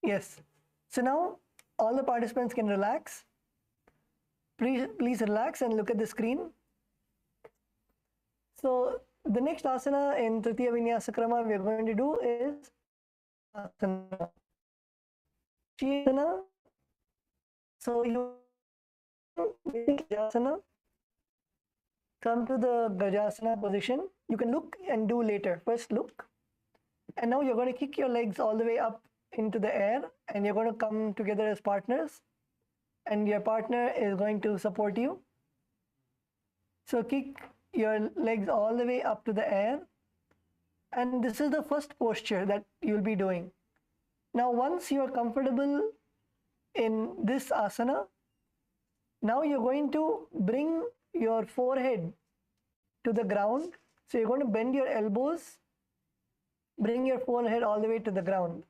Yes. So now all the participants can relax. Please relax and look at the screen. So the next asana in Tritiya Vinyasa Krama we are going to do is asana. Asana. So you make Gajasana. Come to the Gajasana position. You can look and do later. First look. And now you're going to kick your legs all the way up into the air and you're going to come together as partners. And your partner is going to support you. So kick your legs all the way up to the air. And this is the first posture that you'll be doing. Now once you're comfortable in this asana, now you're going to bring your forehead to the ground. So you're going to bend your elbows, bring your forehead all the way to the ground.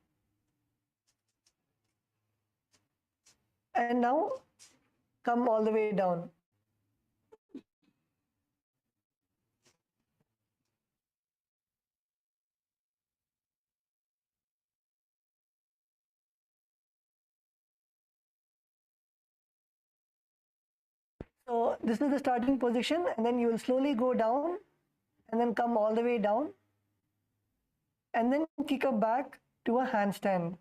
And now come all the way down. So this is the starting position, and then you will slowly go down and then come all the way down and then kick up back to a handstand.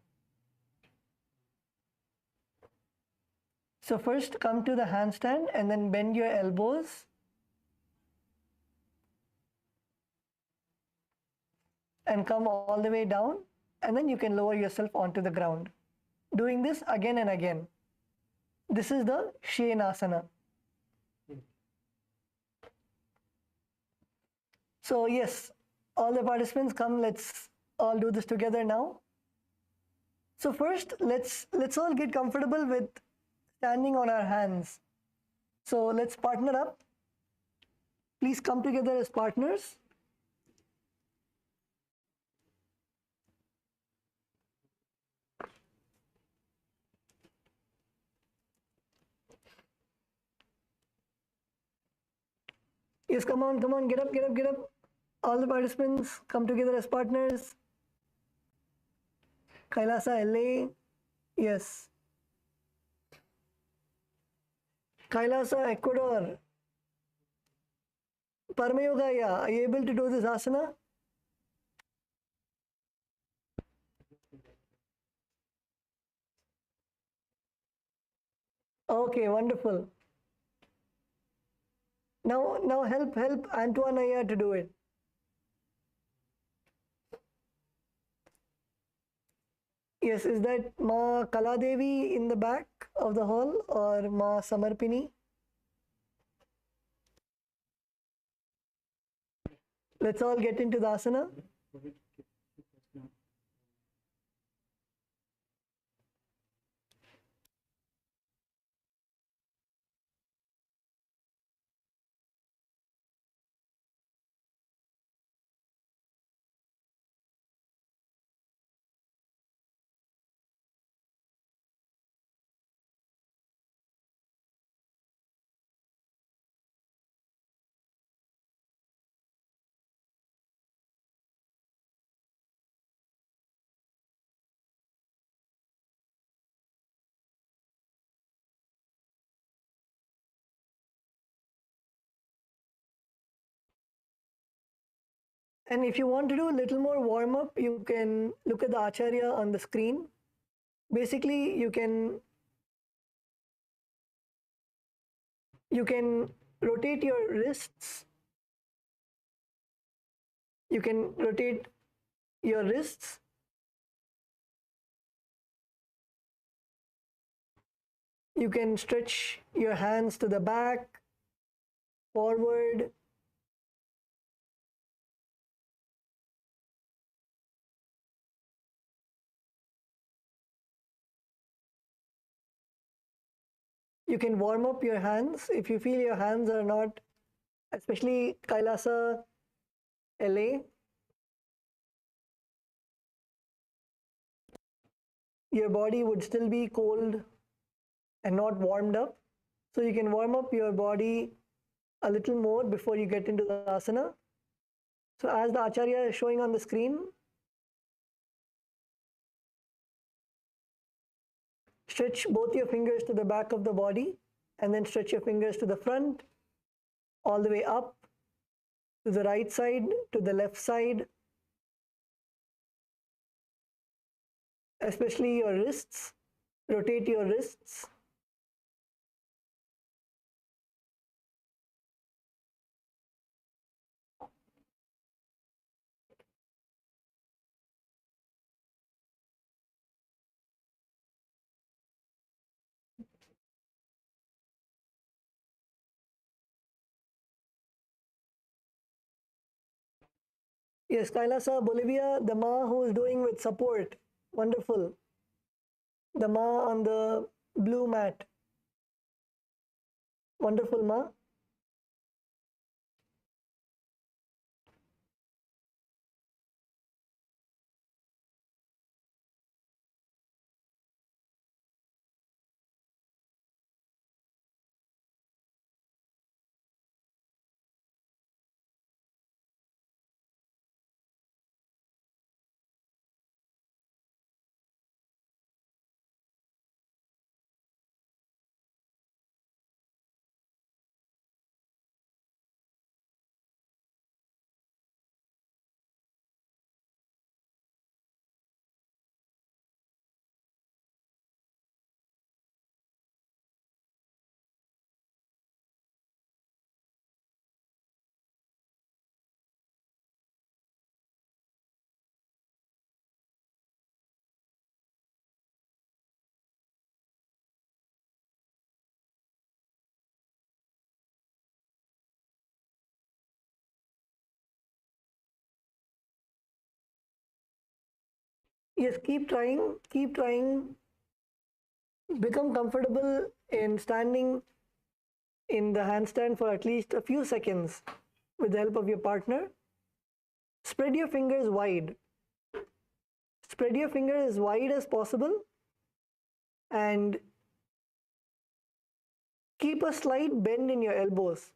So first come to the handstand and then bend your elbows and come all the way down, and then you can lower yourself onto the ground. Doing this again and again. This is the Shenasana. So yes, all the participants come, let's all do this together now. So first, let's all get comfortable with standing on our hands. So let's partner up. Please come together as partners. Yes, come on, get up, get up, get up. All the participants come together as partners. KAILASA LA, yes. KAILASA Ecuador. Paramayogaya, are you able to do this asana? Okay, wonderful. Now help Antoine Aya to do it. Yes, is that Ma Kaladevi in the back of the hall or Ma Samarpini? Let's all get into the asana. And if you want to do a little more warm up, you can look at the Acharya on the screen. Basically, you can rotate your wrists. You can rotate your wrists. You can stretch your hands to the back, forward. You can warm up your hands if you feel your hands are not, especially KAILASA LA. Your body would still be cold and not warmed up. So you can warm up your body a little more before you get into the asana. So as the Acharya is showing on the screen, Stretch both your fingers to the back of the body and then stretch your fingers to the front, all the way up, to the right side, to the left side, especially your wrists. Rotate your wrists. Yes, Kailasa, Bolivia, the Ma who is doing with support. Wonderful. The Ma on the blue mat. Wonderful, Ma. Yes, keep trying, keep trying. Become comfortable in standing in the handstand for at least a few seconds with the help of your partner. Spread your fingers wide. Spread your fingers as wide as possible and keep a slight bend in your elbows.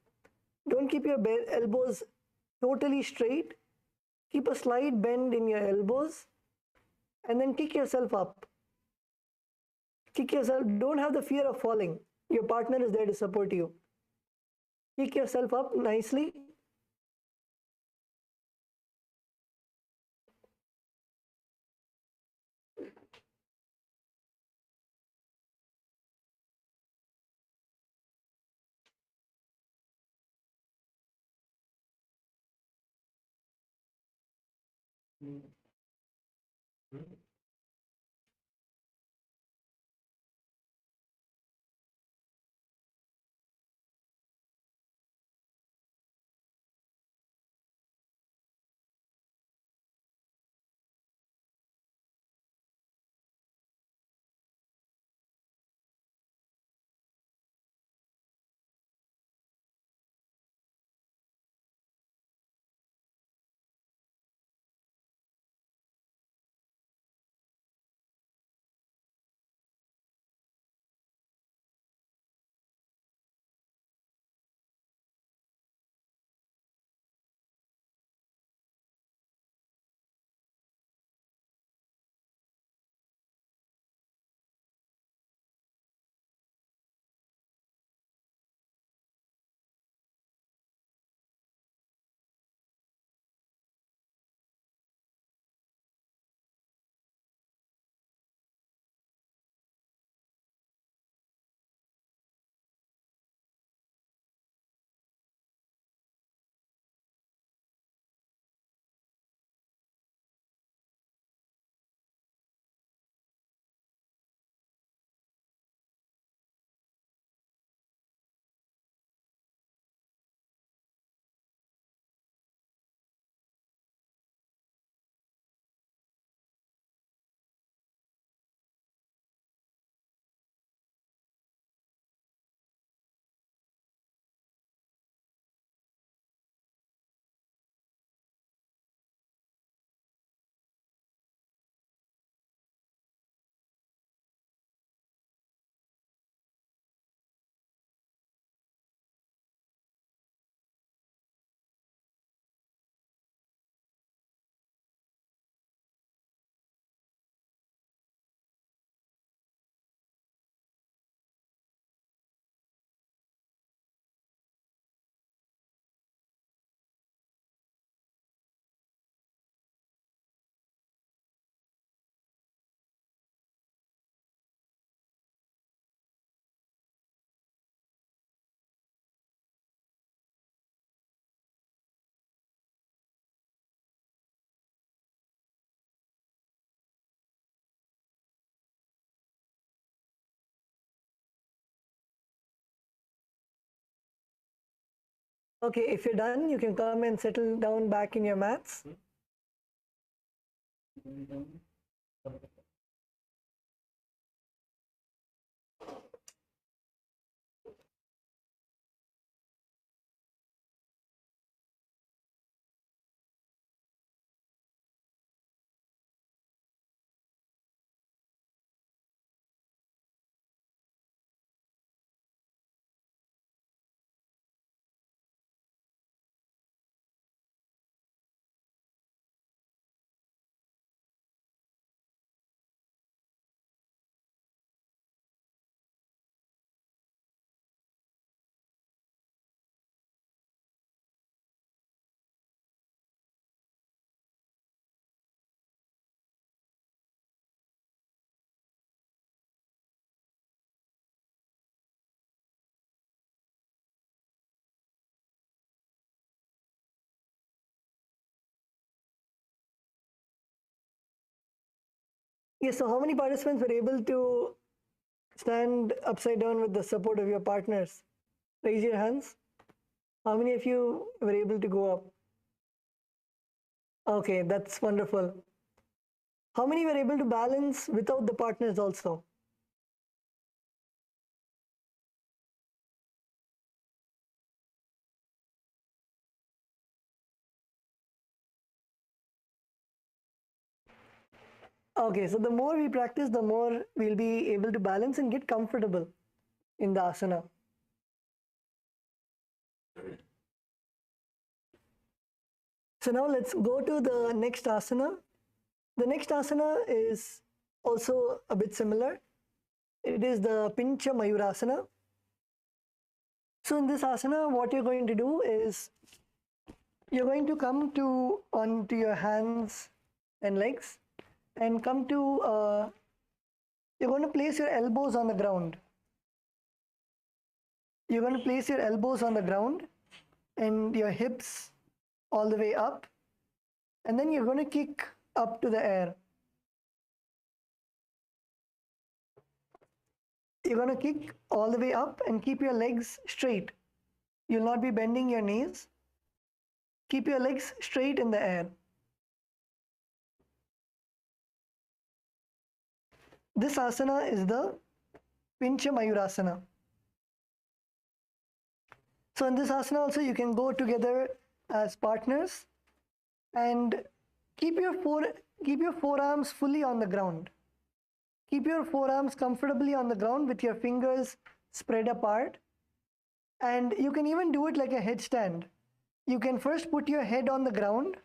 Don't keep your elbows totally straight. Keep a slight bend in your elbows and then kick yourself up. Kick yourself. Don't have the fear of falling. Your partner is there to support you. Kick yourself up nicely. Okay, if you're done, you can come and settle down back in your mats. Yes, so how many participants were able to stand upside down with the support of your partners? Raise your hands. How many of you were able to go up? Okay, that's wonderful. How many were able to balance without the partners also? Okay, so the more we practice, the more we'll be able to balance and get comfortable in the asana. So now let's go to the next asana. The next asana is also a bit similar. It is the Pincha Mayurasana. So in this asana, what you're going to do is you're going to come to onto your hands and legs and come to you're going to place your elbows on the ground. You're going to place your elbows on the ground and your hips all the way up, and then you're going to kick up to the air. You're going to kick all the way up and keep your legs straight. You'll not be bending your knees. Keep your legs straight in the air. This asana is the Pincha Mayurasana. So in this asana also you can go together as partners and keep your forearms fully on the ground. Keep your forearms comfortably on the ground with your fingers spread apart. And you can even do it like a headstand. You can first put your head on the ground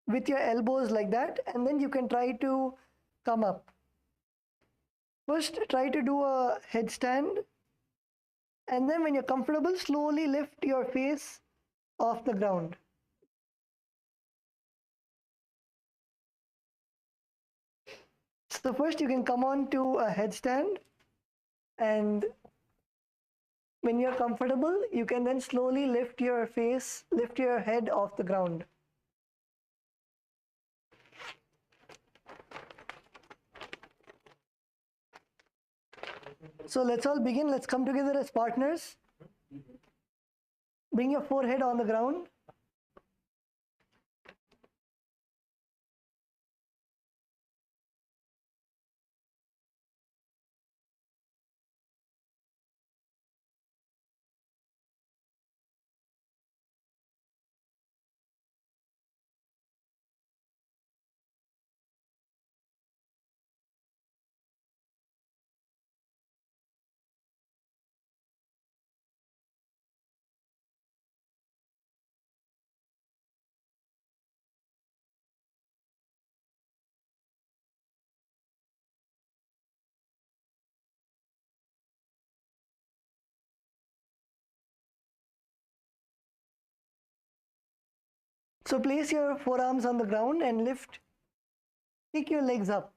with your elbows like that, and then you can try to come up. First, try to do a headstand, and then when you're comfortable, slowly lift your face off the ground. So first you can come on to a headstand, and when you're comfortable, you can then slowly lift your head off the ground. So let's all begin. Let's come together as partners. Bring your forehead on the ground. So place your forearms on the ground and lift. Kick your legs up.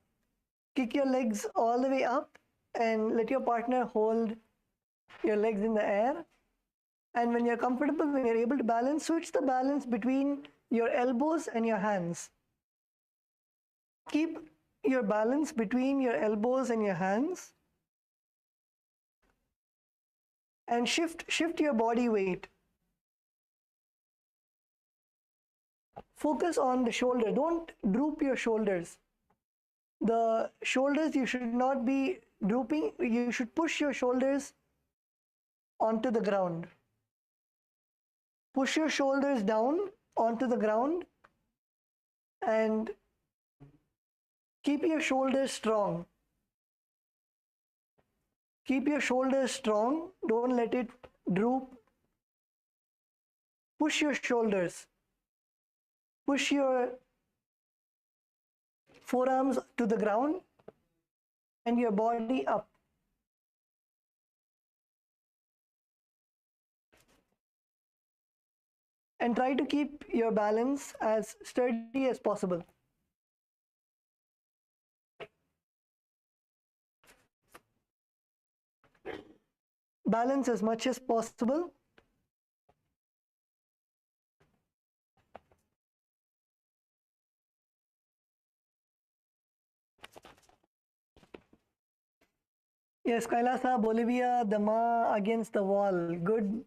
Kick your legs all the way up and let your partner hold your legs in the air. And when you're comfortable, when you're able to balance, switch the balance between your elbows and your hands. Keep your balance between your elbows and your hands. And shift your body weight. focus on the shoulder. Don't droop your shoulders. The shoulders, you should not be drooping. You should push your shoulders onto the ground. Push your shoulders down onto the ground and keep your shoulders strong. Keep your shoulders strong. Don't let it droop. Push your shoulders. Push your forearms to the ground and your body up. And try to keep your balance as sturdy as possible. Balance as much as possible. Yes, Kailasa, Bolivia, the Ma against the wall. Good.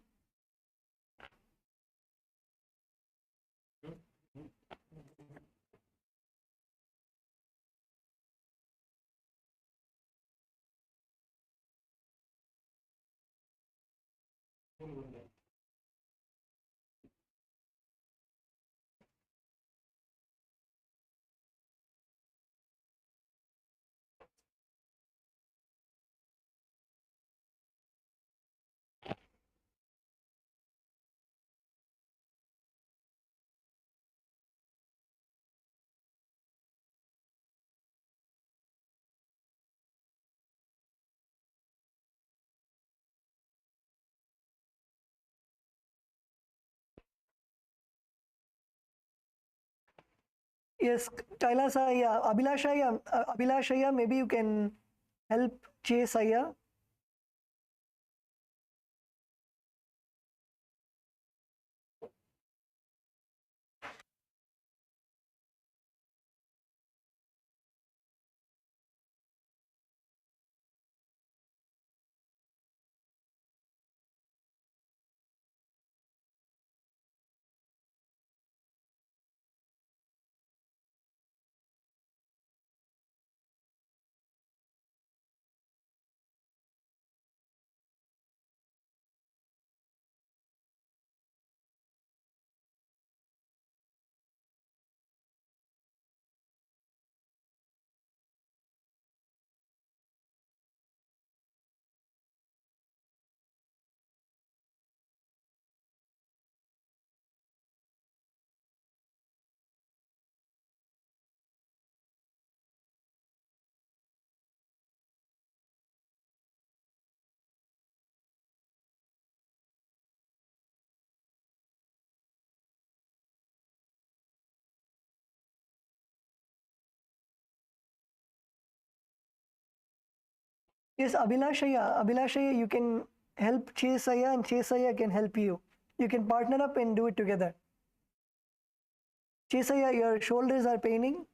Yes, Kailasa, yeah. Abhilasha, maybe you can help chase Aya. Yes, Abhilasha, you can help chase Aya and chase Aya can help you. You can partner up and do it together. Chase Aya, your shoulders are paining.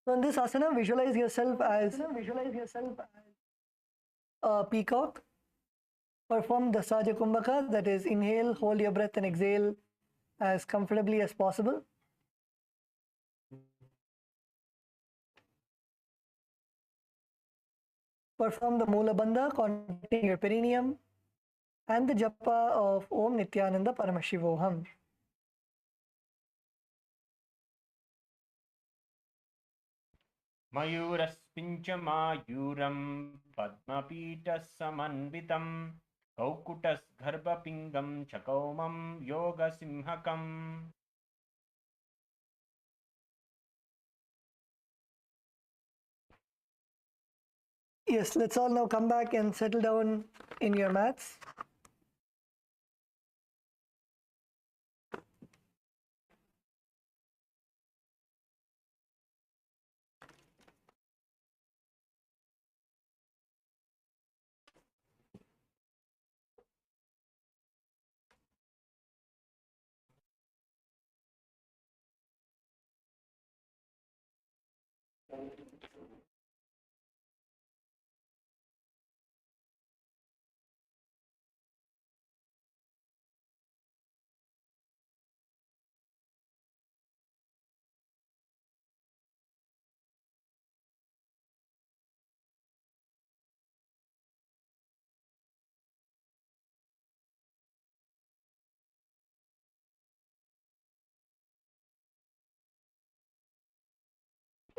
So in this asana, visualize yourself as a peacock. Perform the Saja Kumbhaka, that is, inhale, hold your breath, and exhale as comfortably as possible. Perform the Mula Bandha, contracting your perineum, and the japa of Om Nithyananda Paramashivoham. मयूरस्पिञ्चमायूरं पद्मपीठसमन्वितं कौकुटस्गर्भपिङ्गं च कौमं योगसिंहकम्. Yes, let's all now come back and settle down in your mats.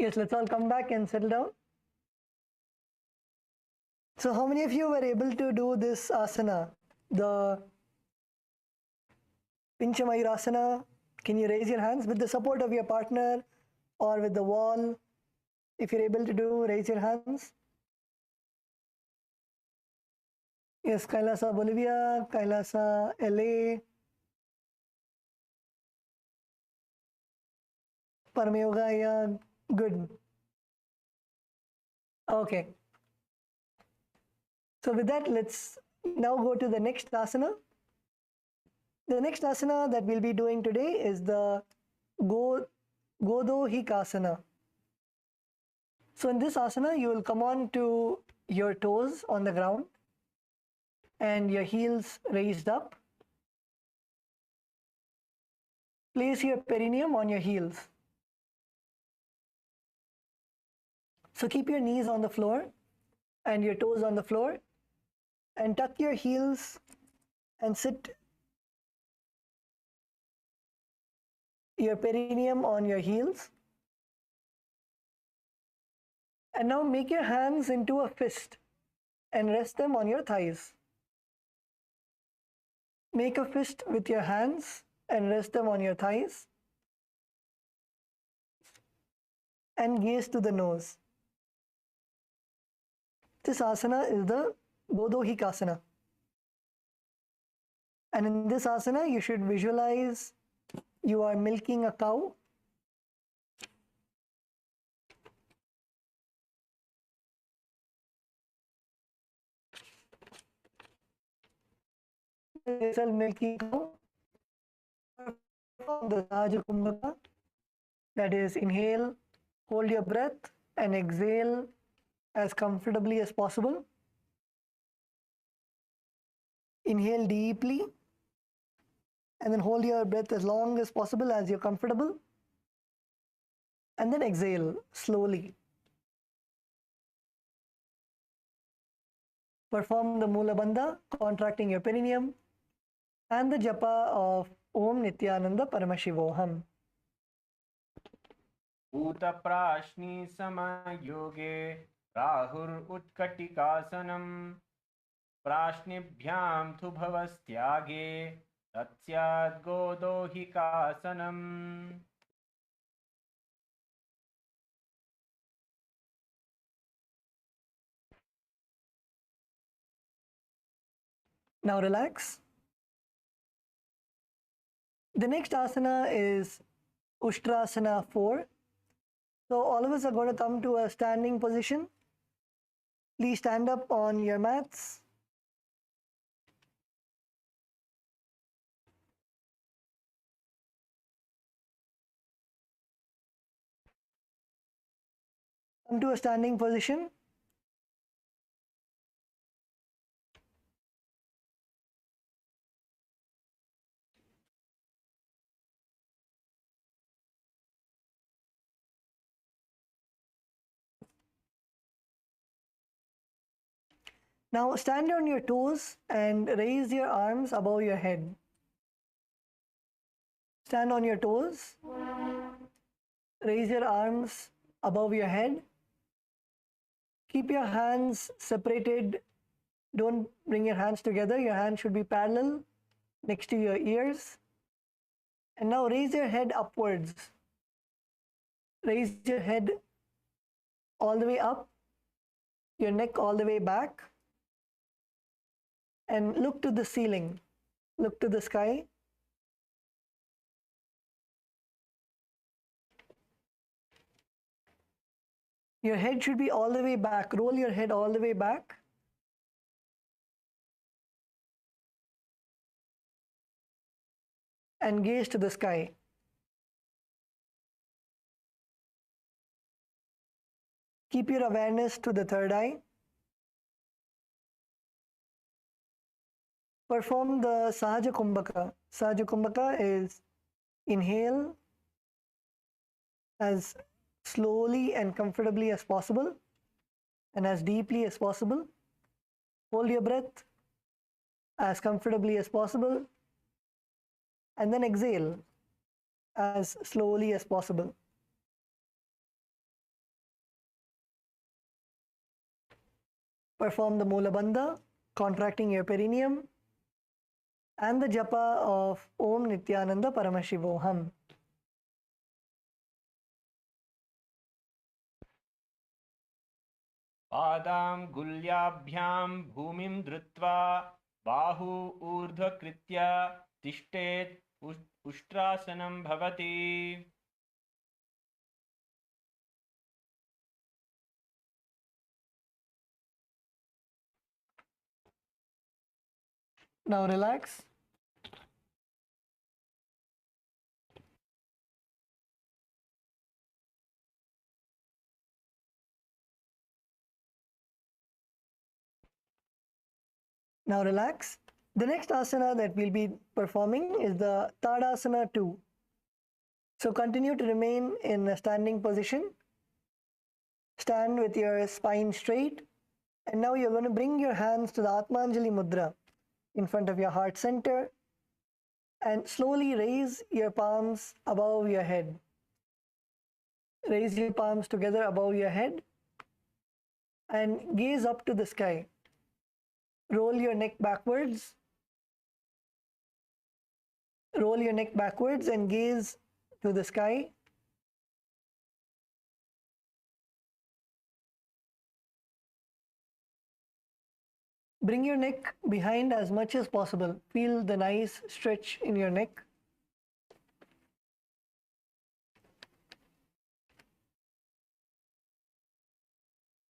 Yes, let's all come back and settle down. So how many of you were able to do this asana, the Pinchamayurasana? Can you raise your hands with the support of your partner or with the wall? If you're able to do, raise your hands. Yes, KAILASA Bolivia, KAILASA LA, Paramayoga, yeah, good. Okay. So with that, let's now go to the next asana. The next asana that we'll be doing today is the Godohikasana. So in this asana, you will come on to your toes on the ground and your heels raised up. Place your perineum on your heels. So keep your knees on the floor and your toes on the floor, and tuck your heels and sit your perineum on your heels. And now make your hands into a fist and rest them on your thighs. Make a fist with your hands and rest them on your thighs. And gaze to the nose. This asana is the Godohikasana. And in this asana, you should visualize you are milking a cow. Yourself milking cow. Perform the Sahaja Kumbhaka. That is, inhale, hold your breath, and exhale as comfortably as possible. Inhale deeply, and then hold your breath as long as possible as you're comfortable. And then exhale slowly. Perform the Mula Bandha, contracting your perineum, and the japa of Om Nithyananda Paramashivoham. भूतप्राश्नी समयोगे राहुरुत्कटिकासनं प्राश्निभ्यां तु भवस्त्यागे तत्स्यात् गोदोहिकासनम्. Now relax. The next asana is Ushtrasana 4. So all of us are going to come to a standing position. Please stand up on your mats. Come to a standing position. Now stand on your toes and raise your arms above your head. Stand on your toes. Raise your arms above your head. Keep your hands separated. Don't bring your hands together. Your hands should be parallel next to your ears. And now raise your head upwards. Raise your head all the way up, your neck all the way back, and look to the ceiling. Look to the sky. Your head should be all the way back. Roll your head all the way back. And gaze to the sky. Keep your awareness to the third eye. Perform the Sahaja Kumbhaka. Sahaja Kumbhaka is inhale as slowly and comfortably as possible and as deeply as possible. Hold your breath as comfortably as possible and then exhale as slowly as possible. Perform the Mula Bandha, contracting your perineum, and the japa of Om Nithyananda Paramashivoham. पादां गुल्याभ्यां भूमिं धृत्वा बाहु ऊर्ध्वकृत्य तिष्ठेत् उष्ट्रासनं भवति. Now relax. Now relax. The next asana that we'll be performing is the Tadasana 2. So continue to remain in a standing position. Stand with your spine straight. And now you're going to bring your hands to the Atmanjali Mudra in front of your heart center. And slowly raise your palms above your head. Raise your palms together above your head. And gaze up to the sky. Roll your neck backwards. Roll your neck backwards and gaze to the sky. Bring your neck behind as much as possible. Feel the nice stretch in your neck.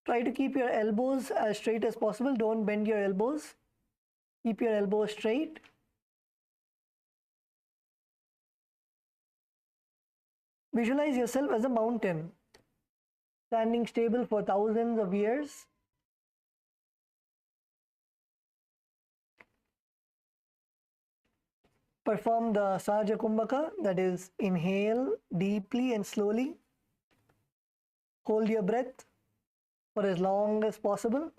Try to keep your elbows as straight as possible. Don't bend your elbows. Keep your elbows straight. Visualize yourself as a mountain, standing stable for thousands of years. Perform the Sahaja Kumbhaka, that is, inhale deeply and slowly. Hold your breath for as long as possible.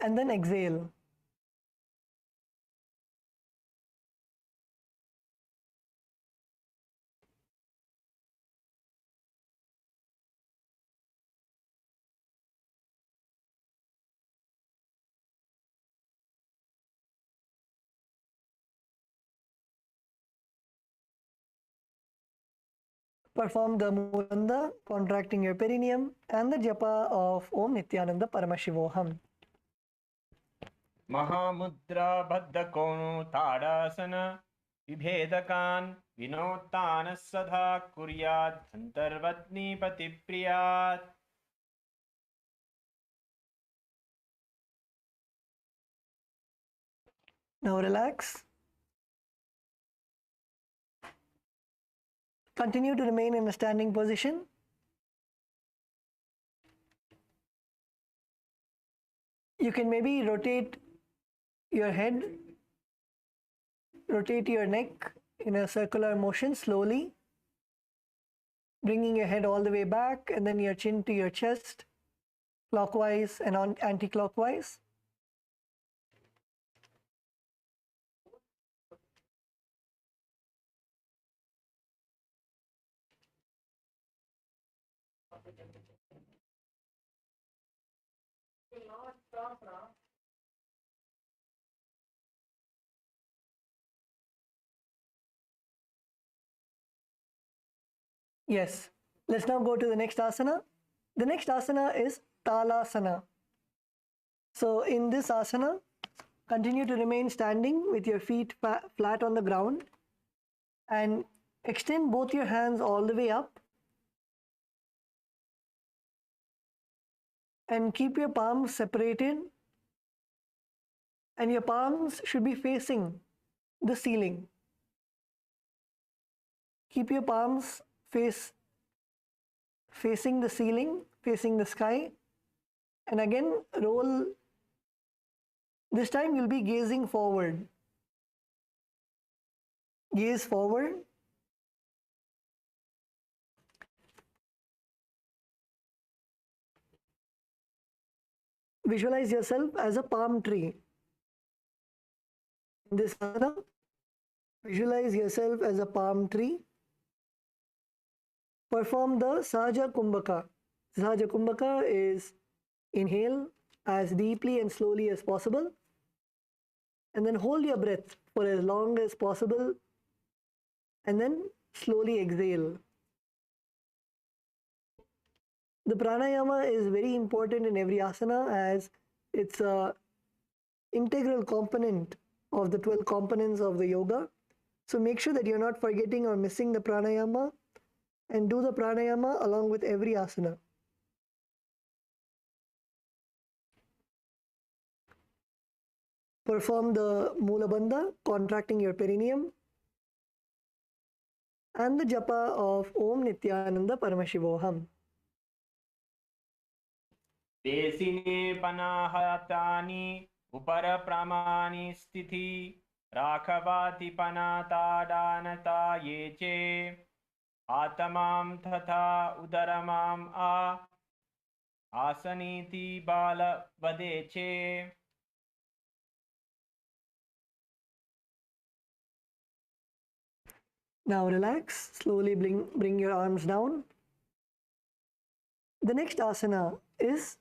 And then exhale. Perform the Mula Bandha, contracting your perineum, and the japa of Om Nithyananda Paramashivoham. Mahamudra बद्धकोणो tadasana विभेदकान् विनोत्तानः सदा कुर्यात् धन्तर्वत्नीपतिप्रियात्. Now relax. Continue to remain in a standing position. You can maybe rotate your head, rotate your neck in a circular motion slowly, bringing your head all the way back and then your chin to your chest, clockwise and anti-clockwise. Yes. Let's now go to the next asana. The next asana is Talasana. So in this asana, continue to remain standing with your feet flat on the ground and extend both your hands all the way up and keep your palms separated, and your palms should be facing the ceiling. Keep your palms facing the ceiling, facing the sky, and again roll. This time you'll be gazing forward. Gaze forward. Visualize yourself as a palm tree. In this asana, visualize yourself as a palm tree. Perform the Sahaja Kumbhaka. Sahaja Kumbhaka is inhale as deeply and slowly as possible, and then hold your breath for as long as possible, and then slowly exhale. The pranayama is very important in every asana as it's an integral component of the 12 components of the yoga. So make sure that you're not forgetting or missing the pranayama, and do the pranayama along with every asana. Perform the Mula Bandha, contracting your perineum, and the japa of Om Nithyananda Paramashivoham. Desine panahayatani upara pramani stithi rakhavati panatadanata yeche atamam thatha udaramam asaniti bala vadeche. Now relax, slowly bring your arms down. The next asana is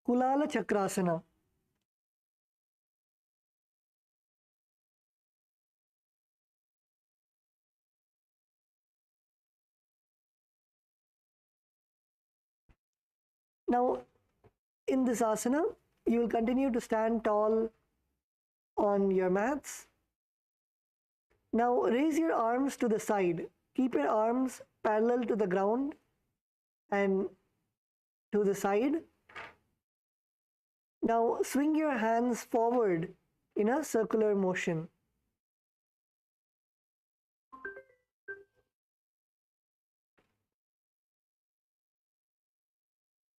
Kulala Chakrasana. Now, in this asana, you will continue to stand tall on your mats. Now, raise your arms to the side. Keep your arms parallel to the ground and to the side. Now, swing your hands forward in a circular motion.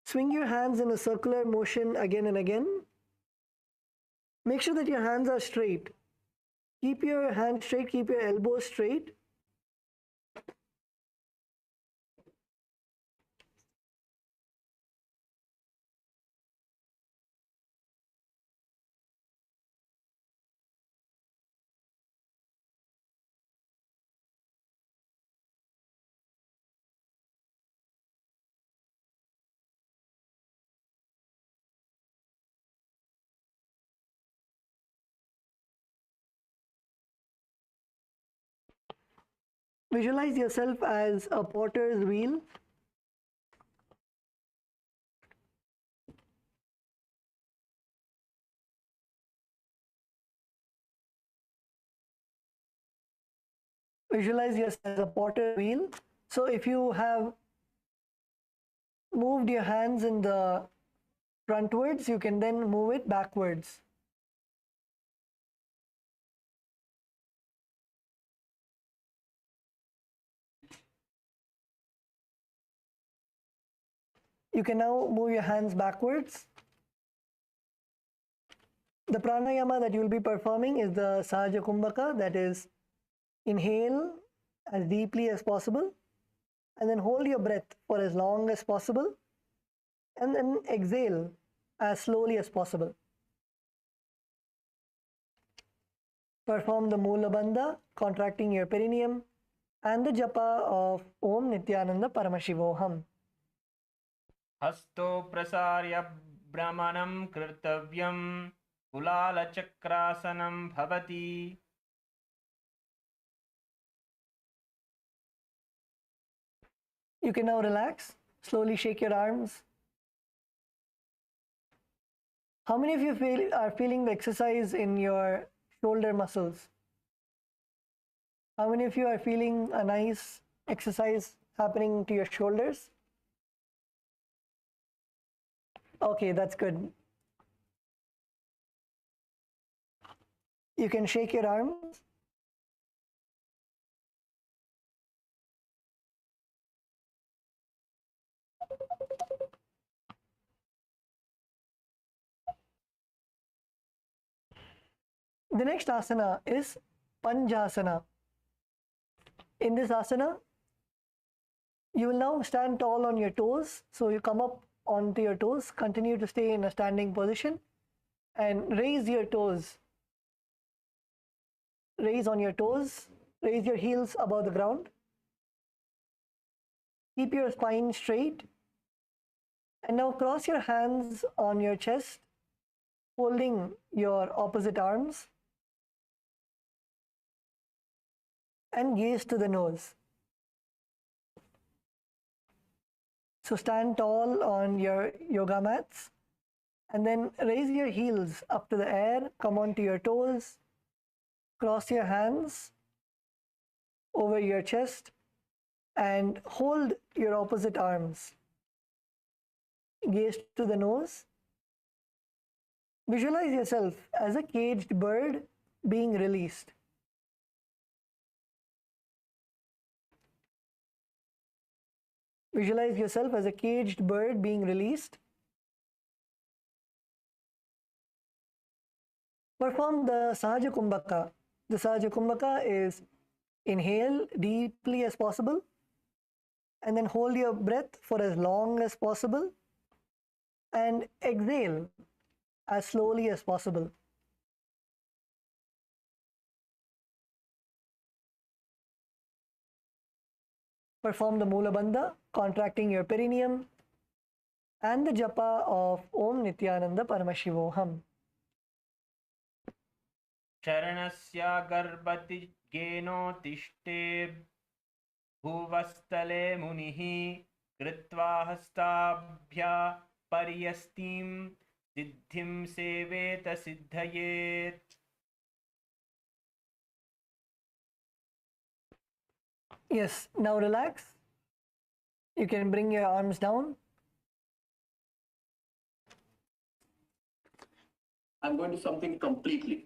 Swing your hands in a circular motion again and again. Make sure that your hands are straight. Keep your hands straight, keep your elbows straight. Visualize yourself as a potter's wheel. Visualize yourself as a potter's wheel. So if you have moved your hands in the frontwards, you can then move it backwards. You can now move your hands backwards. The pranayama that you will be performing is the Sahaja Kumbhaka, that is, inhale as deeply as possible and then hold your breath for as long as possible and then exhale as slowly as possible. Perform the Mula Bandha, contracting your perineum, and the japa of Om Nithyananda Paramashivoham. Hasto prasarya brahmanam kritavyam kulala chakrasanam bhavati. You can now relax, slowly shake your arms. How many of you are feeling the exercise in your shoulder muscles? How many of you are feeling a nice exercise happening to your shoulders? Okay, that's good. You can shake your arms. The next asana is Panjasana. In this asana, you will now stand tall on your toes. So you come up onto your toes, continue to stay in a standing position and raise your toes. Raise on your toes, raise your heels above the ground. Keep your spine straight. And now cross your hands on your chest, holding your opposite arms. And gaze to the nose. So stand tall on your yoga mats and then raise your heels up to the air, come onto your toes, cross your hands over your chest and hold your opposite arms. Gaze to the nose. Visualize yourself as a caged bird being released. Visualize yourself as a caged bird being released. Perform the Sahaja Kumbhaka. The Sahaja Kumbhaka is inhale deeply as possible and then hold your breath for as long as possible and exhale as slowly as possible. Perform the Mula Bandha, contracting your perineum, and the japa of Om Nithyananda Paramashivoham. Sharanasya garbati geno tishte bhuvastale munihi kritva hastabhya paryastim siddhim seveta siddhayet. Yes, now relax. You can bring your arms down. I'm going to something completely.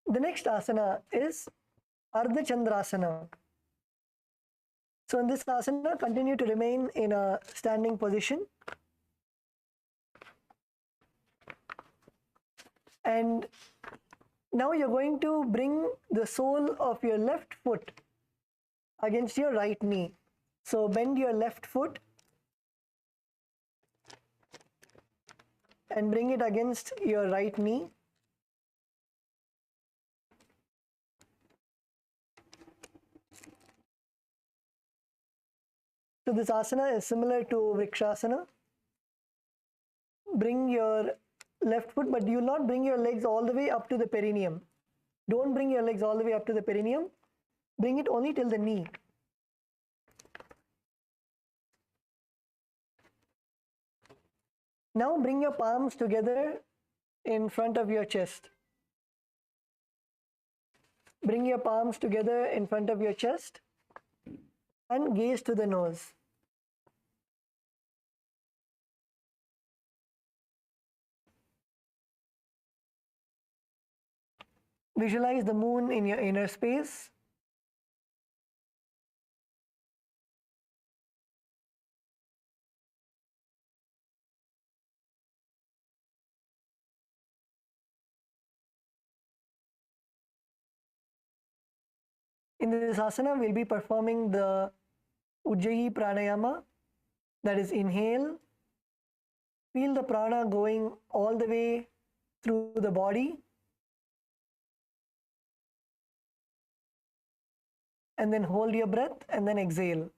The next asana is Ardha Chandrasana. So in this asana, continue to remain in a standing position. And now you're going to bring the sole of your left foot against your right knee. So bend your left foot and bring it against your right knee. So this asana is similar to Vrikshasana. Bring your left foot, but you will not bring your legs all the way up to the perineum. Don't bring your legs all the way up to the perineum. Bring it only till the knee. Now bring your palms together in front of your chest. Bring your palms together in front of your chest and gaze to the nose. Visualize the moon in your inner space. In this asana, we'll be performing the Ujjayi pranayama, that is inhale. Feel the prana going all the way through the body. And then hold your breath and then exhale.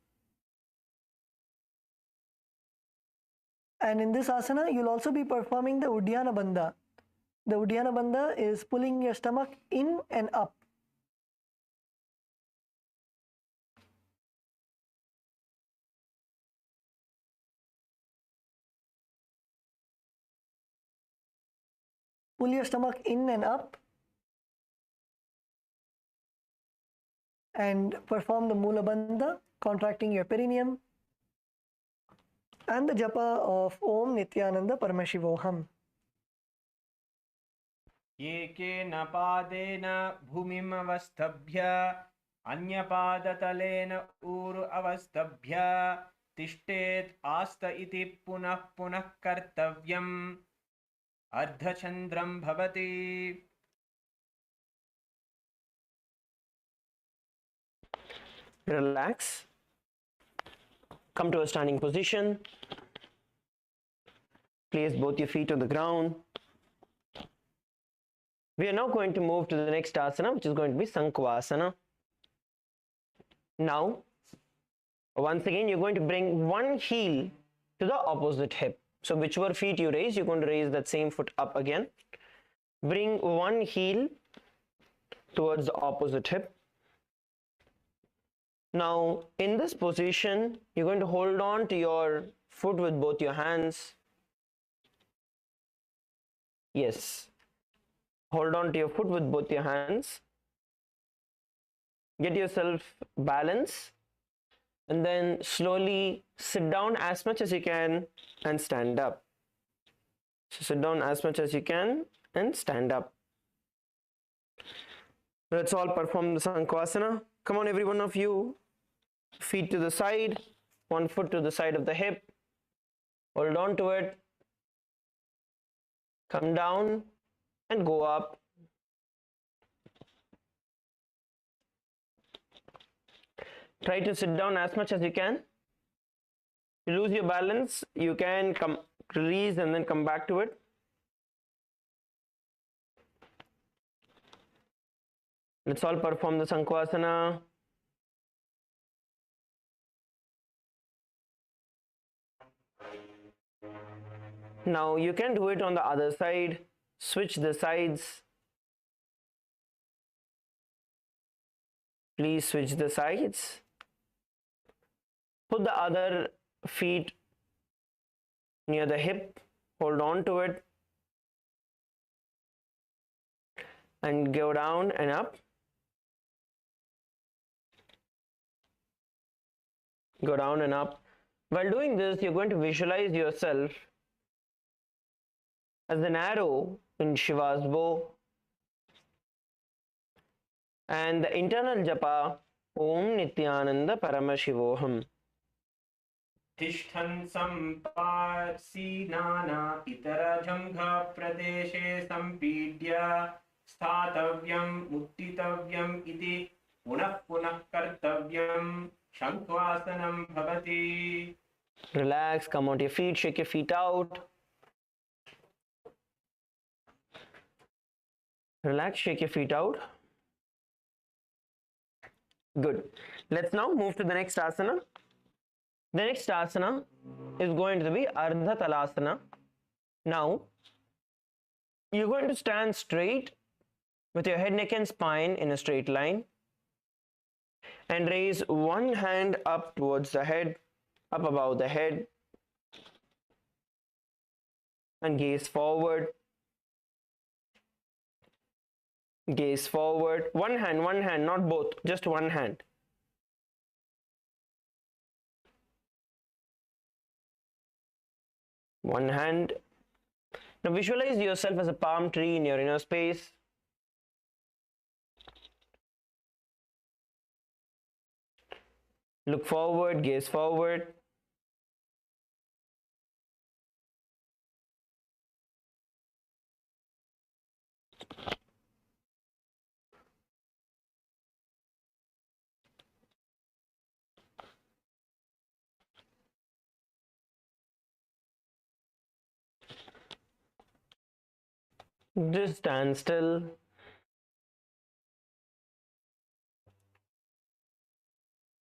And in this asana, you'll also be performing the Uddiyana Bandha. The Uddiyana Bandha is pulling your stomach in and up. Pull your stomach in and up and perform the Mula Bandha, contracting your perineum, and the japa of Om Nithyananda Paramashivoham. एकेन पादेन भूमिम् अवस्थभ्य अन्यपादतलेन ऊरु अवस्थभ्य तिष्ठेत् आस्त इति पुनः पुनः कर्तव्यम् अर्धचन्द्रं भवति. Relax. Come to a standing position. Place both your feet on the ground. We are now going to move to the next asana, which is going to be Sankhvasana. Now, once again, you're going to bring one heel to the opposite hip. So whichever feet you raise, you're going to raise that same foot up again. Bring one heel towards the opposite hip. Now, in this position, you're going to hold on to your foot with both your hands. Yes. Hold on to your foot with both your hands. Get yourself balance. And then slowly sit down as much as you can and stand up. So sit down as much as you can and stand up. Let's all perform the Sankhvasana. Come on, every one of you. Feet to the side, one foot to the side of the hip. Hold on to it. Come down and go up. Try to sit down as much as you can. If you lose your balance, you can release and then come back to it. Let's all perform the Sankhvasana. Now you can do it on the other side. Switch the sides. Please switch the sides. Put the other feet near the hip. Hold on to it. And go down and up. Go down and up. While doing this, you're going to visualize yourself as an arrow in Shiva's bow. And the internal japa, Om Nithyananda Paramashivoham. तिष्ठन् सम्पासीनाना इतरजङ्घा प्रदेशे सम्पीड्य स्थातव्यम् उत्थितव्यम् इति पुनः पुनः कर्तव्यम् शङ्ख्वासनं भवति. Relax, come on to your feet, shake your feet out. Relax, shake your feet out. Good. Let's now move to the next asana. The next asana is going to be Ardha Talasana. Now, you're going to stand straight with your head, neck and spine in a straight line and raise one hand up towards the head, up above the head, and gaze forward. Gaze forward. One hand, not both, just one hand. One hand. Now visualize yourself as a palm tree in your inner space. Look forward, gaze forward. Just stand still.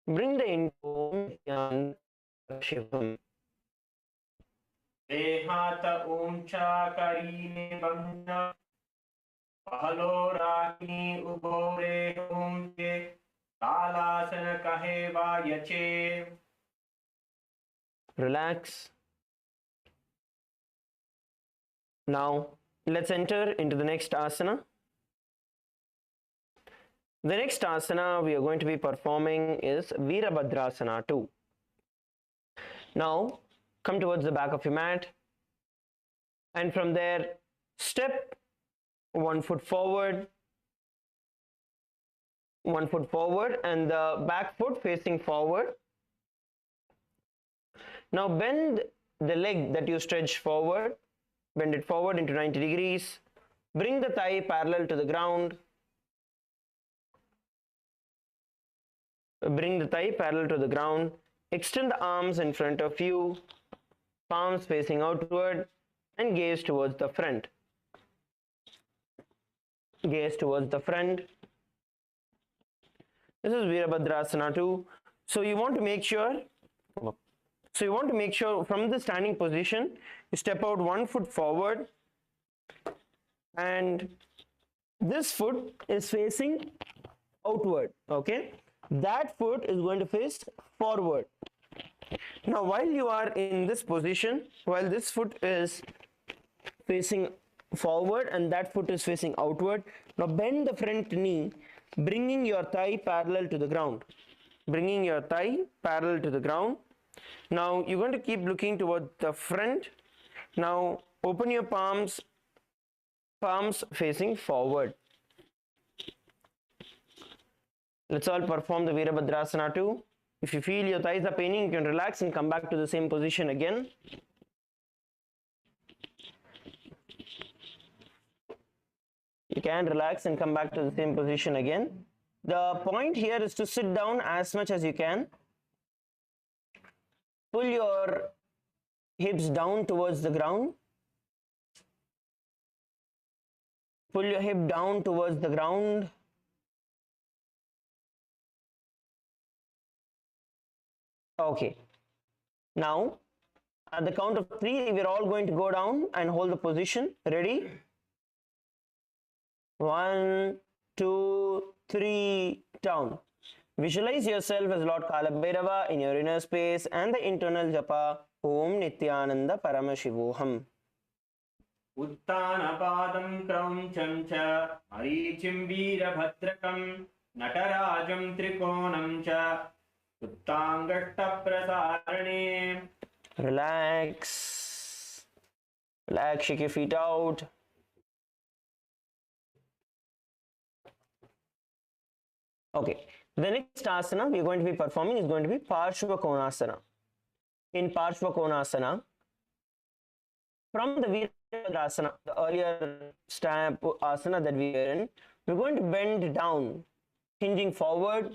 Bring the into Paramashivoham. देहात ऊंचा करीने बंद पहलो रागिनी उभोरे ऊंचे कालासन कहे वायचे. Relax. Now let's enter into the next asana. The next asana we are going to be performing is Virabhadrasana 2. Now come towards the back of your mat, and from there step 1 foot forward, 1 foot forward, and the back foot facing forward. Now bend the leg that you stretched forward, bend it forward into 90 degrees. Bring the thigh parallel to the ground. Bring the thigh parallel to the ground. Extend the arms in front of you, palms facing outward, and gaze towards the front. Gaze towards the front. This is Virabhadrasana 2. So you want to make sure from the standing position, you step out 1 foot forward, and this foot is facing outward, okay? That foot is going to face forward. Now while you are in this position, while this foot is facing forward and that foot is facing outward, now bend the front knee, bringing your thigh parallel to the ground. Bringing your thigh parallel to the ground. Now you're going to keep looking toward the front. Now open your palms facing forward. Let's all perform the Virabhadrasana 2. If you feel your thighs are paining, you can relax and come back to the same position again. You can relax and come back to the same position again. The point here is to sit down as much as you can. Pull your hips down towards the ground. Pull your hip down towards the ground. Okay. Now, at the count of 3, we're all going to go down and hold the position. Ready? 1, 2, 3, down. Visualize yourself as Lord Kalabhairava in your inner space and the internal japa Om Nithyananda Paramashivoham. उत्तानपादं क्रौञ्चं च मरीचिं वीरभद्रकं नटराजं त्रिकोणं च उत्ताङ्गष्टप्रसारणे. Relax. Relax, shake your feet out. Okay, the next asana we are going to be performing is going to be Parshvakonasana. In Parshvakonasana, from the Virabhadrasana, the earlier asana that we are in, we're going to bend down, hinging forward.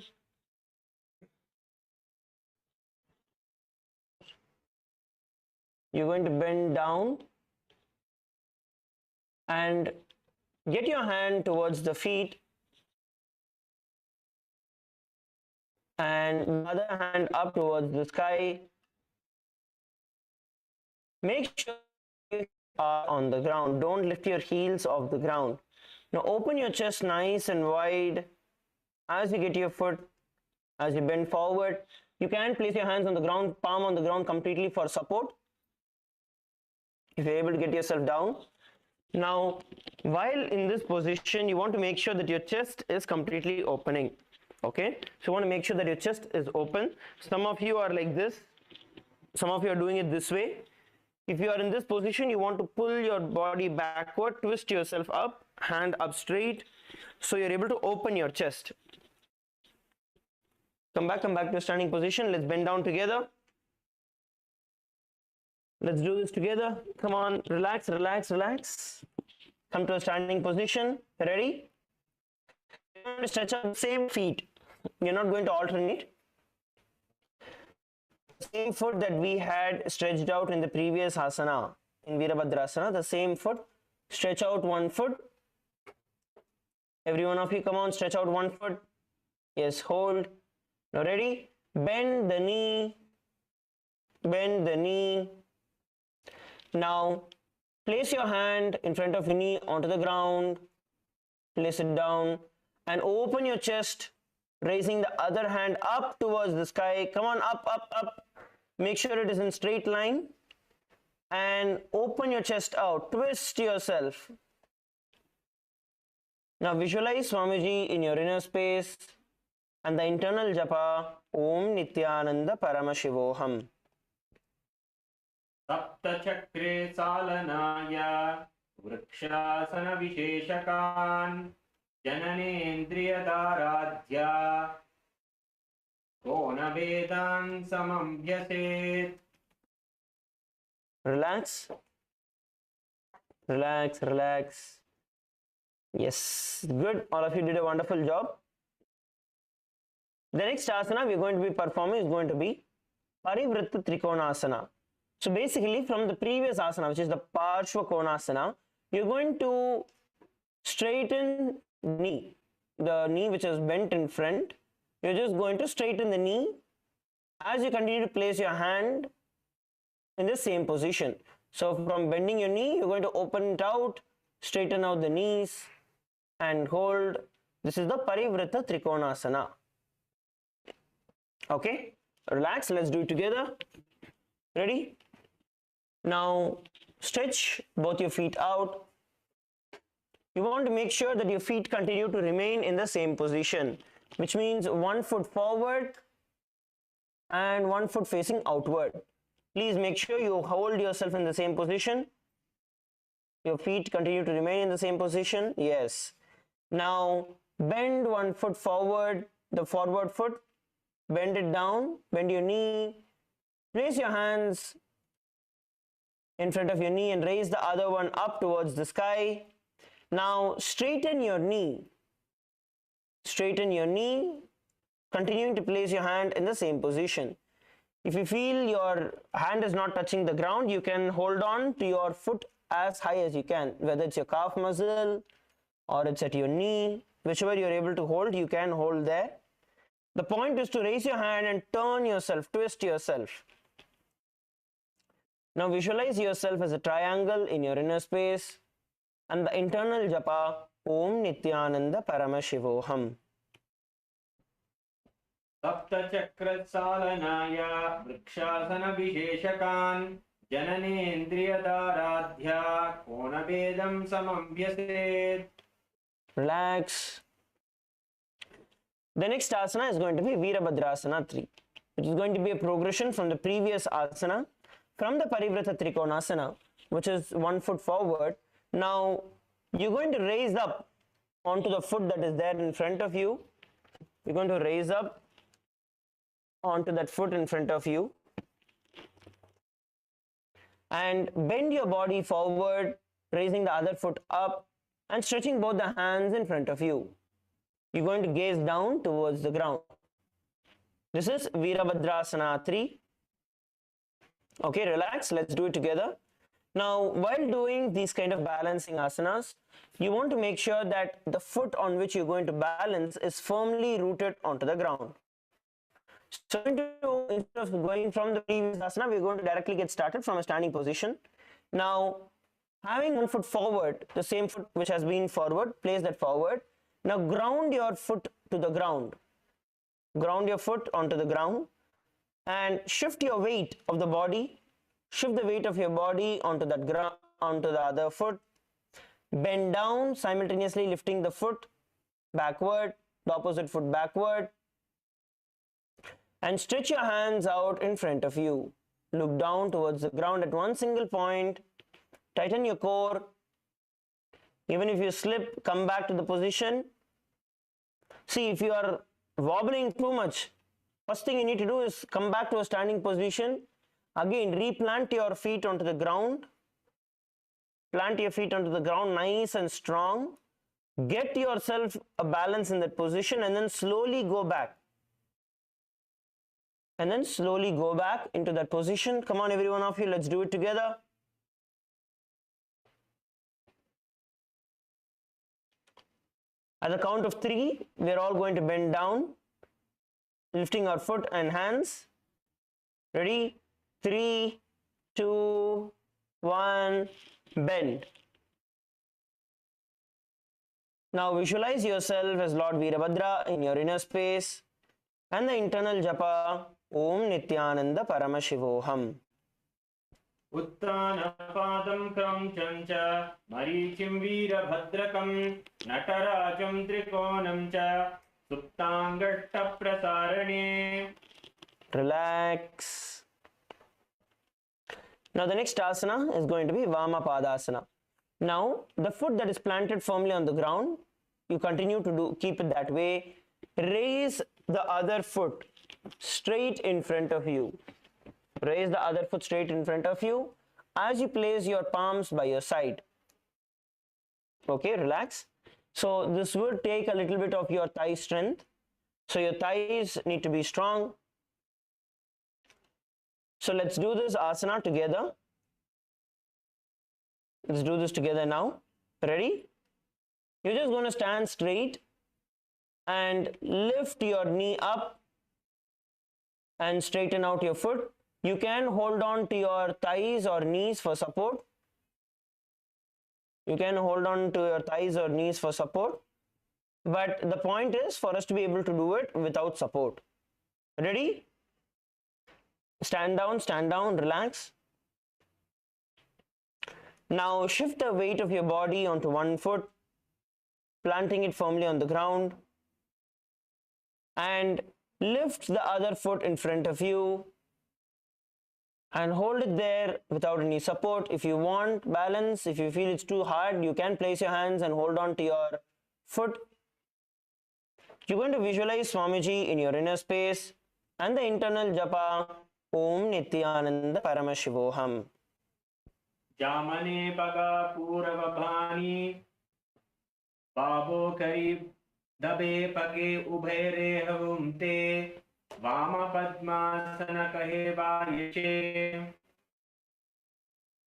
You're going to bend down and get your hand towards the feet and the other hand up towards the sky. Make sure you are on the ground. Don't lift your heels off the ground. Now open your chest nice and wide. As you get your foot, as you bend forward, you can place your hands on the ground, palm on the ground completely for support. If you're able to get yourself down. Now, while in this position, you want to make sure that your chest is completely opening. Okay, so you want to make sure that your chest is open. Some of you are like this, some of you are doing it this way. If you are in this position, you want to pull your body backward, twist yourself up, hand up straight, so you're able to open your chest. Come back to a standing position. Let's bend down together. Let's do this together. Come on, relax, relax, relax. Come to a standing position. Ready? You're going to stretch out the same feet. You're not going to alternate. Same foot that we had stretched out in the previous asana, in Virabhadrasana, the same foot Stretch out one foot. Every one of you, come on, stretch out one foot. Yes, hold. Now ready? Bend the knee. Bend the knee. Now place your hand in front of your knee onto the ground. Place it down and open your chest, raising the other hand up towards the sky. Come on, up, up, up. Make sure it is in straight line. And open your chest out. Twist yourself. Now visualize Swamiji in your inner space and the internal japa Om Nithyananda Paramashivoham. सप्तचक्रे सालनाय वृक्षासनविशेषकान् जननेन्द्रियदाराध्या को न वेदान् समभ्यसेत्. Relax. Relax, relax. Yes, good. All of you did a wonderful job. The next asana we are going to be performing is going to be Parivritta Trikonasana. So basically from the previous asana, which is the Parshva Konasana, you're going to straighten knee, the knee which is bent in front. You're just going to straighten the knee as you continue to place your hand in the same position. So from bending your knee, you're going to open it out, straighten out the knees and hold. This is the Parivritta Trikonasana. Okay, relax, let's do it together. Ready? Now stretch both your feet out. You want to make sure that your feet continue to remain in the same position, which means one foot forward and one foot facing outward. Please make sure you hold yourself in the same position. Your feet continue to remain in the same position. Yes. Now bend one foot forward, the forward foot. Bend it down, bend your knee. Place your hands in front of your knee and raise the other one up towards the sky. Now straighten your knee. Straighten your knee, continuing to place your hand in the same position. If you feel your hand is not touching the ground, you can hold on to your foot as high as you can, whether it's your calf muscle or it's at your knee, whichever you're able to hold, you can hold there. The point is to raise your hand and turn yourself, twist yourself. Now visualize yourself as a triangle in your inner space and the internal japa Om Nithyananda Paramashivoham. सप्तचक्रसालनाय वृक्षासनविशेषकान् जननेन्द्रियदाराध्या को न वेदं समभ्यसेत्. Relax. The next asana is going to be Virabhadrasana 3, which is going to be a progression from the previous asana, from the Parivritta Trikonasana, which is one foot forward. Now you're going to raise up onto the foot that is there in front of you. You're going to raise up onto that foot in front of you and bend your body forward, raising the other foot up and stretching both the hands in front of you. You're going to gaze down towards the ground. This is Virabhadrasana 3. Okay, relax. Let's do it together. Now, while doing these kind of balancing asanas, you want to make sure that the foot on which you're going to balance is firmly rooted onto the ground. So, instead of going from the previous asana, we're going to directly get started from a standing position. Now, having one foot forward, the same foot which has been forward, place that forward. Now ground your foot to the ground. Ground your foot onto the ground and shift your weight of the body. Shift the weight of your body onto that ground, onto the other foot. Bend down, simultaneously lifting the foot backward, the opposite foot backward. And stretch your hands out in front of you. Look down towards the ground at one single point. Tighten your core. Even if you slip, come back to the position. See, if you are wobbling too much, first thing you need to do is come back to a standing position. Again, replant your feet onto the ground. Plant your feet onto the ground nice and strong. Get yourself a balance in that position and then slowly go back. And then slowly go back into that position. Come on, every one of you, let's do it together. At the count of 3, we are all going to bend down, lifting our foot and hands. Ready? 3, 2, 1, bend. Now visualize yourself as Lord Veerabhadra in your inner space and the internal japa Om Nithyananda Paramashivoham. उत्तानपादं क्रौञ्चं च मरीचिं वीरभद्रकं नटराजं त्रिकोणं च सुप्ताङ्गष्टप्रसारणे. Relax. Now the next asana is going to be Vama Padasana. Now the foot that is planted firmly on the ground, you continue to keep it that way. Raise the other foot straight in front of you. Raise the other foot straight in front of you as you place your palms by your side. Okay, relax. So this would take a little bit of your thigh strength. So your thighs need to be strong. So let's do this asana together. Let's do this together now. Ready? You're just going to stand straight and lift your knee up and straighten out your foot. You can hold on to your thighs or knees for support. You can hold on to your thighs or knees for support. But the point is for us to be able to do it without support. Ready? Stand down, relax. Now shift the weight of your body onto one foot, planting it firmly on the ground, and lift the other foot in front of you and hold it there without any support. If you want balance, if you feel it's too hard, you can place your hands and hold on to your foot. You're going to visualize Swamiji in your inner space and the internal japa Om Nithyananda Paramashivoham. जामने पगा पूर्वभानि बाबो करीब दबे पगे उभय रेहवुम ते वाम पद्मासन कहे वायचे.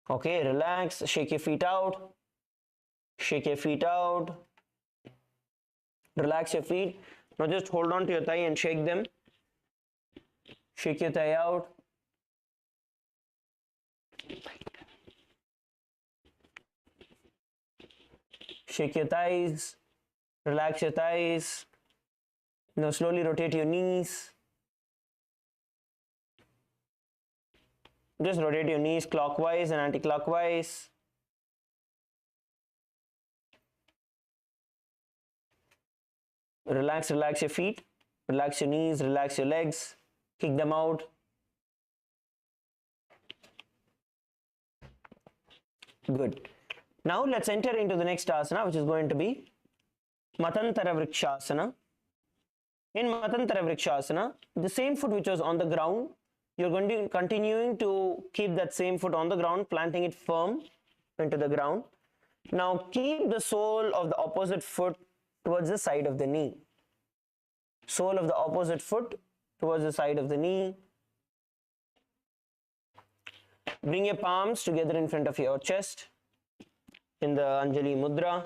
Okay, relax, shake your feet out. Shake your feet out. Relax your feet. Now just hold on to your thigh and shake them. Shake your thigh out. Shake your thighs. Relax your thighs. Now slowly rotate your knees. Just rotate your knees clockwise and anti-clockwise. Relax your feet. Relax your knees, relax your legs. Kick them out. Good. Now let's enter into the next asana, which is going to be Matantara Vrikshasana. In Matantara Vrikshasana, the same foot which was on the ground, you're going to continuing to keep that same foot on the ground, planting it firm into the ground. Now keep the sole of the opposite foot towards the side of the knee. Sole of the opposite foot towards the side of the knee. Bring your palms together in front of your chest in the Anjali Mudra.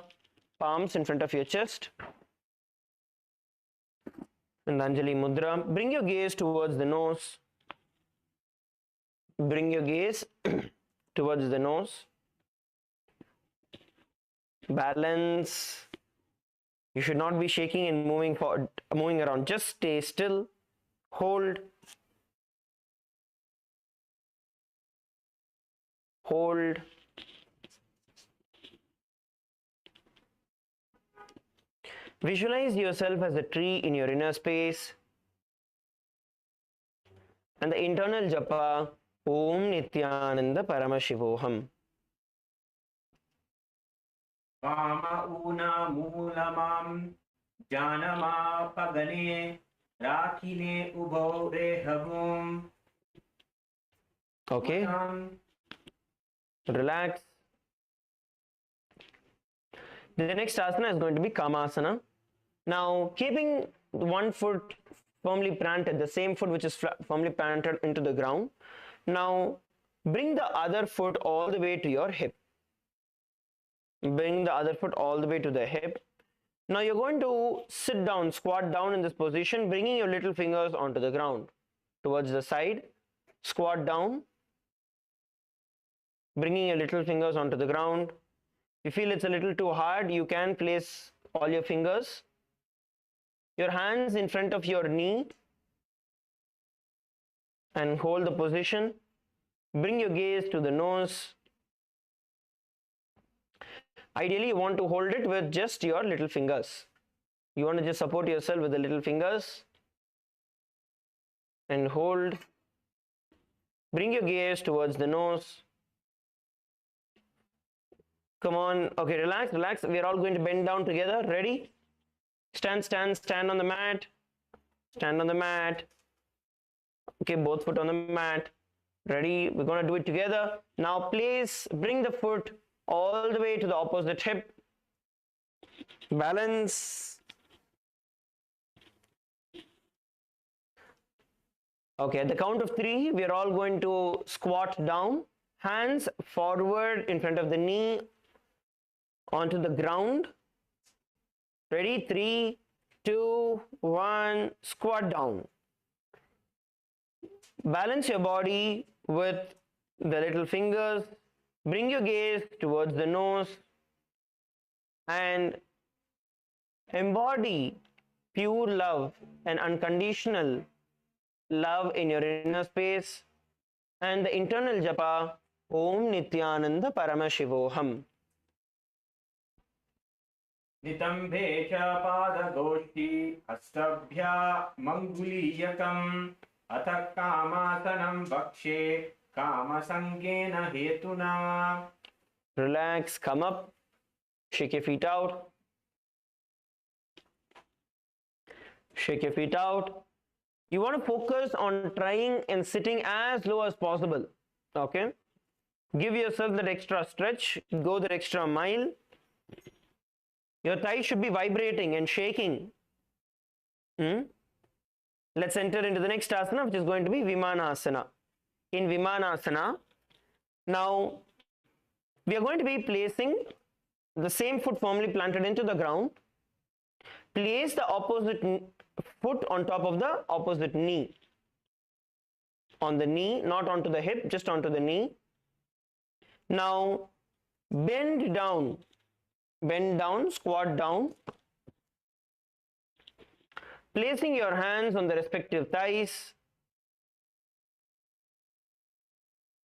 Palms in front of your chest in the Anjali Mudra. Bring your gaze towards the nose. Bring your gaze towards the nose. Balance. You should not be shaking and moving forward, moving around. Just stay still. Hold. Hold. Visualize yourself as a tree in your inner space. And the internal japa Om Nithyananda Paramashivoham. वाम Una मूलमाम जानमा पगने राखिने उभो रेहवुम. Okay. Relax. The next asana is going to be Kamasana. Now, keeping one foot firmly planted, the same foot which is firmly planted into the ground. Now, bring the other foot all the way to your hip. Bring the other foot all the way to the hip. Now you're going to sit down, squat down in this position, bringing your little fingers onto the ground towards the side. Squat down, bringing your little fingers onto the ground. If you feel it's a little too hard, you can place all your fingers, your hands in front of your knee, and hold the position. Bring your gaze to the nose. Ideally, you want to hold it with just your little fingers. You want to just support yourself with the little fingers and hold. Bring your gaze towards the nose. Come on. Okay, relax, relax. We are all going to bend down together. Ready? Stand, stand, stand on the mat. Stand on the mat. Okay, both foot on the mat. Ready? We're going to do it together. Now, bring the foot all the way to the opposite hip. Balance. Okay, at the count of 3, we are all going to squat down. Hands forward in front of the knee onto the ground. Ready? 3, 2, 1, squat down. Balance your body with the little fingers. Bring your gaze towards the nose and embody pure love and unconditional love in your inner space and the internal japa Om Nithyananda Paramashivoham. नितंभे च पादगोष्ठी हस्ताभ्या मंगुलीयकम् अथ कामासनं वक्षे कामसंगेन हेतुना. Relax, come up, shake your feet out. Shake your feet out. You want to focus on trying and sitting as low as possible. Okay? Give yourself that extra stretch. Go that extra mile. Your thighs should be vibrating and shaking. Let's enter into the next asana, which is going to be Vimanasana. In Vimanasana, now we are going to be placing the same foot firmly planted into the ground. Place the opposite foot on top of the opposite knee. On the knee, not onto the hip, just onto the knee. Now, bend down, squat down. Placing your hands on the respective thighs.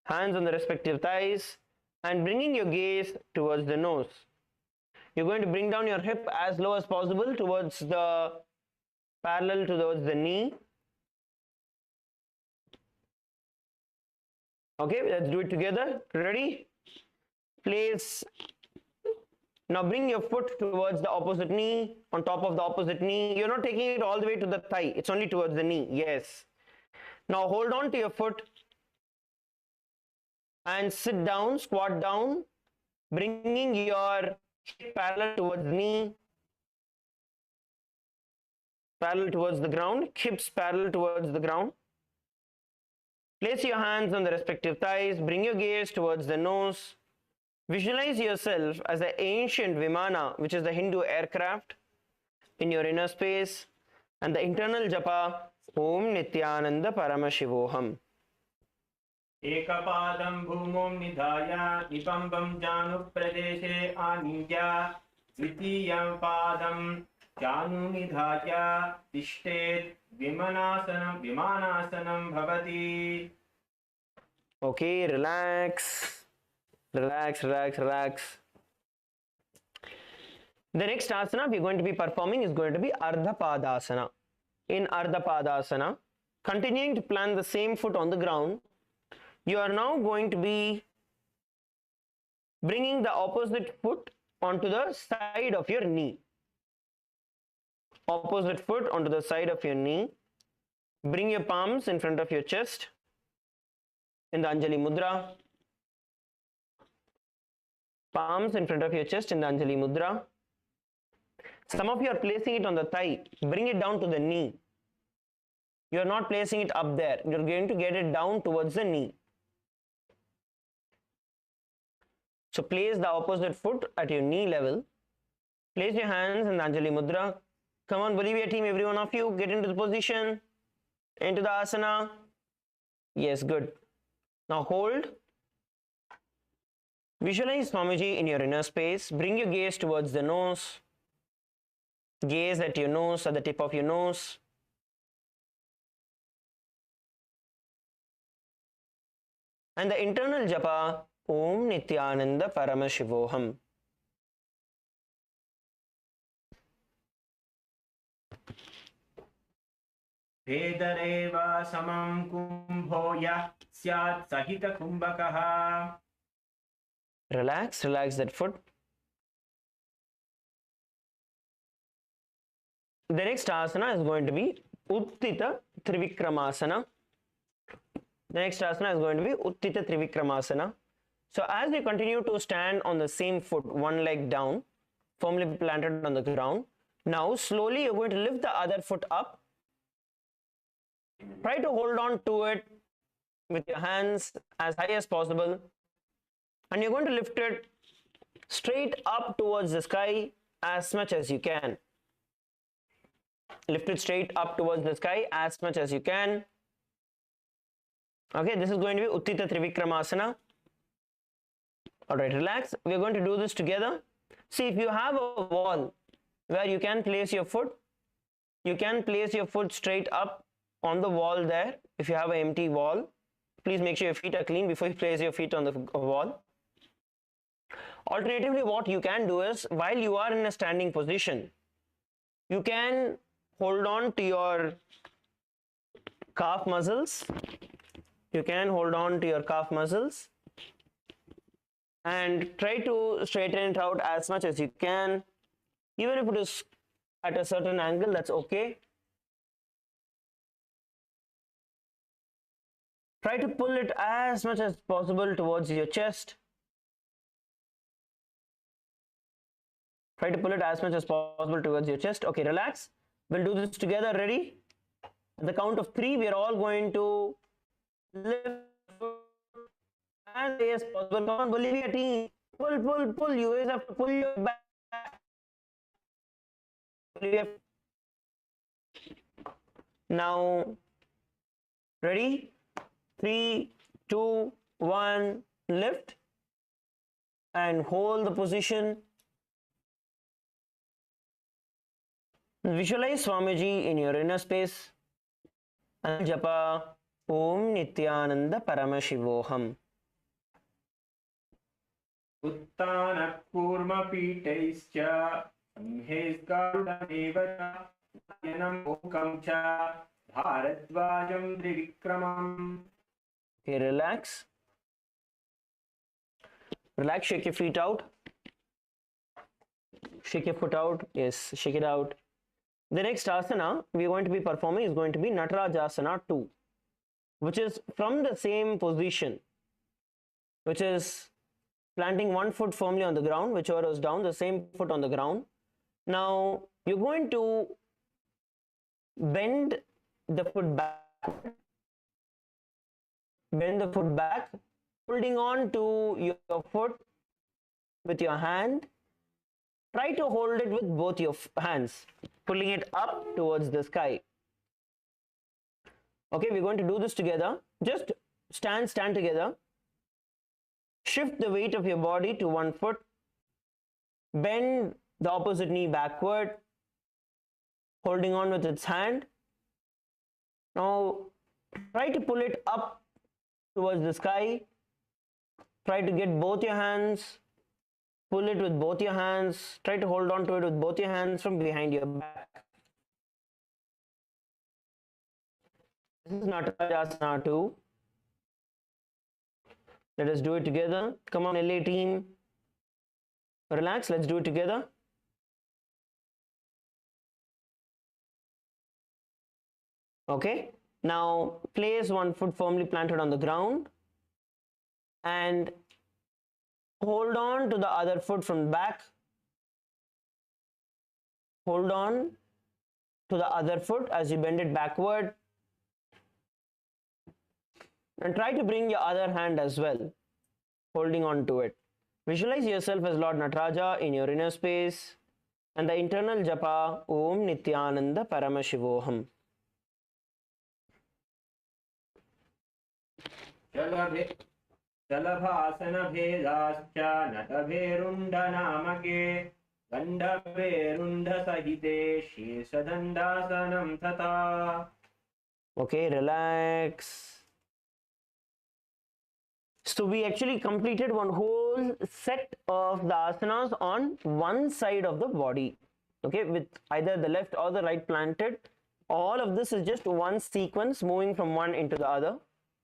Hands on the respective thighs and bringing your gaze towards the nose. You're going to bring down your hip as low as possible towards the parallel towards the knee. Okay, let's do it together. Ready? Place. Now bring your foot towards the opposite knee, on top of the opposite knee. You're not taking it all the way to the thigh. It's only towards the knee. Yes. Now hold on to your foot and sit down, squat down, bringing your hip parallel towards knee, parallel towards the ground, hips parallel towards the ground. Place your hands on the respective thighs, bring your gaze towards the nose. Visualize yourself as the ancient Vimana, which is the Hindu aircraft, in your inner space, and the internal japa Om Nithyananda Paramashivoham. एकपादं भूमौ निधाय निपम्बं जानुप्रदेशे आनीय द्वितीयं पादं जानुनिधाय तिष्ठेत् विमानासनं भवति. Okay, relax. Relax, relax, relax. The next asana we are going to be performing is going to be Ardha Padasana. In Ardha Padasana, continuing to plant the same foot on the ground, you are now going to be bringing the opposite foot onto the side of your knee. Opposite foot onto the side of your knee. Bring your palms in front of your chest in the Anjali Mudra. Palms in front of your chest in the Anjali Mudra. Some of you are placing it on the thigh. Bring it down to the knee. You are not placing it up there. You are going to get it down towards the knee. So place the opposite foot at your knee level. Place your hands in the Anjali Mudra. Come on, Bolivia team, every one of you, get into the position, into the asana. Yes, good. Now hold. Visualize Swamiji in your inner space. Bring your gaze towards the nose. Gaze at your nose, at the tip of your nose. And the internal japa, Om Nithyananda Paramashivoham. भेदरेव समं कुम्भो यः स्यात् सहितकुम्भकः. Relax, relax that foot. The next asana is going to be Uttita Trivikramasana. The next asana is going to be Uttita Trivikramasana. So as you continue to stand on the same foot, one leg down, firmly planted on the ground, now slowly you're going to lift the other foot up. Try to hold on to it with your hands as high as possible. And you're going to lift it straight up towards the sky as much as you can. Lift it straight up towards the sky as much as you can. Okay, this is going to be Uttita Trivikramasana. Alright, relax. We're going to do this together. See, if you have a wall where you can place your foot, you can place your foot straight up on the wall there. If you have an empty wall, please make sure your feet are clean before you place your feet on the wall. Alternatively, what you can do is, while you are in a standing position, you can hold on to your calf muscles. You can hold on to your calf muscles and try to straighten it out as much as you can. Even if it is at a certain angle, that's okay. Try to pull it as much as possible towards your chest. Try to pull it as much as possible towards your chest. Okay, relax. We'll do this together. Ready? At the count of 3, we are all going to lift as high as possible. Come on, Bolivia team. Pull, pull, pull. You guys have to pull your back. Bolivia. Now, ready? 3, 2, 1, lift and hold the position. Visualize Swamiji in your inner space and japa Om Nithyananda Paramashivoham. उत्तानकूर्मपीठैश्च संहेस्गारुडमेव नयनं मुखं च भारद्वाजं त्रिविक्रमम्. Okay, relax. Relax, shake your feet out. Shake your foot out. Yes, shake it out. The next asana we are going to be performing is going to be Natarajasana 2, which is from the same position, which is planting one foot firmly on the ground, whichever is down, the same foot on the ground. Now, you're going to bend the foot back. Bend the foot back, holding on to your foot with your hand. Try to hold it with both your hands, pulling it up towards the sky. Okay, we're going to do this together. Just stand together. Shift the weight of your body to one foot. Bend the opposite knee backward, holding on with its hand. Now, try to pull it up towards the sky. Try to get both your hands, pull it with both your hands, try to hold on to it with both your hands from behind your back. This is Natarajasana 2. Let us do it together. Come on, LA team. Relax, let's do it together. Okay. Now, place one foot firmly planted on the ground and hold on to the other foot from the back. Hold on to the other foot as you bend it backward. And try to bring your other hand as well, holding on to it. Visualize yourself as Lord Nataraja in your inner space. And the internal japa, Om Nithyananda Paramashivoham. चलभासनभेदाश्च नटभेरुण्डनामके गण्डभेरुण्डसहिते शीर्षदण्डासनं तथा. Okay, relax. So we actually completed one whole set of the asanas on one side of the body. Okay, with either the left or the right planted. All of this is just one sequence moving from one into the other.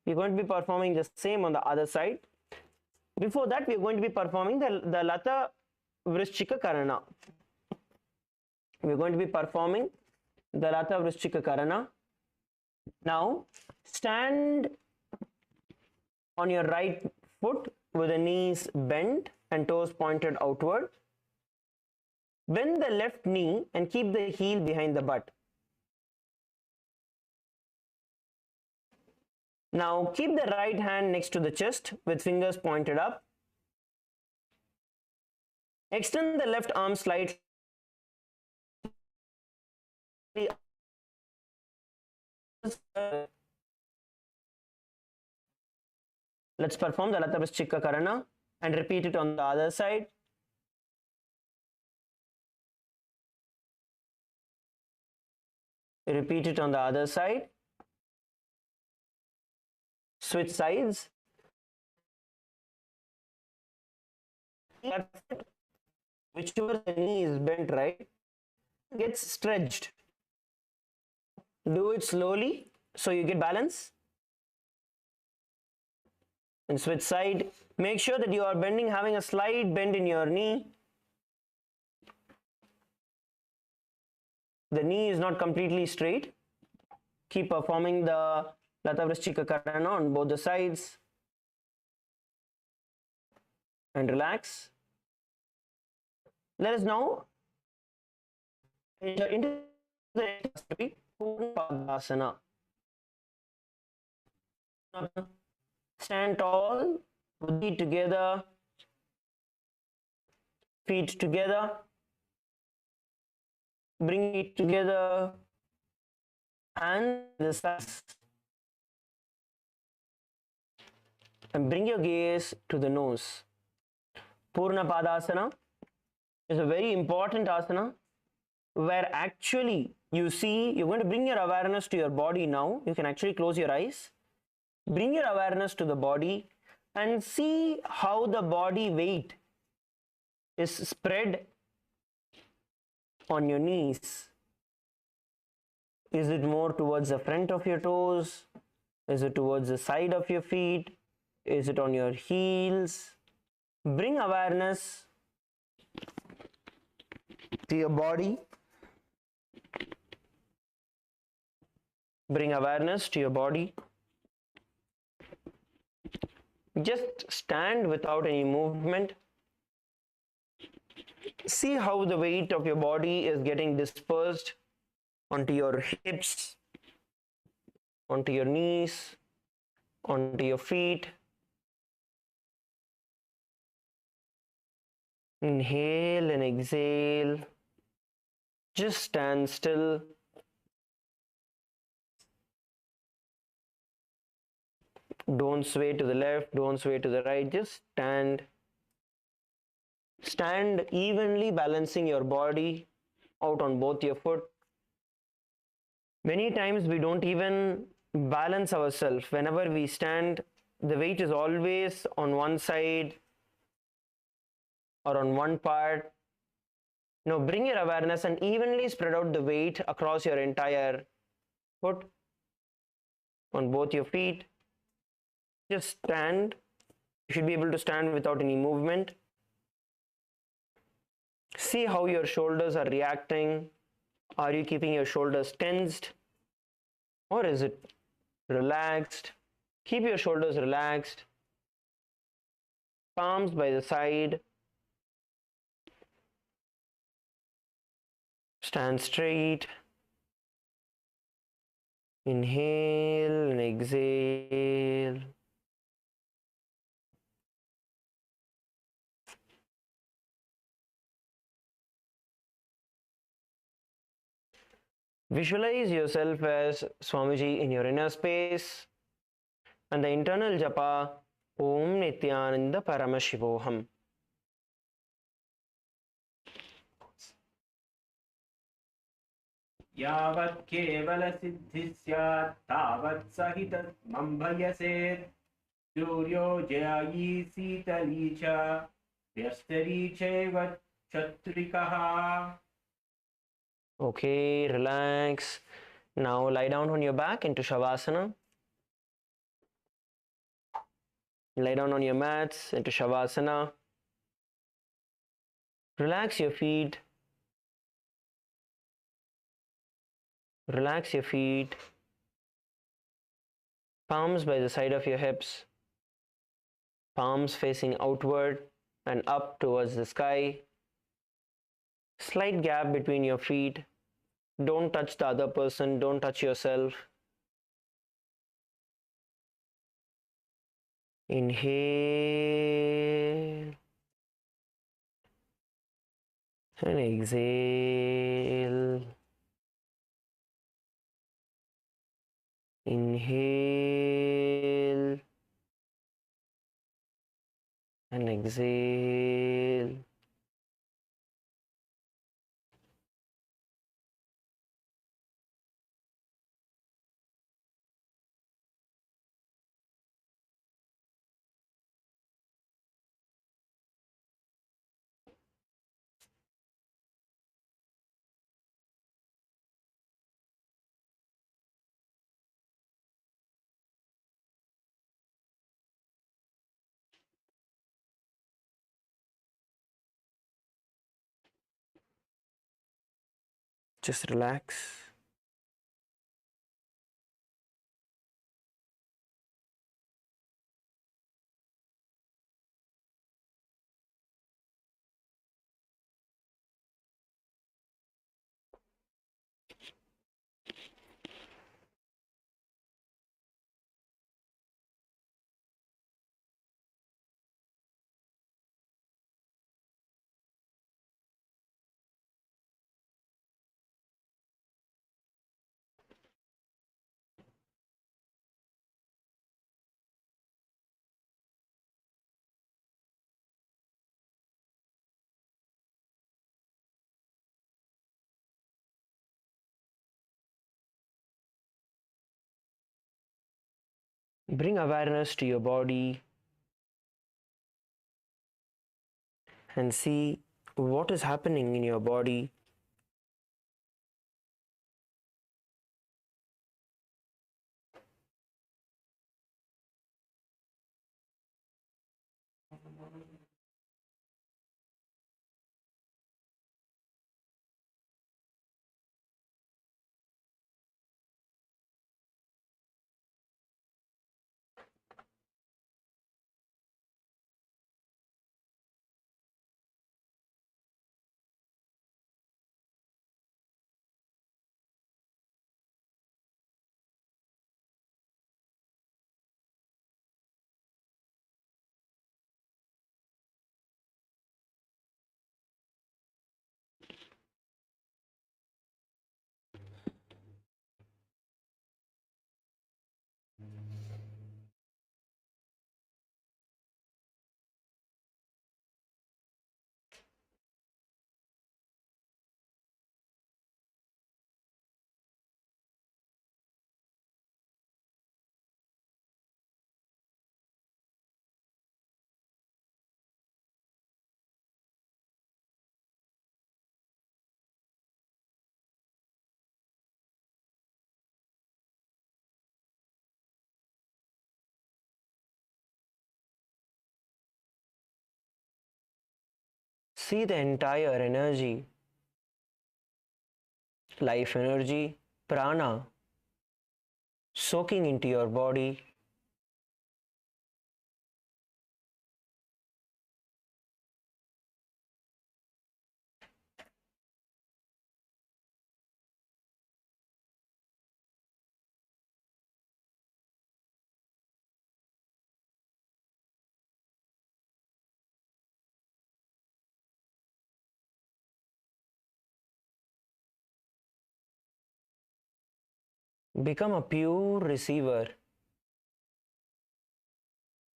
We're going to be performing the same on the other side. Before that, we're going to be performing the Lata Vrishchika Karana. We're going to be performing the Lata Vrishchika Karana. Now, stand on your right foot with the knees bent and toes pointed outward. Bend the left knee and keep the heel behind the butt. Now keep the right hand next to the chest with fingers pointed up. Extend the left arm slightly. Let's perform the Lata Vrishchika Karana and repeat it on the other side. Repeat it on the other side. Switch sides. That's it. Whichever the knee is bent right gets stretched. Do it slowly so you get balance. And switch side. Make sure that you are bending, having a slight bend in your knee. The knee is not completely straight. Keep performing the Lata Vrishchika Karana on both the sides. And relax. Let us now enter into the Padasana. Stand tall, body together, feet together. Bring it together and the sides. And bring your gaze to the nose. Purna Padasana is a very important asana where actually you see, you're going to bring your awareness to your body now. You can actually close your eyes. Bring your awareness to the body and see how the body weight is spread on your knees. Is it more towards the front of your toes? Is it towards the side of your feet? Is it on your heels? Bring awareness to your body. Bring awareness to your body. Just stand without any movement. See how the weight of your body is getting dispersed onto your hips, onto your knees, onto your feet. Inhale and exhale. Just stand still. Don't sway to the left, don't sway to the right. Just stand. Stand evenly, balancing your body out on both your foot. Many times we don't even balance ourselves. Whenever we stand, the weight is always on one side or on one part. Now bring your awareness and evenly spread out the weight across your entire foot, on both your feet. Just stand. You should be able to stand without any movement. See how your shoulders are reacting. Are you keeping your shoulders tensed? Or is it relaxed? Keep your shoulders relaxed. Palms by the side. Stand straight. Inhale and exhale. Visualize yourself as Swamiji in your inner space and the internal japa Om Nithyananda Paramashivoham. यावत् केवलसिद्धिः स्यात् तावत् सहितमं भयसेत् सूर्यो जयी शीतली च व्यस्तरी चैव चत्रिकः. Okay, relax. Now lie down on your back into Shavasana. Lie down on your mats into Shavasana. Relax your feet. Relax your feet. Palms by the side of your hips. Palms facing outward and up towards the sky. Slight gap between your feet. Don't touch the other person. Don't touch yourself. Inhale and exhale. Inhale and exhale. Just relax. Bring awareness to your body and see what is happening in your body. See the entire energy, life energy, prana, soaking into your body. Become a pure receiver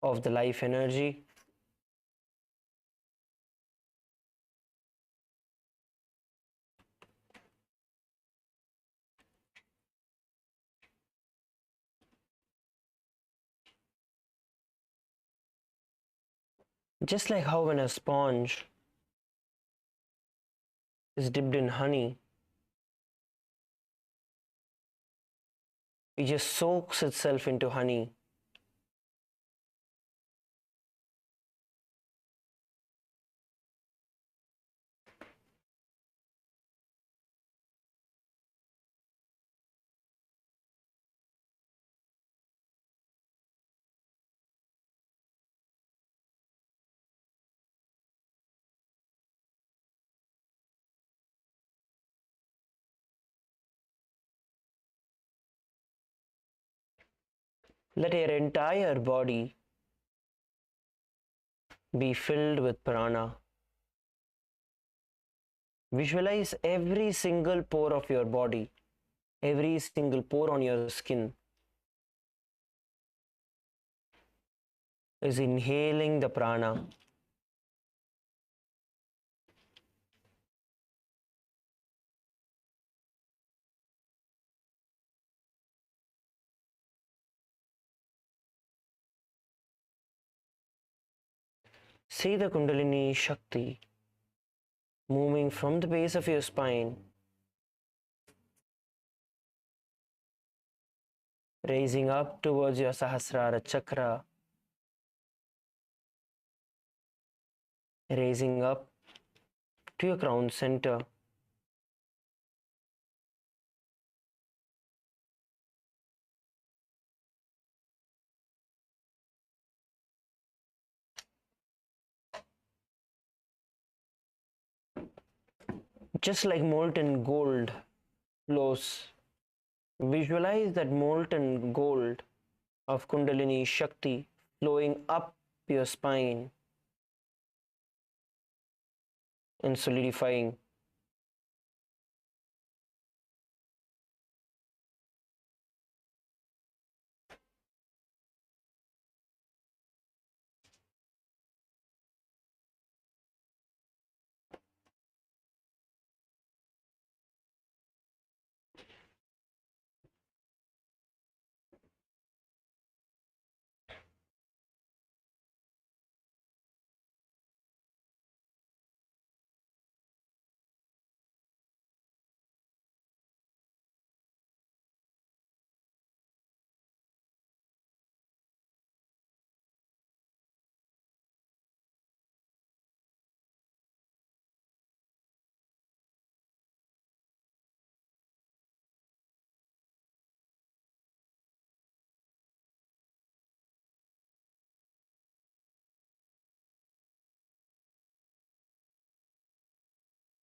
of the life energy. Just like how when a sponge is dipped in honey, it just soaks itself into honey. Let your entire body be filled with prana. Visualize every single pore of your body, every single pore on your skin is inhaling the prana. See the Kundalini Shakti moving from the base of your spine, raising up towards your Sahasrara chakra, raising up to your crown center. Just like molten gold flows, visualize that molten gold of Kundalini Shakti flowing up your spine and solidifying.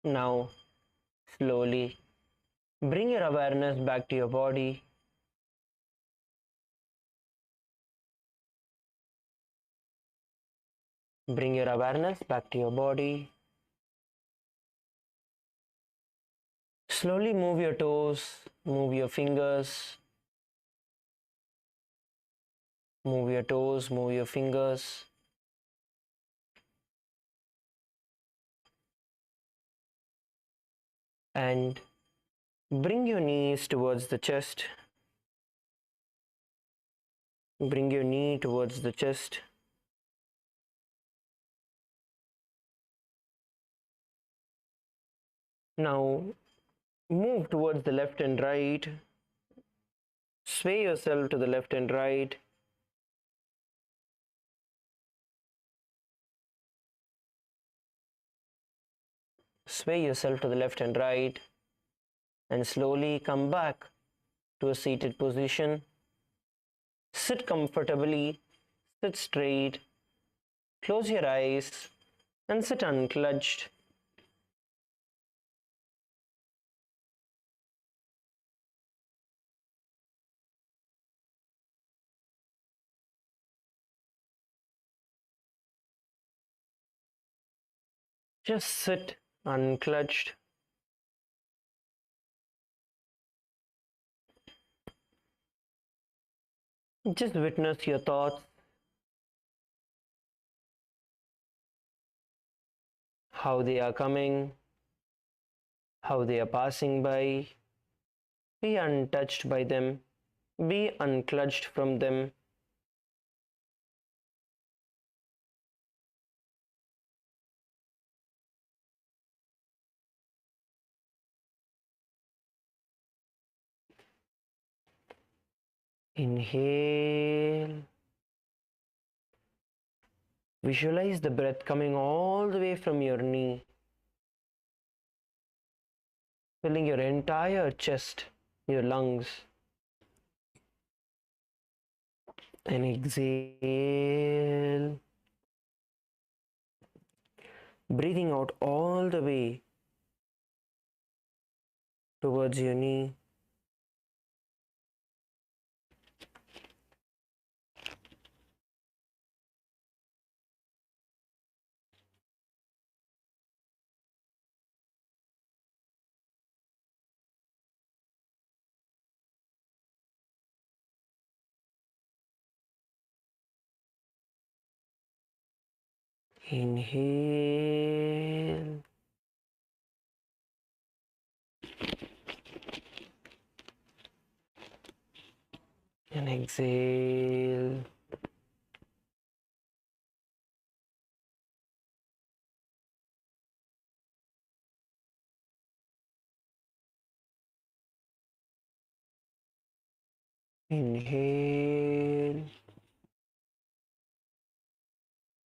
Now, slowly bring your awareness back to your body. Bring your awareness back to your body. Slowly move your toes, move your fingers. Move your toes, move your fingers. And bring your knees towards the chest. Bring your knee towards the chest. Now move towards the left and right. Sway yourself to the left and right. Sway yourself to the left and right. And slowly come back to a seated position. Sit comfortably. Sit straight. Close your eyes and sit uncludged. Just sit uncludged. Just witness your thoughts, how they are coming, how they are passing by. Be untouched by them, be uncludged from them. Inhale. Visualize the breath coming all the way from your knee, filling your entire chest, your lungs. And exhale, breathing out all the way towards your knee. Inhale. And exhale. Inhale.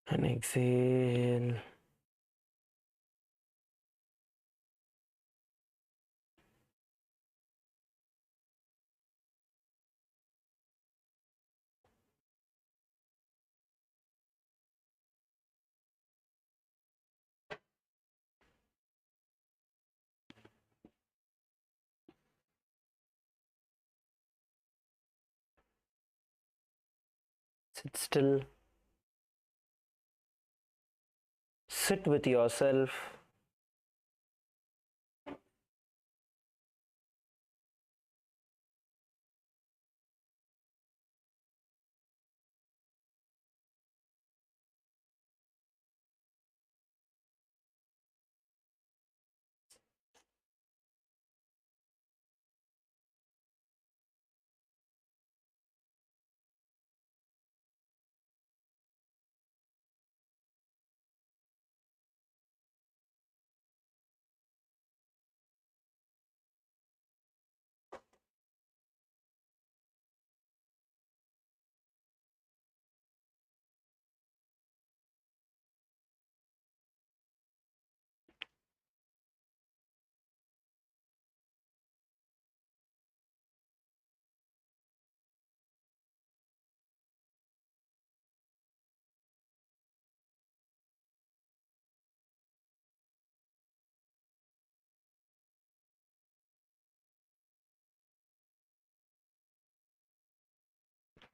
And exhale. Sit still. Sit with yourself.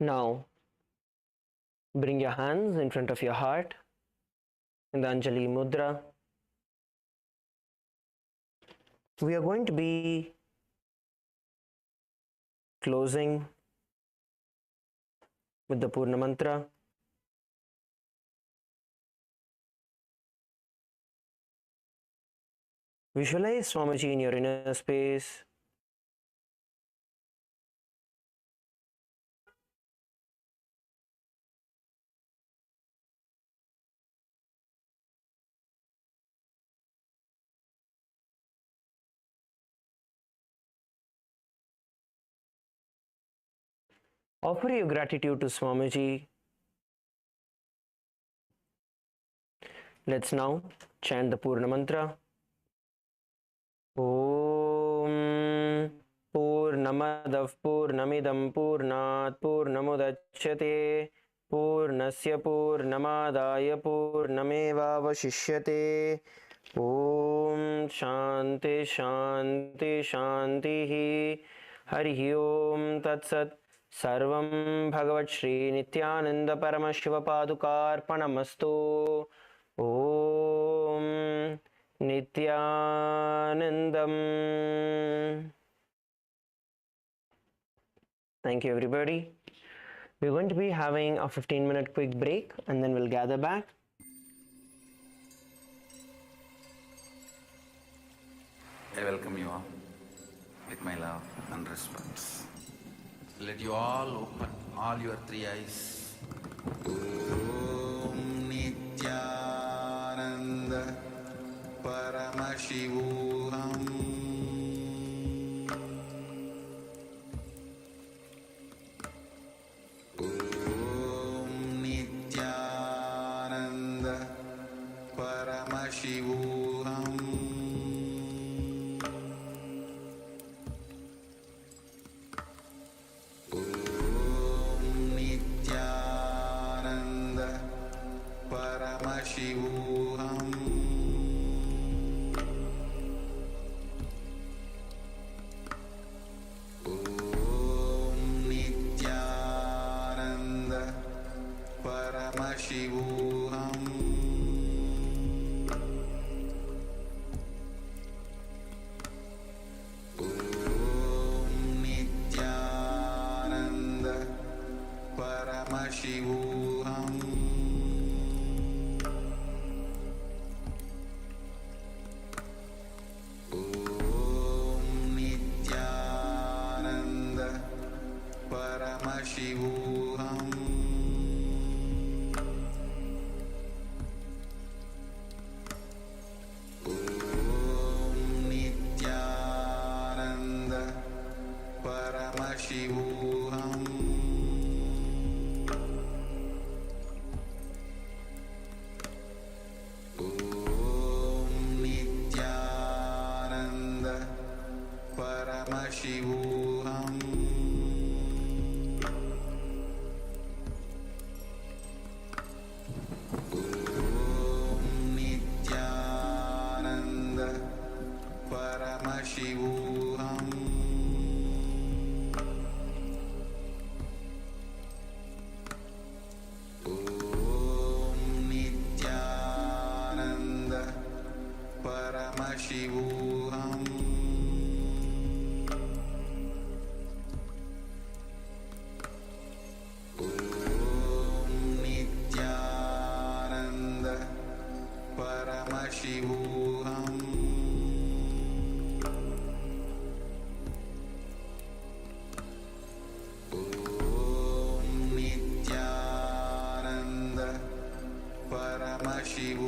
Now, bring your hands in front of your heart in the Anjali Mudra. We are going to be closing with the Purna Mantra. Visualize Swamiji in your inner space. Offer your gratitude to Swamiji. Let's now chant the Purna Mantra. Om Purnamadav Purnamidam Purnat Purnamudachyate Purnasya Purnamadaya Purnameva Vashishyate. Om Shanti Shanti Shanti Hari Om Tat Sat. Sarvam Bhagavat Shri Nithyananda Paramashiva Padukarpanamastu. Om Nithyanandam. Thank you, everybody. We're going to be having a 15-minute quick break and then we'll gather back. I welcome you all with my love and respect. Let you all open all your three eyes. Om Nithyananda Paramashivoham. Om Nithyananda Paramashivoham. Paramashivoham. Om Nithyananda Paramashivoham. Om Nithyananda Paramashivoham. Paramashivoham. Om Nithyananda Paramashivoham. Om Nithyananda Paramashivoham. Paramashivoham. Om Nithyananda Paramashivoham. Om Nithyananda Paramashivoham. Paramashivoham.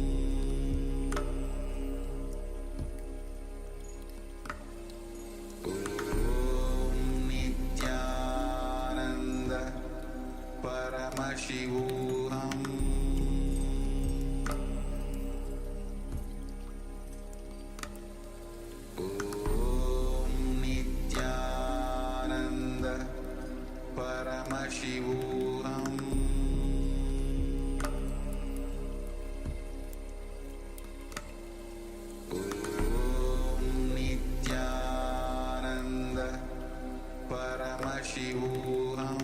Om Nithyananda Paramashivoham. Om Nithyananda Paramashivoham. Paramashivoham.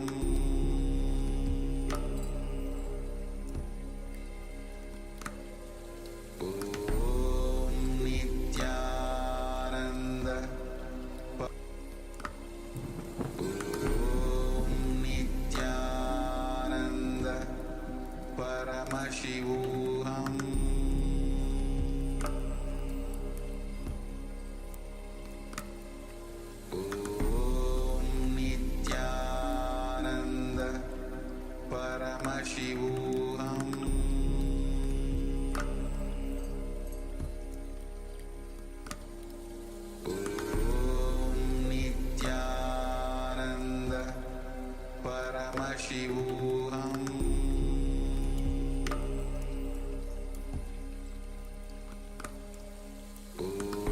Om Nithyananda. Om Nithyananda Paramashivoham. Paramashivoham. Om Nithyananda Paramashivoham.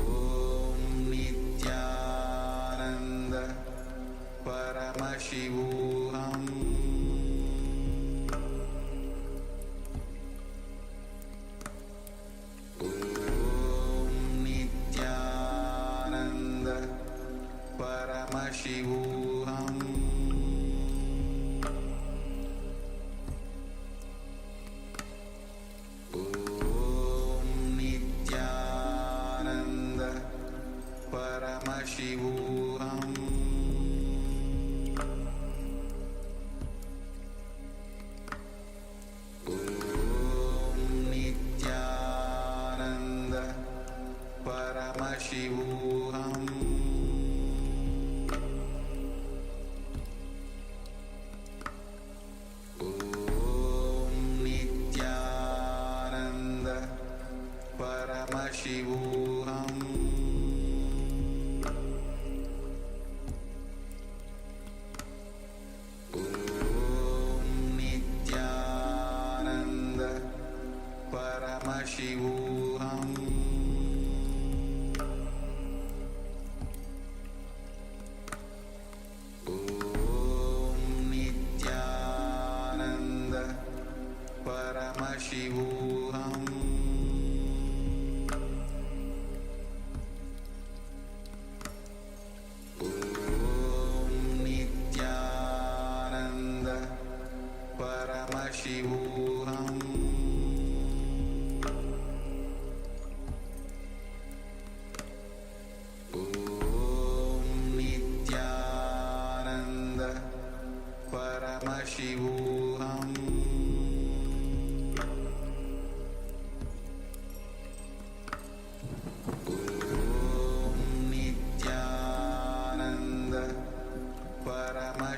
Om Nithyananda Paramashivoham. Paramashivoham. Om Nithyananda Paramashivoham.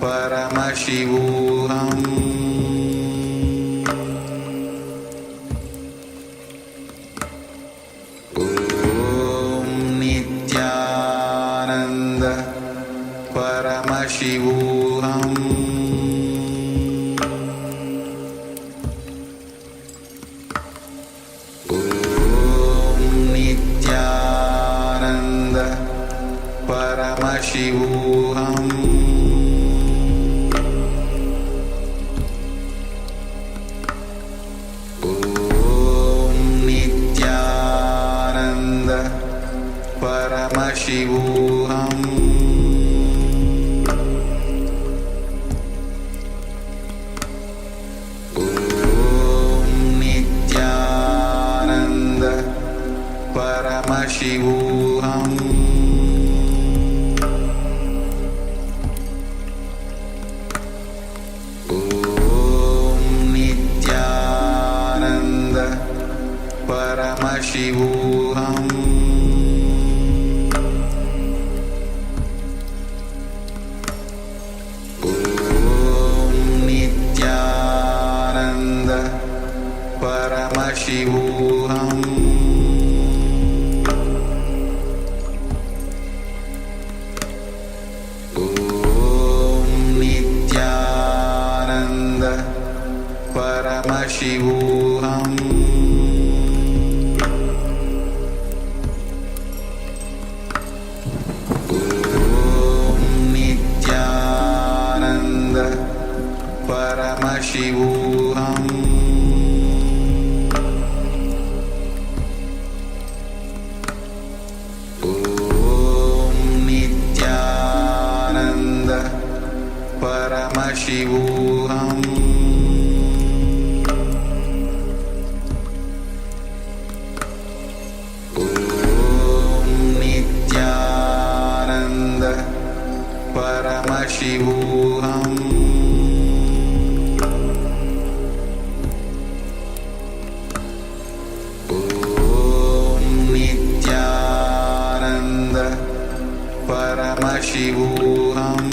Paramashivoham Om Nithyananda Paramashivoham Om Nithyananda Paramashivoham Paramashivoham Om Nithyananda Paramashivoham Om Nithyananda Paramashivoham Paramashivoham Om Nithyananda Paramashivoham Om Nithyananda Paramashivoham Paramashivoham Om Nithyananda Paramashivoham Om Nithyananda Paramashivoham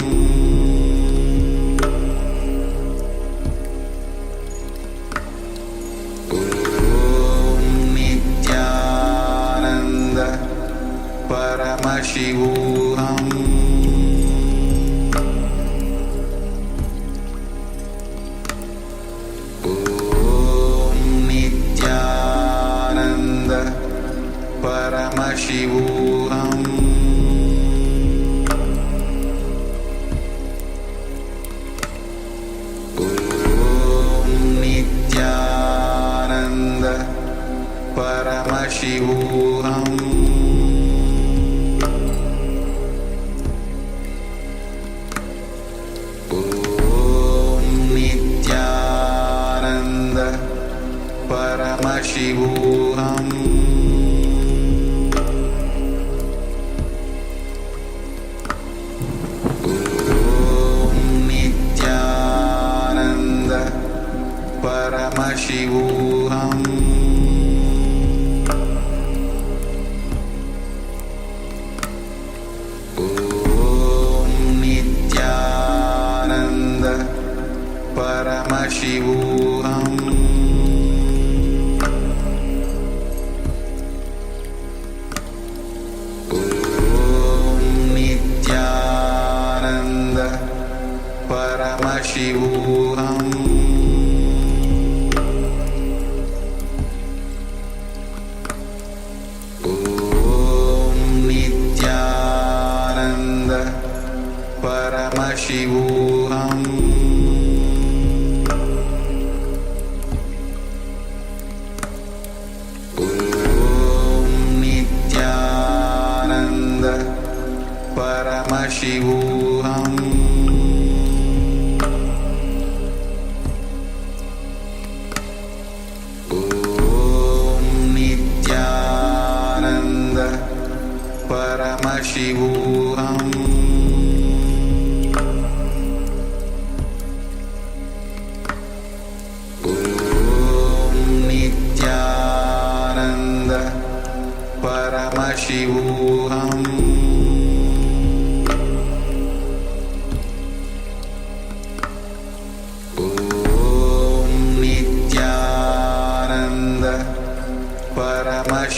Paramashivoham Om Nithyananda Paramashivoham Om Nithyananda Paramashivoham Paramashivoham Om Nithyananda Paramashivoham Om Nithyananda Paramashivoham Paramashivoham Om Nithyananda Paramashivoham Om Nithyananda Paramashivoham Paramashivoham Om Nithyananda Paramashivoham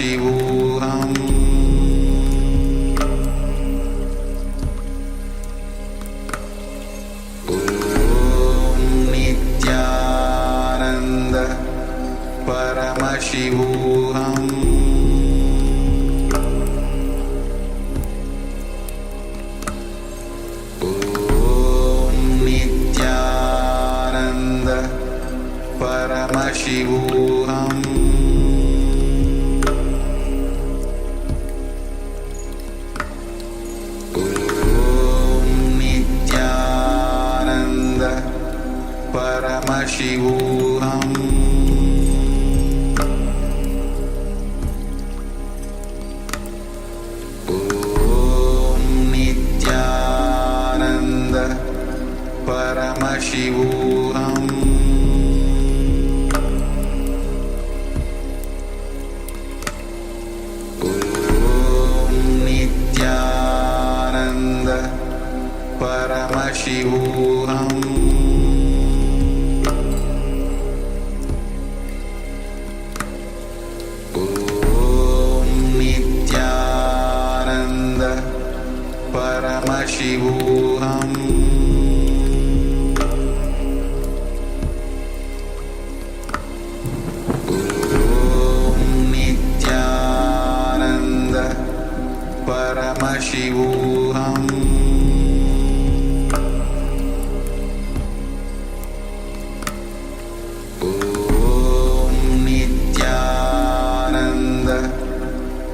Paramashivoham Om Nithyananda Paramashivoham Om Nithyananda Paramashivoham Paramashivoham Om Nithyananda Paramashivoham Om Nithyananda Paramashivoham Paramashivoham Om Nithyananda Paramashivoham Om Nithyananda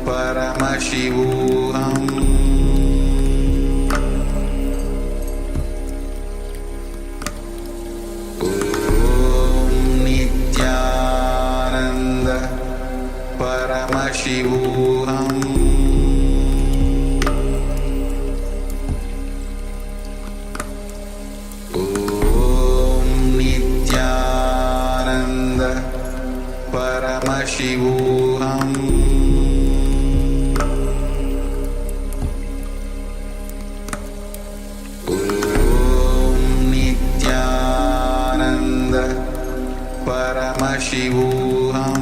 Paramashivoham Paramashivoham Om Nithyananda Paramashivoham Om Nithyananda Paramashivoham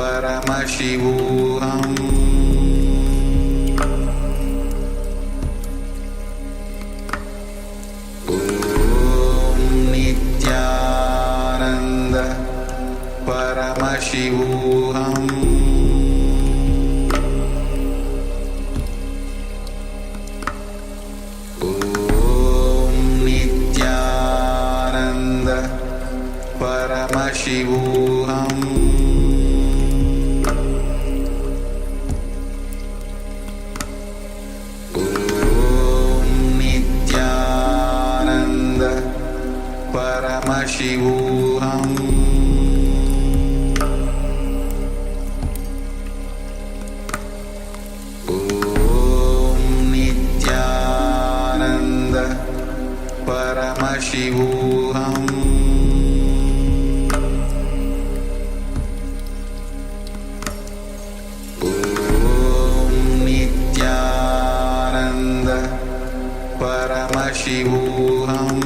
Paramashivoham Om Nithyananda Paramashivoham Om Nithyananda Paramashivoham Paramashivoham Om Nithyananda Paramashivoham Om Nithyananda Paramashivoham Paramashivoham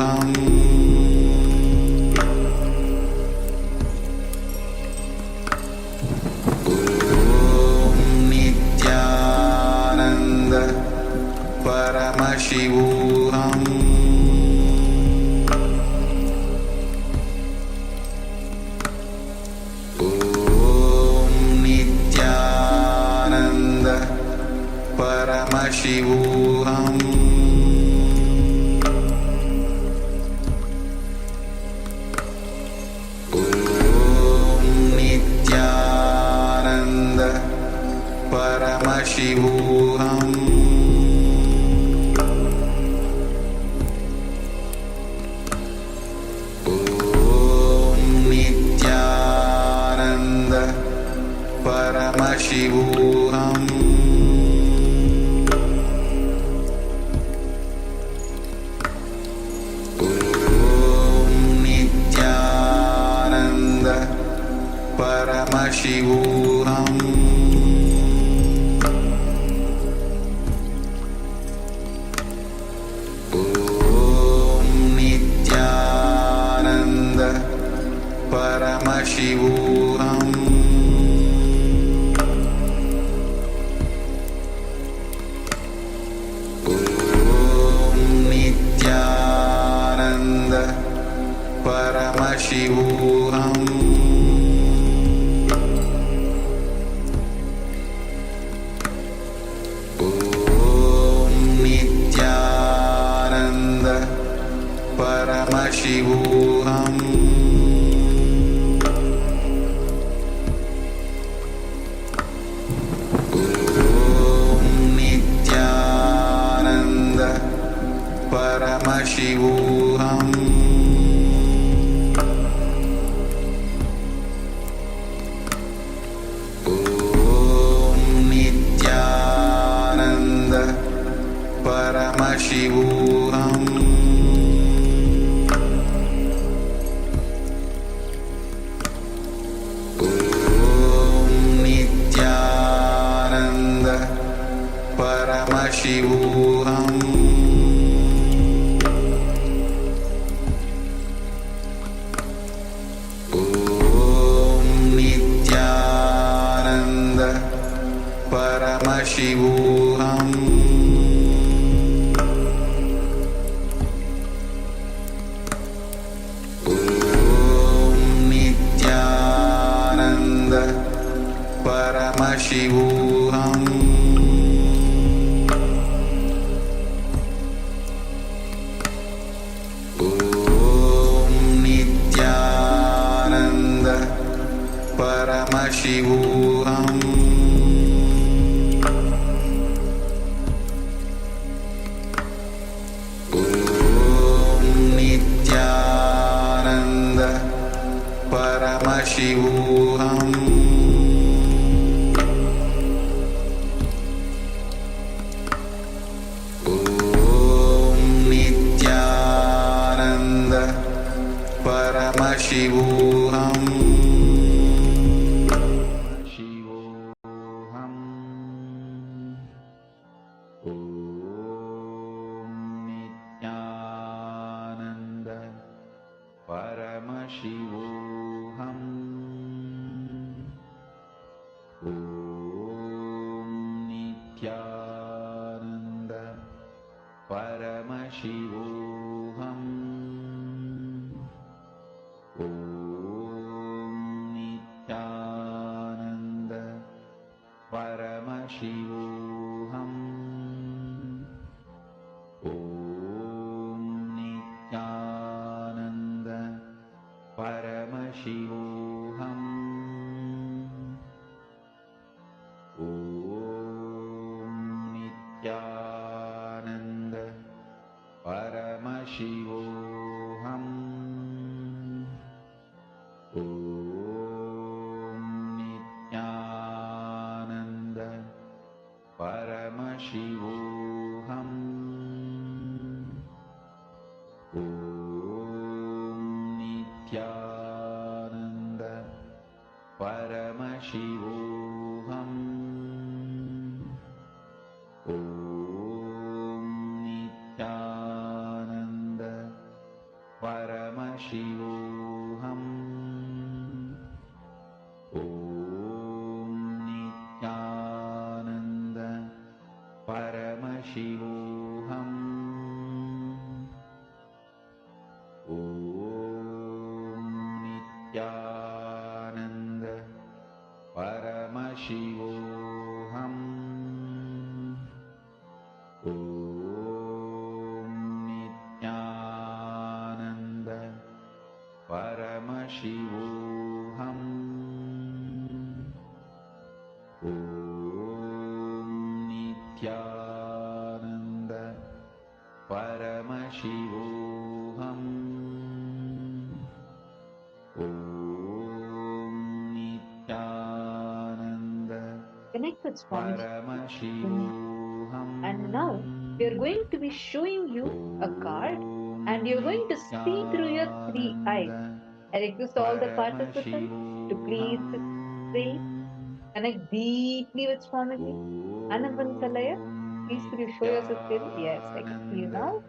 Om Nithyananda Paramashivoham Om Nithyananda Paramashivoham Paramashivoham Om Nithyananda Paramashivoham Paramashivoham Om Nithyananda Paramashivoham Om Nithyananda Paramashivoham Om Nithyananda Paramashivoham Om Nithyananda Paramashivoham Om Nithyananda Paramashivoham Om Nithyananda Paramashivoham Om Nithyananda Paramashivoham Om Nithyananda Paramashivoham Om Nithyananda Paramashivoham Om Nithyananda Paramashivoham Om Nithyananda Paramashivoham Shivoham Om Nithyananda Paramashivoham Om Nithyananda Paramashivoham Om Nithyananda Paramashivoham Om Nithyananda Paramashivoham Om Nithyananda Paramashivoham Om Nithyananda Paramashivoham Om Nithyananda Paramashivoham Om Nithyananda Paramashivoham Om Nithyananda Paramashivoham Om Nithyananda Paramashivoham Om Nithyananda Paramashivoham Om Nithyananda Paramashivoham Om Nithyananda Connect with Swami. Paramashivoham And now we are going to be showing you a card and you're going to see through your three eyes. I request all the participants to please straight. Connect deeply with Swamiji. Anandvansalaya, please could you show yourself clearly? Yes, I can see you now.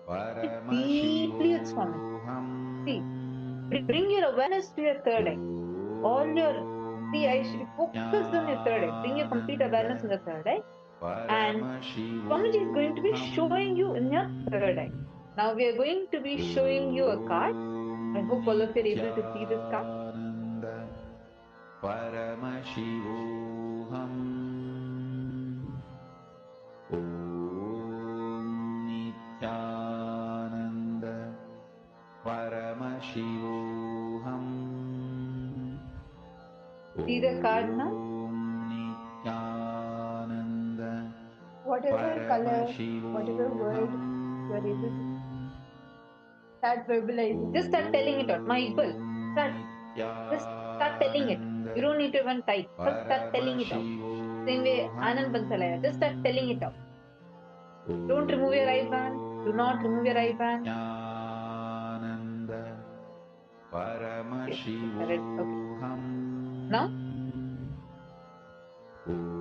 Connect deeply with Swamiji. See, bring your awareness to your third eye. All your three eyes should be focused on your third eye. Bring your complete awareness in the third eye. And Swamiji is going to be showing you in your third eye. Now we are going to be showing you a card. I hope all of you are able to see this card. Paramashivoham Nithyananda Paramashivoham. See the card now? Nithyananda Whatever color, whatever word you are able to start verbalizing, just start telling it out. My equal. Just start telling it. You don't need to even type. Just start telling it out. Same way, Anand Bansalaya. Just start telling it out. Don't remove your eye band. Do not remove your eye band. Yes, correct. Okay. Now,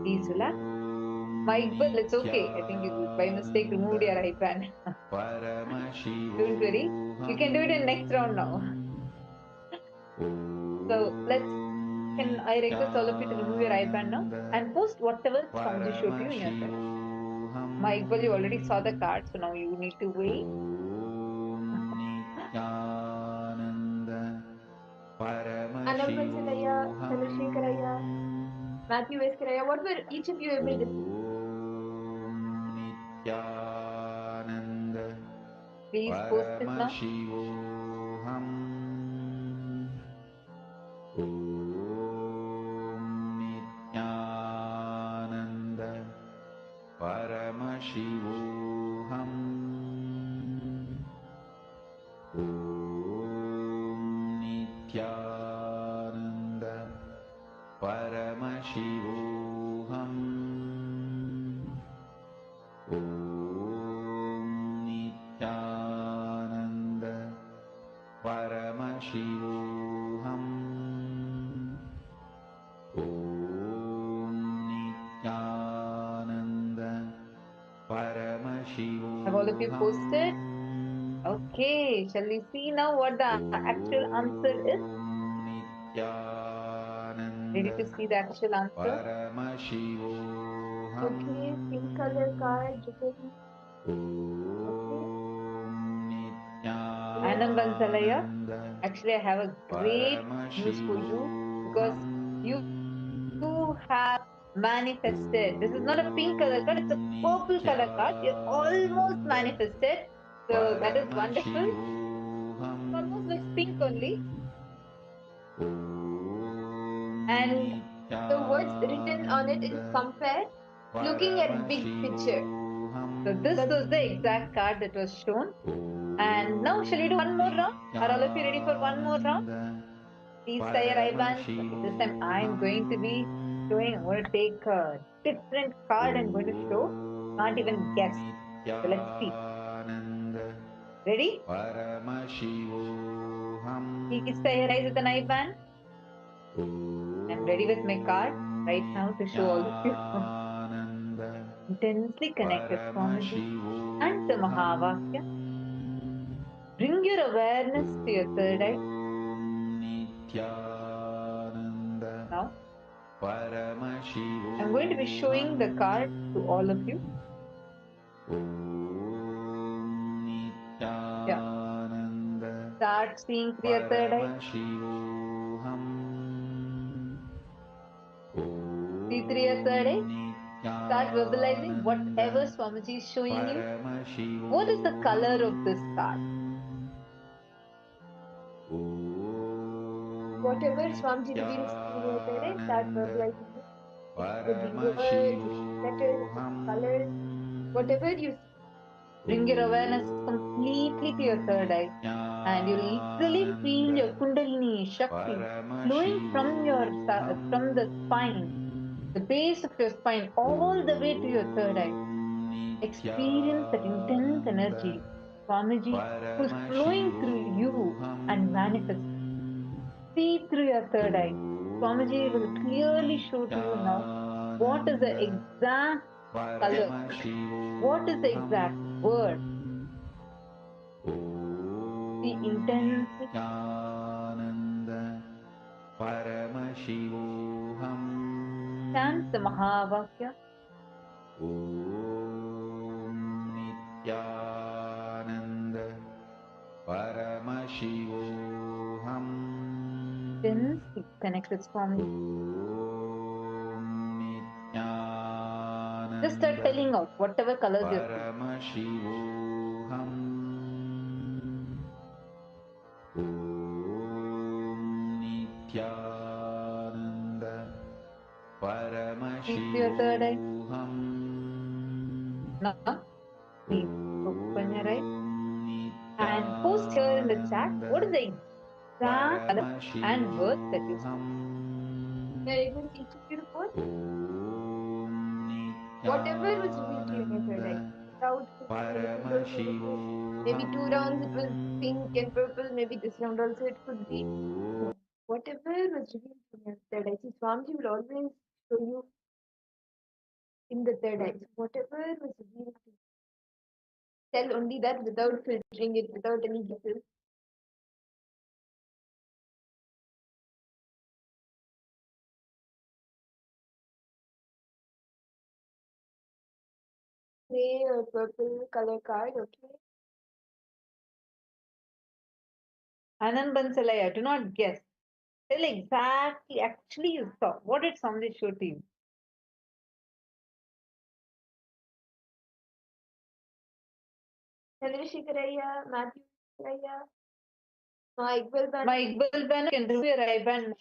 please relax. My equal, it's okay. I think you by mistake removed your eye band. Don't worry. You can do it in next round now. So can I request all of you to remove your eye band now and post whatever Swamiji showed you in your side. My equal, you already saw the card, so now you need to wait. Anambansalaya, Chandrasekharaya, Matthew Veskaraya, what were each of you able to see? Please post this now. Paramashivoham Nithyananda Paramashivoham Nithyananda Paramashivoham Nithyananda Paramashivoham. Have all of you posted? Okay, shall we see now what the actual answer is? Ready to see the actual answer? Okay, pink color card, okay. Anand Bansalaya, actually I have a great news for you because you have manifested. This is not a pink color card, it's a purple color card. You're almost manifested. So that is wonderful. It almost looks pink only. And the words written on it is compare, looking at big picture. So this was the exact card that was shown. And now shall we do one more round? Are all of you ready for one more round? Please tie your eye bands. Okay, this time I'm going to be showing. I'm going to take a different card. I'm going to show. Can't even guess. So let's see. Ready? Please tie your eyes with an eye band. I'm ready with my card right now to show all of you. Intensely connect with Swamiji and the Mahavakya. Bring your awareness to your third eye. Now, I'm going to be showing the card to all of you. Yeah. Start seeing through your third eye. See through your third eye. Start verbalizing whatever Swamiji is showing you. What is the color of this card? Whatever Swamiji reveals in your third, start verbalizing it. It could be words, letters, colors, whatever you see. Bring your awareness completely to your third eye. And you literally feel your Kundalini Shakti flowing from the spine, the base of your spine, all the way to your third eye. Experience that intense energy, Swamiji, who's flowing through you and manifest. See through your third eye. Swamiji will clearly show to you now what is the exact color, what is the exact word, the intensity. Paramashivoham Chant the Mahavakya. Om Nithyananda Paramashivoham. Then connect with Swami. Om Nithyananda Just start telling out whatever colors you see. Paramashivoham. Om Nithyananda Keep your third eye. Paramashivoham. Now, please open your eyes and post here in the chat what is the exact color and word that you see. Even each of you to post whatever was revealed to you in your third eye. Without filtering it, maybe 2 rounds it was pink and purple, maybe this round also it could be. No. Whatever was revealed to your third eye. See, Swamiji will always show you in the third eye. So whatever was revealed to you, tell only that without filtering it, without any guesses. Gray or purple color card, okay? Anand Bansalaya, do not guess. Tell exactly, actually you saw. What did Swamiji show to you? Chandrasekharaya, Matthew Raya, my Iqbal Banu. My Iqbal Banu, you can remove your eyeband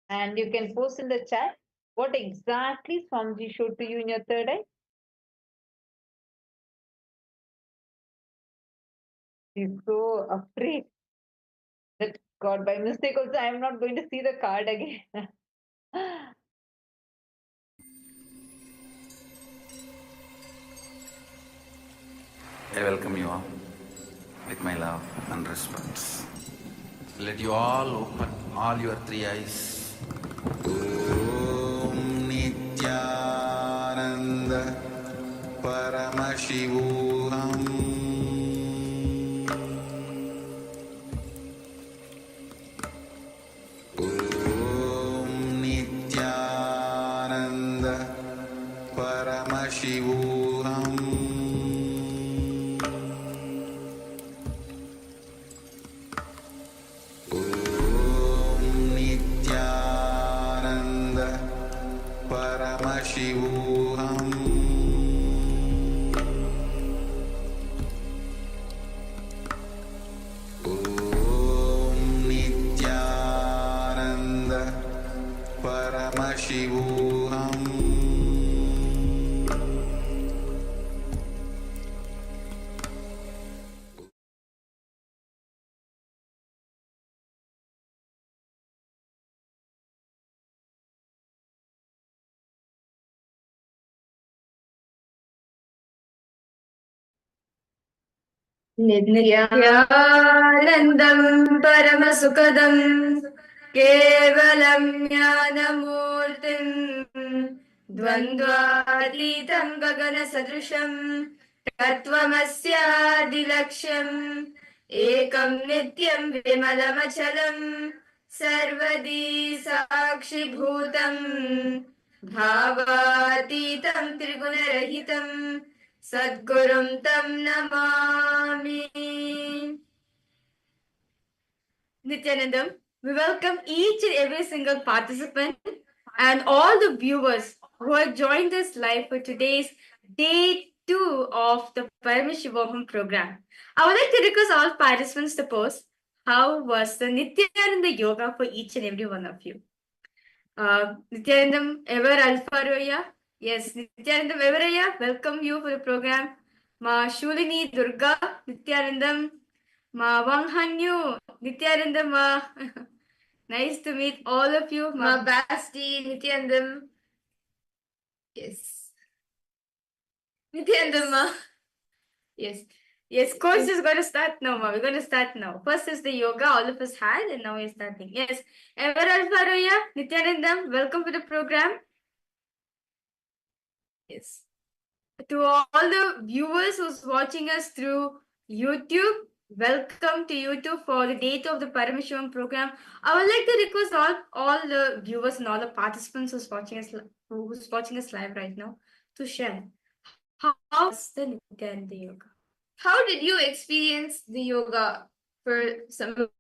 and you can post in the chat what exactly Swamiji showed to you in your third eye. He's so afraid that God, by mistake also, I am not going to see the card again. I welcome you all with my love and respect. Let you all open all your three eyes. Om Nithyananda Paramashivoham. Om Nithyananda Paramashivoham. Om Nithyananda Paramashivoham. Om Nithyananda Paramashivoham. नित्यानन्दं परमसुखदं केवलं ज्ञानमूर्तिं द्वन्द्वातीतं गगनसदृशं तत्त्वमस्यादिलक्ष्यम् एकं नित्यं विमलमचलं सर्वदी साक्षिभूतं भावातीतं त्रिगुणरहितं Sadgurum Tam Namami. Nithyanandam, we welcome each and every single participant and all the viewers who have joined us live for today's day 2 of the Paramashivoham program. I would like to request all participants to post how was the Nithyananda yoga for each and every one of you. Nithyanandam, ever Alfaroya? Yes, Nithyanandam, ever welcome you for the program. Ma Shulini Durga, Nithyanandam. Ma Wanghanyu, Nithyanandam. Ma nice to meet all of you. Ma Basti, Nithyanandam. Yes. Nithyanandam, ma. Yes. Yes, course is going to start now, ma. We're going to start now. First is the yoga all of us had, and now we're starting. Yes. Ever Alpha Roya, Nithyananda, welcome to the program. Yes. To all the viewers who's watching us through YouTube, welcome to YouTube for the date of the Paramashivoham program. I would like to request all the viewers and all the participants who's watching us live right now to share how was the Nithyananda yoga. How did you experience the yoga? For some of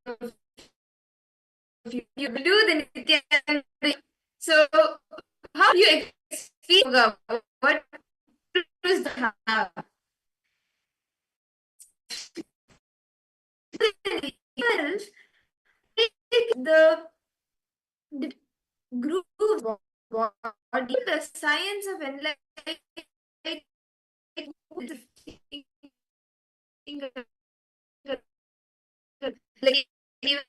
you do the Nithyananda. So how do you experience yoga? What was the the group body, the science of enlightenment, like even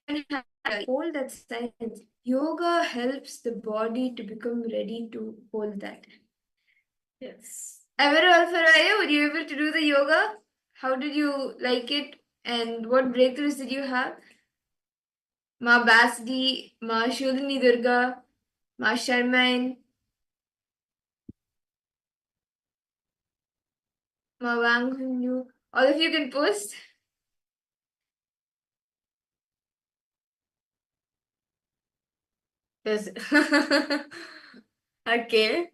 hold that science. Yoga helps the body to become ready to hold that. Yes. Ever Alfaraya, were you able to do the yoga? How did you like it? And what breakthroughs did you have? Ma Basdi, Ma Shulini Durga, Ma Sharmain, Ma Wang Hunyu. All of you can post. Yes. Okay.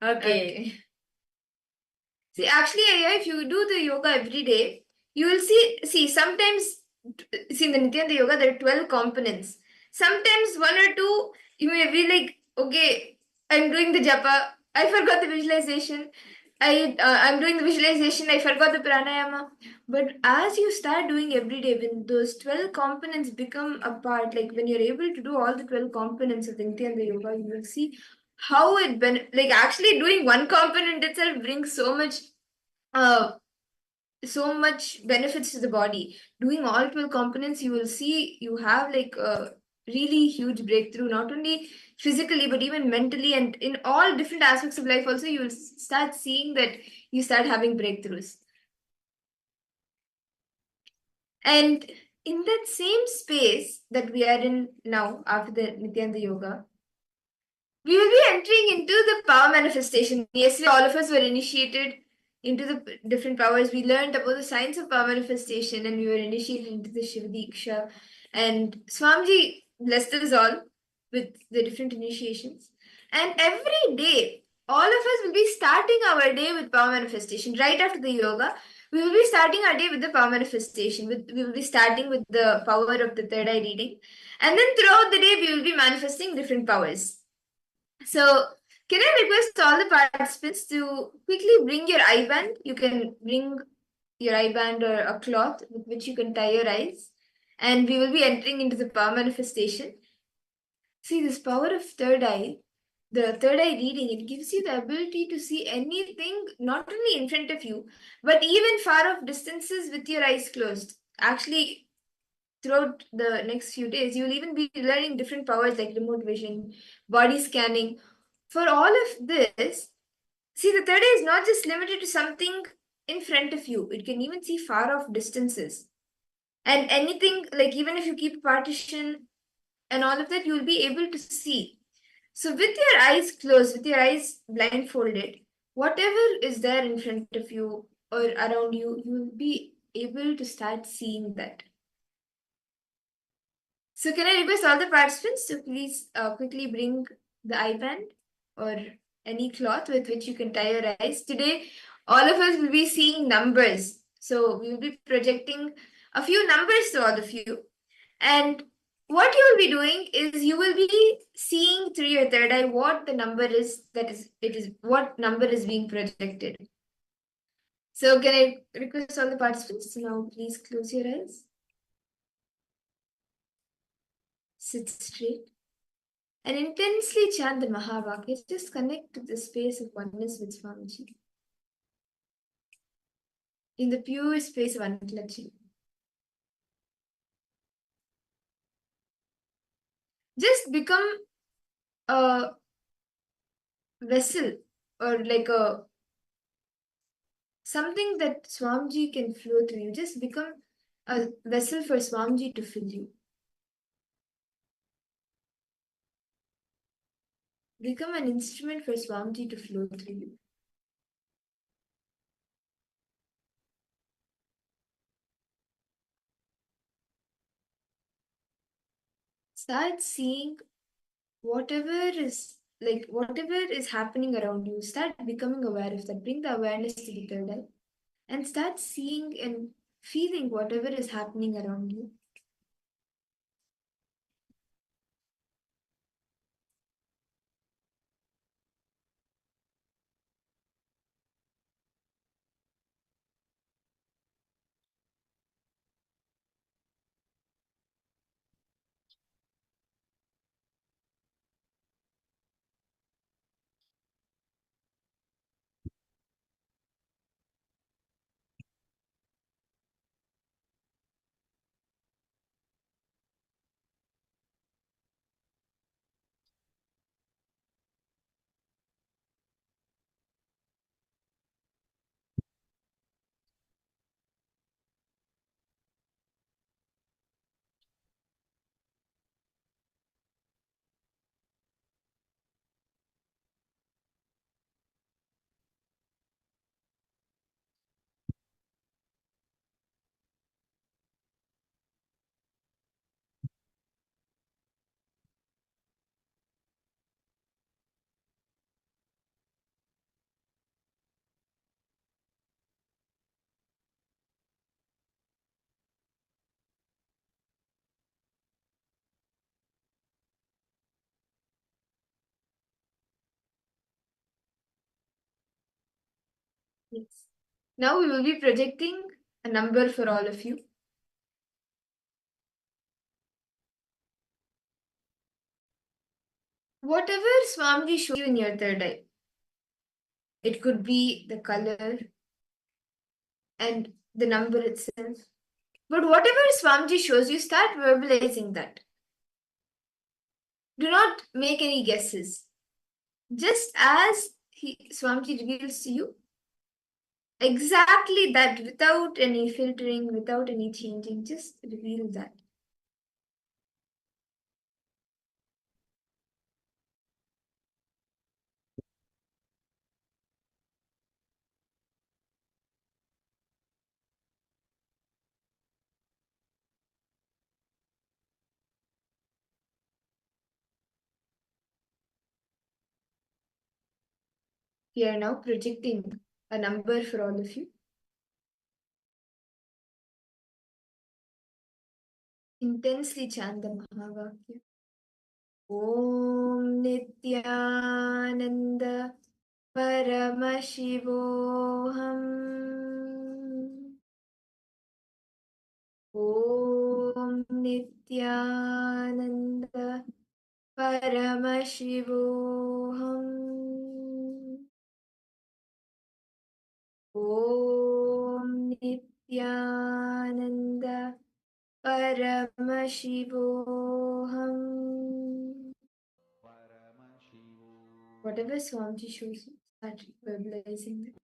Okay. See, actually, if you do the yoga every day, you will see, sometimes, see, in the Nithyananda yoga, there are 12 components. Sometimes one or two, you may be like, okay, I'm doing the japa, I forgot the visualization. I'm doing the visualization, I forgot the pranayama. But as you start doing every day, when those 12 components become a part, like when you're able to do all the 12 components of the Nithyananda yoga, you will see how it like actually doing one component itself brings uh so much benefits to the body. Doing all 12 components, you will see you have like a really huge breakthrough, not only physically but even mentally, and in all different aspects of life also. You will start seeing that you start having breakthroughs. And in that same space that we are in now after the Nithyananda yoga, we will be entering into the power manifestation. Yesterday, all of us were initiated into the different powers. We learned about the science of power manifestation, and we were initiated into the Shiva Diksha. And Swamiji blessed us all with the different initiations. And every day, all of us will be starting our day with power manifestation. Right after the yoga, we will be starting our day with the power manifestation. We will be starting with the power of the third eye reading. And then throughout the day, we will be manifesting different powers. So, can I request all the participants to quickly bring your eye band? You can bring your eye band or a cloth with which you can tie your eyes. And we will be entering into the power manifestation. See, this power of third eye, the third eye reading, it gives you the ability to see anything not only in front of you, but even far off distances with your eyes closed. Actually, throughout the next few days, you will even be learning different powers like remote vision, body scanning. For all of this, see, the third eye is not just limited to something in front of you, it can even see far off distances. And anything, like even if you keep a partition and all of that, you'll be able to see. So, with your eyes closed, with your eyes blindfolded, whatever is there in front of you or around you, you'll be able to start seeing that. So, can I request all the participants to please quickly bring the eye band or any cloth with which you can tie your eyes? Today, all of us will be seeing numbers. So, we will be projecting a few numbers to all of you. And what you will be doing is you will be seeing through your third eye what the number is, what number is being projected. So, can I request all the participants to now please close your eyes? Sit straight. And intensely chant the Mahavakya. Just connect to the space of oneness with Swamiji. In the pure space of unclutching. Just become a vessel or like a something that Swamiji can flow through you. Just become a vessel for Swamiji to fill you. Become an instrument for Swamiji to flow through you. Start seeing whatever is happening around you. Start becoming aware of that. Bring the awareness to the third eye and start seeing and feeling whatever is happening around you. Yes. Now we will be projecting a number for all of you. Whatever Swamiji shows you in your third eye, it could be the color and the number itself. But whatever Swamiji shows you, start verbalizing that. Do not make any guesses. Just as Swamiji reveals to you, exactly that, without any filtering, without any changing, just reveal that. We are now projecting a number for all of you. Intensely chant the Mahavakya. Om Nithyananda Paramashivoham. Om Nithyananda Paramashivoham. Om Nithyananda Paramashivoham. Whatever Swamiji shows you, start verbalizing it.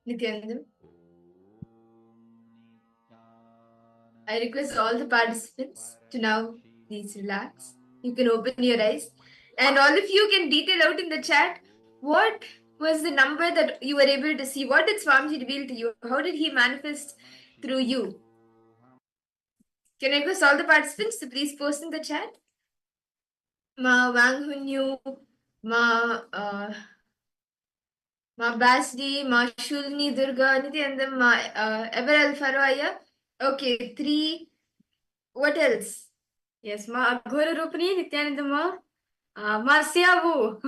Nithyananda, I request all the participants to now please relax. You can open your eyes, and all of you can detail out in the chat what was the number that you were able to see. What did Swamiji reveal to you? How did he manifest through you? Can I request all the participants to please post in the chat? Ma Wang Hunyu, Ma Basdi, Ma Shulni Durga, Nithyananda, Ma Ever Al Farwaya. Okay, 3. What else? Yes, Ma Aghora Rupani, Nithyananda Ma. Ma Siabu,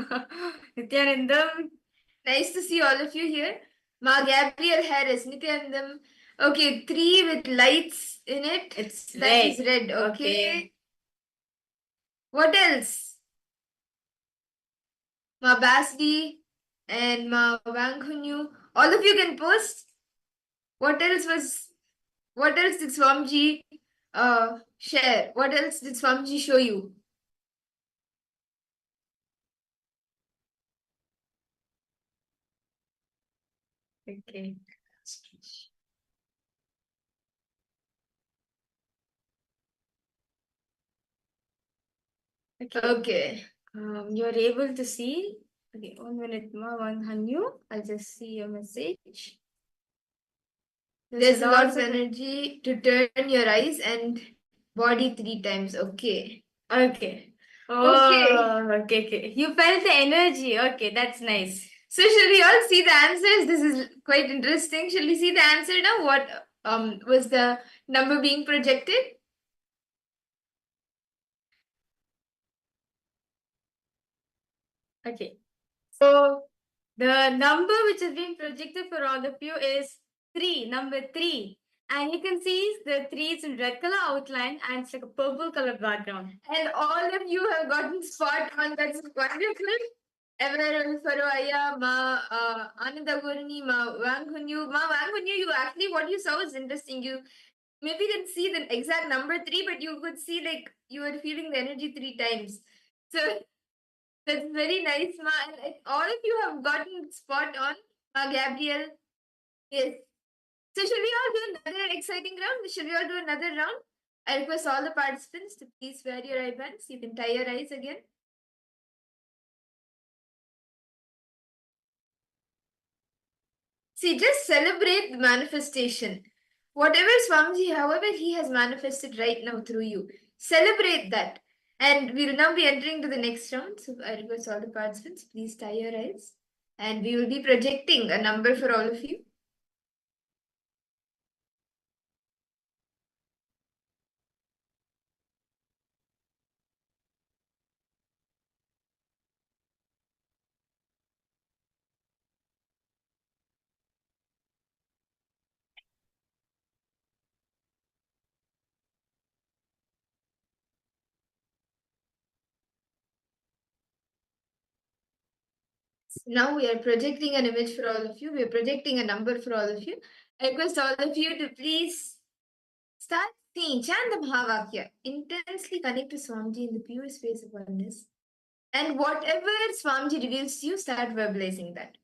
Nithyanandam. Nice to see all of you here. Ma Gabriel Harris, Nithyanandam. Okay, 3 with lights in it. It's red. Okay. What else? Ma Basdi and Ma Wang Hunyu. All of you can post. What else did Swamiji share? What else did Swamiji show you? Okay. Okay. You're able to see. Okay, 1 minute, Ma Wang Hunyu. I'll just see your message. There's a lot of energy to turn your eyes and body 3 times. Okay. Okay. Okay. You felt the energy. Okay, that's nice. So shall we all see the answers? This is quite interesting. Shall we see the answer now? What was the number being projected? Okay. So the number which is being projected for all of you is 3, number 3. And you can see the 3 is in red color outline and it's like a purple color background. And all of you have gotten spot on. That's wonderful. Ever Farwaya, Ma Ananda Gurni, Ma Wang Hunyu. Ma Wang Hunyu, you actually what you saw was interesting. You maybe didn't see the exact number 3, but you could see like you were feeling the energy 3 times. So that's very nice, Ma. And all of you have gotten spot on, Ma Gabriel. Yes. So should we all do another exciting round? Should we all do another round? I request all the participants to please wear your eye bands. You can tie your eyes again. See, just celebrate the manifestation. Whatever Swamiji, however he has manifested right now through you, celebrate that. And we will now be entering to the next round. So I request all the participants, please tie your eyes. And we will be projecting a number for all of you. Now we are projecting an image for all of you. We are projecting a number for all of you. I request all of you to please start saying, chant the Mahavakya. Intensely connect to Swamiji in the pure space of oneness. And whatever Swamiji reveals to you, start verbalizing that.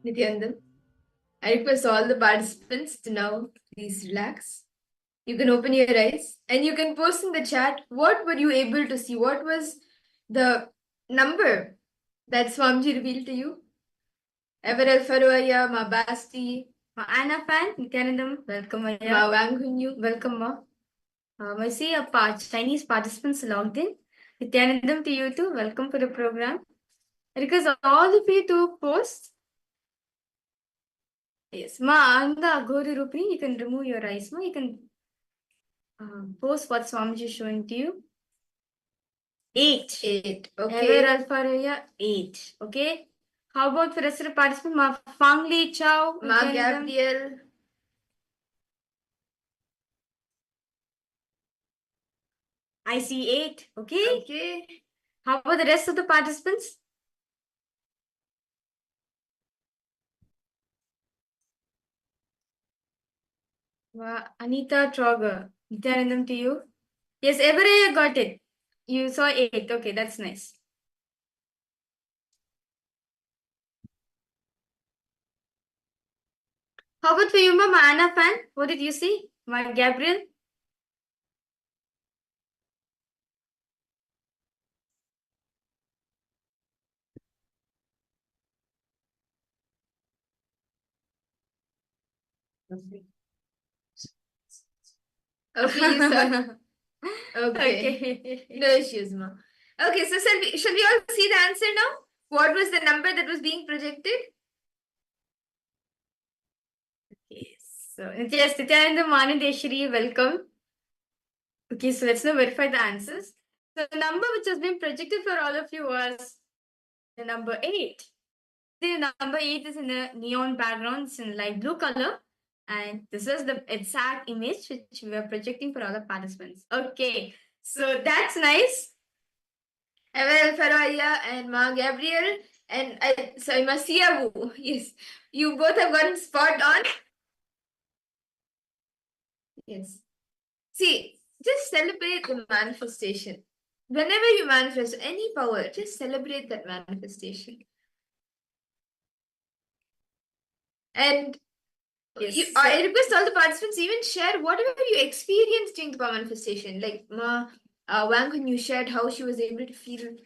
Nithyananda, I request all the participants to now please relax. You can open your eyes and you can post in the chat what were you able to see? What was the number that Swamiji revealed to you? Everel Faruaya, Ma Basti, Ma Anna fan, Nithyanandam, welcome. Ma Wangunyu, Welcome, Ma. I see a Chinese participants logged in. Nithyanandam to you too. Welcome for the program. Because all of you to post. Yes, Ma Anda Agori Rupini, you can remove your eyes, Ma. You can post what Swamiji is showing to you. 8. 8. Ever Okay. Alpha 8. Okay. How about for the rest of the participants? Ma Fang Li Chow, Ma Nithyanandam. Gabriel. I see 8. Okay. Okay. How about the rest of the participants? Anita Trogger, Nithyanandam to you. Yes, Everett got it. You saw 8. Okay, that's nice. How about for you, Mama Anna fan? What did you see? My Gabriel? Okay, you saw. Okay. Okay. No issues, Ma. Okay, so shall we all see the answer now? What was the number that was being projected? Okay, so yes, Nithyananda Manadeshri, welcome. Okay, so let's now verify the answers. So the number which has been projected for all of you was the number 8. The number 8 is in a neon background, it's in light blue color. And this is the exact image which we are projecting for all the participants. Okay, so that's nice. Evel Faraya and Ma Gabriel and Masiabu. Yes, you both have gotten spot on. Yes. See, just celebrate the manifestation. Whenever you manifest any power, just celebrate that manifestation. And Yes. I request all the participants even share whatever you experienced during the power manifestation. Like Wang, when you shared how she was able to feel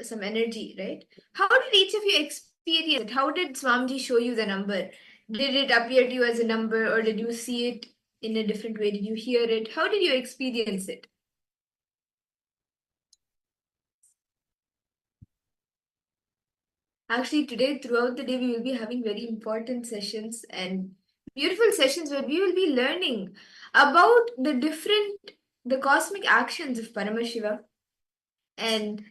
some energy, right? How did each of you experience it? How did Swamiji show you the number? Did it appear to you as a number, or did you see it in a different way? Did you hear it? How did you experience it? Actually, today, throughout the day, we will be having very important sessions and beautiful sessions where we will be learning about the cosmic actions of Paramashiva. And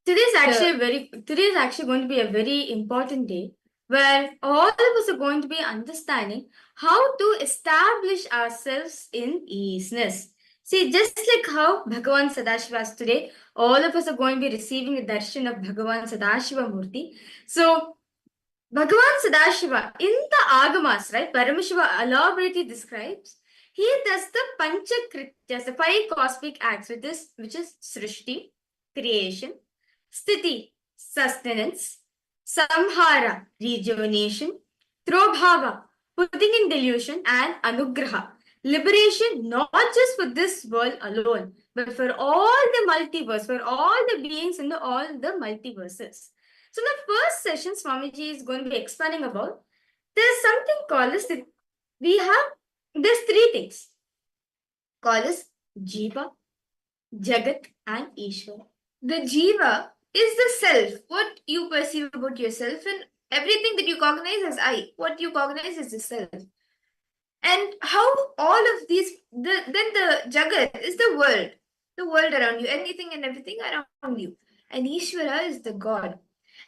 today is actually going to be a very important day where all of us are going to be understanding how to establish ourselves in easiness. See, just like how Bhagavan Sadashiva is today, all of us are going to be receiving the darshan of Bhagavan Sadashiva Murti. So, Bhagavan Sadashiva, in the Agamas, right, Paramashiva elaborately describes, he does the Panchakrityas, the 5 cosmic acts, which is Srishti, creation, Sthiti, sustenance, Samhara, rejuvenation, Trobhava, putting in delusion, and Anugraha, liberation, not just for this world alone, but for all the multiverse, for all the beings in all the multiverses. So in the first session, Swamiji is going to be expanding about, there's something called as, there's 3 things, called as Jiva, Jagat, and Ishvara. The Jiva is the self, what you perceive about yourself, and everything that you cognize as I, what you cognize as the self. And how all of these, then the Jagat is the world around you, anything and everything around you. And Ishvara is the God.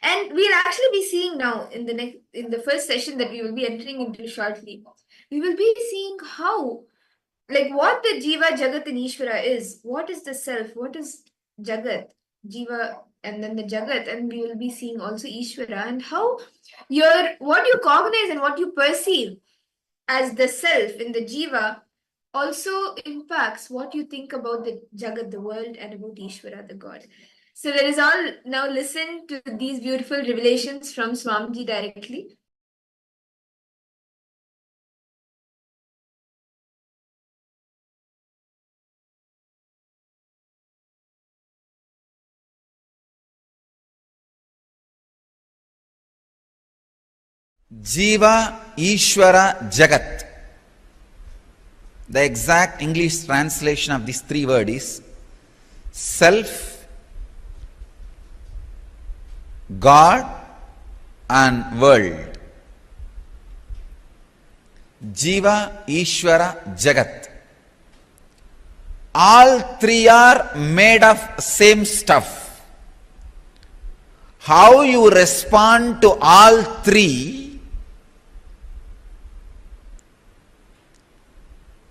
And we'll actually be seeing now in the first session that we will be entering into shortly, we will be seeing how, like, what the Jiva, Jagat, and Ishvara is. What is the self? What is Jagat, Jiva, and then the Jagat, and we will be seeing also Ishvara, and how what you cognize and what you perceive as the self in the Jiva also impacts what you think about the Jagat, the world, and about Ishvara, the God. So let us all now listen to these beautiful revelations from Swamiji directly. Jiva, Ishvara, Jagat. The exact English translation of these three words is self, God and world. Jiva, Ishvara, Jagat. All three are made of same stuff. How you respond to all three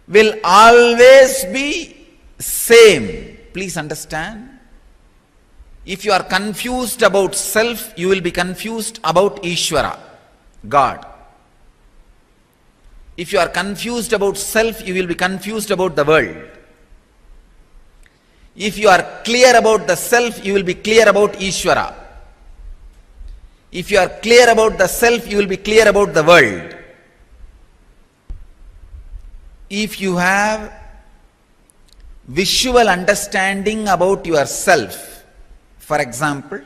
will always be same. Please understand. If you are confused about self, you will be confused about Ishvara, God. If you are confused about self, you will be confused about the world. If you are clear about the self, you will be clear about Ishvara. If you are clear about the self, you will be clear about the world. If you have visual understanding about yourself, for example,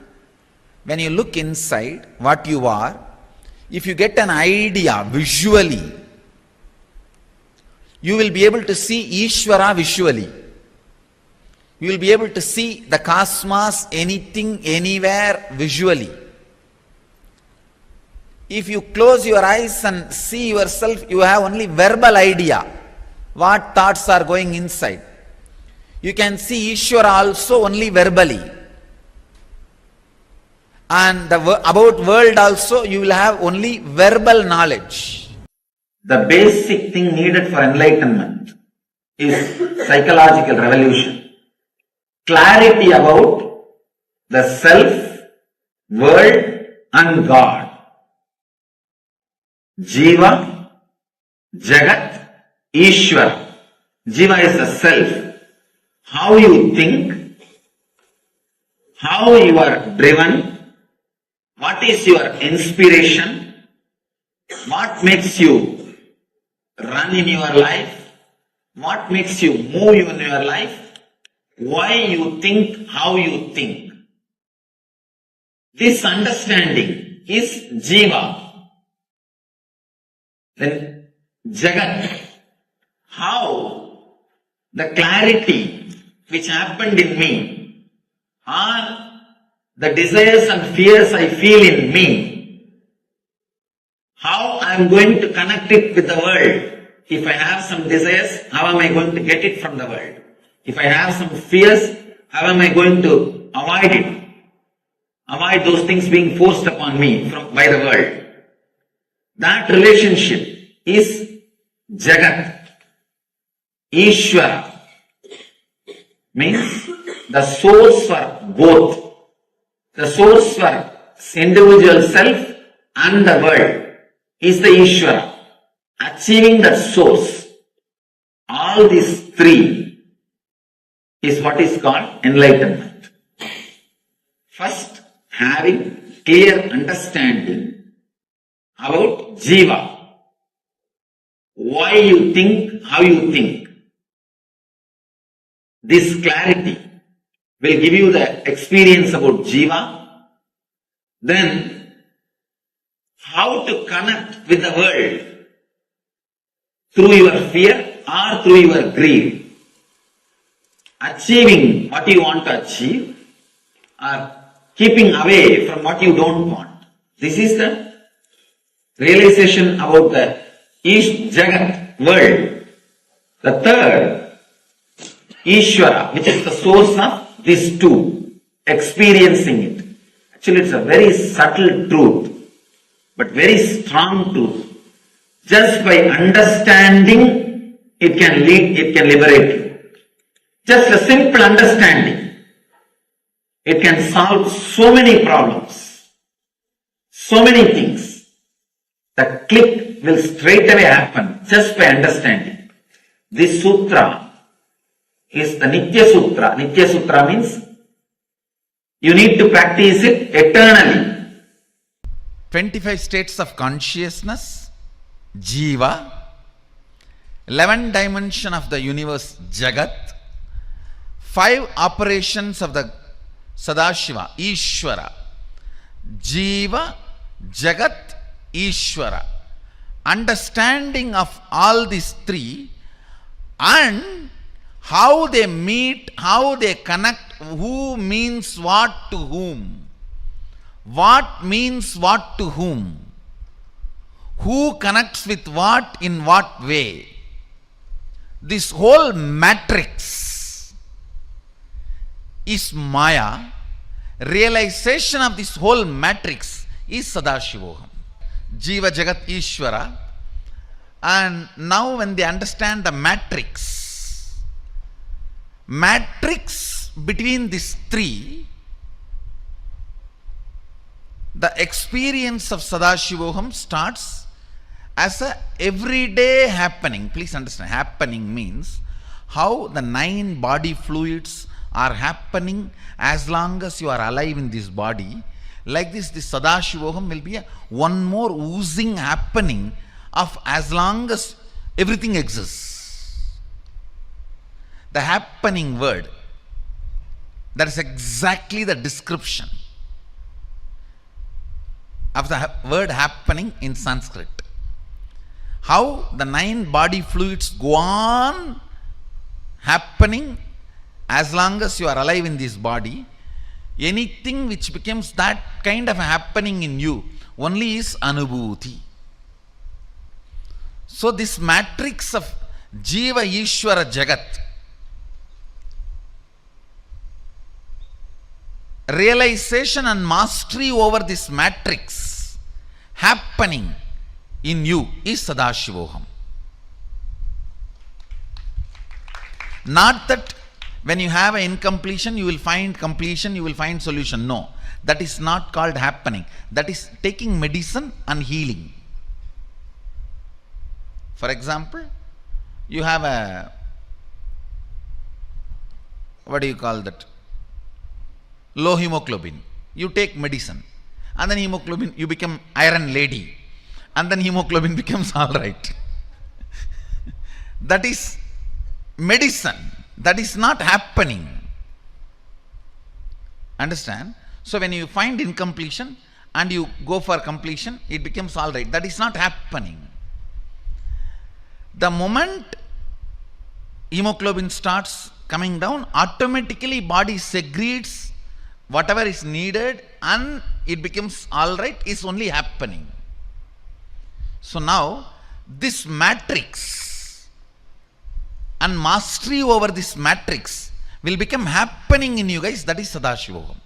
when you look inside what you are, if you get an idea visually, you will be able to see Ishvara visually. You will be able to see the cosmos, anything, anywhere visually. If you close your eyes and see yourself, you have only verbal idea, what thoughts are going inside. You can see Ishvara also only verbally. And about world also, you will have only verbal knowledge. The basic thing needed for enlightenment is psychological revolution. Clarity about the self, world and God. Jiva, Jagat, Ishvara. Jiva is the self. How you think, how you are driven, what is your inspiration, what makes you run in your life, what makes you move in your life, why you think, how you think. This understanding is Jiva. Then Jagat, how the clarity which happened in me, or the desires and fears I feel in me, how I am going to connect it with the world. If I have some desires, how am I going to get it from the world? If I have some fears, how am I going to avoid it? Avoid those things being forced upon me by the world. That relationship is Jagat. Ishvara means the source for both. The source for individual self and the world is the Ishvara. Achieving that source, all these three is what is called enlightenment. First, having clear understanding about Jiva. Why you think, how you think. This clarity will give you the experience about Jiva. Then, how to connect with the world through your fear or through your greed. Achieving what you want to achieve or keeping away from what you don't want. This is the realization about the Jagat world. The third, Ishvara, which is the source of these two, experiencing it. Actually, it's a very subtle truth, but very strong truth. Just by understanding, it can liberate you. Just a simple understanding, it can solve so many problems, so many things. The click will straight away happen just by understanding. This sutra is the Nitya Sutra. Nitya Sutra means you need to practice it eternally. 25 states of consciousness, Jiva, 11 dimension of the universe, Jagat, 5 operations of the Sadashiva, Ishvara, Jiva, Jagat, Ishvara. Understanding of all these three and how they meet, how they connect, who means what to whom, what means what to whom, who connects with what in what way. This whole matrix is Maya. Realization of this whole matrix is Sadashivoham. Jiva Jagat Ishvara. And now when they understand the matrix between these three, the experience of Sadashivoham starts as a everyday happening. Please understand, happening means how the 9 body fluids are happening as long as you are alive in this body. Like this Sadashivoham will be one more oozing happening of as long as everything exists. The happening word, that is exactly the description of the word happening in Sanskrit. How the 9 body fluids go on happening as long as you are alive in this body. Anything which becomes that kind of a happening in you only is anubhuti. So this matrix of Jiva Ishvara Jagat, realization and mastery over this matrix happening in you is Sadashivoham. Not that when you have an incompletion, you will find completion, you will find solution. No, that is not called happening. That is taking medicine and healing. For example, you have a, what do you call that? Low hemoglobin. You take medicine and then hemoglobin, you become iron lady and then hemoglobin becomes all right. That is medicine. That is not happening. Understand? So when you find incompletion and you go for completion, it becomes all right. That is not happening. The moment hemoglobin starts coming down, automatically body secretes whatever is needed and it becomes all right, is only happening. So now this matrix and mastery over this matrix will become happening in you guys. That is Sadashivoham.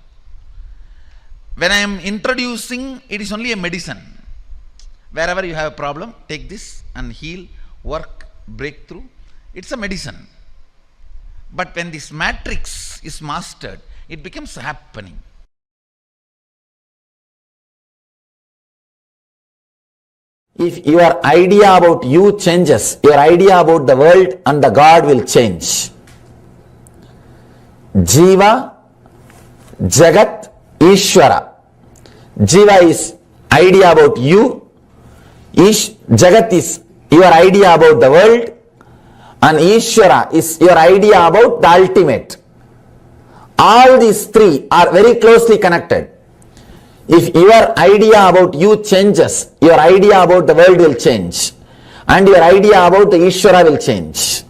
When I am introducing, it is only a medicine. Wherever you have a problem, take this and heal, work, breakthrough. It's a medicine. But when this matrix is mastered, it becomes happening. If your idea about you changes, your idea about the world and the God will change. Jiva, Jagat, Ishvara. Jiva is idea about you. Jagat is your idea about the world. And Ishvara is your idea about the ultimate. All these three are very closely connected. If your idea about you changes, your idea about the world will change. And your idea about the Ishvara will change.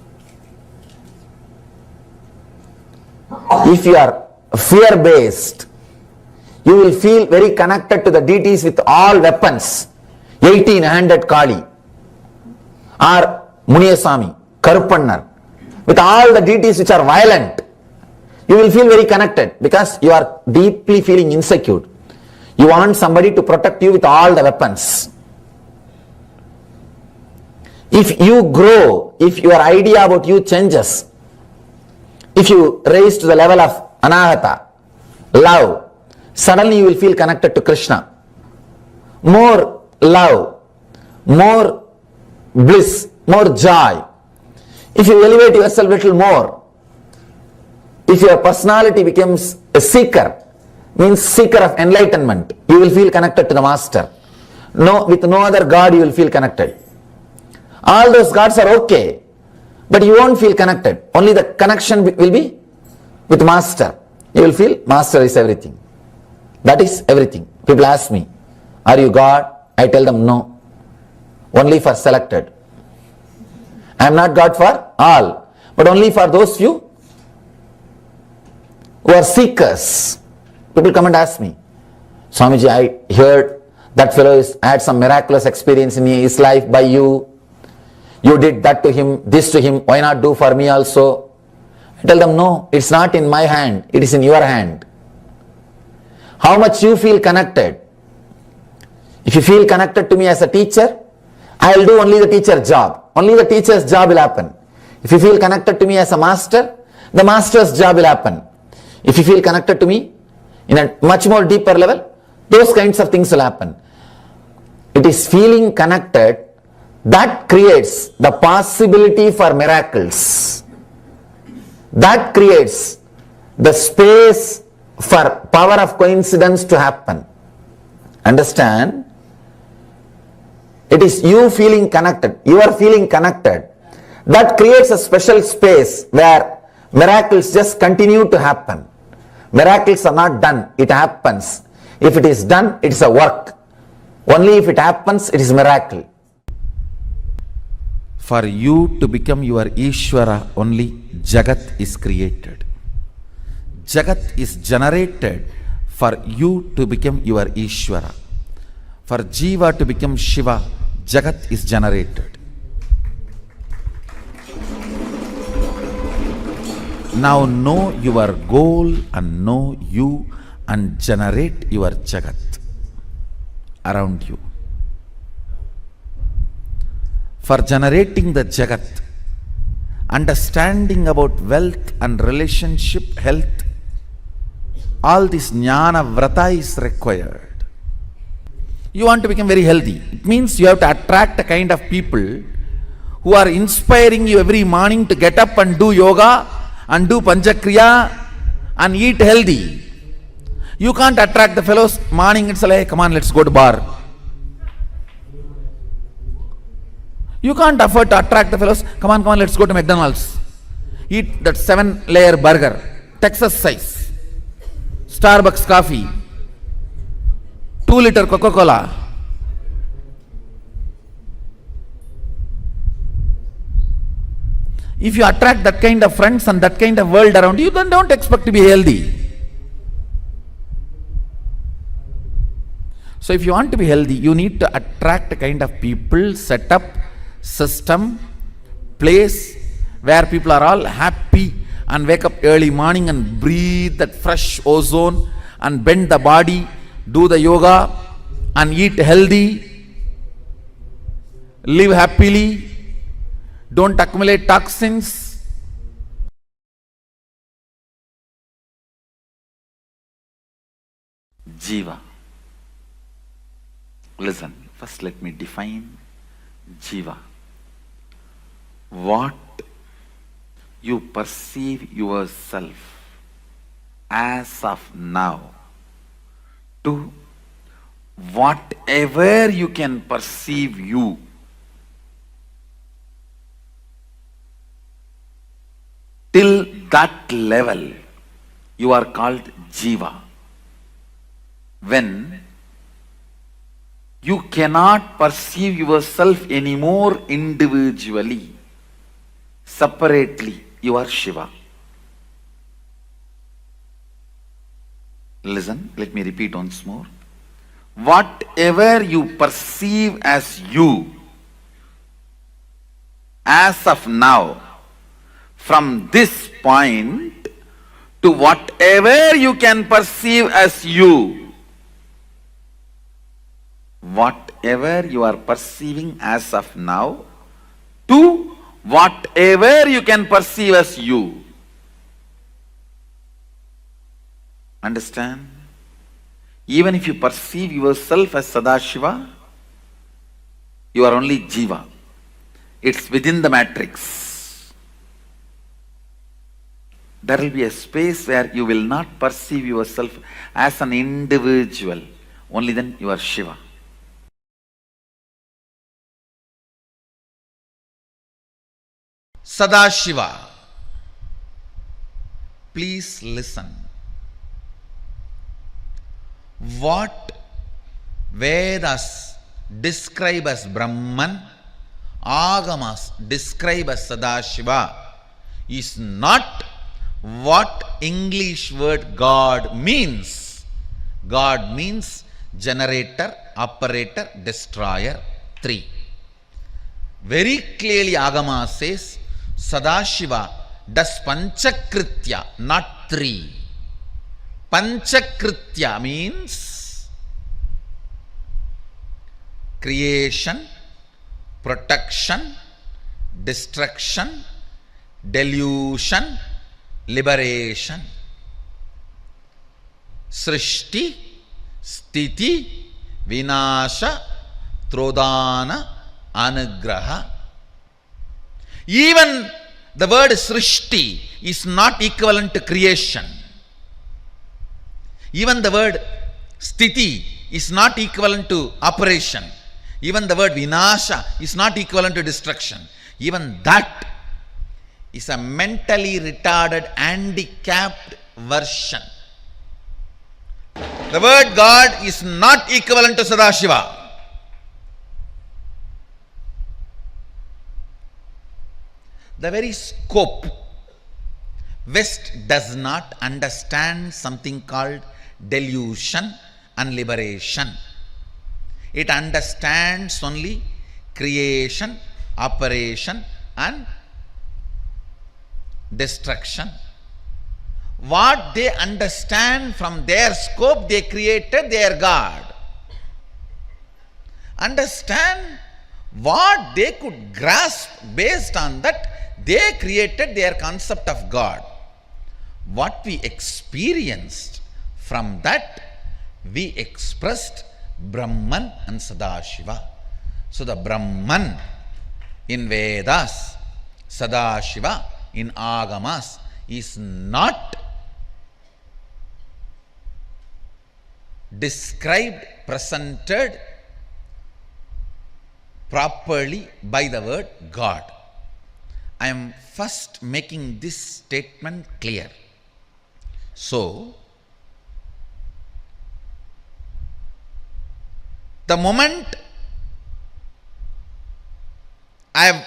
If you are fear-based, you will feel very connected to the deities with all weapons. 18-handed Kali or Muniyasami, Karupannar, with all the deities which are violent. You will feel very connected because you are deeply feeling insecure. You want somebody to protect you with all the weapons. If you grow, if your idea about you changes, if you raise to the level of anahata, love, suddenly you will feel connected to Krishna. More love, more bliss, more joy. If you elevate yourself a little more, if your personality becomes a seeker, means seeker of enlightenment, you will feel connected to the master. No, with no other God you will feel connected. All those gods are okay, but you won't feel connected. Only the connection will be with master. You will feel master is everything. That is everything. People ask me, are you God? I tell them no, only for selected. I am not God for all, but only for those few who are seekers. People come and ask me, Swamiji, I heard that fellow had some miraculous experience in his life by you. You did that to him, this to him, why not do for me also? I tell them, no, it's not in my hand, it is in your hand. How much you feel connected. If you feel connected to me as a teacher, I will do only the teacher's job. Only the teacher's job will happen. If you feel connected to me as a master, the master's job will happen. If you feel connected to me in a much more deeper level, those kinds of things will happen. It is feeling connected that creates the possibility for miracles. That creates the space for power of coincidence to happen. Understand? It is you feeling connected. You are feeling connected. That creates a special space where miracles just continue to happen. Miracles are not done. It happens. If it is done, it is a work. Only if it happens, it is miracle. For you to become your Ishvara, only Jagat is created. Jagat is generated for you to become your Ishvara. For Jiva to become Shiva, Jagat is generated. Now know your goal and know you and generate your Jagat around you. For generating the Jagat, understanding about wealth and relationship, health, all this jnana vrata is required. You want to become very healthy. It means you have to attract a kind of people who are inspiring you every morning to get up and do yoga and do panchakriya and eat healthy. You can't attract the fellows morning it's like, come on, let's go to bar. You can't afford to attract the fellows, come on, let's go to McDonald's. Eat that 7-layer burger, Texas size, Starbucks coffee, 2-liter Coca-Cola. If you attract that kind of friends and that kind of world around you, then don't expect to be healthy. So if you want to be healthy, you need to attract a kind of people, setup, system, place where people are all happy and wake up early morning and breathe that fresh ozone and bend the body, do the yoga and eat healthy, live happily, don't accumulate toxins. Jiva. Listen, first let me define Jiva. What you perceive yourself as of now to whatever you can perceive you. Till that level, you are called Jiva. When you cannot perceive yourself anymore individually, separately, you are Shiva. Listen, let me repeat once more. Whatever you perceive as you, as of now, from this point to whatever you can perceive as you, whatever you are perceiving as of now to whatever you can perceive as you. Understand? Even if you perceive yourself as Sadashiva, you are only Jiva. It's within the matrix. There will be a space where you will not perceive yourself as an individual. Only then you are Shiva. Sadashiva. Please listen. What Vedas describe as Brahman, Agamas describe as Sadashiva, is not what English word God means. God means generator, operator, destroyer, three. Very clearly Agama says Sadashiva does Panchakritya, not three. Panchakritya means creation, protection, destruction, delusion, liberation. Srishti, Sthiti, Vinasha, Trodana, Anugraha. Even the word Srishti is not equivalent to creation. Even the word Sthiti is not equivalent to operation. Even the word Vinasha is not equivalent to destruction. Even that is a mentally retarded, handicapped version. The word God is not equivalent to Sadashiva. The very scope. West does not understand something called delusion and liberation. It understands only creation, operation and destruction. What they understand from their scope, they created their God. Understand what they could grasp, based on that they created their concept of God. What we experienced, from that we expressed Brahman and Sadashiva. So the Brahman in Vedas, Sadashiva in Agamas is not described, presented properly by the word God. I am first making this statement clear. So, the moment I have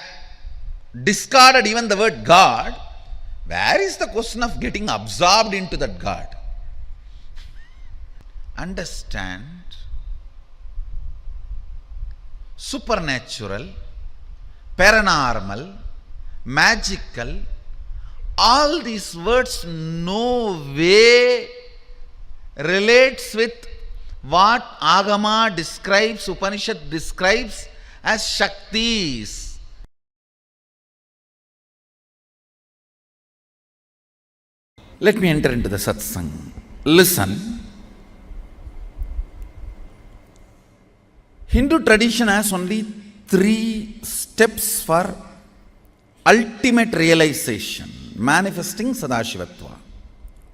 discarded even the word God, where is the question of getting absorbed into that God? Understand, supernatural, paranormal, magical, all these words no way relates with what Agama describes, Upanishad describes as Shaktis. Let me enter into the satsang. Listen. Hindu tradition has only 3 steps for ultimate realization, manifesting Sadashivatva.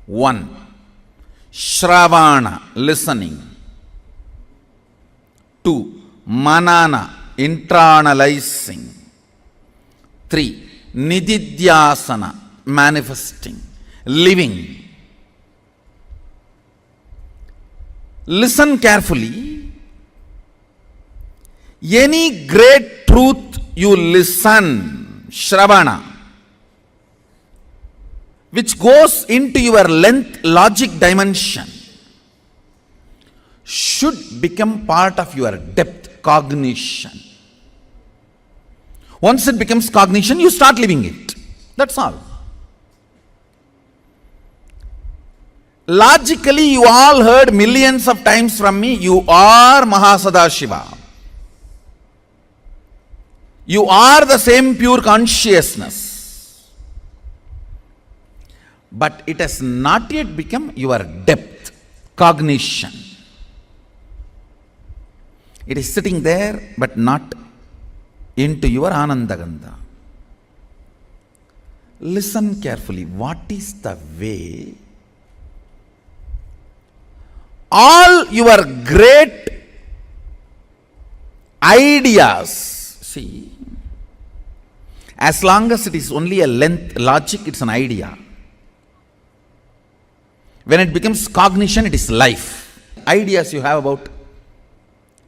1. Shravana, listening. 2. Manana, internalizing. 3. Nididhyasana, manifesting, living. Listen carefully. Any great truth you listen, Shravana, which goes into your length logic dimension, should become part of your depth cognition. Once it becomes cognition, you start living it. That's all. Logically, you all heard millions of times from me, you are Mahasadashiva. You are the same pure consciousness. But it has not yet become your depth, cognition. It is sitting there, but not into your Anandagandha. Listen carefully. What is the way? All your great ideas, see, as long as it is only a length logic, it's an idea. When it becomes cognition, it is life. Ideas you have about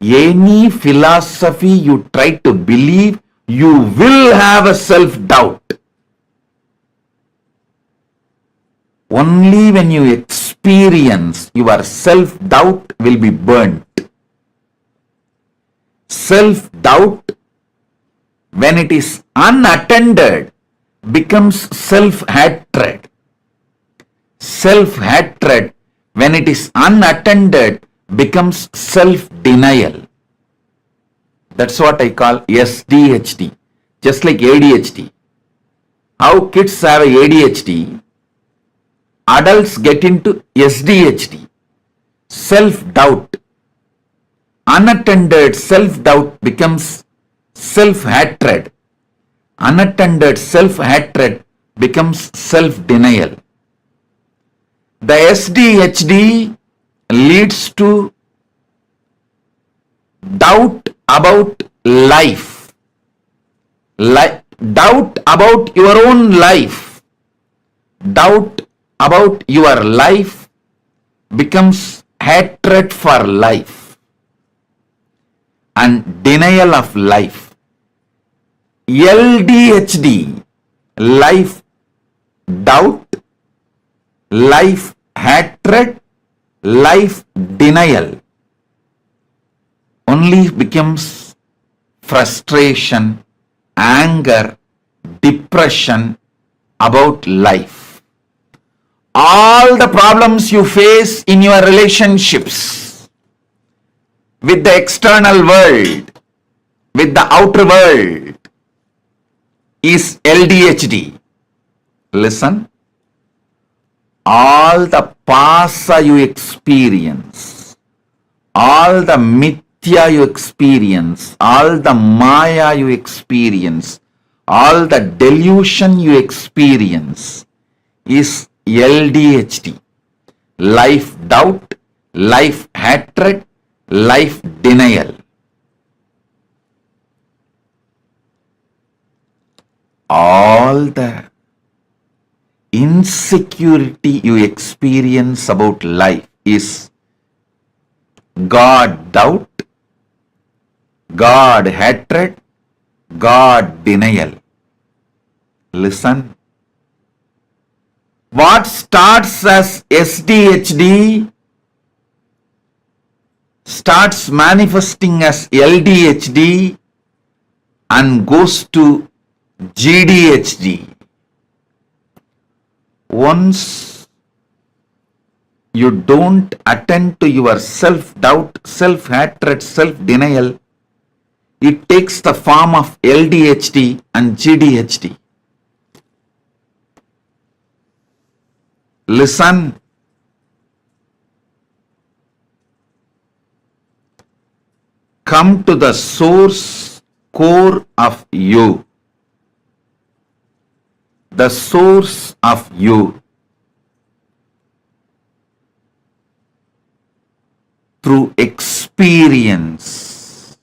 Any philosophy you try to believe, you will have a self-doubt. Only when you experience, your self-doubt will be burnt. Self-doubt, when it is unattended, becomes self-hatred. Self-hatred, when it is unattended, becomes self-denial. That's what I call SDHD, just like ADHD. How kids have ADHD, adults get into SDHD, self-doubt. Unattended self-doubt becomes self-hatred. Unattended self-hatred becomes self-denial. The SDHD leads to doubt about life. Doubt about your own life. Doubt about your life becomes hatred for life and denial of life. LDHD, life doubt, life hatred, life denial, only becomes frustration, anger, depression about life. All the problems you face in your relationships with the external world, with the outer world, is LDHD. Listen, all the pasa you experience, all the mithya you experience, all the maya you experience, all the delusion you experience is LDHD. Life doubt, life hatred, life denial. All the insecurity you experience about life is God doubt, God hatred, God denial. Listen. What starts as SDHD starts manifesting as LDHD and goes to GDHD. Once you don't attend to your self-doubt, self-hatred, self-denial, it takes the form of LDHD and GDHD. Listen. Come to the source core of you. The source of you. Through experience.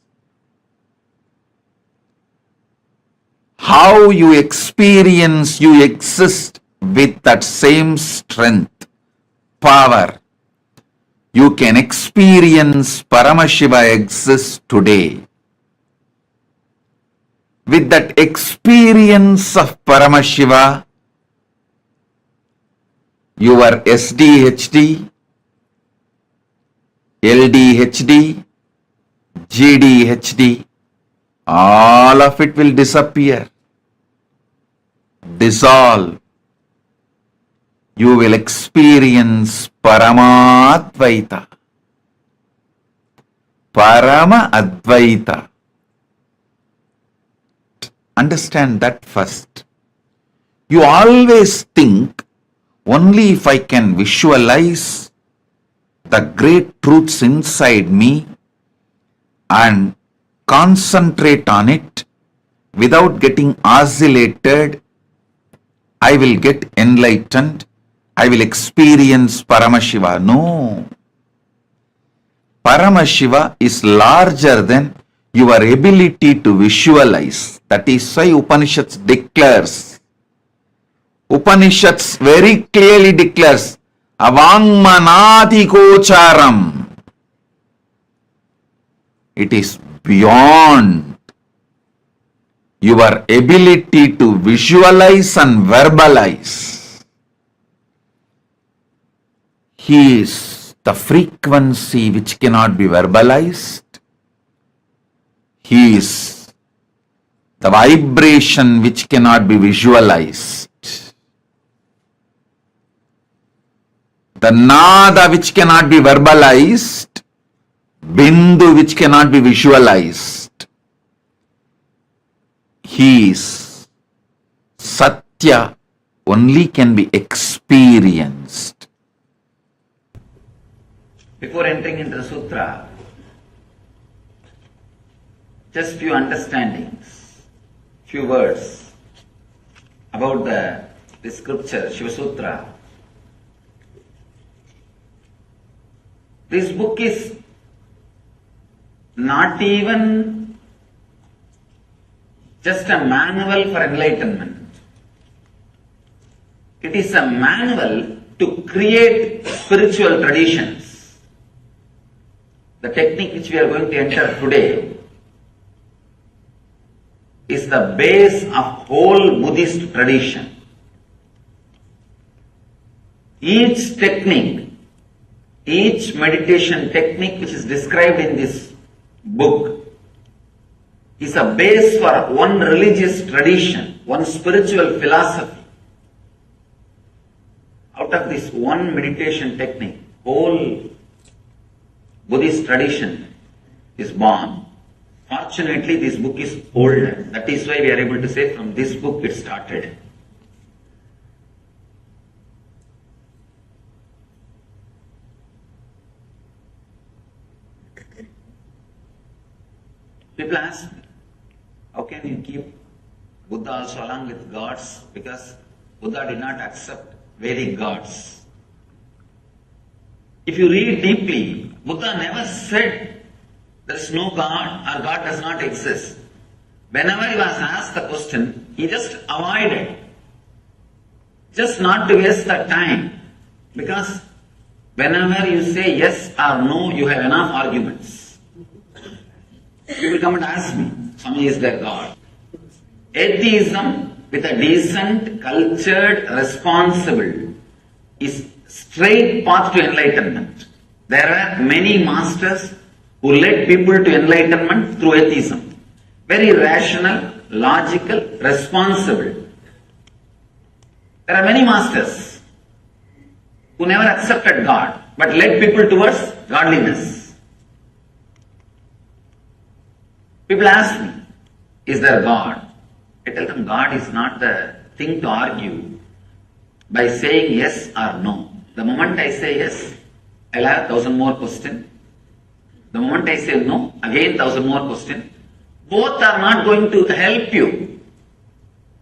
How you experience, you exist with that same strength, power. You can experience Paramashiva exists today. With that experience of Paramashiva, your SDHD, LDHD, GDHD, all of it will disappear, dissolve. You will experience Paramadvaita. Parama Advaita. Understand that first. You always think, only if I can visualize the great truths inside me and concentrate on it without getting oscillated, I will get enlightened. I will experience Paramashiva. No. Paramashiva is larger than your ability to visualize. That is why Upanishads declares. Upanishads very clearly declares, Avangmanati kocharam. It is beyond your ability to visualize and verbalize. He is the frequency which cannot be verbalized. He is the vibration which cannot be visualized. The nada which cannot be verbalized, bindu which cannot be visualized. He is Satya, only can be experienced. Before entering into the sutra, just few understandings, few words about the scripture, Shiva Sutra. This book is not even just a manual for enlightenment. It is a manual to create spiritual traditions. The technique which we are going to enter today is the base of whole Buddhist tradition. Each technique, each meditation technique which is described in this book is a base for one religious tradition, one spiritual philosophy. Out of this one meditation technique, whole Buddhist tradition is born. Fortunately, this book is older. That is why we are able to say from this book it started. People ask me, how can you keep Buddha also along with gods? Because Buddha did not accept Vedic gods. If you read deeply, Buddha never said there is no God or God does not exist. Whenever he was asked the question, he just avoided, just not to waste the time. Because whenever you say yes or no, you have enough arguments. You will come and ask me, Swami, is there God? Atheism with a decent, cultured, responsible is straight path to enlightenment. There are many masters who led people to enlightenment through atheism. Very rational, logical, responsible. There are many masters who never accepted God but led people towards godliness. People ask me, is there God? I tell them God is not the thing to argue by saying yes or no. The moment I say yes, I'll have 1,000 more questions. The moment I say no, again 1,000 more questions. Both are not going to help you.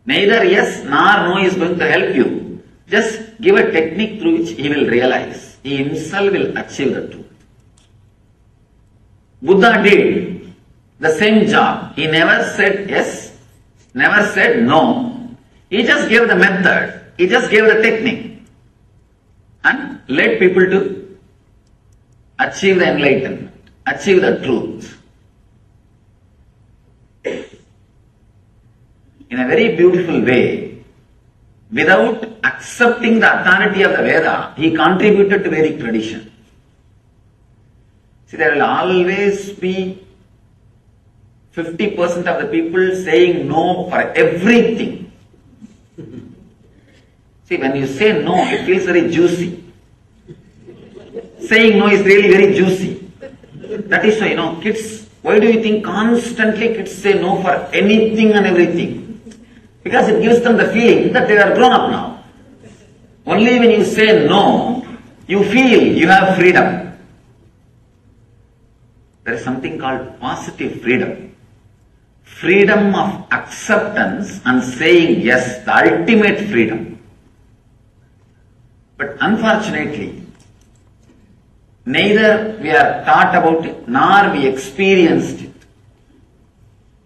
Neither yes nor no is going to help you. Just give a technique through which he will realize. He himself will achieve the truth. Buddha did the same job. He never said yes, never said no. He just gave the method. He just gave the technique and led people to achieve the enlightenment, achieve the truth. In a very beautiful way, without accepting the authority of the Veda, he contributed to Vedic tradition. See, there will always be 50% of the people saying no for everything. See, when you say no, it feels very juicy. Saying no is really very juicy. That is why, kids, why do you think constantly kids say no for anything and everything? Because it gives them the feeling that they are grown up now. Only when you say no, you feel you have freedom. There is something called positive freedom. Freedom of acceptance and saying yes, the ultimate freedom. But unfortunately, neither we are taught about it, nor we experienced it.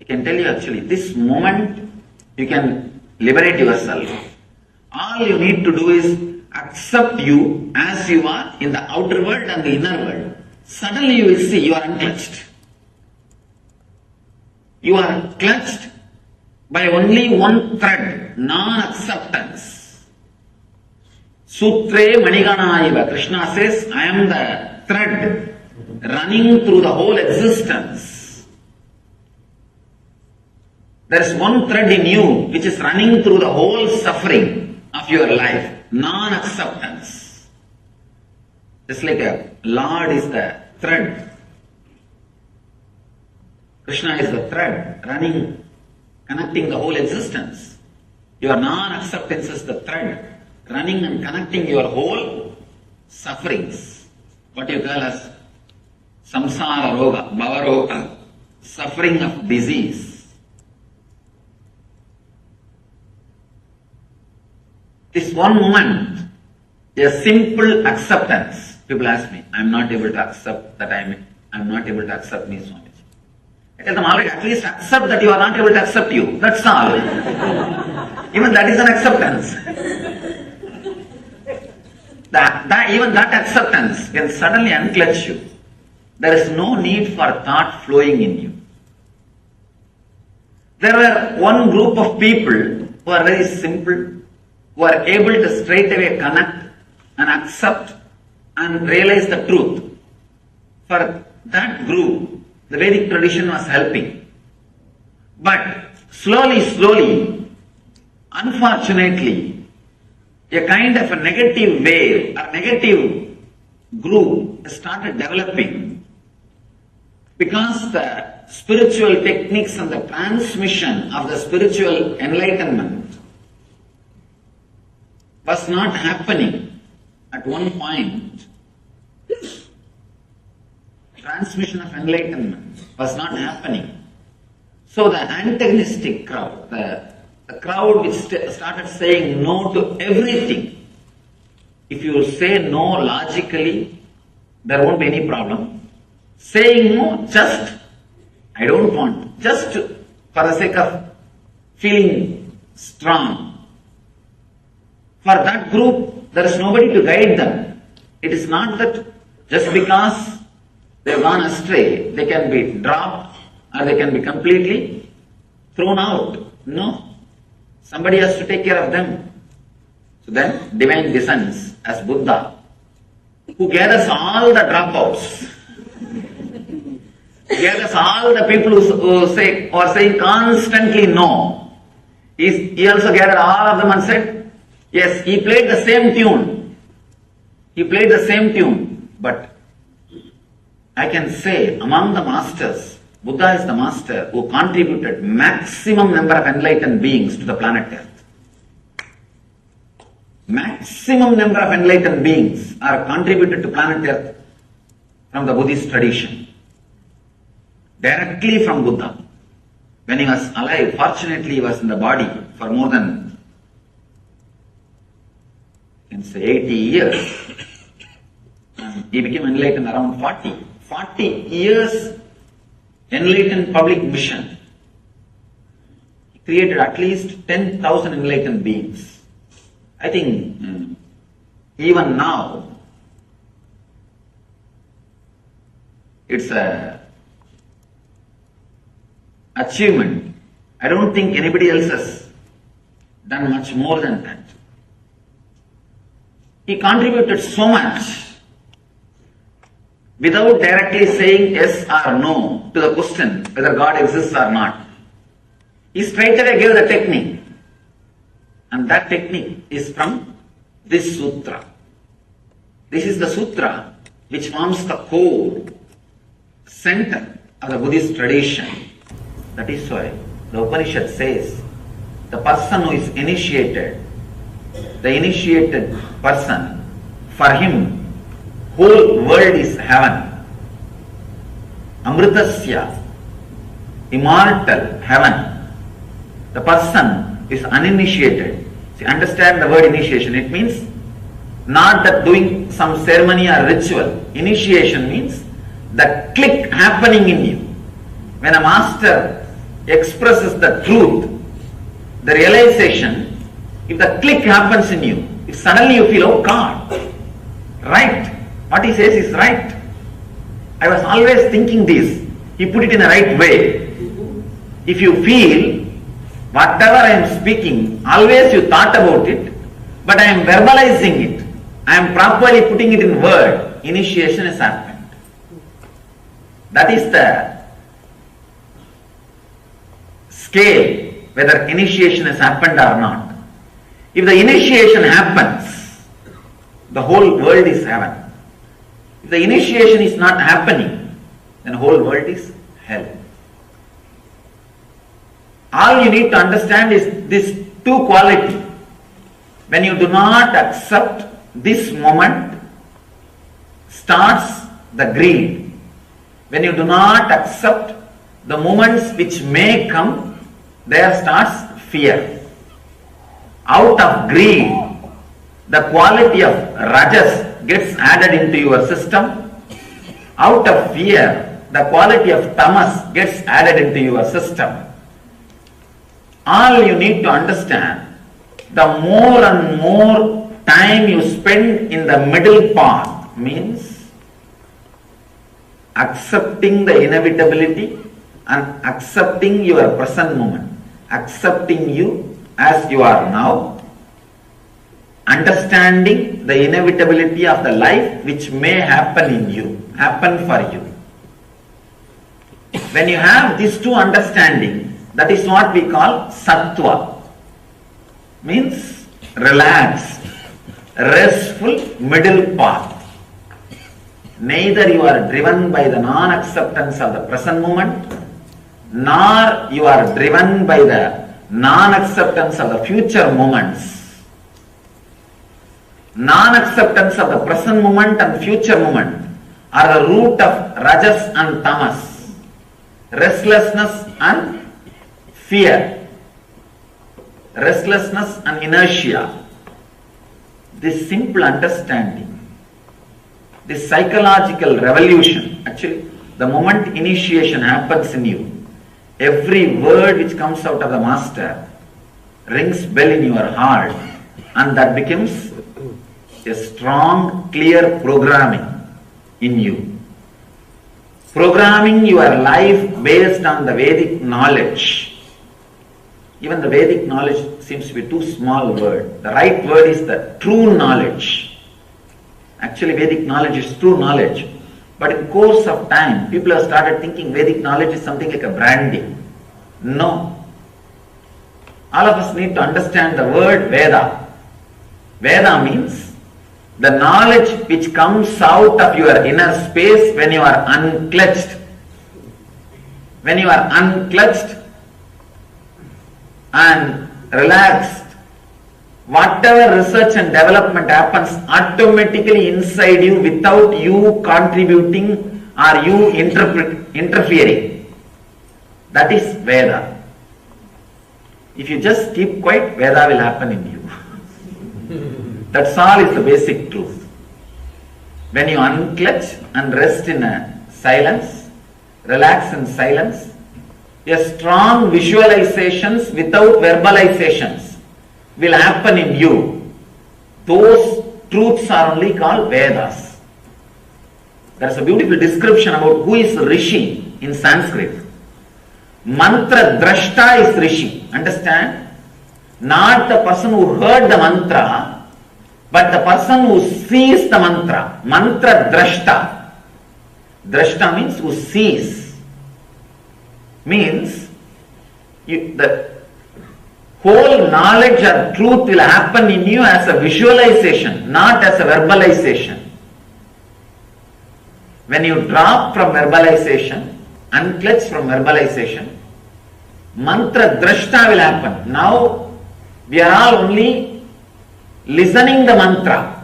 I can tell you actually, this moment you can liberate yourself. All you need to do is accept you as you are in the outer world and the inner world. Suddenly you will see you are unclutched. You are clutched by only one thread, non-acceptance. Sutre Maniganaiva. Krishna says, I am the thread running through the whole existence. There is one thread in you which is running through the whole suffering of your life. Non-acceptance. Just like a Lord is the thread. Krishna is the thread running, connecting the whole existence. Your non-acceptance is the thread running and connecting your whole sufferings. What you call as samsara roga, bhavaroga, suffering of disease. This one moment, a simple acceptance. People ask me, I am not able to accept that I am not able to accept me, Swami. I tell them, alright, at least accept that you are not able to accept you. That's all. Even that is an acceptance. Even that acceptance can suddenly unclutch you. There is no need for thought flowing in you. There were one group of people who are very simple, who are able to straight away connect and accept and realize the truth. For that group, the Vedic tradition was helping. But slowly, unfortunately, a kind of a negative wave or negative group started developing because the spiritual techniques and the transmission of the spiritual enlightenment was not happening at one point. Transmission of enlightenment was not happening. So the antagonistic crowd, the crowd which started saying no to everything. If you say no logically, there won't be any problem. Saying no, just, I don't want, just for the sake of feeling strong. For that group, there is nobody to guide them. It is not that just because they have gone astray, they can be dropped or they can be completely thrown out. No. Somebody has to take care of them. So then, divine descends as Buddha, who gathers all the dropouts. He gathers all the people who say or saying constantly no. He also gathered all of them and said, yes, he played the same tune. He played the same tune, but I can say among the masters, Buddha is the master who contributed maximum number of enlightened beings to the planet Earth. Maximum number of enlightened beings are contributed to planet Earth from the Buddhist tradition. Directly from Buddha. When he was alive, fortunately he was in the body for more than, you can say, 80 years. And he became enlightened around 40. 40 years enlightened public mission. He created at least 10,000 enlightened beings. I think even now it's a achievement. I don't think anybody else has done much more than that. He contributed so much without directly saying yes or no to the question whether God exists or not. He straight away gave the technique. And that technique is from this sutra. This is the sutra which forms the core, center of the Buddhist tradition. That is why the Upanishad says the person who is initiated, the initiated person, for him whole world is heaven. Amritasya, immortal heaven. The person is uninitiated. See, understand the word initiation. It means not that doing some ceremony or ritual. Initiation means the click happening in you. When a master expresses the truth, the realization, if the click happens in you, if suddenly you feel, oh God, right. What he says is right. I was always thinking this. He put it in the right way. If you feel whatever I am speaking, always you thought about it, but I am verbalizing it, I am properly putting it in word, initiation has happened. That is the scale, whether initiation has happened or not. If the initiation happens, the whole world is heaven. If the initiation is not happening, then the whole world is hell. All you need to understand is this two quality. When you do not accept this moment, starts the greed. When you do not accept the moments which may come, there starts fear. Out of greed, the quality of rajas gets added into your system. Out of fear, the quality of tamas gets added into your system. All you need to understand, the more and more time you spend in the middle path means accepting the inevitability and accepting your present moment, accepting you as you are now, understanding the inevitability of the life which may happen in you, happen for you. When you have these two understanding, that is what we call sattva, means relaxed, restful middle path. Neither you are driven by the non-acceptance of the present moment, nor you are driven by the non-acceptance of the future moments. Non-acceptance of the present moment and future moment are the root of rajas and tamas, restlessness and fear, restlessness and inertia. This simple understanding, this psychological revolution, actually the moment initiation happens in you, every word which comes out of the master rings bell in your heart, and that becomes a strong, clear programming in you. Programming your life based on the Vedic knowledge. Even the Vedic knowledge seems to be too small word. The right word is the true knowledge. Actually, Vedic knowledge is true knowledge. But in course of time, people have started thinking Vedic knowledge is something like a brandy. No. All of us need to understand the word Veda. Veda means the knowledge which comes out of your inner space when you are unclutched. When you are unclutched and relaxed, whatever research and development happens automatically inside you without you contributing or you interfering. That is Veda. If you just keep quiet, Veda will happen in you. That's all is the basic truth. When you unclutch and rest in a silence, relax in silence, a strong visualizations without verbalizations will happen in you. Those truths are only called Vedas. There is a beautiful description about who is Rishi in Sanskrit. Mantra drashta is Rishi. Understand? Not the person who heard the mantra, but the person who sees the mantra. Mantra drashta. Drashta means who sees. Means the whole knowledge or truth will happen in you as a visualization, not as a verbalization. When you drop from verbalization, unclutch from verbalization, mantra drashta will happen. Now we are all only listening the mantra.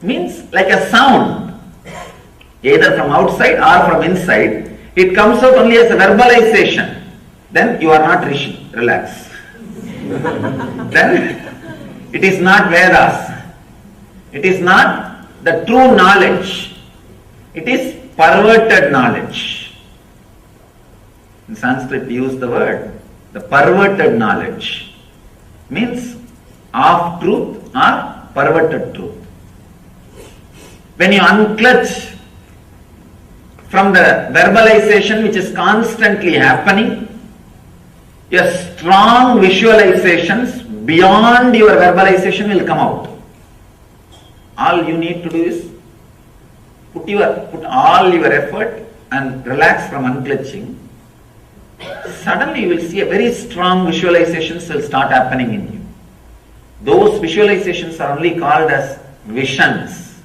Means like a sound, either from outside or from inside. It comes out only as a verbalization. Then you are not Rishi. Relax. Then it is not Vedas. It is not the true knowledge. It is perverted knowledge. In Sanskrit we use the word, the perverted knowledge. Means half truth or perverted truth. When you unclutch from the verbalization which is constantly happening, Yes, strong visualizations beyond your verbalization will come out. All you need to do is put all your effort and relax from unclenching. Suddenly you will see a very strong visualizations will start happening in you. Those visualizations are only called as visions.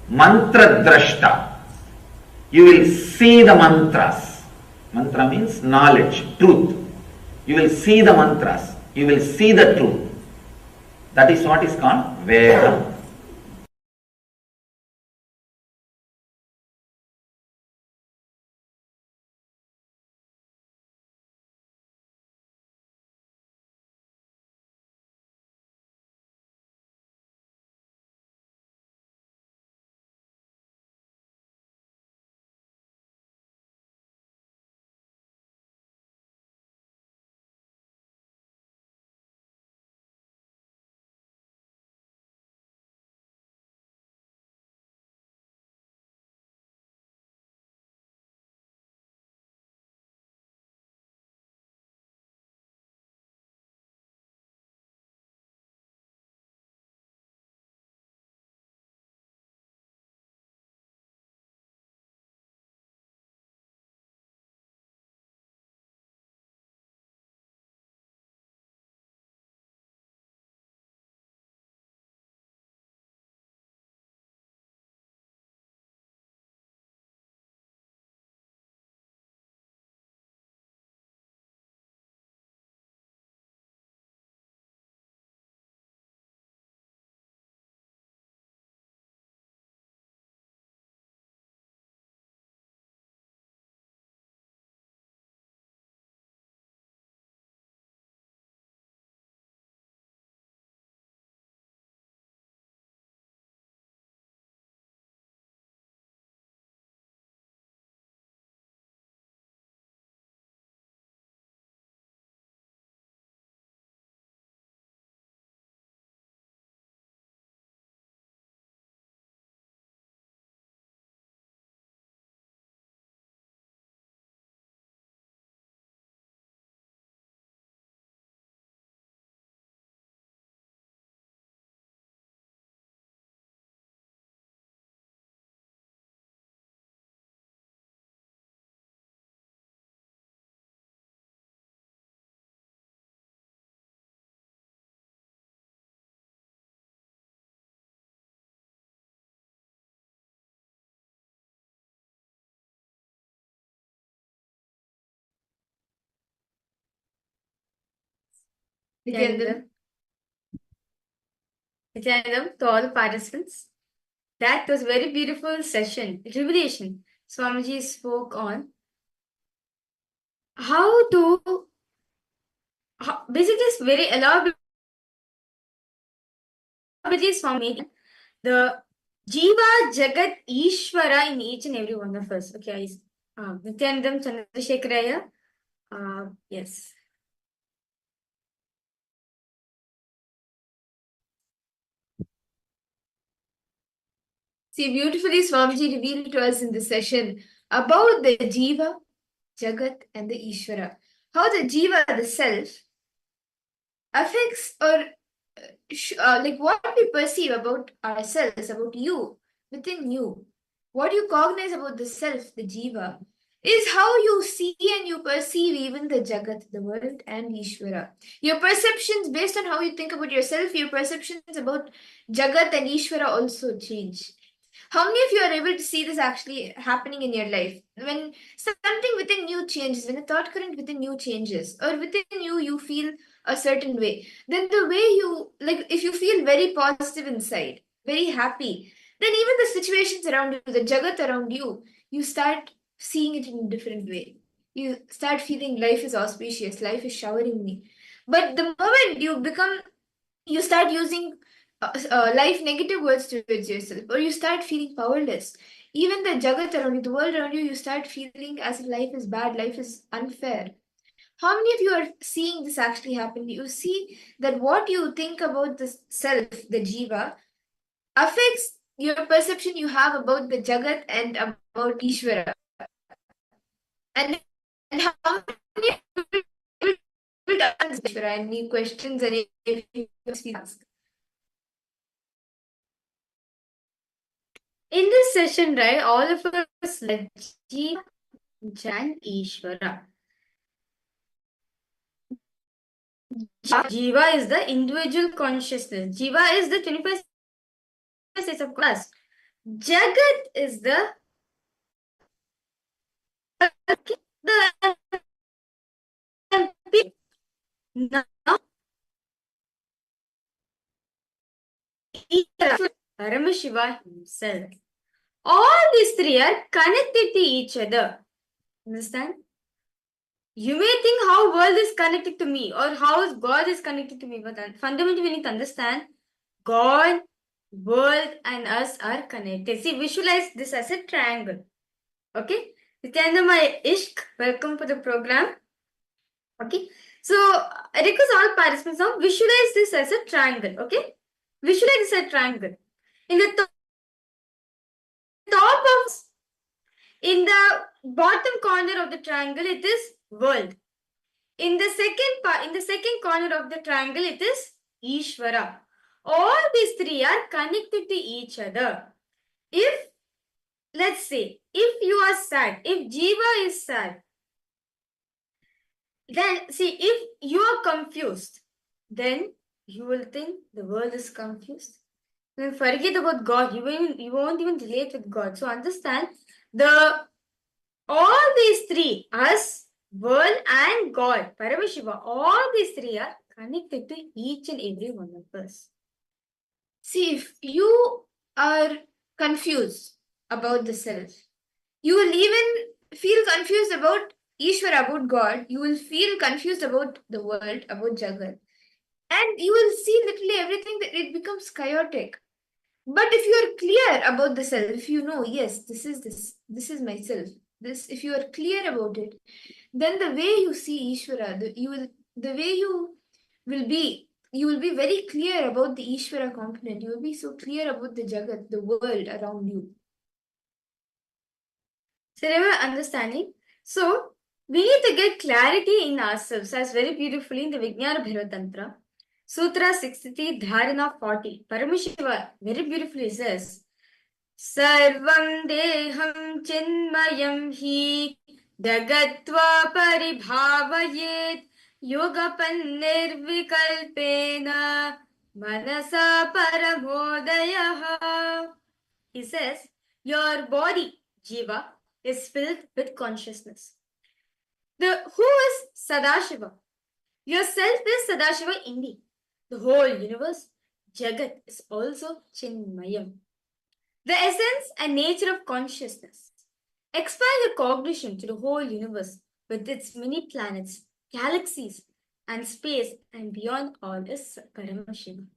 Mantra drashta. You will see the mantras. Mantra means knowledge, truth. You will see the mantras. You will see the truth. That is what is called Vedam. Nithyananda, Nithyananda, to all the participants, that was a very beautiful session, revelation. Swamiji spoke on how to, basically it's very elaborately Swami, the Jiva, Jagat, Ishvara in each and every one of us. Okay, Nityanandam Chandrasekharaya. Yes. See, beautifully Swamiji revealed to us in this session about the Jiva, Jagat, and the Ishvara. How the Jiva, the self, affects or like what we perceive about ourselves, about you, within you. What you cognize about the self, the Jiva, is how you see and you perceive even the Jagat, the world, and Ishvara. Your perceptions, based on how you think about yourself, your perceptions about Jagat and Ishvara also change. How many of you are able to see this actually happening in your life? When something within you changes, when a thought current within you changes, or within you feel a certain way, then the way you, like, if you feel very positive inside, very happy, then even the situations around you, the Jagat around you, you start seeing it in a different way. You start feeling life is auspicious, life is showering me. But the moment you start using life negative words towards yourself, or you start feeling powerless, even the Jagat around you, the world around you, you start feeling as if life is bad, life is unfair. How many of you are seeing this actually happen? You see that what you think about the self, the Jiva, affects your perception you have about the Jagat and about Ishvara. And how many will answer any questions and if you ask. In this session, right, all of us like Jiva, Jan, Ishvara. Jiva is the individual consciousness. Jiva is the 25 states of class. Jagat is the now Paramashiva himself. All these three are connected to each other. Understand? You may think how world is connected to me or how God is connected to me, but fundamentally we need to understand God, world, and us are connected. See, visualize this as a triangle. Okay? Nithyananda, my ishq, welcome to the program. Okay? So, I request all participants now visualize this as a triangle. Okay? Visualize this as a triangle. In the top of, in the bottom corner of the triangle, it is world. In the second corner of the triangle, it is Ishvara. All these three are connected to each other. If, let's say, if you are sad, if Jiva is sad, then see, if you are confused, then you will think the world is confused. Then forget about God. You won't even relate with God. So understand all these three, us, world, and God, Paramashiva, all these three are connected to each and every one of us. See, if you are confused about the self, you will even feel confused about Ishvara, about God. You will feel confused about the world, about Jagat. And you will see literally everything that it becomes chaotic. But if you are clear about the self, if you know, yes, this is myself. This, if you are clear about it, then the way you see Ishvara, the way you will be very clear about the Ishvara component. You will be so clear about the Jagat, the world around you. So, remember understanding. So, we need to get clarity in ourselves, as very beautifully in the Vijnana Bhairatantra. Sutra 63, Dharana 40. Paramashiva very beautifully says, Sarvam deham chinmayam hi dagatva paribhavayet yogapanirvikalpena manasa paramodayaha. He says, your body, Jiva, is filled with consciousness. Who is Sadashiva? Yourself is Sadashiva indeed. The whole universe, Jagat, is also Chinmayam. The essence and nature of consciousness. Expand your cognition to the whole universe with its many planets, galaxies, and space, and beyond all is Paramashiva.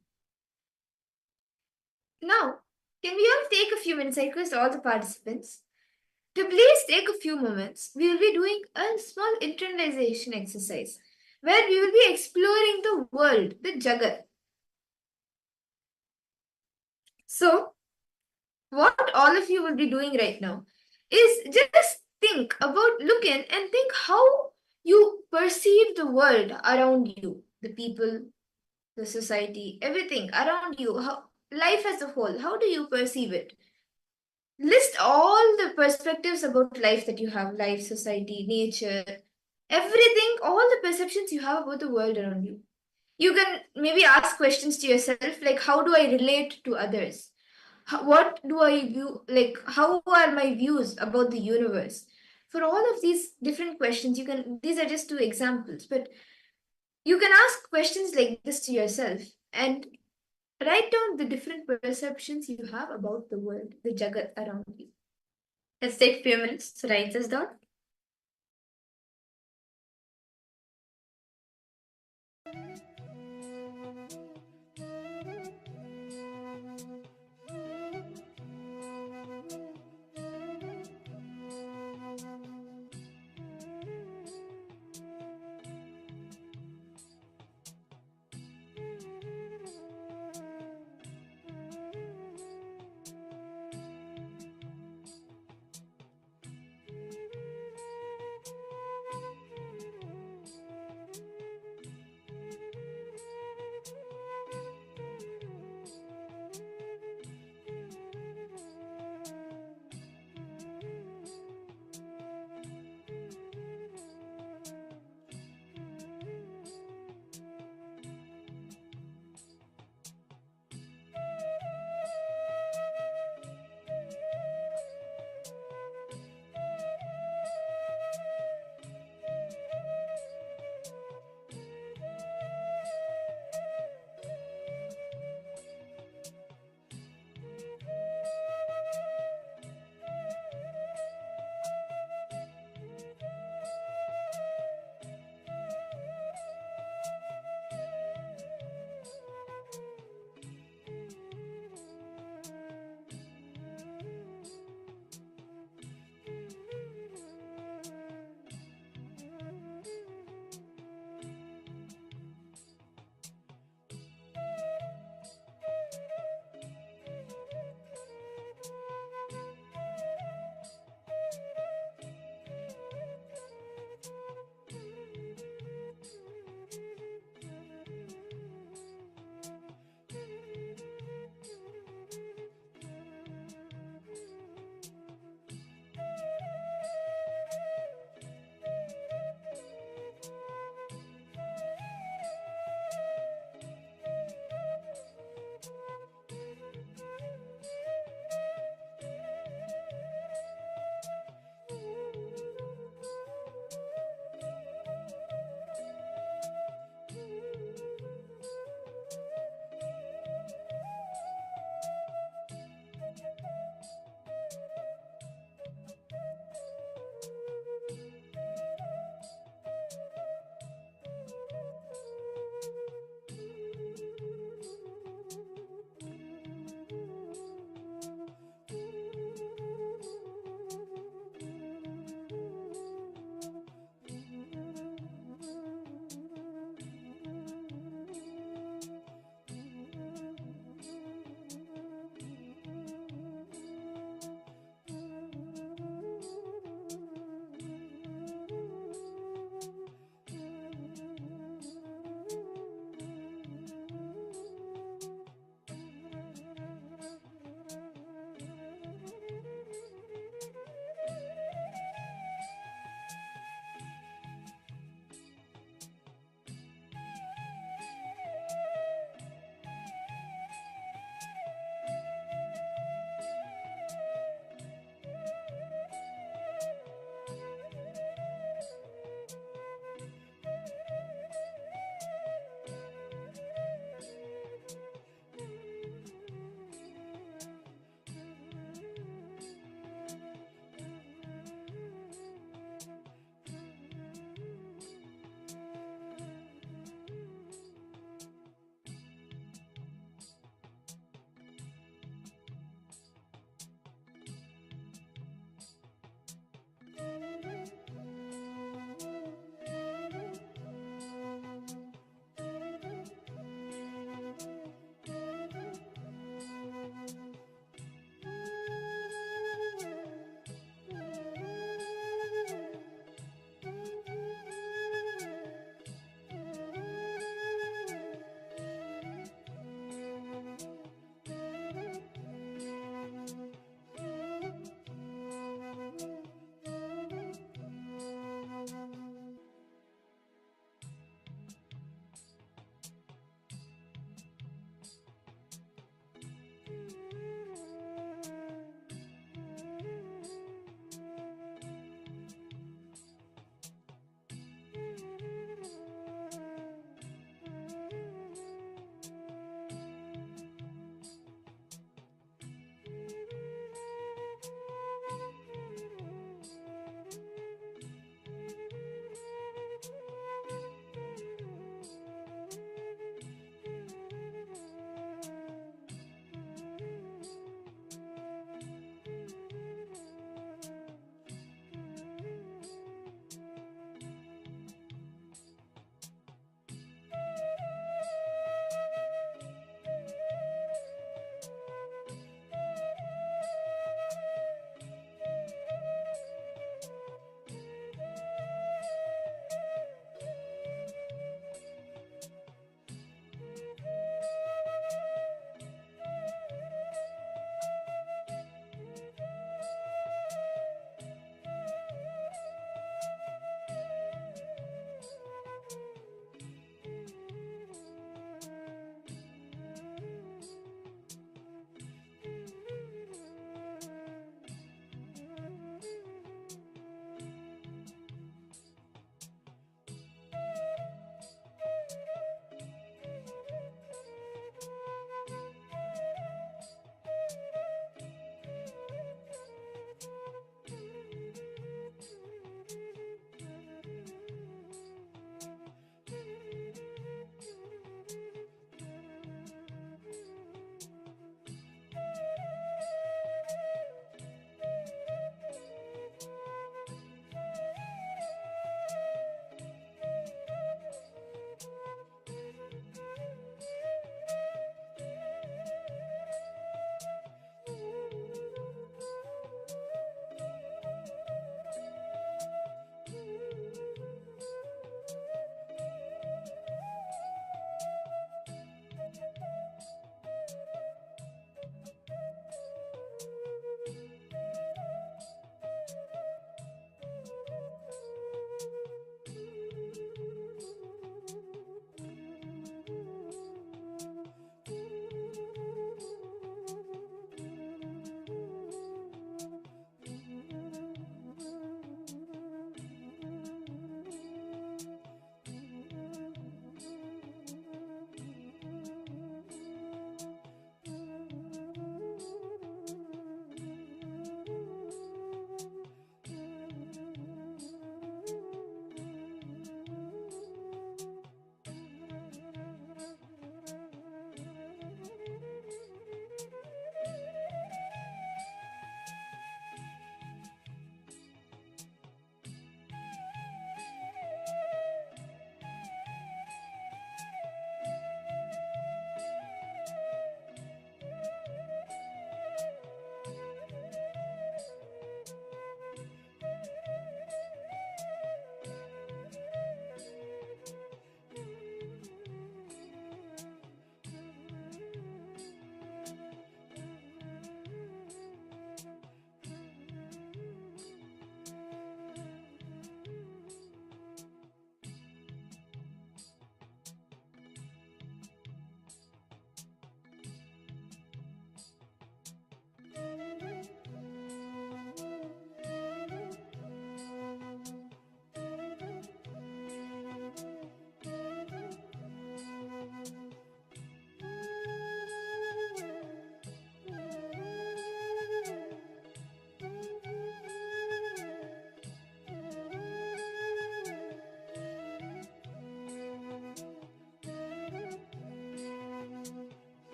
Now, can we all take a few minutes? I request all the participants to please take a few moments. We will be doing a small internalization exercise where we will be exploring the world, the Jagat. So, what all of you will be doing right now is just look in and think how you perceive the world around you, the people, the society, everything around you, how life as a whole, how do you perceive it? List all the perspectives about life that you have, life, society, nature, everything, all the perceptions you have about the world around you. You can maybe ask questions to yourself like, how do I relate to others? What do I view, like, how are my views about the universe? For all of these different questions, these are just two examples, but you can ask questions like this to yourself and write down the different perceptions you have about the world, the Jagat around you. Let's take a few minutes to write this down.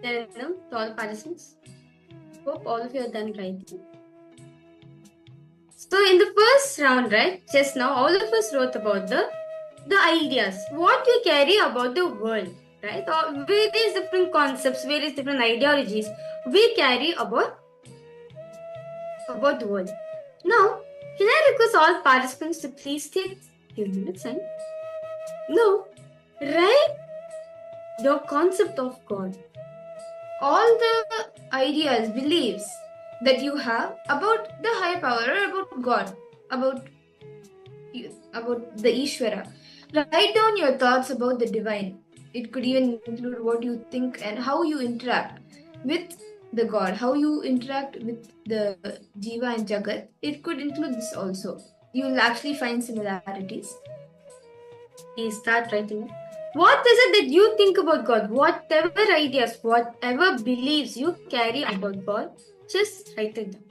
Nityanandam, to all participants. Hope all of you are done writing. So in the first round, right, just now, all of us wrote about the ideas, what we carry about the world, right? Or various different concepts, various different ideologies we carry about the world. Now, can I request all participants to please take a few minutes and now write your concept of God. All the ideas, beliefs that you have about the higher power or about God, about the Ishvara. Write down your thoughts about the divine. It could even include what you think and how you interact with the God, how you interact with the Jiva and Jagat. It could include this also. You will actually find similarities. Please start writing it. What is it that you think about God? Whatever ideas, whatever beliefs you carry about God, just write it down.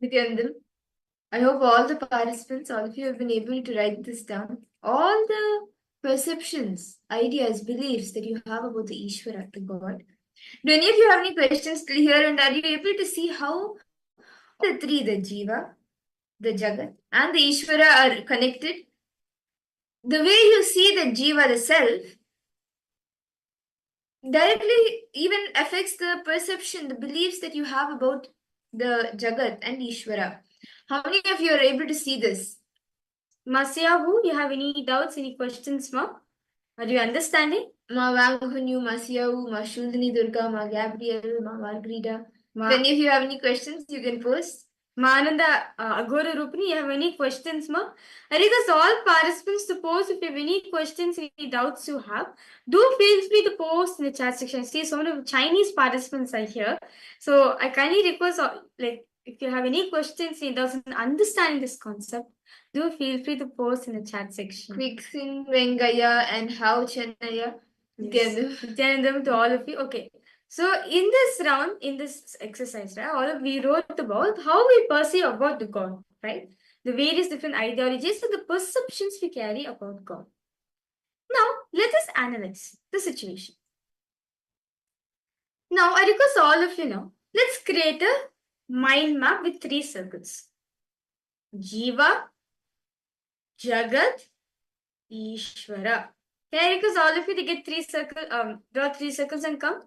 Nithyananda, I hope all the participants, all of you have been able to write this down. All the perceptions, ideas, beliefs that you have about the Ishvara, the God. Do any of you have any questions till here? And are you able to see how the three, the Jiva, the Jagat, and the Ishvara are connected? The way you see the Jiva, the self, directly even affects the perception, the beliefs that you have about the Jagat and Ishvara. How many of you are able to see this? Masyahu, you have any doubts, any questions, ma? Are you understanding? Ma Wanghunyu, Masyahu, Ma Shuldini Durga, Ma Gabriel, Ma Margarita. If any of you have any questions, you can post. Ma Ananda, Agora Rupini, you have any questions, ma? I request all participants to post if you have any questions, any doubts you have. Do feel free to post in the chat section. I see so many Chinese participants are here. So I kindly request, like, if you have any questions, he doesn't understand this concept, do feel free to post in the chat section. Quicksin, Vengaya, and how Chennaya. Yes. Them to all of you. Okay. So in this round, in this exercise, right, all of we wrote about how we perceive about the God, right? The various different ideologies and the perceptions we carry about God. Now, let us analyze the situation. Now, I request all of you now, let's create a mind map with 3 circles. Jiva, Jagat, Ishvara. Can I request all of you to get 3 circles, draw 3 circles and come?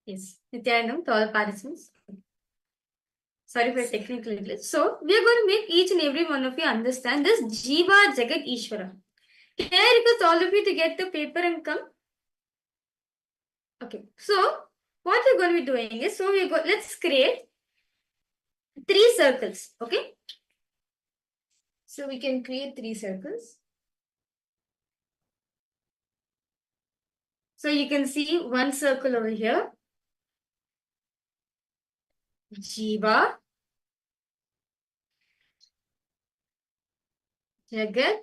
Yes, Nithyananda, to all participants. Sorry for technical glitch. So, we are going to make each and every one of you understand this Jiva Jagat Ishvara. Can I request all of you to get the paper and come? Okay, so what we're going to be doing is, let's create 3 circles, okay? So we can create 3 circles. So you can see one circle over here. Jiva, Jagat,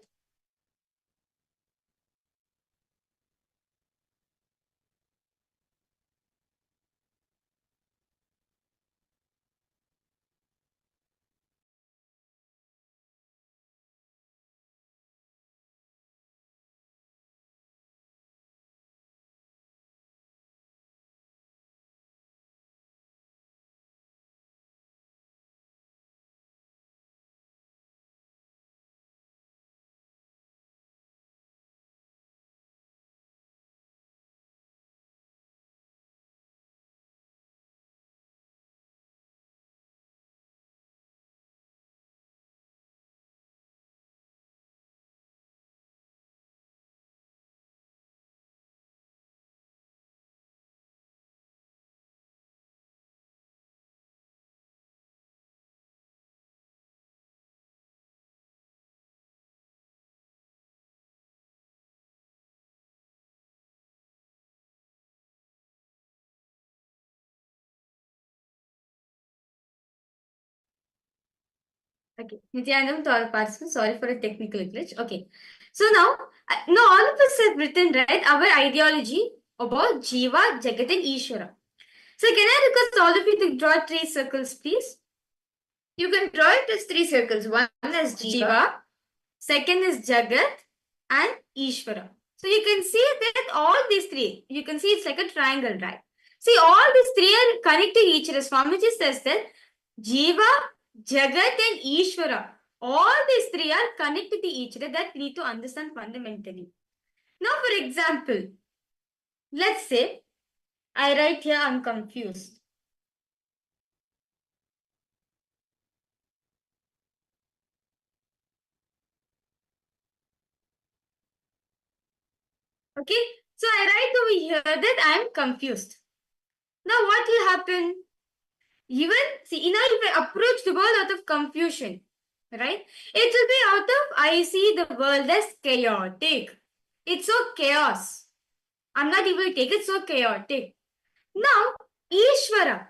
okay. Nithyananda, to all participants, sorry for a technical glitch. Okay, so now all of us have written, right, our ideology about Jiva, Jagat and Ishvara. So can I request all of you to draw 3 circles, please? You can draw it as 3 circles. One is Jiva, second is Jagat and Ishvara. So you can see that all these 3, you can see it's like a triangle, right? See, all these 3 are connected to each other. Swamiji says that Jiva, Jagat and Ishvara, all these 3 are connected to each other that we need to understand fundamentally. Now, for example, let's say I write here I'm confused. Okay, so I write over here that I am confused. Now what will happen? Even, see, now if I approach the world out of confusion, right? It will be out of, I see the world as chaotic. It's so chaos. I'm not able to take it, so chaotic. Now, Ishvara.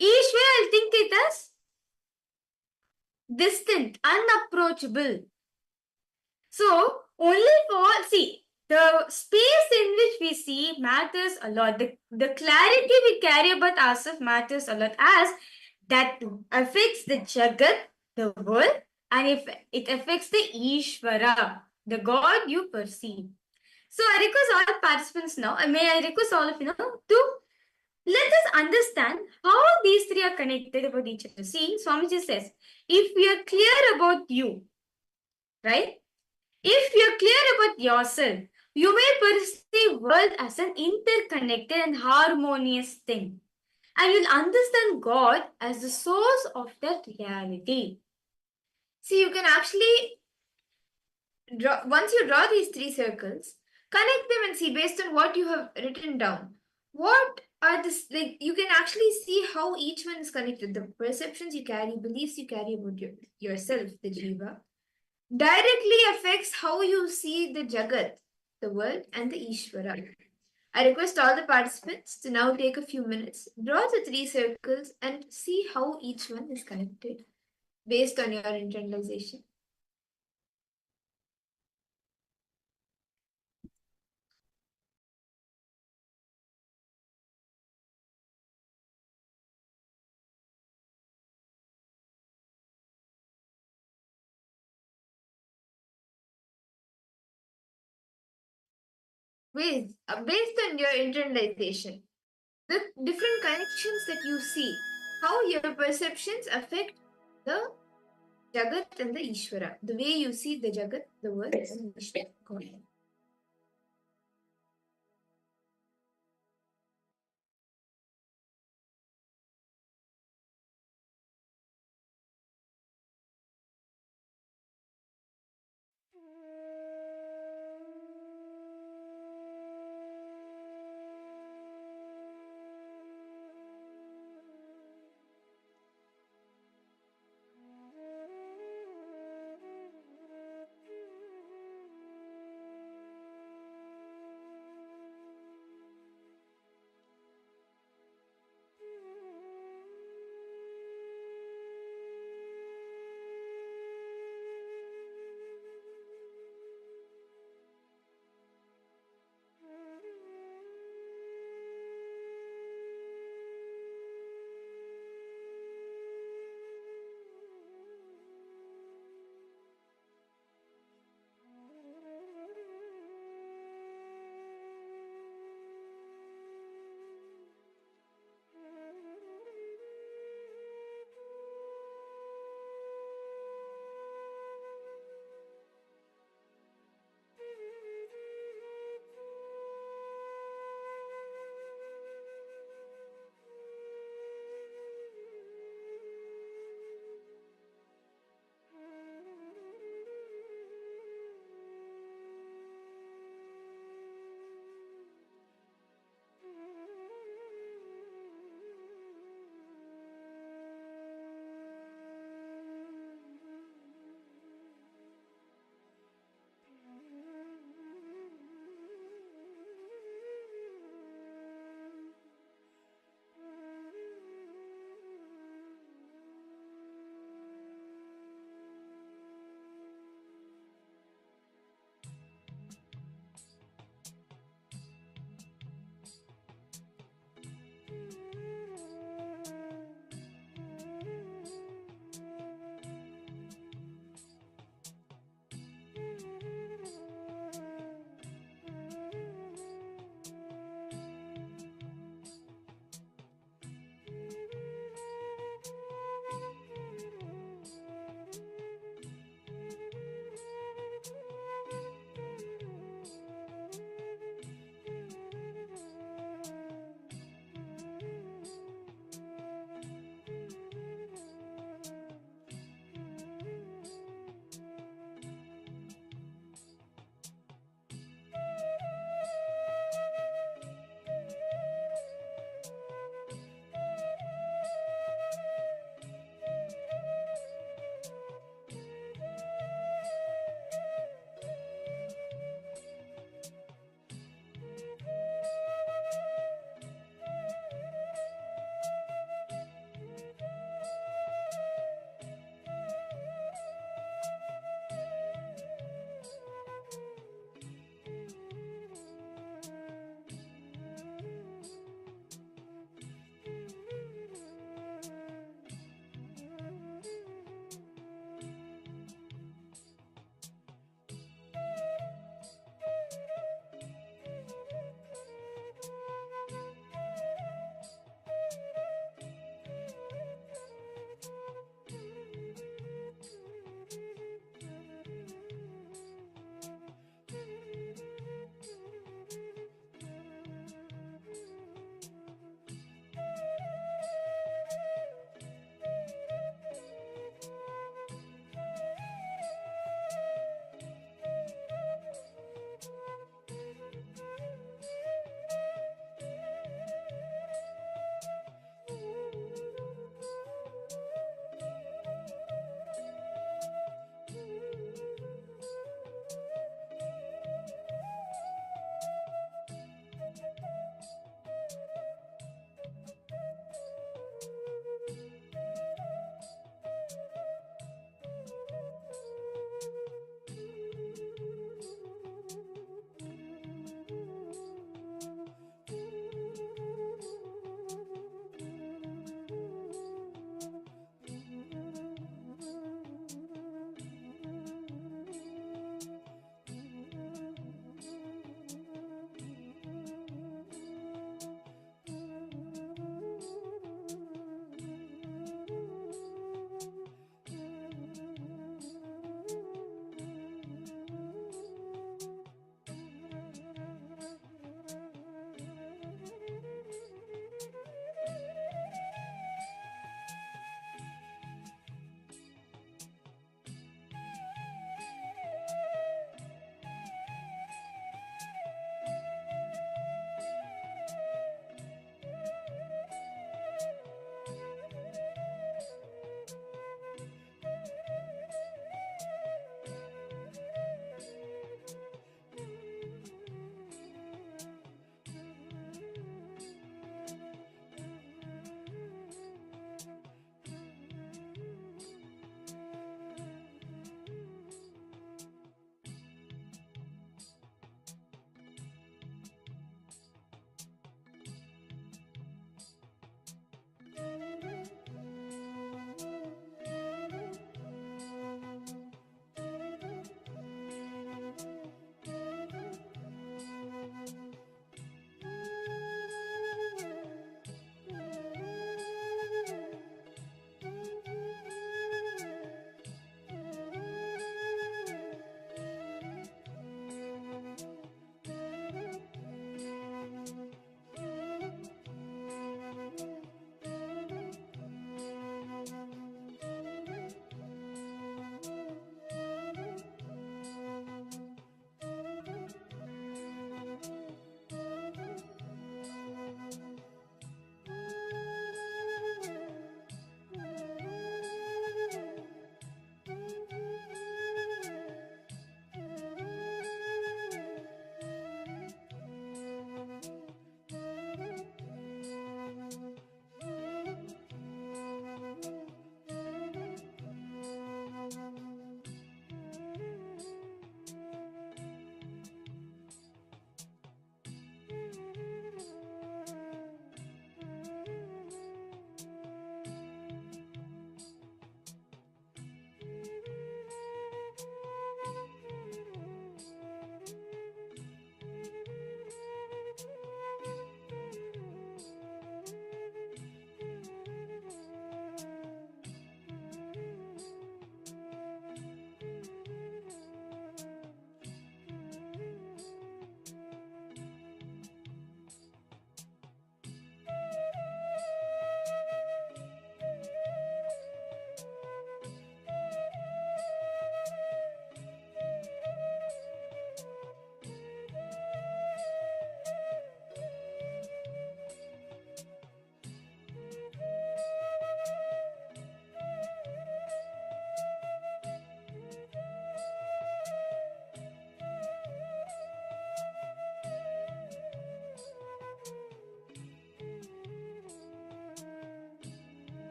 Ishvara, I'll think it as distant, unapproachable. So, only for, see, the space in which we see matters a lot. The clarity we carry about ourselves matters a lot, as that affects the Jagat, the world, and if it affects the Ishvara, the God you perceive. So I request all participants now, and may I request all of you now to let us understand how these 3 are connected about each other. See, Swamiji says, if we are clear about you, right? If you're clear about yourself, you may perceive world as an interconnected and harmonious thing. And you'll understand God as the source of that reality. See, you can actually draw, once you draw these 3 circles, connect them and see based on what you have written down. What are this, like, you can actually see how each one is connected. The perceptions you carry, beliefs you carry about yourself, the Jiva, directly affects how you see the Jagat, the world, and the Ishvara. I request all the participants to now take a few minutes, draw the 3 circles, and see how each one is connected based on your internalization. Based on your internalization, the different connections that you see, how your perceptions affect the Jagat and the Ishvara, the way you see the Jagat, the world, and the Ishvara.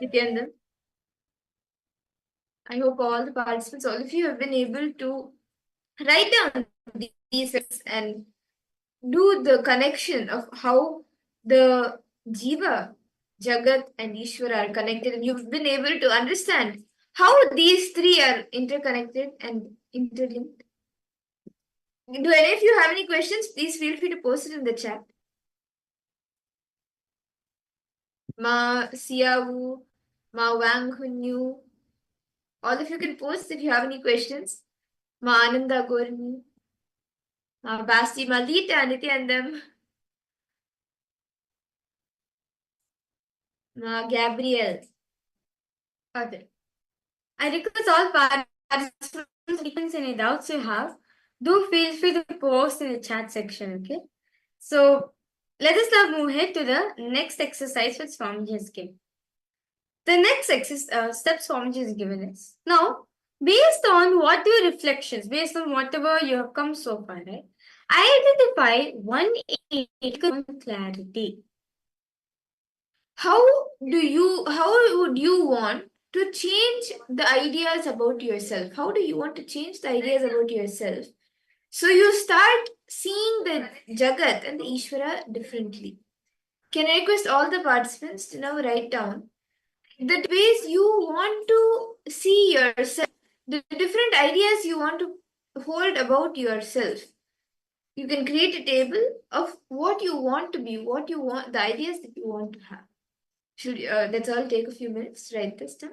Nithyananda, I hope all the participants, all of you have been able to write down these things and do the connection of how the Jiva, Jagat, and Ishvara are connected, and you've been able to understand how these three are interconnected and interlinked. Do any of you have any questions? Please feel free to post it in the chat. Ma Siawu, Ma Wang Hunyu. All of you can post if you have any questions. Ma Ananda Gorni, Ma Basti Malita Nithyanandam, Ma Gabriel. Okay. I request all participants any doubts you have, do feel free to post in the chat section, okay? So let us now move ahead to the next exercise which Swamiji has given. The next step Swamiji has given is, now, based on what your reflections, based on whatever you have come so far, right? Identify one clarity. How would you want to change the ideas about yourself? How do you want to change the ideas about yourself? So you start seeing the Jagat and the Ishvara differently. Can I request all the participants to now write down the ways you want to see yourself, the different ideas you want to hold about yourself. You can create a table of what you want to be, what you want, the ideas that you want to have. Let's all take a few minutes to write this down.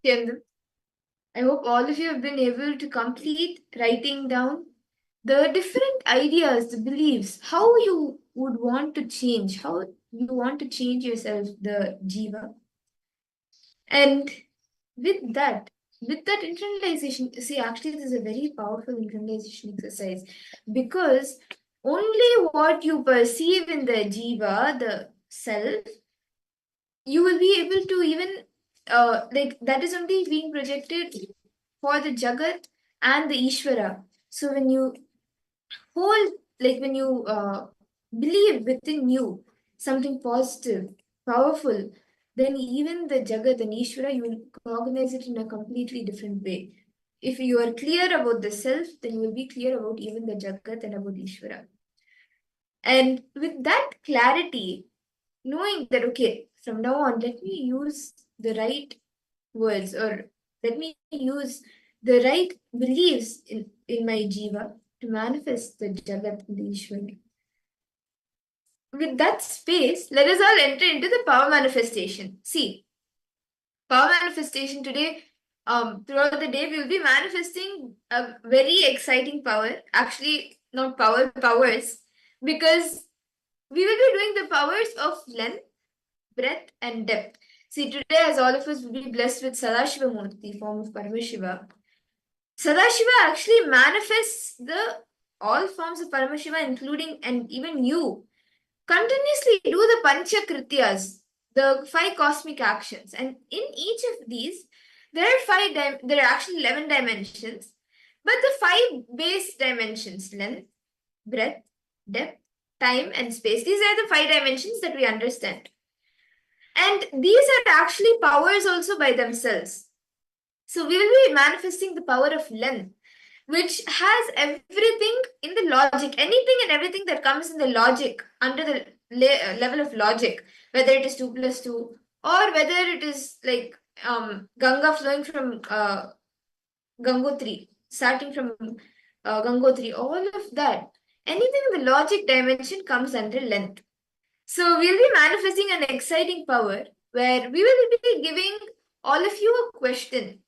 Nithyananda, I hope all of you have been able to complete writing down the different ideas, the beliefs, how you would want to change, how you want to change yourself, the jiva. And with that, internalization, see, actually, this is a very powerful internalization exercise because only what you perceive in the jiva, the self, you will be able to even like that is only being projected for the Jagat and the Ishvara. So when you hold, like when you believe within you something positive, powerful, then even the Jagat and Ishvara, you will cognize it in a completely different way. If you are clear about the self, then you will be clear about even the Jagat and about Ishvara. And with that clarity, knowing that, okay, from now on, let me use the right words or let me use the right beliefs in my jiva to manifest the Jagat and the Ishwar. With that space, let us all enter into the power manifestation. See, power manifestation today, throughout the day, we will be manifesting a very exciting power. Actually, not power, powers, because we will be doing the powers of length, breadth, and depth. See, today, as all of us will be blessed with Sadashiva Murti, form of Paramashiva, Sadashiva actually manifests the all forms of Paramashiva, including and even you, continuously do the Pancha Krityas, the 5 cosmic actions. And in each of these, there are there are actually 11 dimensions, but the 5 base dimensions, length, breadth, depth, time, and space, these are the 5 dimensions that we understand. And these are actually powers also by themselves. So we will be manifesting the power of length, which has everything in the logic, anything and everything that comes in the logic, under the level of logic, whether it is 2 plus 2, or whether it is like Ganga flowing from Gangotri, starting from Gangotri, all of that, anything in the logic dimension comes under length. So we'll be manifesting an exciting power where we will be giving all of you a question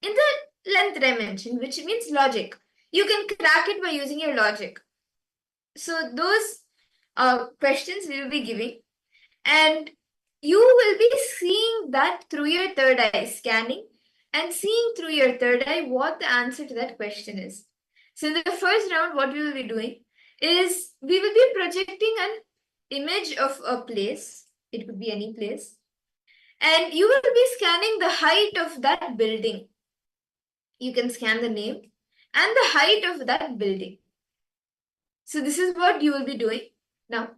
in the length dimension, which means logic. You can crack it by using your logic. So those questions we will be giving, and you will be seeing that through your third eye, scanning and seeing through your third eye what the answer to that question is. So in the first round, what we will be doing is we will be projecting an image of a place. It could be any place. And you will be scanning the height of that building. You can scan the name and the height of that building. So this is what you will be doing. Now,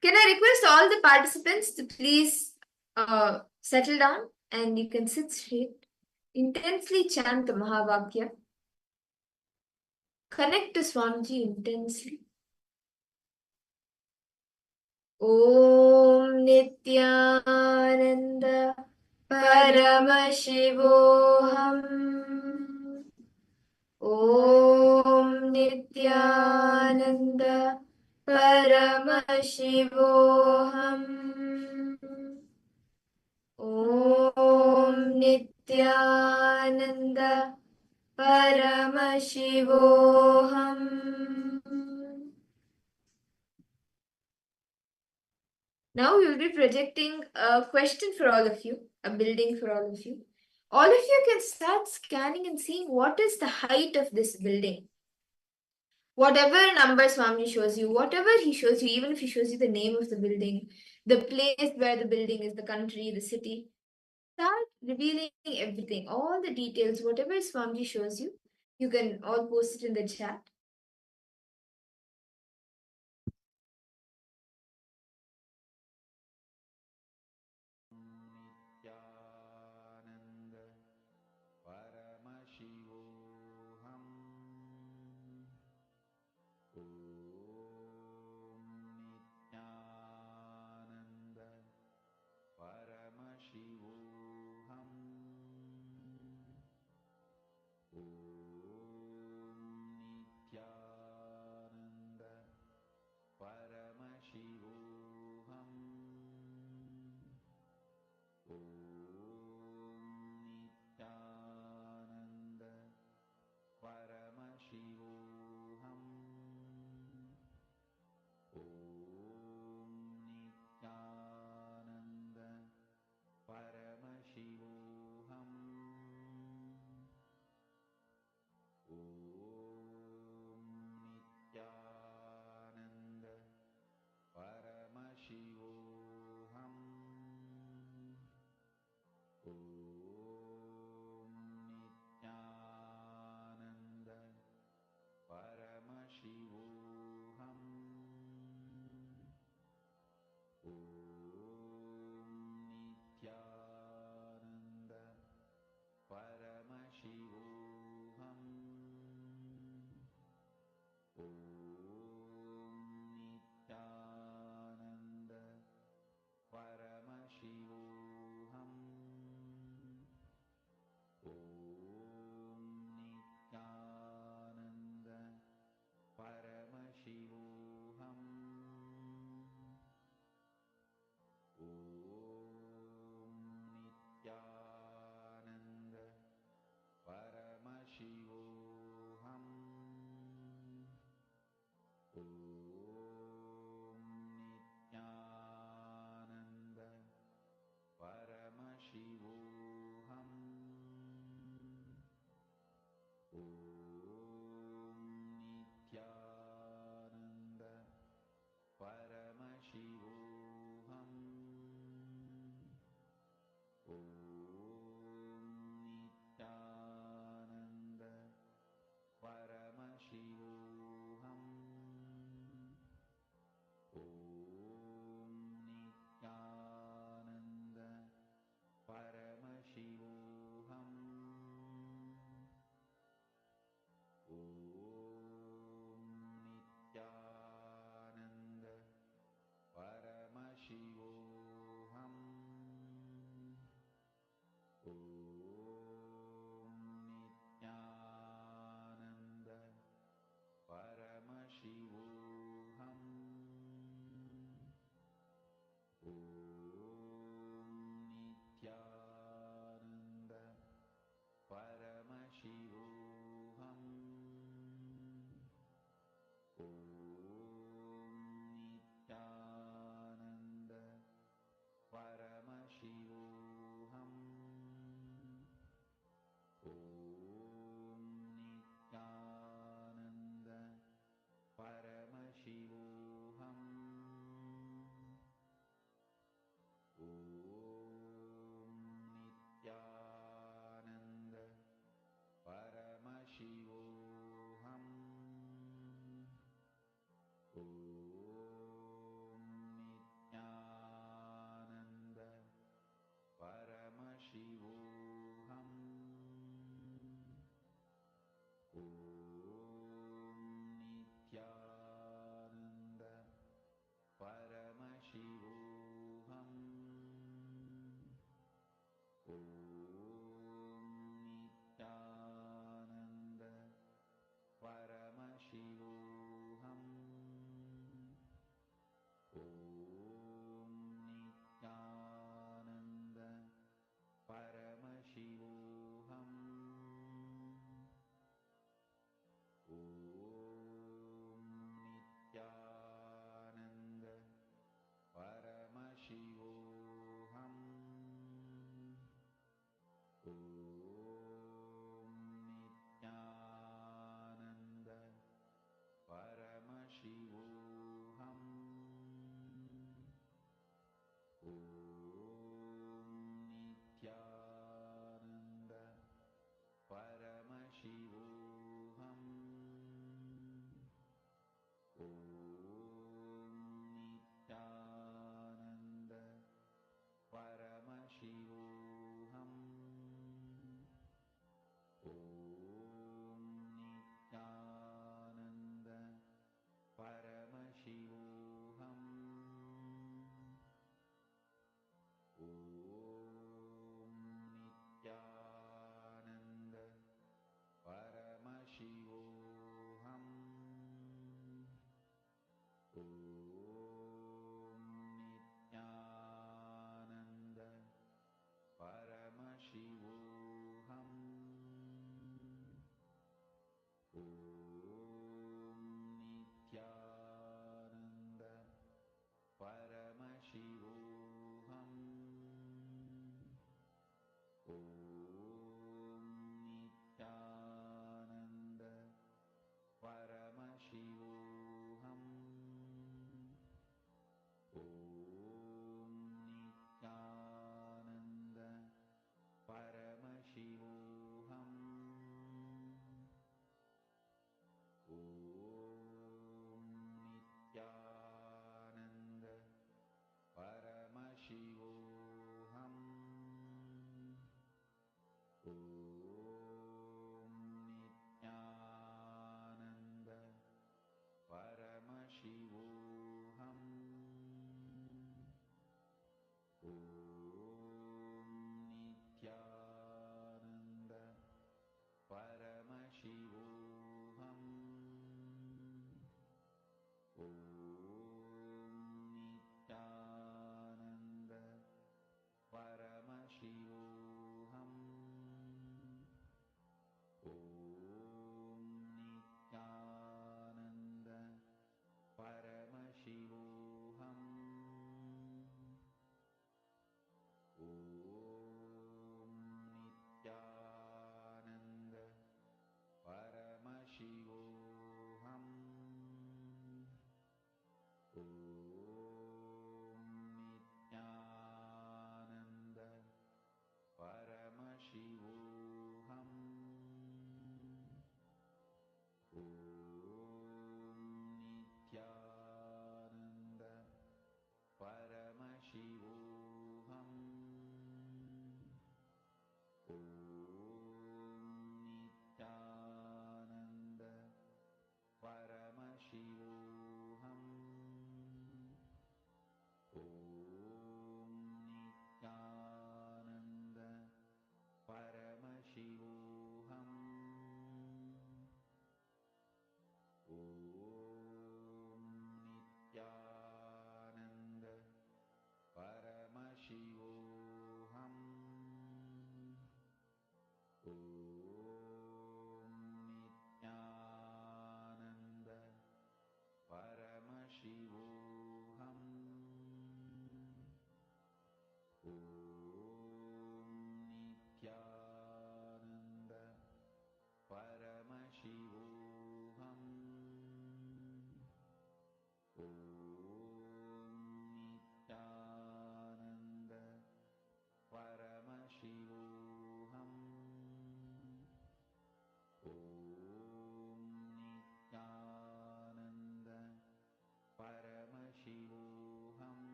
can I request all the participants to please settle down and you can sit straight. Intensely chant the Mahavakya. Connect to Swamiji intensely. Om Nithyananda Paramashivoham. Om Nithyananda Paramashivoham. Om Nithyananda Paramashivoham. Now we will be projecting a question for all of you, a building for all of you. All of you can start scanning and seeing what is the height of this building. Whatever number Swami shows you, whatever he shows you, even if he shows you the name of the building, the place where the building is, the country, the city, start revealing everything, all the details, whatever Swami shows you, you can all post it in the chat.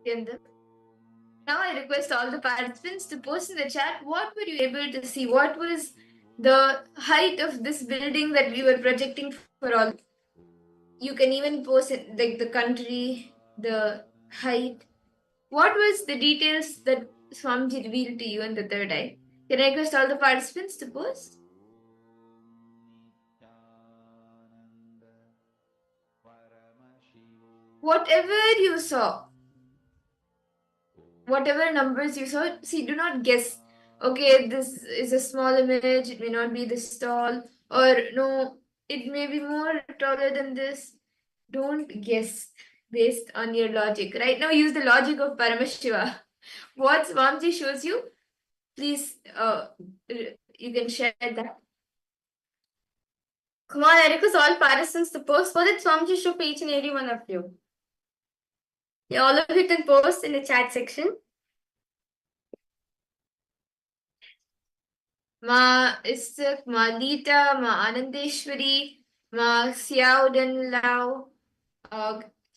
Nithyananda. Now I request all the participants to post in the chat what were you able to see? What was the height of this building that we were projecting for all? You can even post it like the country, the height. What was the details that Swamiji revealed to you in the third eye? Can I request all the participants to post? Whatever you saw, whatever numbers you saw, see, do not guess. Okay, this is a small image, it may not be this tall, or no, it may be more taller than this. Don't guess based on your logic. Right now, use the logic of Paramashiva. What Swamiji shows you, please, you can share that. Come on, I request all participants to post. What did Swamiji show for each and every one of you? Yeah, all of you can post in the chat section. Ma Isaac, Ma Lita, Ma Anandeshwari, Ma Xiaodan Lao,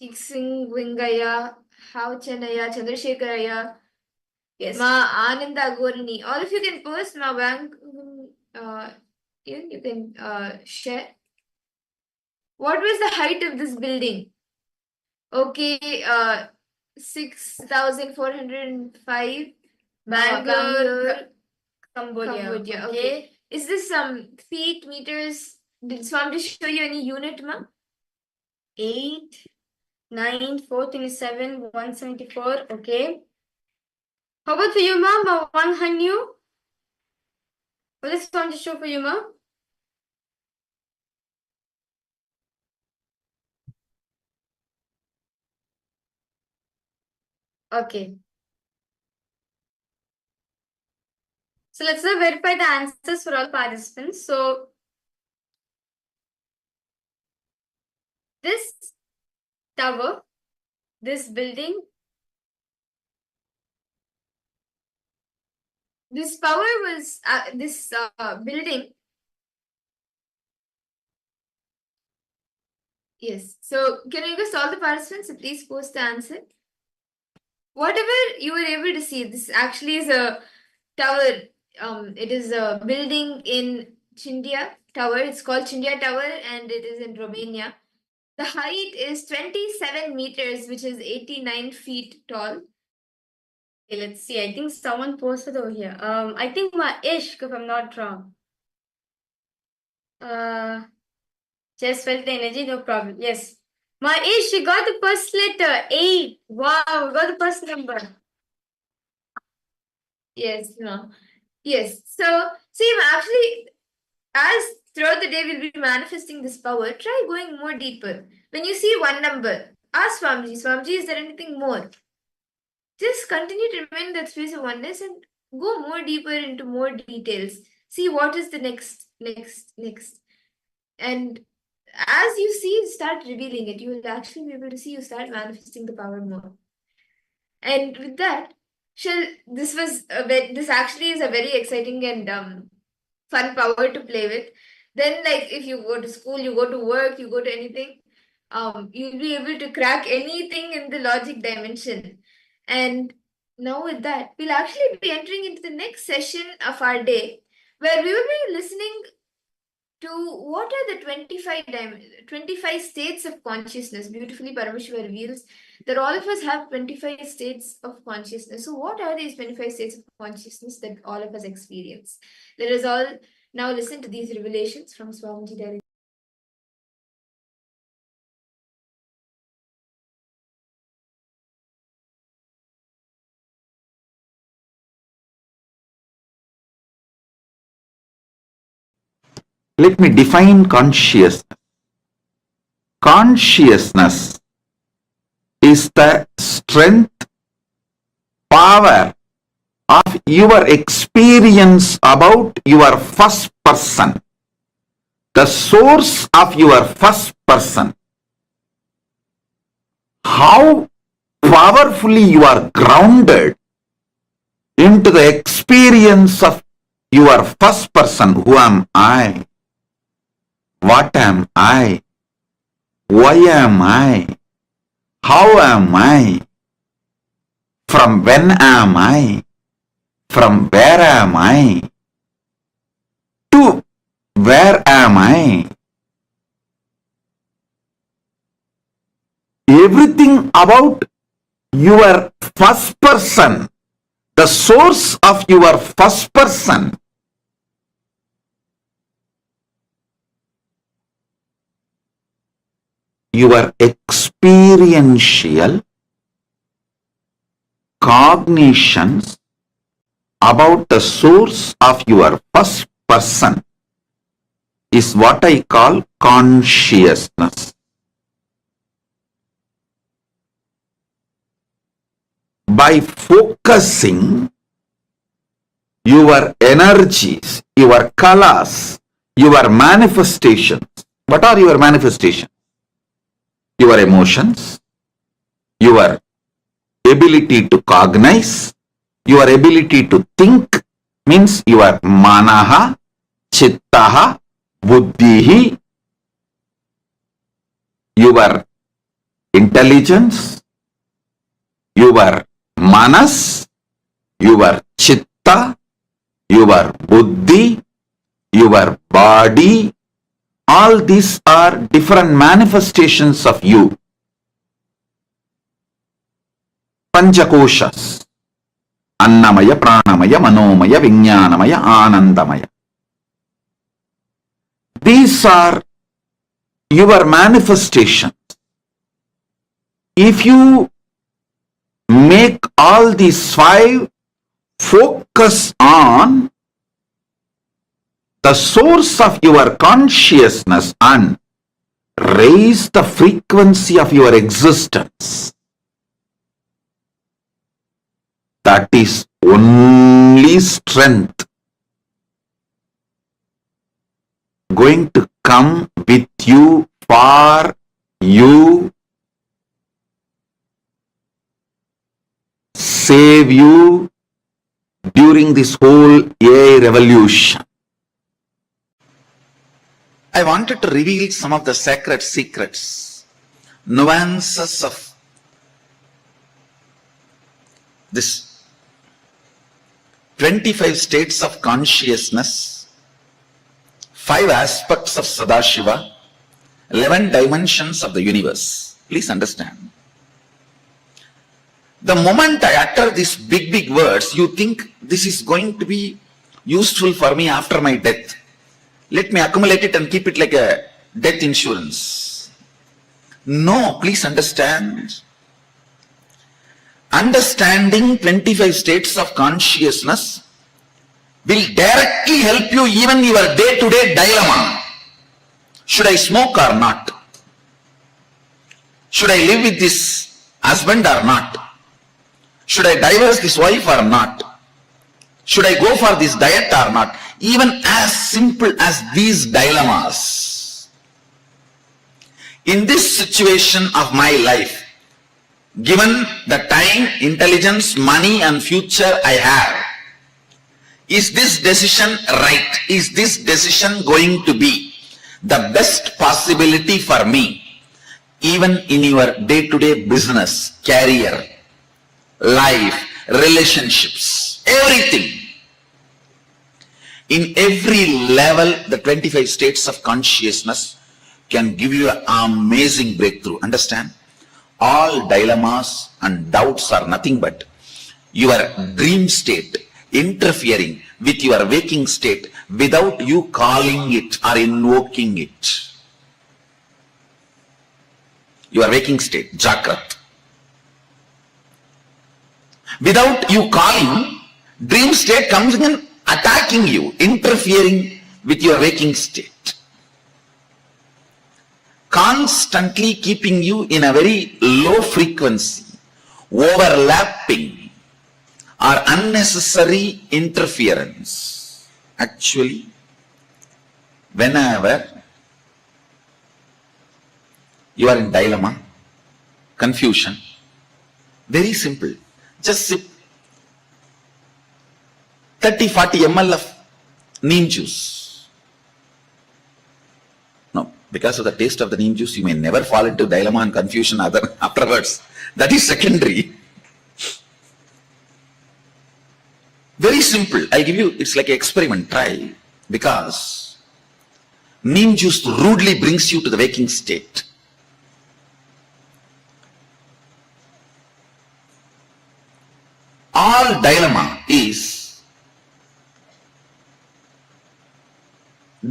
Kiksing Wingaya, How Chanaya, Chandrasekharaya, yes, Ma Ananda Gorini. All of you can post, Ma Wang, you can share. What was the height of this building? Okay, 6,405. Bangalore, Cambodia. Okay. Is this some feet, meters? Did Swami show you any unit, ma? 8, 9, 427, 174. Okay. How about for you, ma? Ma 100? What does Swami show for you, ma? Okay. So let's now verify the answers for all participants. So this tower, this building, this power was this building. Yes. So can you guys all the participants please post the answer? Whatever you were able to see, this actually is a tower. It is a building in Chindia Tower. It's called Chindia Tower and it is in Romania. The height is 27 meters, which is 89 feet tall. Okay, let's see. I think someone posted over here. I think my Ishq, if I'm not wrong. Just felt the energy, no problem. Yes. My Ish, you got the first letter, 8. Wow, we got the first number. Yes, no. Yes. So, see, actually, as throughout the day we'll be manifesting this power, try going more deeper. When you see one number, ask Swamiji, Swamiji, is there anything more? Just continue to remain in that space of oneness and go more deeper into more details. See what is the next. And as you see, start revealing it, you will actually be able to see you start manifesting the power more. And with that, this actually is a very exciting and fun power to play with. Then, like if you go to school, you go to work, you go to anything, you'll be able to crack anything in the logic dimension. And now with that, we'll actually be entering into the next session of our day, where we will be listening to what are the 25 states of consciousness. Beautifully, Paramashiva reveals that all of us have 25 states of consciousness. So what are these 25 states of consciousness that all of us experience? Let us all now listen to these revelations from Swamiji directly. Let me define consciousness. Consciousness is the strength, power of your experience about your first person, the source of your first person. How powerfully you are grounded into the experience of your first person. Who am I? What am I? Why am I? How am I? from when am I, from where am I, to where am I. Everything about your first person, the source of your first person, your experiential cognitions about the source of your first person is what I call consciousness. By focusing your energies, your colors, your manifestations. What are your manifestations? Your emotions, your ability to cognize, your ability to think, means your manaha, chittaha, buddhihi, your intelligence, your manas, your chitta, your buddhi, your body. All these are different manifestations of you. Panchakoshas. Annamaya, Pranamaya, Manomaya, Vijnanamaya, Anandamaya. These are your manifestations. If you make all these five focus on the source of your consciousness and raise the frequency of your existence, that is only strength going to come with you, for you, save you during this whole AI revolution. I wanted to reveal some of the sacred secrets, nuances of this 25 states of consciousness, 5 aspects of Sadashiva, 11 dimensions of the universe. Please understand. The moment I utter these big words, you think this is going to be useful for me after my death. Let me accumulate it and keep it like a death insurance. No, please understand. Understanding 25 states of consciousness will directly help you even your day-to-day dilemma. Should I smoke or not? Should I live with this husband or not? Should I divorce this wife or not? Should I go for this diet or not? Even as simple as these dilemmas. In this situation of my life, given the time, intelligence, money and future I have, is this decision right? Is this decision going to be the best possibility for me? Even in your day-to-day business, career, life, relationships, everything. In every level, the 25 states of consciousness can give you an amazing breakthrough. Understand? All dilemmas and doubts are nothing but your dream state interfering with your waking state without you calling it or invoking it. Your waking state, Jagrat. Without you calling, dream state comes in attacking you, interfering with your waking state. Constantly keeping you in a very low frequency, overlapping or unnecessary interference. Actually, whenever you are in dilemma, confusion, very simple. Just sip 30-40 ml of neem juice. No, because of the taste of the neem juice, you may never fall into dilemma and confusion afterwards. That is secondary. Very simple. I give you, it's like an experiment, try. Because neem juice rudely brings you to the waking state. All dilemma is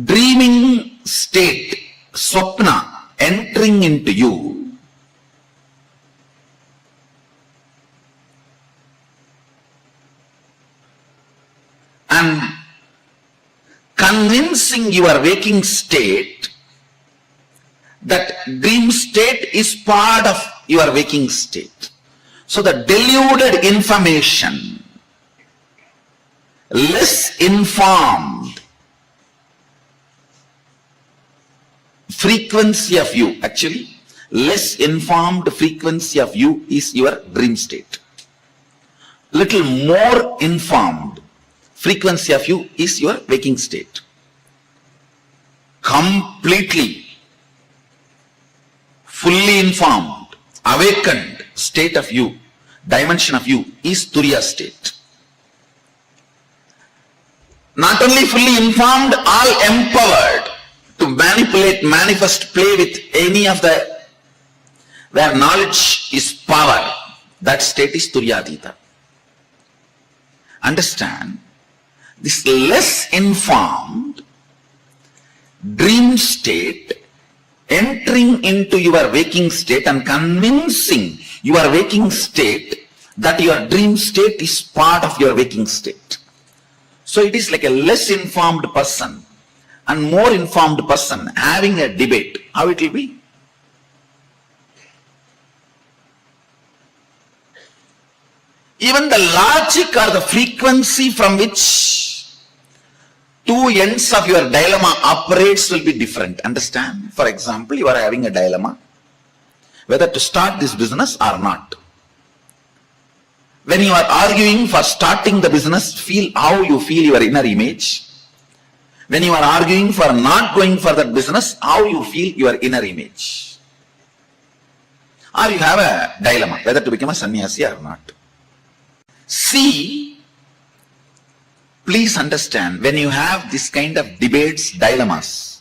dreaming state, swapna, entering into you, and convincing your waking state that dream state is part of your waking state. So the deluded information, less informed frequency of you, actually, less informed frequency of you is your dream state. Little more informed frequency of you is your waking state. Completely, fully informed, awakened state of you, dimension of you is Turiya state. Not only fully informed, all empowered to manipulate, manifest, play with any of the, where knowledge is power, that state is Turyadita. Understand, this less informed dream state entering into your waking state and convincing your waking state that your dream state is part of your waking state. So it is like a less informed person and more informed person having a debate. How it will be? Even the logic or the frequency from which two ends of your dilemma operates will be different. Understand? For example, you are having a dilemma whether to start this business or not. When you are arguing for starting the business, feel how you feel your inner image. When you are arguing for not going for that business, how you feel your inner image. Or you have a dilemma whether to become a sannyasi or not. See, please understand, when you have this kind of debates, dilemmas,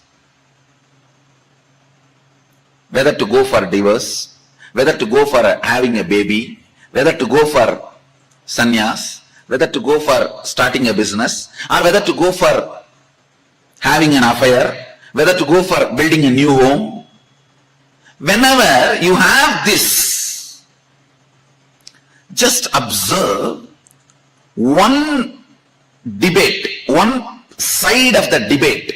whether to go for divorce, whether to go for having a baby, whether to go for sannyas, whether to go for starting a business, or whether to go for having an affair, whether to go for building a new home. Whenever you have this, just observe one debate, one side of the debate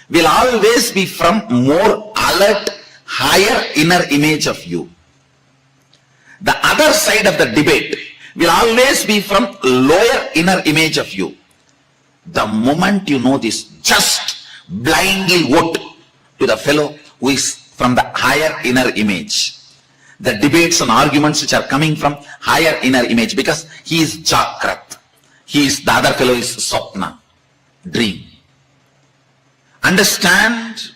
will always be from more alert, higher inner image of you. The other side of the debate will always be from lower inner image of you. The moment you know this, just blindly vote to the fellow who is from the higher inner image. The debates and arguments which are coming from higher inner image, because he is Jakrat. The other fellow is Swapna, dream. Understand?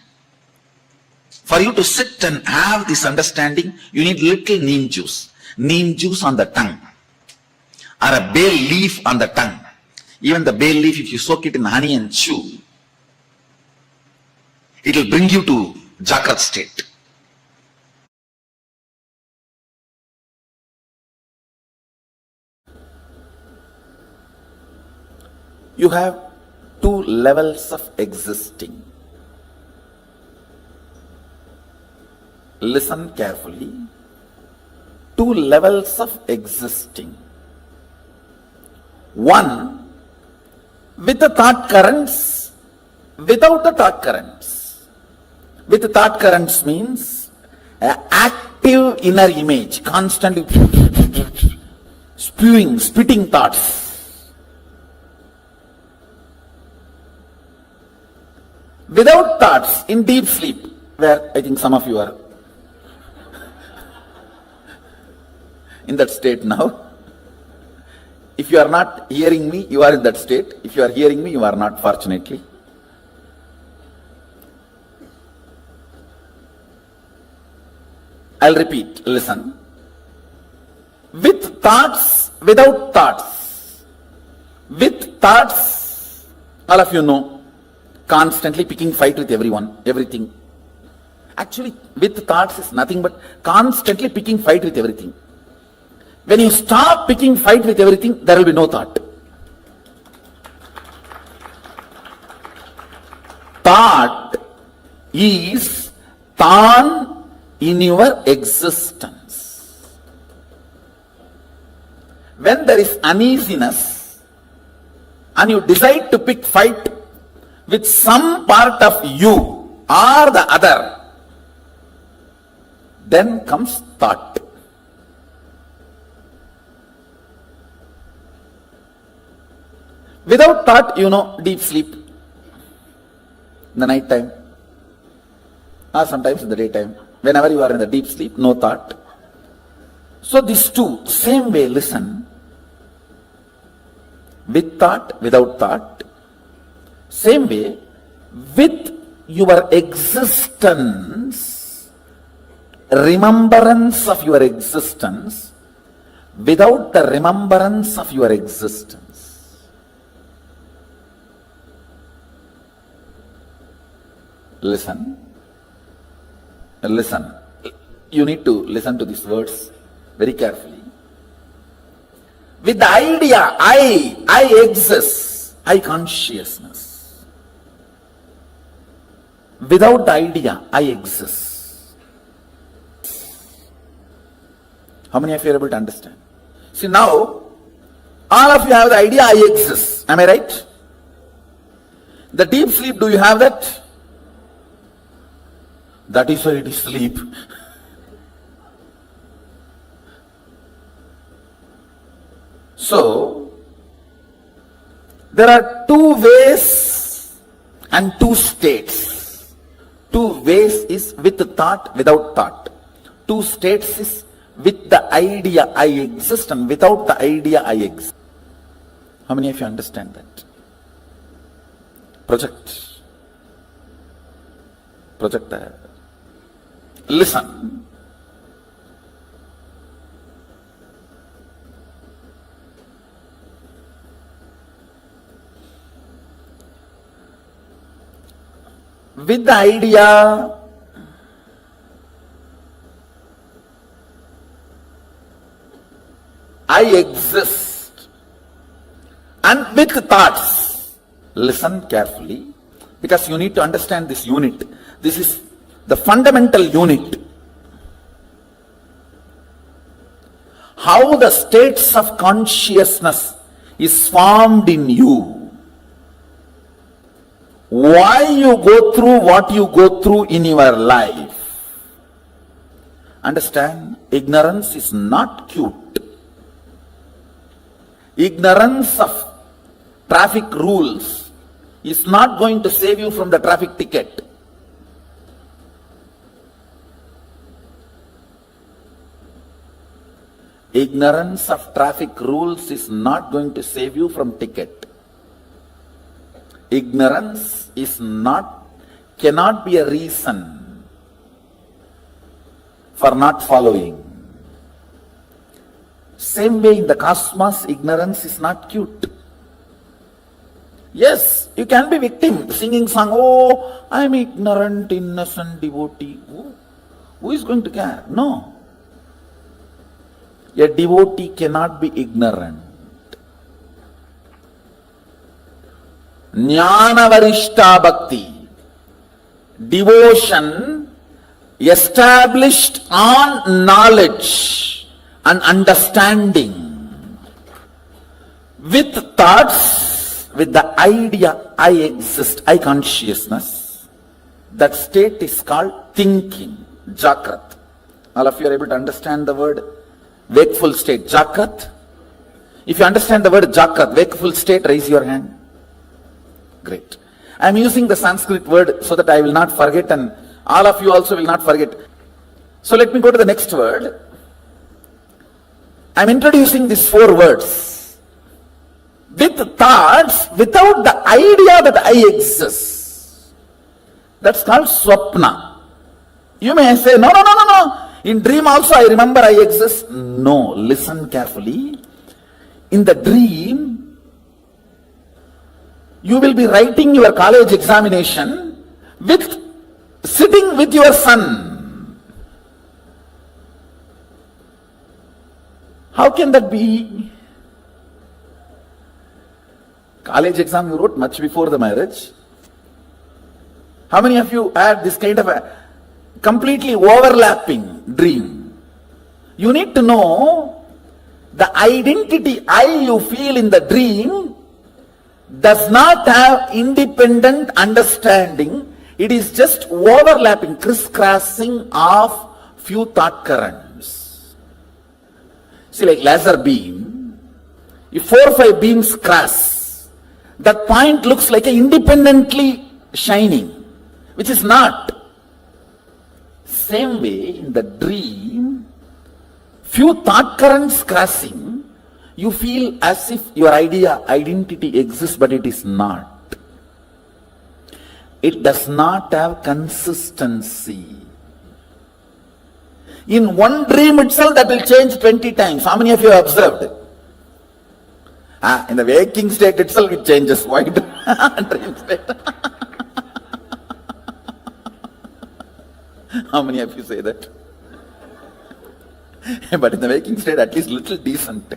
For you to sit and have this understanding, you need little neem juice. Neem juice on the tongue, or a bay leaf on the tongue. Even the bay leaf, if you soak it in honey and chew, it will bring you to Jagrat state. You have two levels of existing. Listen carefully. Two levels of existing. One with the thought currents, without the thought currents. With the thought currents means an active inner image, constantly spitting thoughts. Without thoughts, in deep sleep, where I think some of you are in that state now. If you are not hearing me, you are in that state. If you are hearing me, you are not, fortunately. I'll repeat, listen. With thoughts, without thoughts. With thoughts, all of you know, constantly picking fight with everyone, everything. Actually, with thoughts is nothing but constantly picking fight with everything. When you stop picking fight with everything, there will be no thought. Thought is Tan in your existence. When there is uneasiness and you decide to pick fight with some part of you or the other, then comes thought. Without thought, you know, deep sleep in the night time or sometimes in the daytime. Whenever you are in the deep sleep, no thought. So these two, same way, listen. With thought, without thought. Same way, with your existence, remembrance of your existence, without the remembrance of your existence. Listen. Listen. You need to listen to these words very carefully. With the idea, I exist, I consciousness. Without the idea, I exist. How many of you are able to understand? See, now, all of you have the idea, I exist. Am I right? The deep sleep, do you have that? That is why it is sleep. So, there are two ways and two states. Two ways is with thought, without thought. Two states is with the idea I exist and without the idea I exist. How many of you understand that? Project there. Listen. With the idea, I exist, and with thoughts, listen carefully, because you need to understand this unit. This is the fundamental unit. How the states of consciousness is formed in you. Why you go through what you go through in your life. Understand, ignorance is not cute. Ignorance of traffic rules is not going to save you from the traffic ticket. Ignorance of traffic rules is not going to save you from ticket. Ignorance cannot be a reason for not following. Same way in the cosmos, ignorance is not cute. Yes, you can be victim, singing song, oh, I am ignorant, innocent devotee. Who is going to care? No. A devotee cannot be ignorant. Jnana varishta bhakti, devotion established on knowledge and understanding, with thoughts, with the idea I exist, I consciousness. That state is called thinking, Jakrat. All of you are able to understand the word wakeful state, Jakrat? If you understand the word Jakrat, wakeful state, raise your hand. Great. I am using the Sanskrit word so that I will not forget and all of you also will not forget. So let me go to the next word. I am introducing these 4 words. With thoughts, without the idea that I exist. That's called swapna. You may say, no. In dream also I remember I exist. No, listen carefully. In the dream, you will be writing your college examination with sitting with your son. How can that be? College exam you wrote much before the marriage. How many of you had this kind of a completely overlapping dream? You need to know the identity I you feel in the dream does not have independent understanding. It is just overlapping, crisscrossing of few thought currents. See, like laser beam, if 4 or 5 beams cross, that point looks like a independently shining, which is not. Same way, in the dream, few thought currents crossing, you feel as if your identity exists, but it is not. It does not have consistency. In one dream itself, that will change 20 times. How many of you have observed? In the waking state itself, it changes. Why? Dream state. How many of you say that? But in the waking state, at least little decent.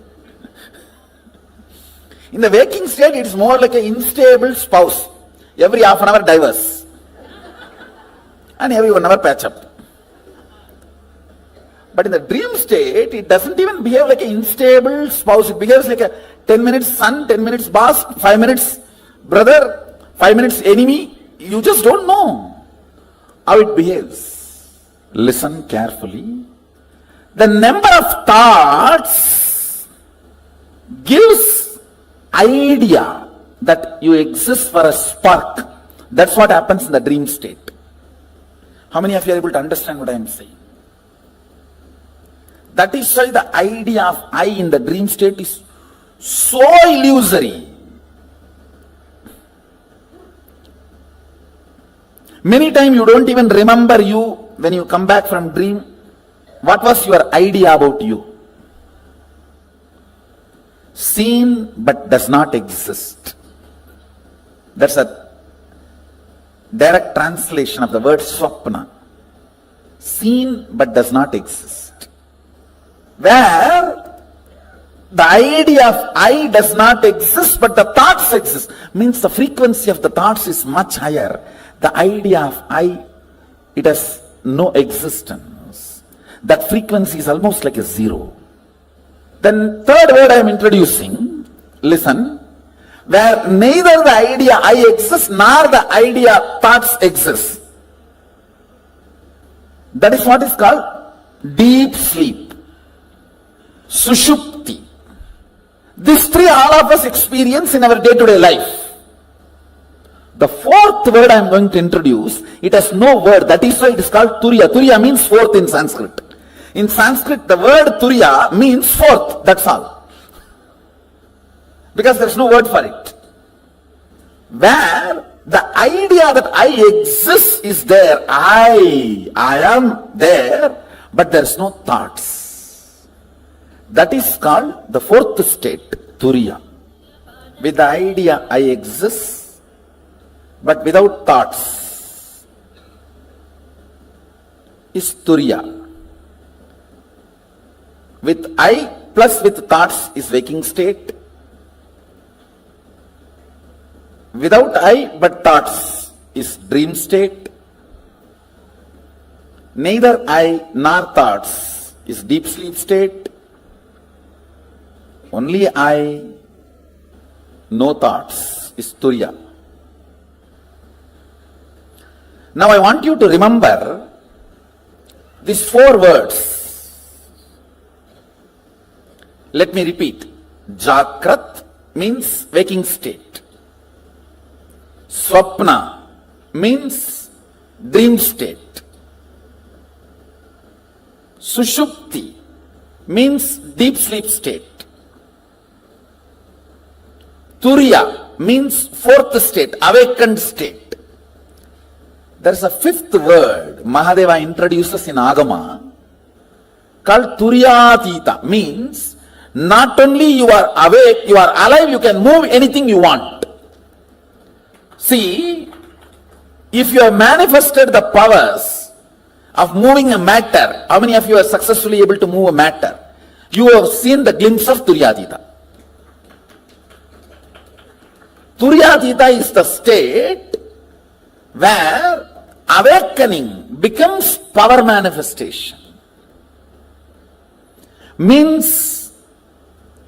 In the waking state, it's more like an unstable spouse. Every half an hour divorce. And every 1 hour patch up. But in the dream state, it doesn't even behave like an unstable spouse. It behaves like a 10 minutes son, 10 minutes boss, 5 minutes brother, 5 minutes enemy. You just don't know how it behaves. Listen carefully. The number of thoughts gives idea that you exist for a spark. That's what happens in the dream state. How many of you are able to understand what I am saying? That is why the idea of I in the dream state is so illusory. Many times you don't even remember you when you come back from dream. What was your idea about you? Seen but does not exist. That's a direct translation of the word swapna. Seen but does not exist. Where the idea of I does not exist but the thoughts exist. Means the frequency of the thoughts is much higher. The idea of I, it has no existence. That frequency is almost like a zero. Then third word I am introducing, listen, where neither the idea I exist nor the idea thoughts exist. That is what is called deep sleep, sushupti. These three all of us experience in our day-to-day life. The fourth word I am going to introduce, it has no word, that is why it is called turiya. Turiya means fourth in Sanskrit. In Sanskrit, the word turiya means fourth, that's all. Because there is no word for it. Where the idea that I exist is there, I am there, but there is no thoughts. That is called the fourth state, turiya. With the idea I exist, but without thoughts, is turiya. With I plus with thoughts is waking state. Without I but thoughts is dream state. Neither I nor thoughts is deep sleep state. Only I, no thoughts is turiya. Now I want you to remember these four words. Let me repeat. Jakrat means waking state. Swapna means dream state. Sushupti means deep sleep state. Turiya means fourth state, awakened state. There is a fifth word Mahadeva introduces in Agama called Turiyatita, means not only you are awake, you are alive, you can move anything you want. See, if you have manifested the powers of moving a matter, how many of you are successfully able to move a matter? You have seen the glimpse of Turyatita. Turyatita is the state where awakening becomes power manifestation. Means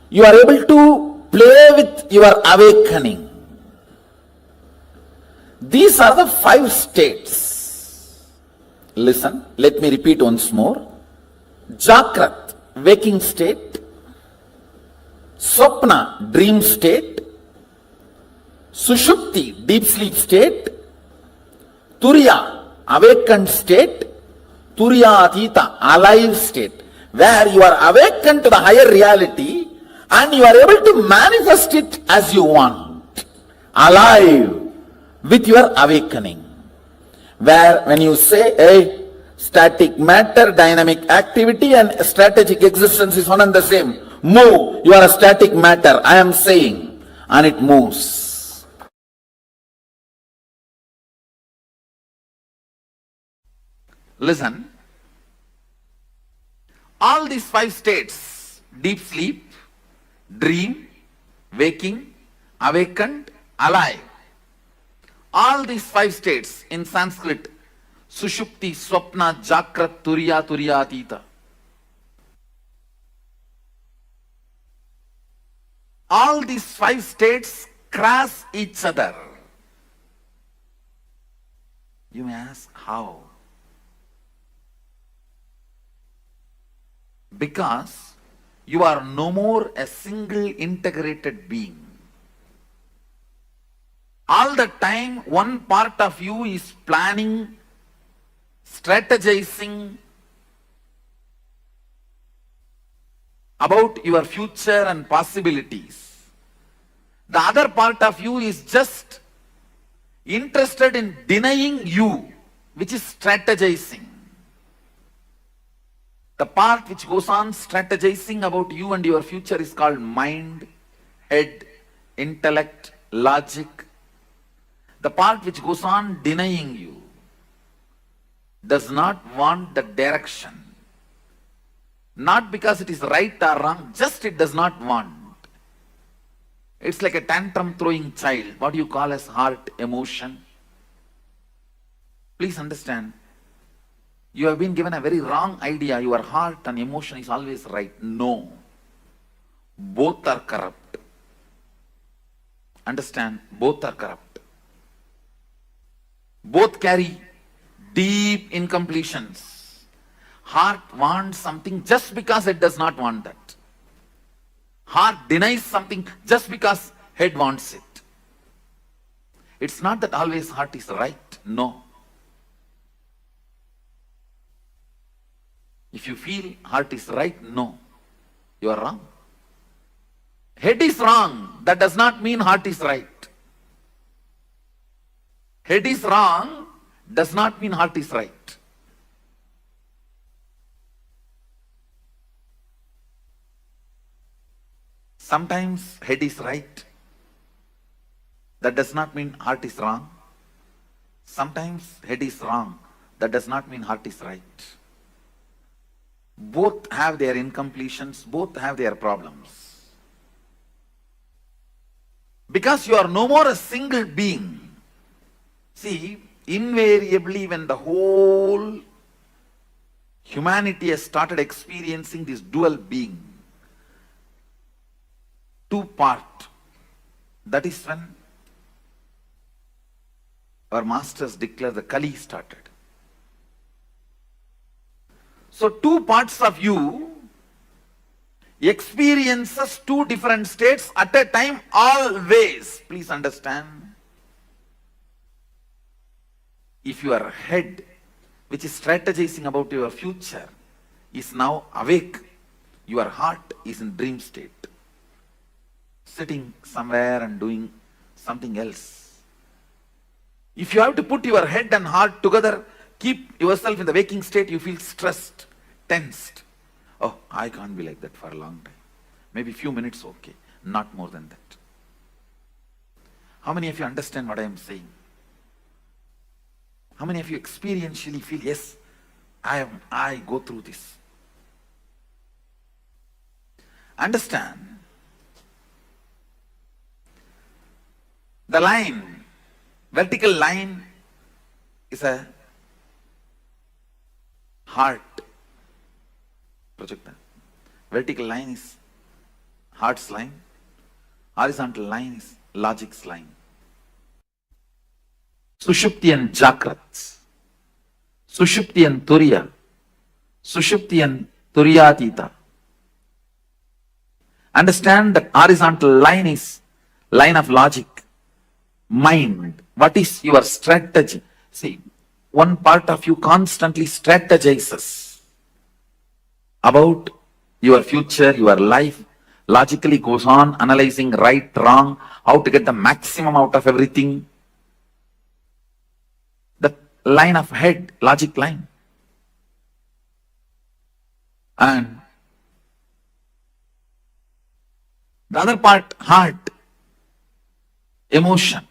you are able to play with your awakening. These are the 5 states. Listen, let me repeat once more. Jagrat, waking state. Swapna, dream state. Sushupti, deep sleep state. Turiya, awakened state. Turyatita, alive state, where you are awakened to the higher reality and you are able to manifest it as you want. Alive with your awakening. Where when you say, hey, static matter, dynamic activity and strategic existence is one and the same. Move, you are a static matter, I am saying, and it moves. Listen, all these 5 states, deep sleep, dream, waking, awakened, alive, all these 5 states in Sanskrit, Sushupti, Swapna, Jagrat, Turiya, Turyatita. All these 5 states cross each other. You may ask, how? Because you are no more a single integrated being. All the time, one part of you is planning, strategizing about your future and possibilities. The other part of you is just interested in denying you, which is strategizing. The part which goes on strategizing about you and your future is called mind, head, intellect, logic. The part which goes on denying you does not want the direction. Not because it is right or wrong, just it does not want. It's like a tantrum throwing child, what you call as heart emotion. Please understand, you have been given a very wrong idea, your heart and emotion is always right. No. Both are corrupt. Understand, both are corrupt. Both carry deep incompletions. Heart wants something just because it does not want that. Heart denies something just because head wants it. It's not that always heart is right. No. If you feel heart is right, no. You are wrong. Head is wrong. That does not mean heart is right. Head is wrong does not mean heart is right. Sometimes head is right. That does not mean heart is wrong. Sometimes head is wrong. That does not mean heart is right. Both have their incompletions, both have their problems. Because you are no more a single being. See, invariably when the whole humanity has started experiencing this dual being, 2-part, that is when our masters declare the Kali started. So 2 parts of you experiences 2 different states at a time always. Please understand. If your head, which is strategizing about your future, is now awake, your heart is in dream state, sitting somewhere and doing something else. If you have to put your head and heart together, keep yourself in the waking state, you feel stressed, tensed. Oh, I can't be like that for a long time. Maybe few minutes, okay. Not more than that. How many of you understand what I am saying? How many of you experientially feel, yes, I go through this? Understand, the line, vertical line is a heart projector. Vertical line is heart's line. Horizontal line is logic's line. Sushupti and Jakrat. Sushupti and Turiya. Sushupti and Turiyatita. Understand that horizontal line is line of logic, mind. What is your strategy? See, one part of you constantly strategizes about your future, your life, logically goes on analyzing right, wrong, how to get the maximum out of everything. The line of head, logic line. And the other part, heart, emotion.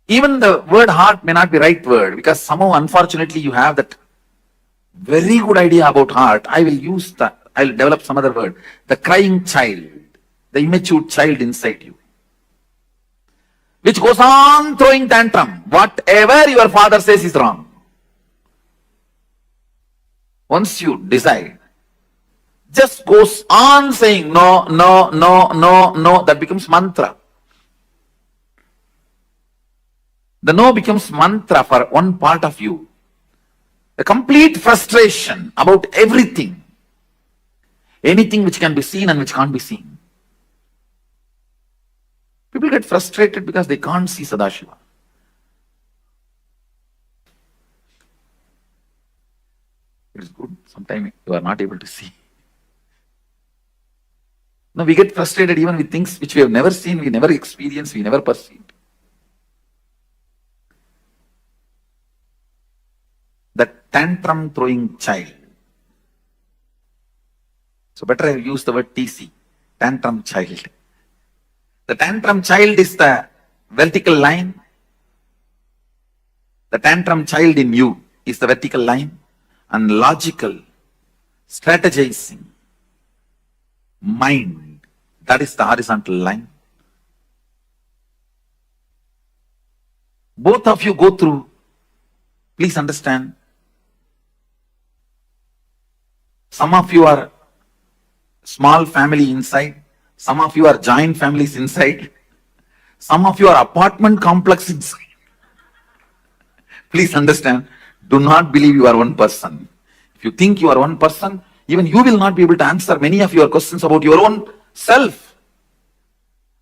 Even the word heart may not be right word, because somehow unfortunately you have that very good idea about heart. I will use that. I will develop some other word. The crying child, the immature child inside you, which goes on throwing tantrum. Whatever your father says is wrong. Once you decide, just goes on saying no, no, no, no, no. That becomes mantra. The no becomes mantra for one part of you. The complete frustration about everything. Anything which can be seen and which can't be seen. People get frustrated because they can't see Sadashiva. It is good. Sometimes you are not able to see. No, we get frustrated even with things which we have never seen, we never experienced, we never perceived. The tantrum throwing child. So better I use the word TC, tantrum child. The tantrum child is the vertical line. The tantrum child in you is the vertical line, and logical, strategizing, mind, that is the horizontal line. Both of you go through, please understand, some of you are small family inside, some of you are giant families inside, some of you are apartment complex inside. Please understand, do not believe you are one person. If you think you are one person, even you will not be able to answer many of your questions about your own self.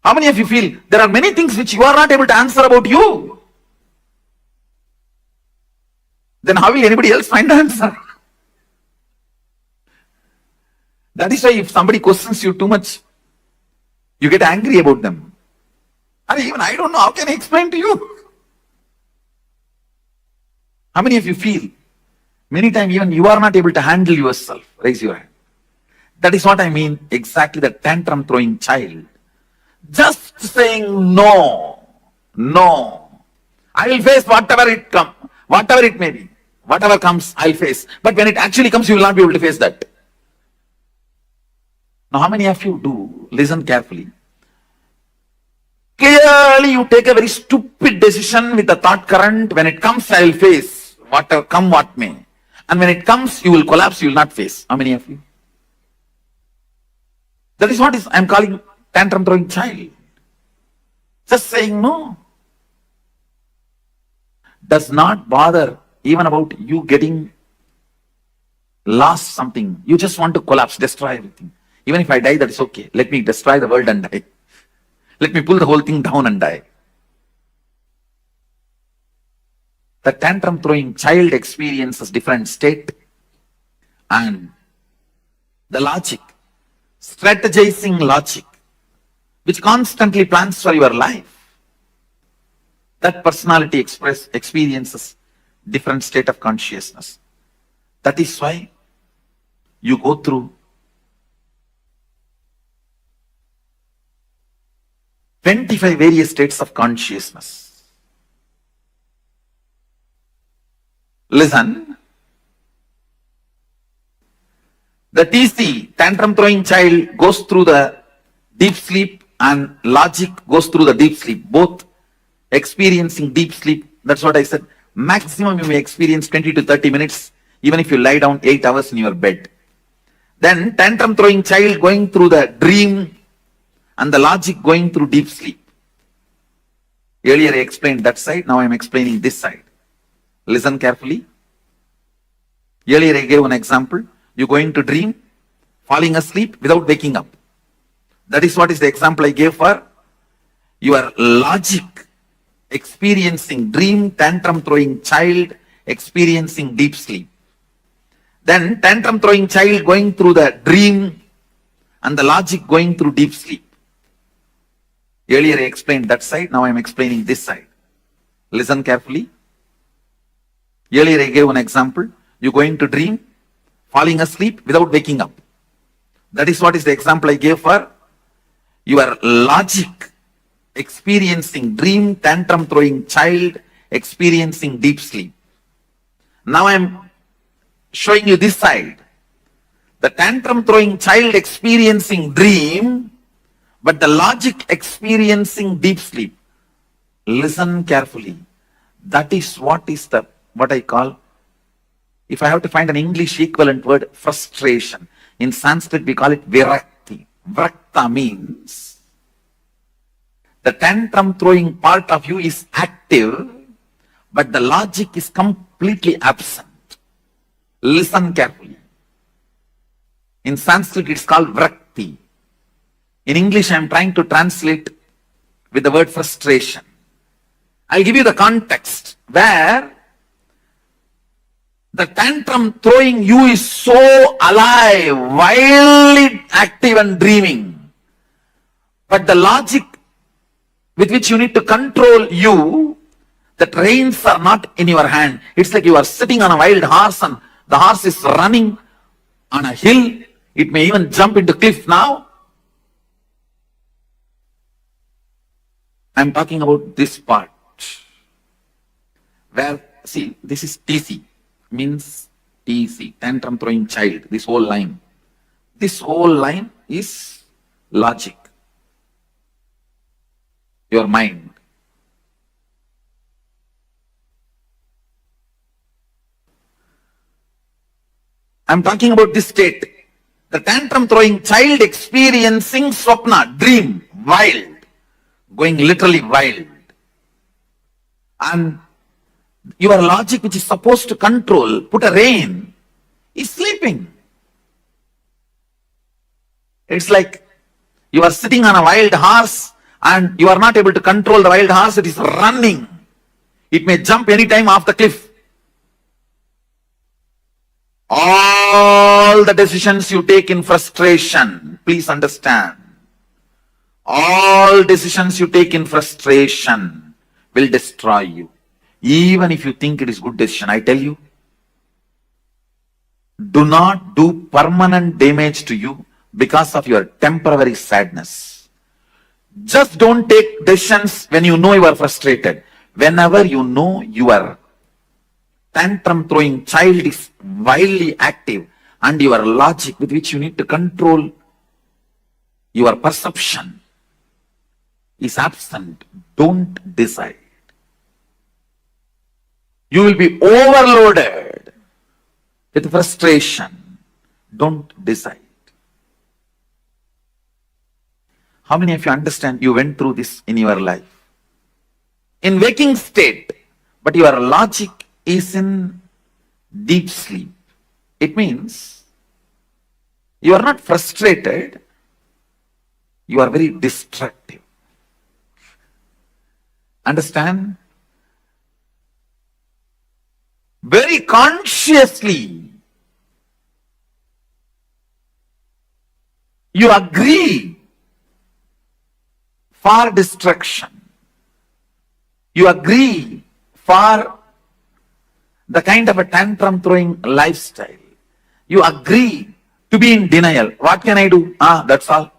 How many of you feel there are many things which you are not able to answer about you? Then how will anybody else find the answer? That is why if somebody questions you too much, you get angry about them. And even I don't know, how can I explain to you? How many of you feel many times even you are not able to handle yourself? Raise your hand. That is what I mean, exactly the tantrum throwing child. Just saying no, no. I will face whatever it comes, whatever it may be. Whatever comes, I'll face. But when it actually comes, you will not be able to face that. Now, how many of you do? Listen carefully. Clearly, you take a very stupid decision with the thought current. When it comes, I will face. Whatever come, what may. And when it comes, you will collapse, you will not face. How many of you? That is what I am calling tantrum throwing child. Just saying no. Does not bother even about you getting lost something. You just want to collapse, destroy everything. Even if I die, that is okay. Let me destroy the world and die. Let me pull the whole thing down and die. The tantrum throwing child experiences different state, and the logic, strategizing logic, which constantly plans for your life. That personality experiences different state of consciousness. That is why you go through 25 various states of consciousness. Listen. The TC, tantrum throwing child, goes through the deep sleep and logic goes through the deep sleep, both experiencing deep sleep. That's what I said. Maximum you may experience 20 to 30 minutes, even if you lie down 8 hours in your bed. Then tantrum throwing child going through the dream and the logic going through deep sleep. Earlier I explained that side, now I am explaining this side. Listen carefully. Earlier I gave an example. You going to dream, falling asleep without waking up. That is what is the example I gave for your logic experiencing dream, tantrum throwing child experiencing deep sleep. Then tantrum throwing child going through the dream and the logic going through deep sleep. Earlier I explained that side, now I am explaining this side. Listen carefully. Earlier I gave an example. You going to dream, falling asleep without waking up. That is what is the example I gave for your logic experiencing dream, tantrum throwing child experiencing deep sleep. Now I am showing you this side. The tantrum throwing child experiencing dream, but the logic experiencing deep sleep. Listen carefully. That is what I call, if I have to find an English equivalent word, frustration. In Sanskrit we call it virakti. Vrakta means the tantrum throwing part of you is active, but the logic is completely absent. Listen carefully. In Sanskrit it's called vrakti. In English I am trying to translate with the word frustration. I'll give you the context where the tantrum throwing you is so alive, wildly active and dreaming. But the logic with which you need to control you, that reins are not in your hand. It's like you are sitting on a wild horse and the horse is running on a hill. It may even jump into cliff now. I'm talking about this part. Where, see, this is TC. Means TC, tantrum throwing child, this whole line. This whole line is logic. Your mind. I'm talking about this state. The tantrum throwing child experiencing swapna, dream, wild, going literally wild. And your logic, which is supposed to control, put a rein, is sleeping. It's like you are sitting on a wild horse and you are not able to control the wild horse. It is running. It may jump anytime off the cliff. All the decisions you take in frustration, please understand, all decisions you take in frustration will destroy you. Even if you think it is good decision, I tell you, do not do permanent damage to you because of your temporary sadness. Just don't take decisions when you know you are frustrated. Whenever you know your tantrum throwing child is wildly active and your logic with which you need to control your perception is absent, don't decide. You will be overloaded with frustration. Don't decide. How many of you understand you went through this in your life? In waking state, but your logic is in deep sleep. It means you are not frustrated, you are very destructive. Understand? Very consciously, you agree for destruction. You agree for the kind of a tantrum throwing lifestyle. You agree to be in denial. What can I do? That's all.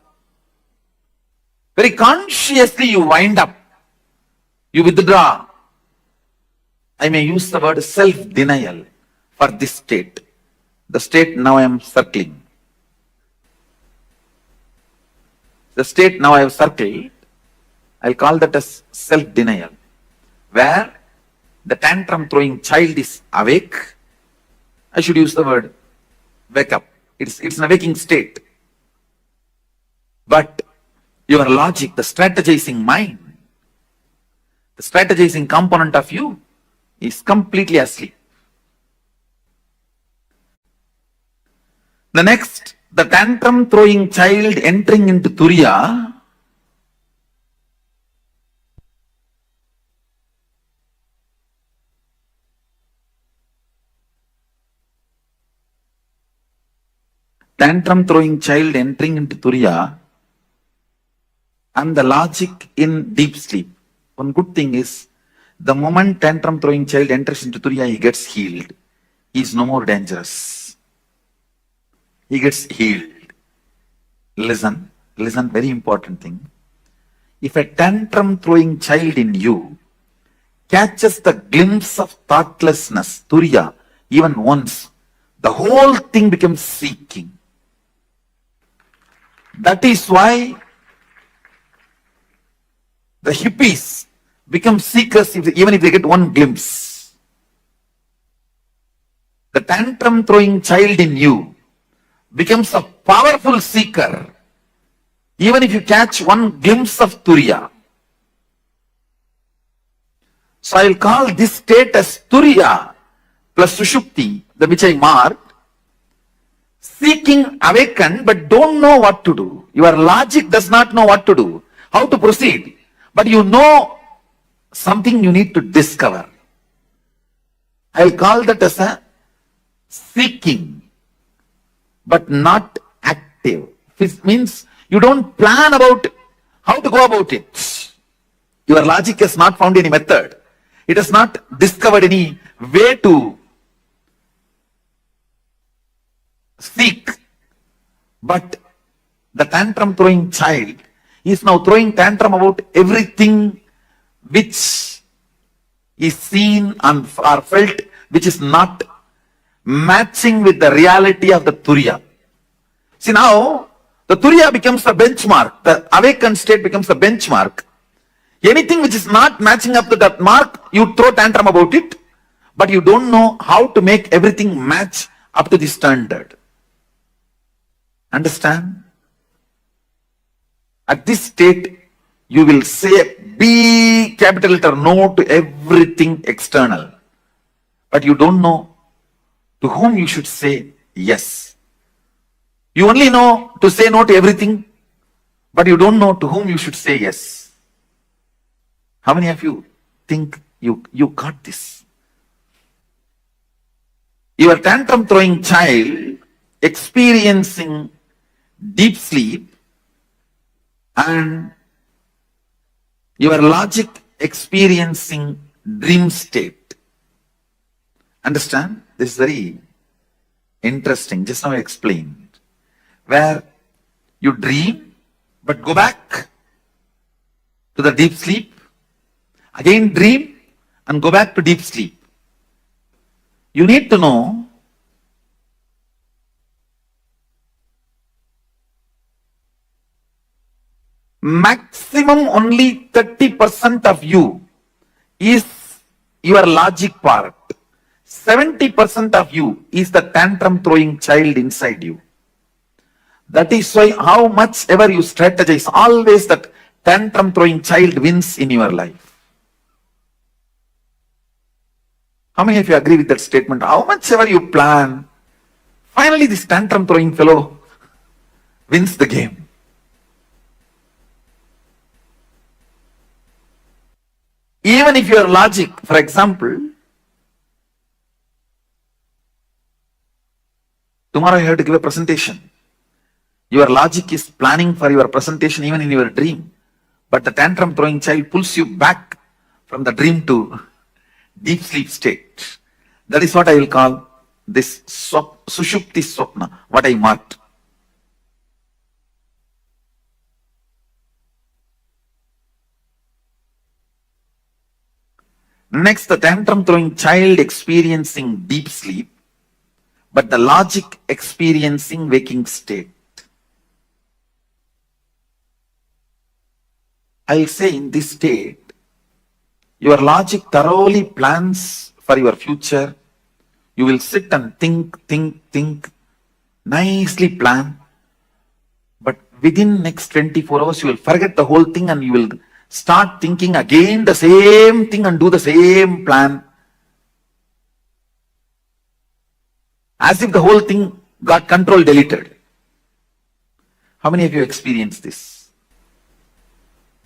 very consciously you wind up, you withdraw. I may use the word self-denial for this state. The state now I am circling. The state now I have circled, I'll call that as self-denial, where the tantrum throwing child is awake. I should use the word wake up. It's an awaking state. But your logic, the strategizing mind, the strategizing component of you is completely asleep. The next, the tantrum throwing child entering into Turiya, tantrum throwing child entering into Turiya, and the logic in deep sleep. One good thing is, the moment tantrum throwing child enters into Turiya, he gets healed. He is no more dangerous. He gets healed. Listen, very important thing. If a tantrum throwing child in you catches the glimpse of thoughtlessness, Turiya, even once, the whole thing becomes seeking. That is why the hippies become seekers even if they get one glimpse. The tantrum throwing child in you becomes a powerful seeker even if you catch one glimpse of Turiya. So I will call this state as Turiya plus Sushupti, the which I marked, seeking awakened but don't know what to do. Your logic does not know what to do, how to proceed, but you know something you need to discover. I will call that as a seeking but not active. It means you don't plan about how to go about it. Your logic has not found any method. It has not discovered any way to seek. But the tantrum throwing child is now throwing tantrum about everything which is seen and or felt, which is not matching with the reality of the Turiya. See, now the Turiya becomes the benchmark, the awakened state becomes the benchmark. Anything which is not matching up to that mark, you throw tantrum about it, but you don't know how to make everything match up to the standard. Understand? At this state, you will say big capital letter no to everything external, but you don't know to whom you should say yes. You only know to say no to everything, but you don't know to whom you should say yes. How many of you think you got this? Your tantrum throwing child experiencing deep sleep and your logic experiencing dream state. Understand? This is very interesting. Just now I explained. Where you dream, but go back to the deep sleep, again dream and go back to deep sleep. You need to know maximum only 30% of you is your logic part. 70% of you is the tantrum throwing child inside you. That is why how much ever you strategize, always that tantrum throwing child wins in your life. How many of you agree with that statement? How much ever you plan, finally this tantrum throwing fellow wins the game. Even if your logic, for example, tomorrow you have to give a presentation. Your logic is planning for your presentation even in your dream. But the tantrum throwing child pulls you back from the dream to deep sleep state. That is what I will call this Sushupti Swapna, what I marked. 1 Next, the tantrum throwing child experiencing deep sleep, but the logic experiencing waking state. I'll say in this state, your logic thoroughly plans for your future. You will sit and think, nicely plan. But within next 24 hours, you will forget the whole thing and you will start thinking again the same thing and do the same plan. As if the whole thing got control deleted. How many of you experienced this?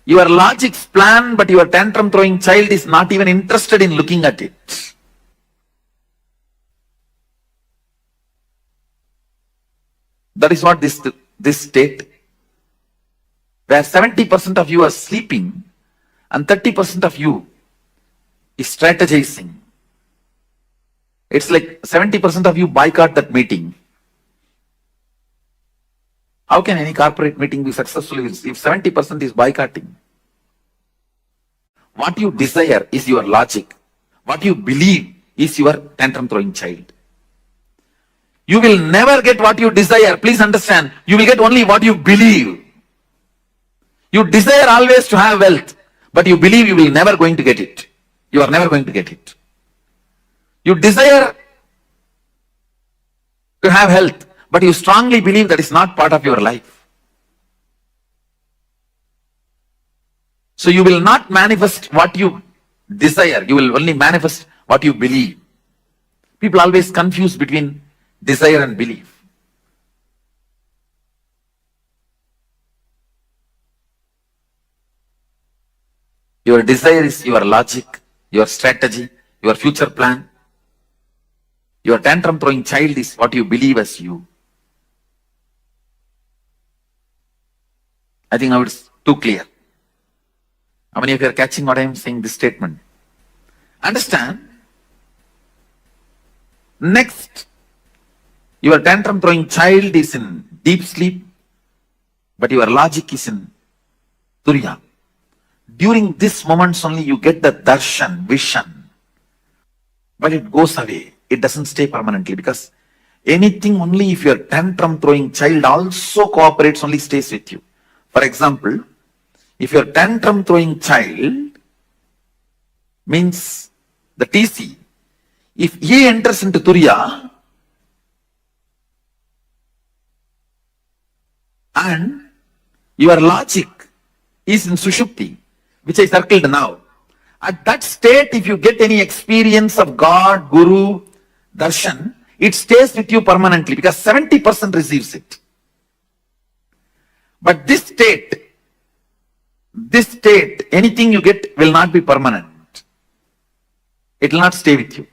Your logic's plan, but your tantrum throwing child is not even interested in looking at it. That is what this state, where 70% of you are sleeping and 30% of you is strategizing. It's like 70% of you boycott that meeting. How can any corporate meeting be successful if 70% is boycotting? What you desire is your logic. What you believe is your tantrum throwing child. You will never get what you desire. Please understand. You will get only what you believe. You desire always to have wealth, but you believe you will never going to get it. You are never going to get it. You desire to have health, but you strongly believe that is not part of your life. So you will not manifest what you desire. You will only manifest what you believe. People always confuse between desire and belief. Your desire is your logic, your strategy, your future plan. Your tantrum throwing child is what you believe as you. I think now it's too clear. How many of you are catching what I am saying, this statement? Understand? Next, your tantrum throwing child is in deep sleep, but your logic is in Turiya. During this moments only you get the darshan, vision, but it goes away. It doesn't stay permanently, because anything only if your tantrum throwing child also cooperates only stays with you. For example, if your tantrum throwing child means the TC, if he enters into Turiya and your logic is in Sushupti, which I circled now, at that state, if you get any experience of God, Guru, Darshan, it stays with you permanently, because 70% receives it. But this state, anything you get will not be permanent. It will not stay with you.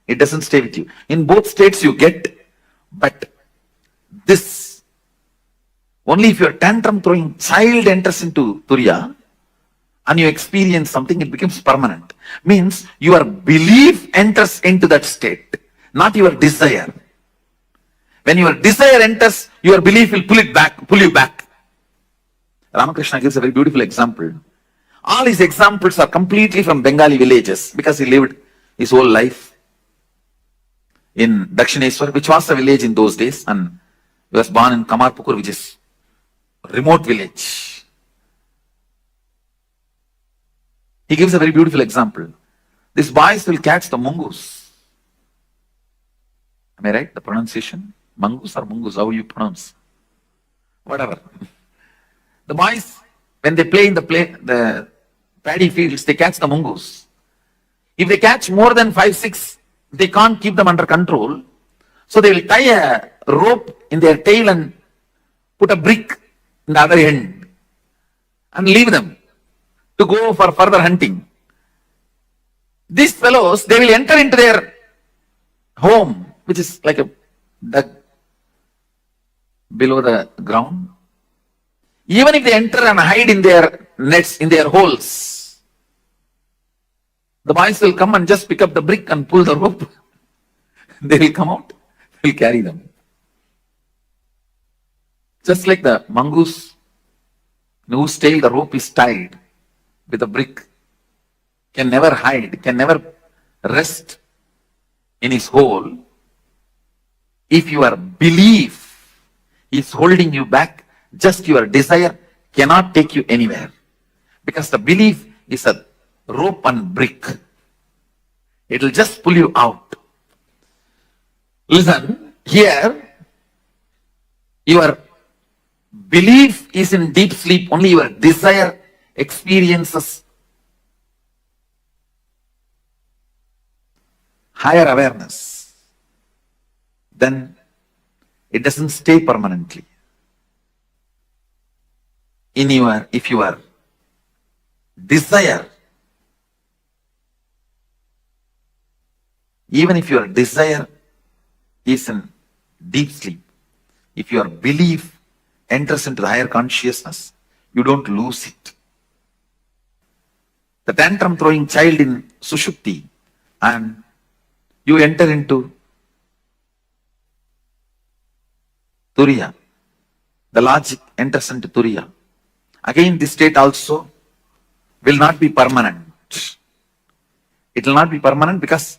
It doesn't stay with you. In both states you get, but this, only if your tantrum throwing child enters into Turiya and you experience something, it becomes permanent. Means your belief enters into that state, not your desire. When your desire enters, your belief will pull you back. Ramakrishna gives a very beautiful example. All his examples are completely from Bengali villages, because he lived his whole life in Dakshineswar, which was a village in those days, and he was born in Kamarpukur, which is a remote village. He gives a very beautiful example. These boys will catch the mongoose. Am I right? The pronunciation? Mongoose or mongoose? How you pronounce? Whatever. The boys, when they play in the paddy fields, they catch the mongoose. If they catch more than 5, 6, they can't keep them under control. So they will tie a rope in their tail and put a brick in the other end and leave them to go for further hunting. These fellows, they will enter into their home, which is like a dug below the ground. Even if they enter and hide in their nets, in their holes, the boys will come and just pick up the brick and pull the rope. They will come out, they will carry them. Just like the mongoose, whose tail the rope is tied with a brick. can never hide, can never rest in his hole if your belief is holding you back. Just your desire cannot take you anywhere, because the belief is a rope and brick. It will just pull you out. Listen, here your belief is in deep sleep, only your desire experiences higher awareness. Then it doesn't stay permanently. If your desire, even if your desire is in deep sleep, if your belief enters into the higher consciousness, you don't lose it. The tantrum throwing child in Sushupti, and you enter into Turiya. The logic enters into Turiya. Again, this state also will not be permanent. It will not be permanent because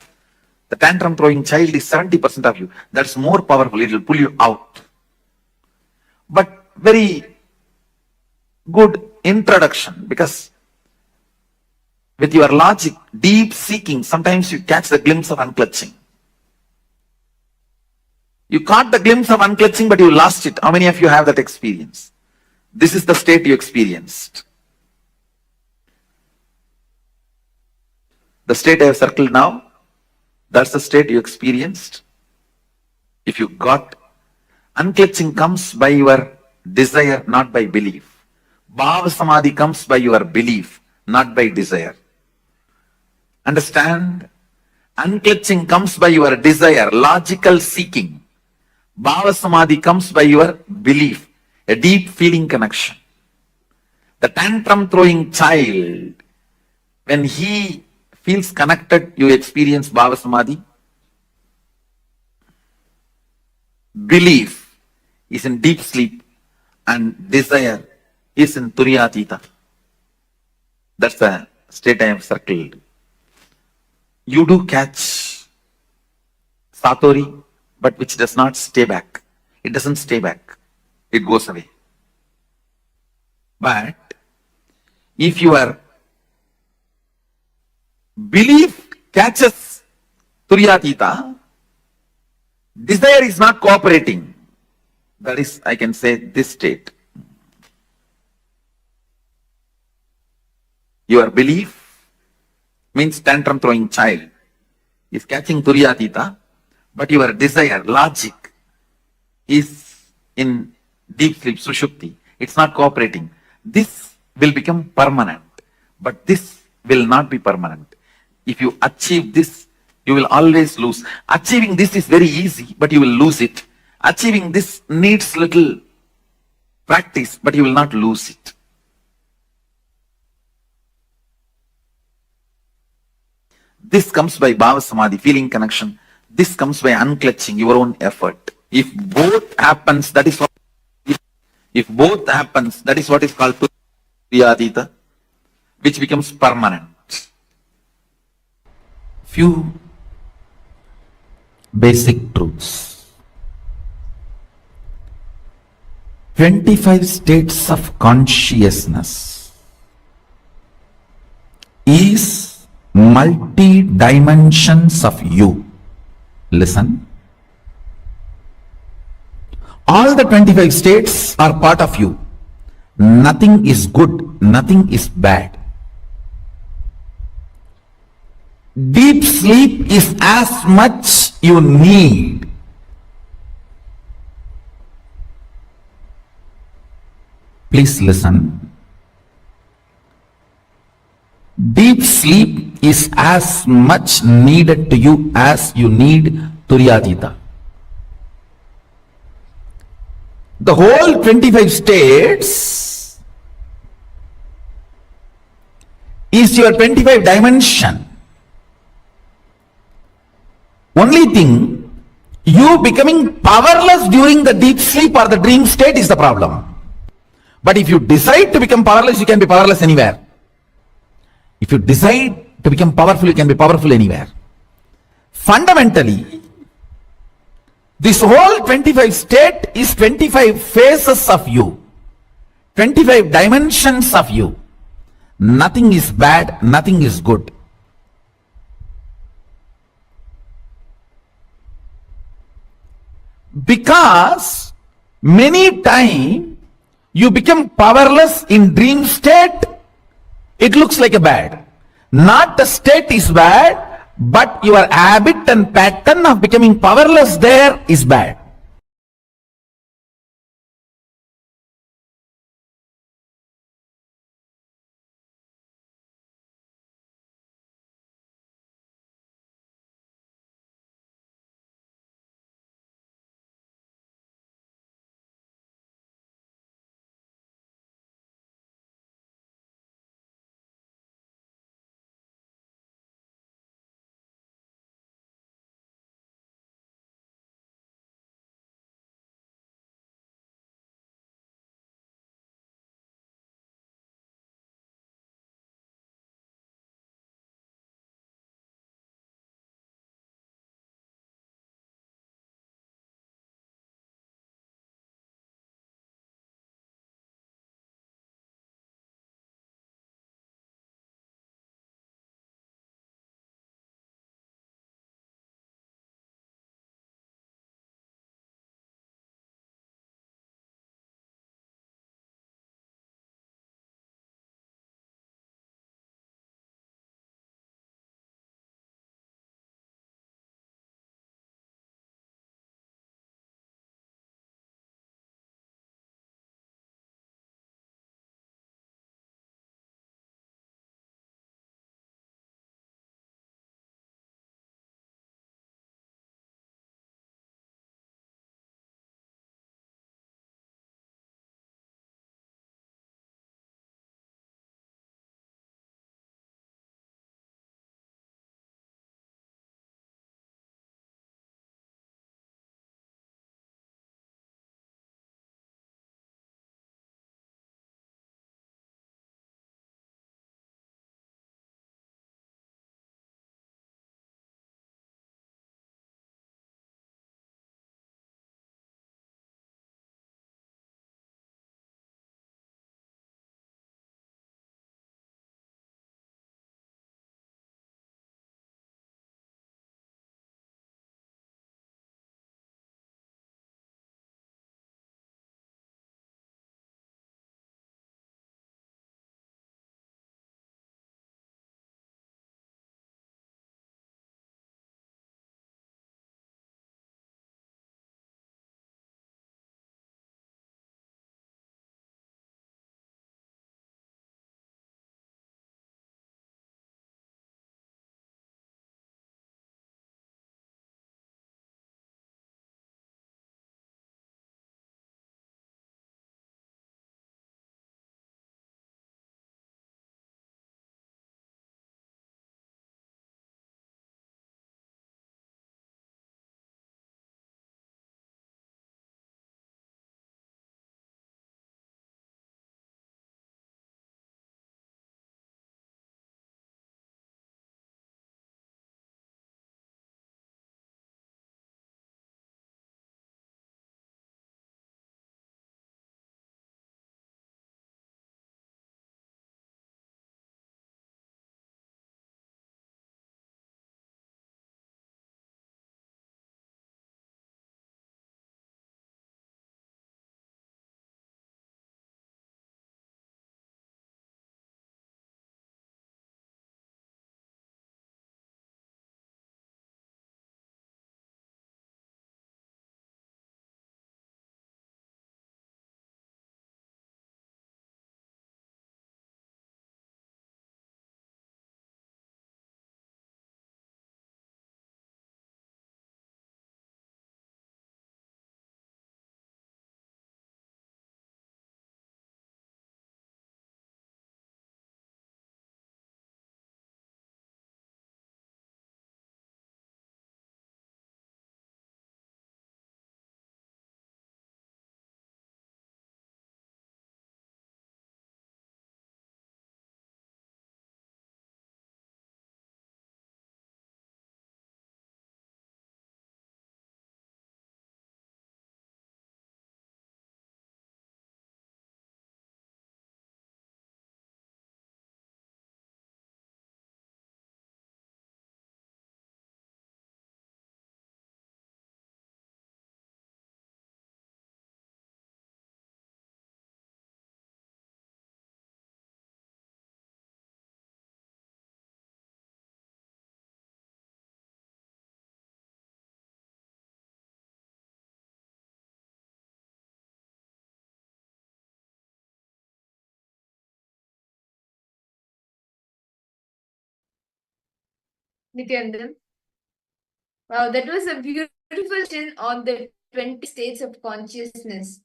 the tantrum throwing child is 70% of you. That's more powerful. It will pull you out. But very good introduction, because with your logic, deep seeking, sometimes you catch the glimpse of unclutching. You caught the glimpse of unclutching, but you lost it. How many of you have that experience? This is the state you experienced. The state I have circled now, that's the state you experienced. If you got, unclutching comes by your desire, not by belief. Bhava Samadhi comes by your belief, not by desire. Understand? Unclutching comes by your desire, logical seeking. Bhava Samadhi comes by your belief, a deep feeling connection. The tantrum throwing child, when he feels connected, you experience Bhava Samadhi. Belief is in deep sleep and desire is in Turiyatita. That's the state I have circled. You do catch Satori, but which does not stay back. It doesn't stay back. It goes away. But if your belief catches Turiyatita, desire is not cooperating. That is, I can say, this state. Your belief means tantrum throwing child is catching Turiyatita, but your desire, logic, is in deep sleep, Sushupti. It's not cooperating. This will become permanent, but this will not be permanent. If you achieve this, you will always lose. Achieving this is very easy, but you will lose it. Achieving this needs little practice, but you will not lose it. This comes by Bhava Samadhi, feeling connection. This comes by unclutching, your own effort. If both happens, that is what. If both happens, that is what is called Turiyatita, which becomes permanent. Few basic truths. 25 states of consciousness is multi-dimensions of you. Listen. All the 25 states are part of you. Nothing is good, nothing is bad. Deep sleep is as much you need. Please listen. Deep sleep is as much needed to you as you need Turiyatita. The whole 25 states is your 25 dimension. Only thing, you becoming powerless during the deep sleep or the dream state is the problem. But if you decide to become powerless, you can be powerless anywhere. If you decide To become powerful, you can be powerful anywhere. Fundamentally, this whole 25 state is 25 phases of you, 25 dimensions of you. Nothing is bad, nothing is good. Because many times you become powerless in dream state, it looks like a bad. Not the state is bad, but your habit and pattern of becoming powerless there is bad. Nithyananda. Wow, that was a beautiful question on the 20 states of consciousness.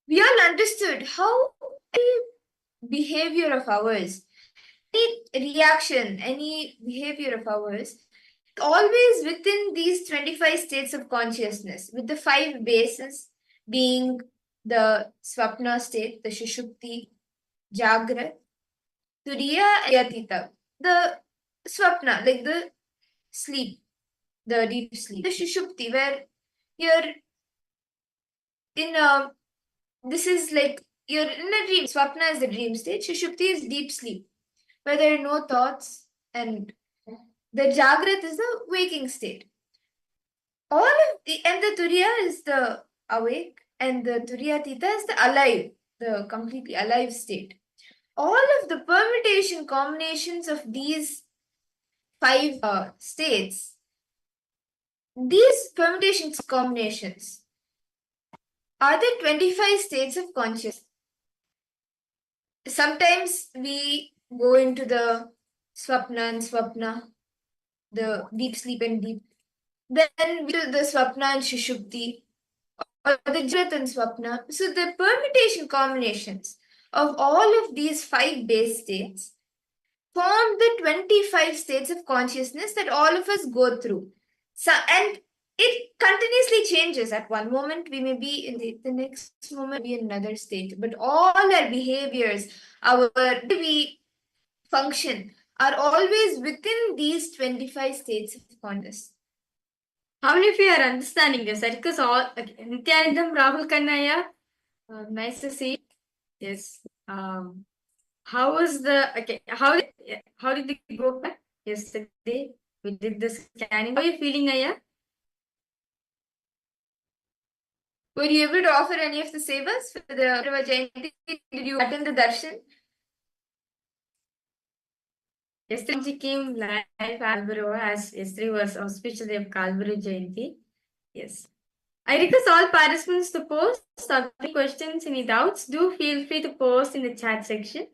We all understood how any behavior of ours, any reaction, any behavior of ours, always within these 25 states of consciousness, with the 5 bases being the swapna state, the shushupti, jagrat, turiya, yatita. The swapna, like the sleep, the deep sleep. The shushupti, where you're in a, this is like you're in a dream. Swapna is the dream state. Shushupti is deep sleep, where there are no thoughts, and the jagrat is the waking state. All of the, and the turiya is the awake, and the turiyatita is the alive, the completely alive state. All of the permutation combinations of these 5 states, these permutations combinations are the 25 states of consciousness. Sometimes we go into the swapna and swapna, the deep sleep and deep. Then we do the swapna and shushupti, or the jagrat and swapna. So the permutation combinations of all of these 5 base states form the 25 states of consciousness that all of us go through. So, and it continuously changes. At one moment, we may be in the next moment, be in another state. But all our behaviors, our way we function, are always within these 25 states of consciousness. How many of you are understanding this? Because all Nithyanandam, Rahul Kannaya, nice to see. Yes. How was the How did we go back yesterday? We did the scanning. How are you feeling, Aya? Were you able to offer any of the sevas for the Jayanti? Did you attend the darshan? Yesterday she came live at Kalburu, as yesterday was auspicious day of Kalburu Jayanti. Yes. I request all participants to post any questions, any doubts. Do feel free to post in the chat section,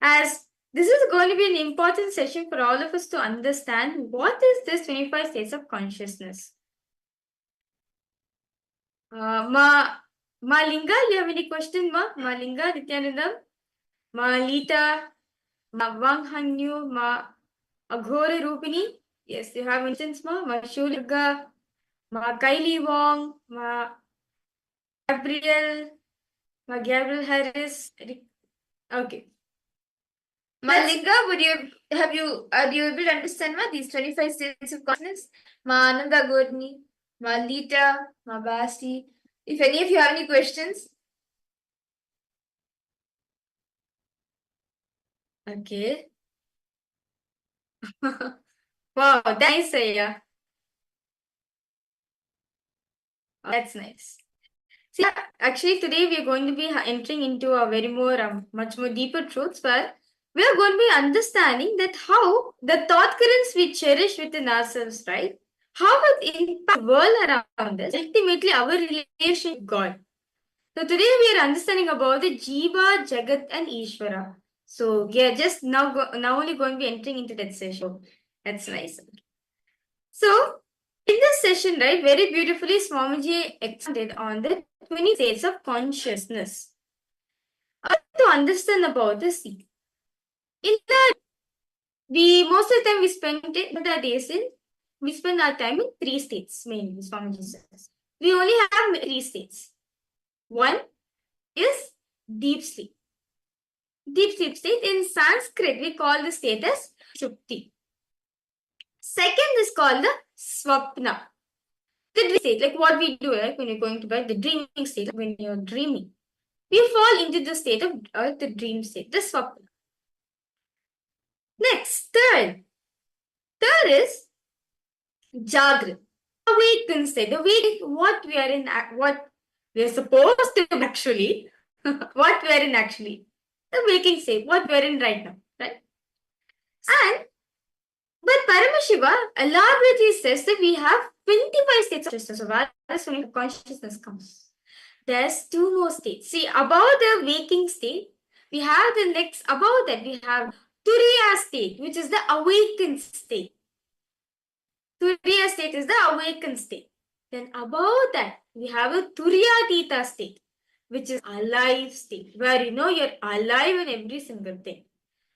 as this is going to be an important session for all of us to understand what is this 25 states of consciousness. Ma Linga, you have any question, Ma Linga, Nithyanandam? Ma Lita, Ma Wang Hanyu, Ma Aghore Rupini? Yes, you have mentions, Ma Shulga, Ma Kylie Wong, Ma Gabriel, Ma Gabriel Harris. Okay. Malinga, are you able to understand these 25 states of consciousness? Ma Ananda Godni, Ma Lita, Ma Basti. If any of you have any questions. Okay. Wow, nice, Aya. That's nice. See, actually, today we are going to be entering into a very more, much more deeper truths, but we are going to be understanding that how the thought currents we cherish within ourselves, right? How it impact the world around us, ultimately our relation with God. So today we are understanding about the Jiva, Jagat, and Ishvara. So we are just now only going to be entering into that session. That's nice. So in this session, right, very beautifully, Swamiji expanded on the 20 states of consciousness. To understand about this, in that most of the time we spend our time in 3 states mainly. Swamiji says we only have 3 states. One is deep sleep. Deep sleep state, in Sanskrit we call the state as Shupti. Second is called the Swapna. The dream state, like what we do, right, when you're going to bed, the dreaming state, like when you're dreaming. We fall into the state of the dream state, the Swapna. Next, third is Jagrat, awakened state. What we are in, what we are supposed to actually, what we are in actually, the waking state, what we are in right now, right? And but Paramashiva elaborately says that we have 25 states of consciousness. So where does consciousness comes? There's 2 more states. See, above the waking state, we have the next, above that we have Turiya state, which is the awakened state. Turiya state is the awakened state. Then above that, we have a Turiyatita state, which is alive state, where you're alive in every single thing.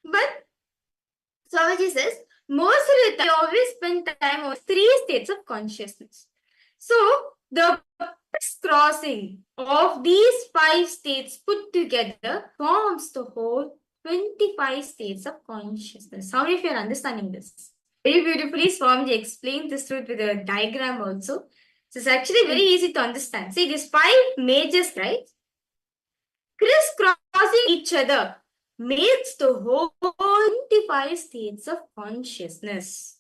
But Swamiji says, most of the time, I always spend time on 3 states of consciousness. So, the crossing of these 5 states put together forms the whole 25 states of consciousness. How many of you are understanding this? Very beautifully, Swamiji explained this truth with a diagram also. So, it's actually very easy to understand. See, these 5 major states, crisscrossing each other, makes the whole 25 states of consciousness.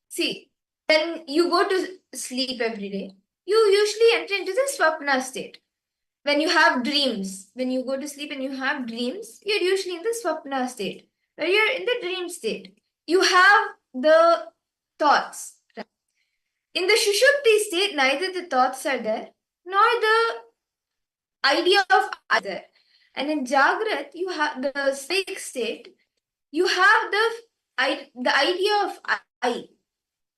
See, when you go to sleep every day, you usually enter into the swapna state. When you have dreams, when you go to sleep and you have dreams, you're usually in the swapna state, where you're in the dream state. You have the thoughts. In the Shushupti state, neither the thoughts are there, nor the idea of other. And in Jagrat, you have the sleep state, you have the idea of I.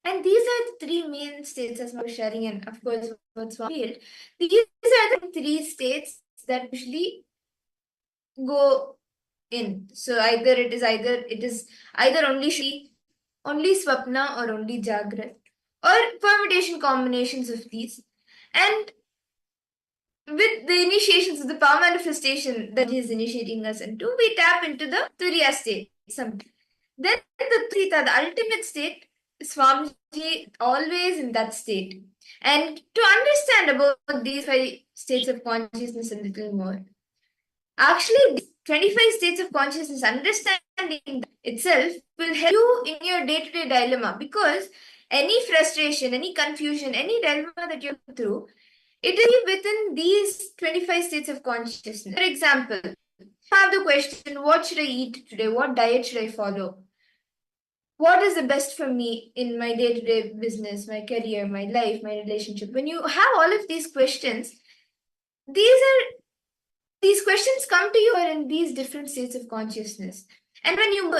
And these are the 3 main states, as I was sharing, and of course, what's field. These are the 3 states that usually go in. So either it is either only swapna or only jagrat, or permutation combinations of these. And with the initiations of the power manifestation that is initiating us into, we tap into the Turiya state. Then the Trita, the ultimate state, Swamiji always in that state. And to understand about these 5 states of consciousness a little more, actually, 25 states of consciousness, understanding itself will help you in your day-to-day dilemma, because any frustration, any confusion, any dilemma that you're through, it is within these 25 states of consciousness. For example, have the question, what should I eat today? What diet should I follow? What is the best for me in my day-to-day business, my career, my life, my relationship? When you have all of these questions, these questions come to you in these different states of consciousness. And when you,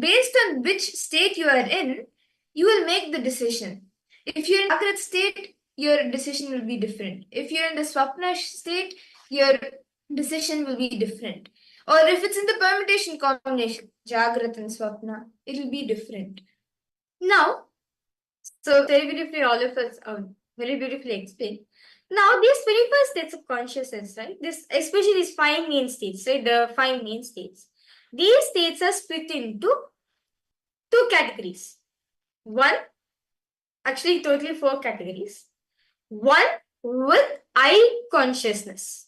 based on which state you are in, you will make the decision. If you're in Jagrat state, your decision will be different. If you're in the Swapna state, your decision will be different. Or if it's in the permutation combination, Jagrat and Swapna, it will be different. Now, so very beautifully, all of us very beautifully explained. Now, these 25 states of consciousness, right? Especially these 5 main states, right? The 5 main states. These states are split into 2 categories. One, actually, totally 4 categories. One with I consciousness.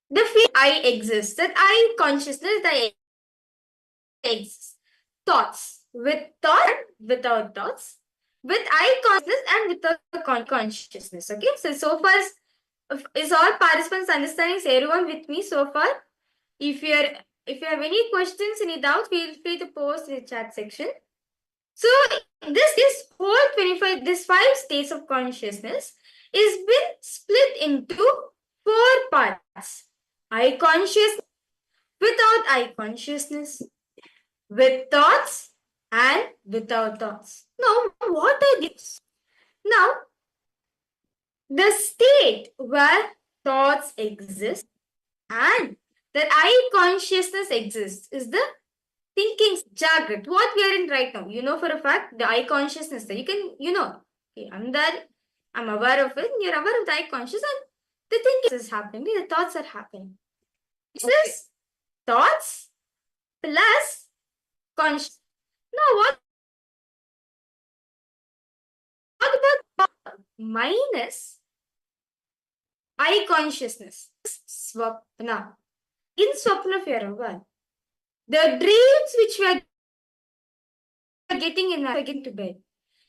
The feel I exist, that I consciousness, that I exist. Thoughts, with thought and without thoughts. With I consciousness and without consciousness. Okay, so far is all participants understanding? Is everyone with me so far? If you have any questions, any doubts, feel free to post in the chat section. So this whole 25, this 5 states of consciousness is been split into 4 parts. I conscious, without I consciousness, with thoughts and without thoughts. Now, what are these? Now, the state where thoughts exist and that I consciousness exists is the thinking Jagrat. What we are in right now, for a fact, the I consciousness, you can, okay, I'm there, I'm aware of it, and you're aware of the I consciousness, and the thinking is happening, the thoughts are happening. This is thoughts plus conscious. Now, what about minus I consciousness? Swapna. In Swapna, if you're aware, the dreams which we are getting to bed,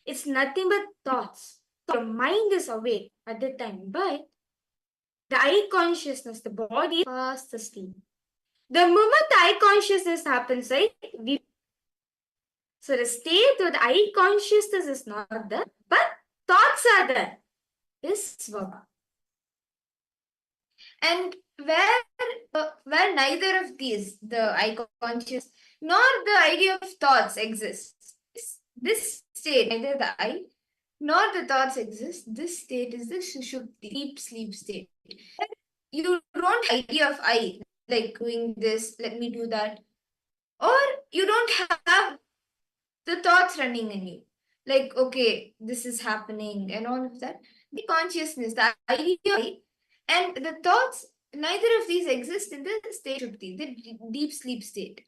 it's nothing but thoughts. Your mind is awake at the time, but the I consciousness, the body is fast asleep. The moment the I consciousness happens, right? So the state where the I consciousness is not there, but thoughts are there, is Swapna. And where neither of these, the I conscious nor the idea of thoughts exists, This state, neither the I nor the thoughts exist. This state is the sushupti, deep sleep state. You don't have idea of I, like doing this, let me do that. Or you don't have the thoughts running in you. Like, okay, this is happening and all of that. The consciousness, the idea of I, and the thoughts, neither of these exist in the state Shupti, the deep sleep state.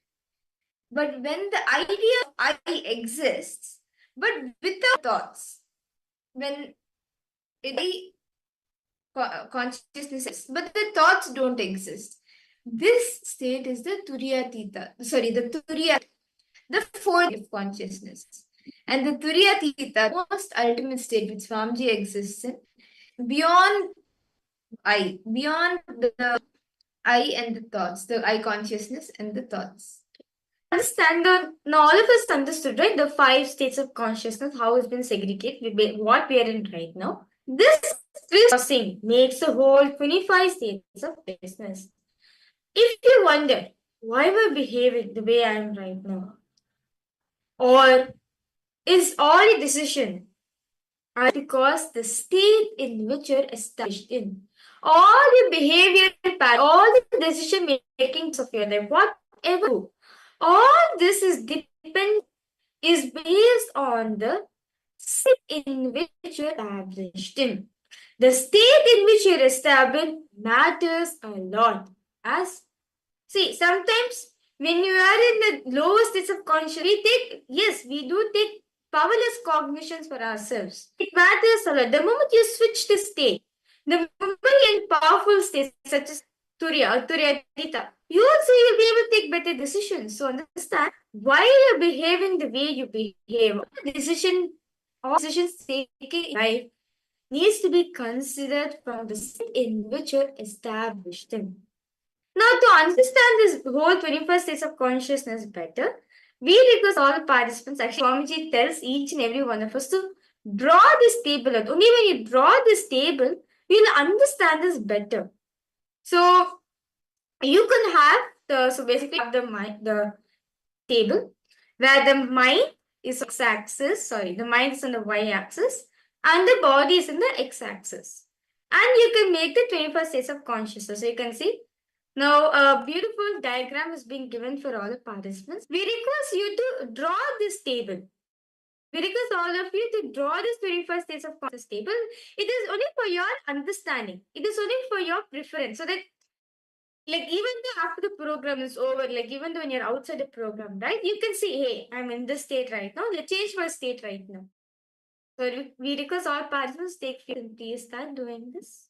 But when the idea of I exists, but without thoughts, when consciousness exists, but the thoughts don't exist, this state is the Turyatita. Sorry, the Turya, the fourth of consciousness. And the Turyatita, most ultimate state which Swamiji exists in, beyond beyond the I and the thoughts, the I consciousness and the thoughts. Understand that now all of us understood, right? The 5 states of consciousness, how it's been segregated, what we are in right now. This crossing makes the whole 25 states of consciousness. If you wonder why am I behaving the way I am right now, or is all a decision, because the state in which you're established in, all your behavior, all the decision making of your life, whatever, all this is based on the state in which you're established in. The state in which you're established matters a lot. As see, sometimes when you are in the lowest states of consciousness, we do take powerless cognitions for ourselves. It matters a lot. The moment you switch the state, the moment you're in powerful states such as Turya or Turyatita, you also will be able to take better decisions. So understand why you're behaving the way you behave. All decisions taken in life needs to be considered from the state in which you're established in. Now, to understand this whole 21st states of consciousness better, we request all the participants, actually, Swamiji tells each and every one of us to draw this table out. Only when you draw this table, you'll understand this better. So, you can have so basically have the table where the mind is x-axis, the mind is on the y-axis and the body is in the x-axis. And you can make the 21st states of consciousness. So, you can see now, a beautiful diagram is being given for all the participants. We request you to draw this table. We request all of you to draw this 21st states of consciousness table. It is only for your understanding. It is only for your preference. So that, like, even though after the program is over, like, even though when you're outside the program, right, you can see, hey, I'm in this state right now. Let's change my state right now. So we request all participants take few and please start doing this.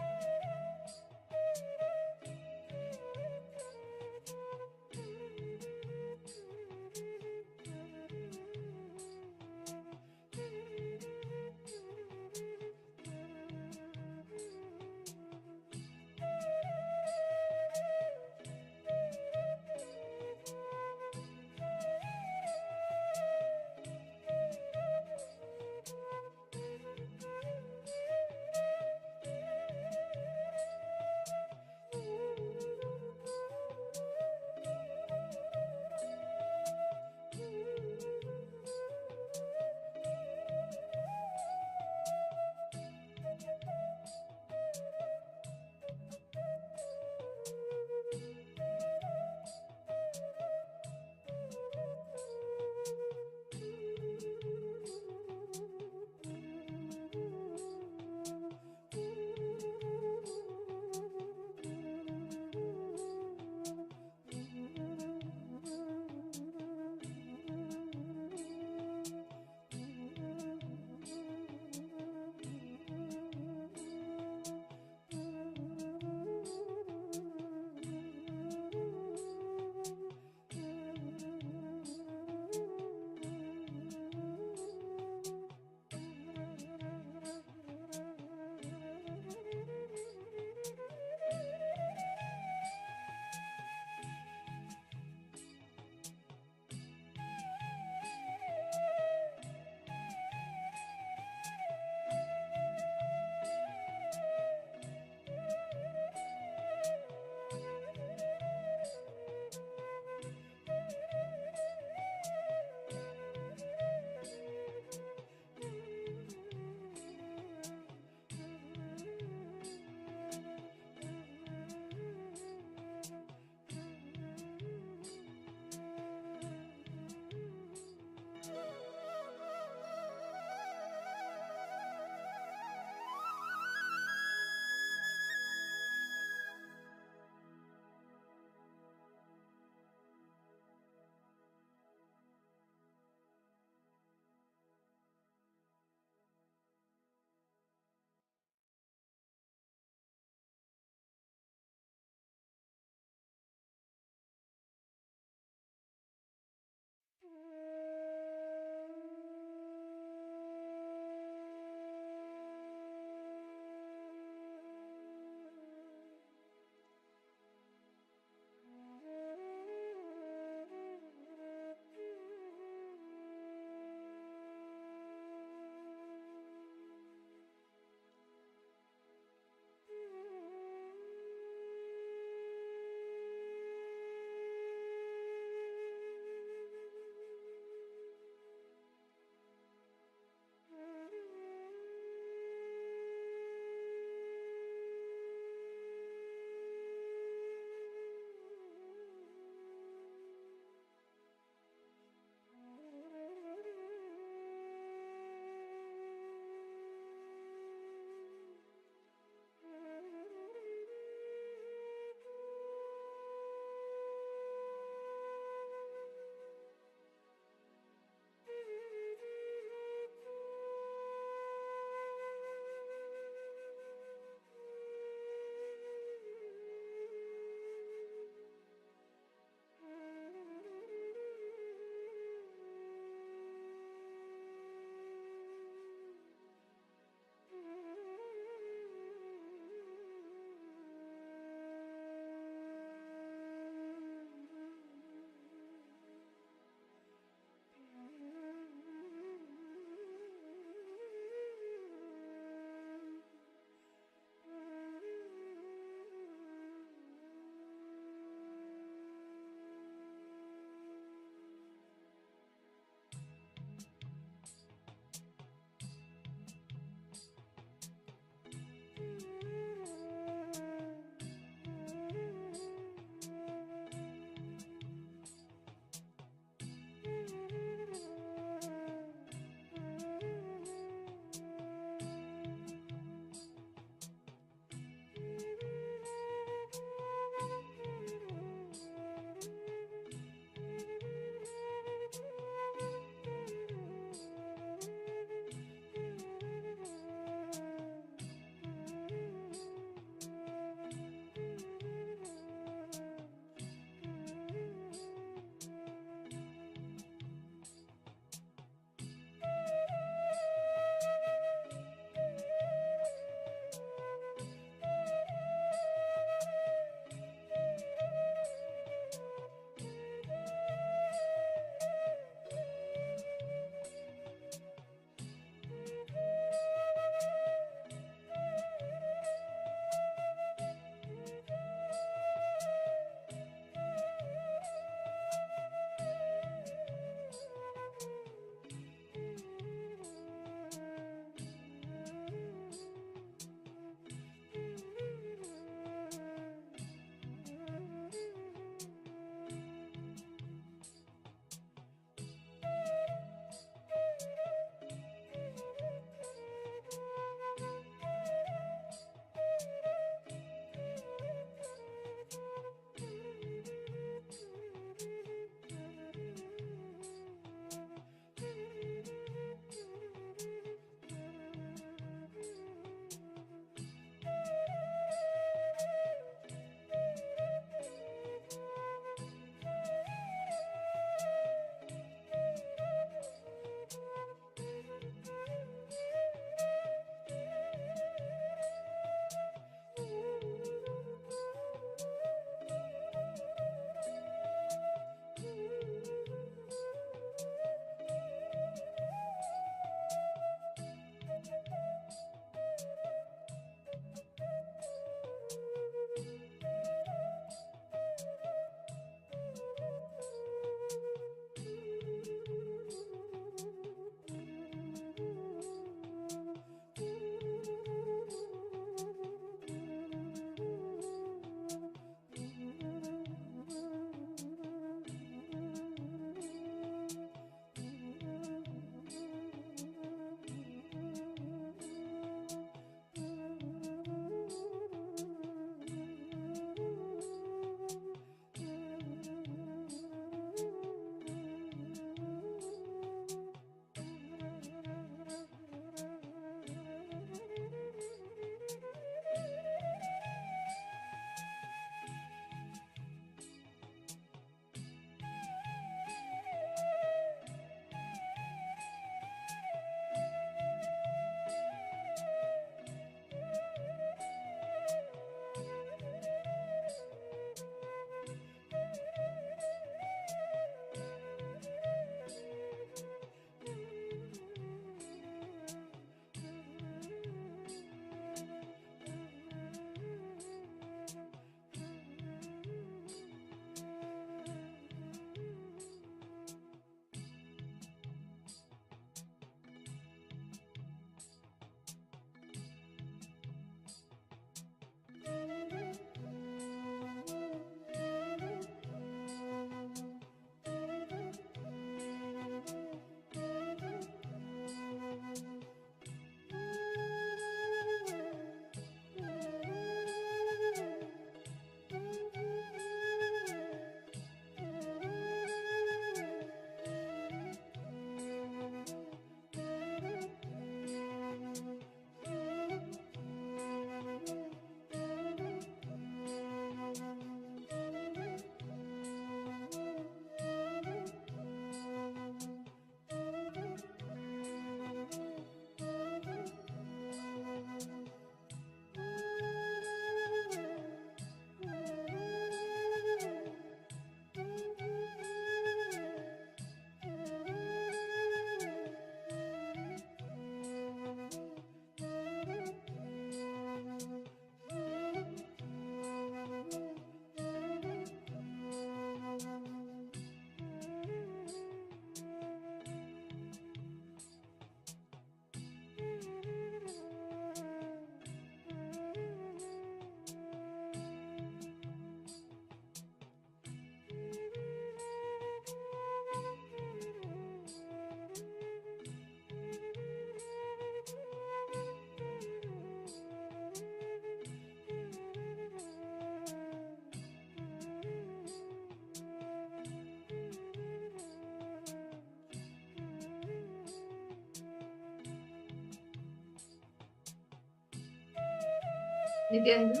Nithyananda.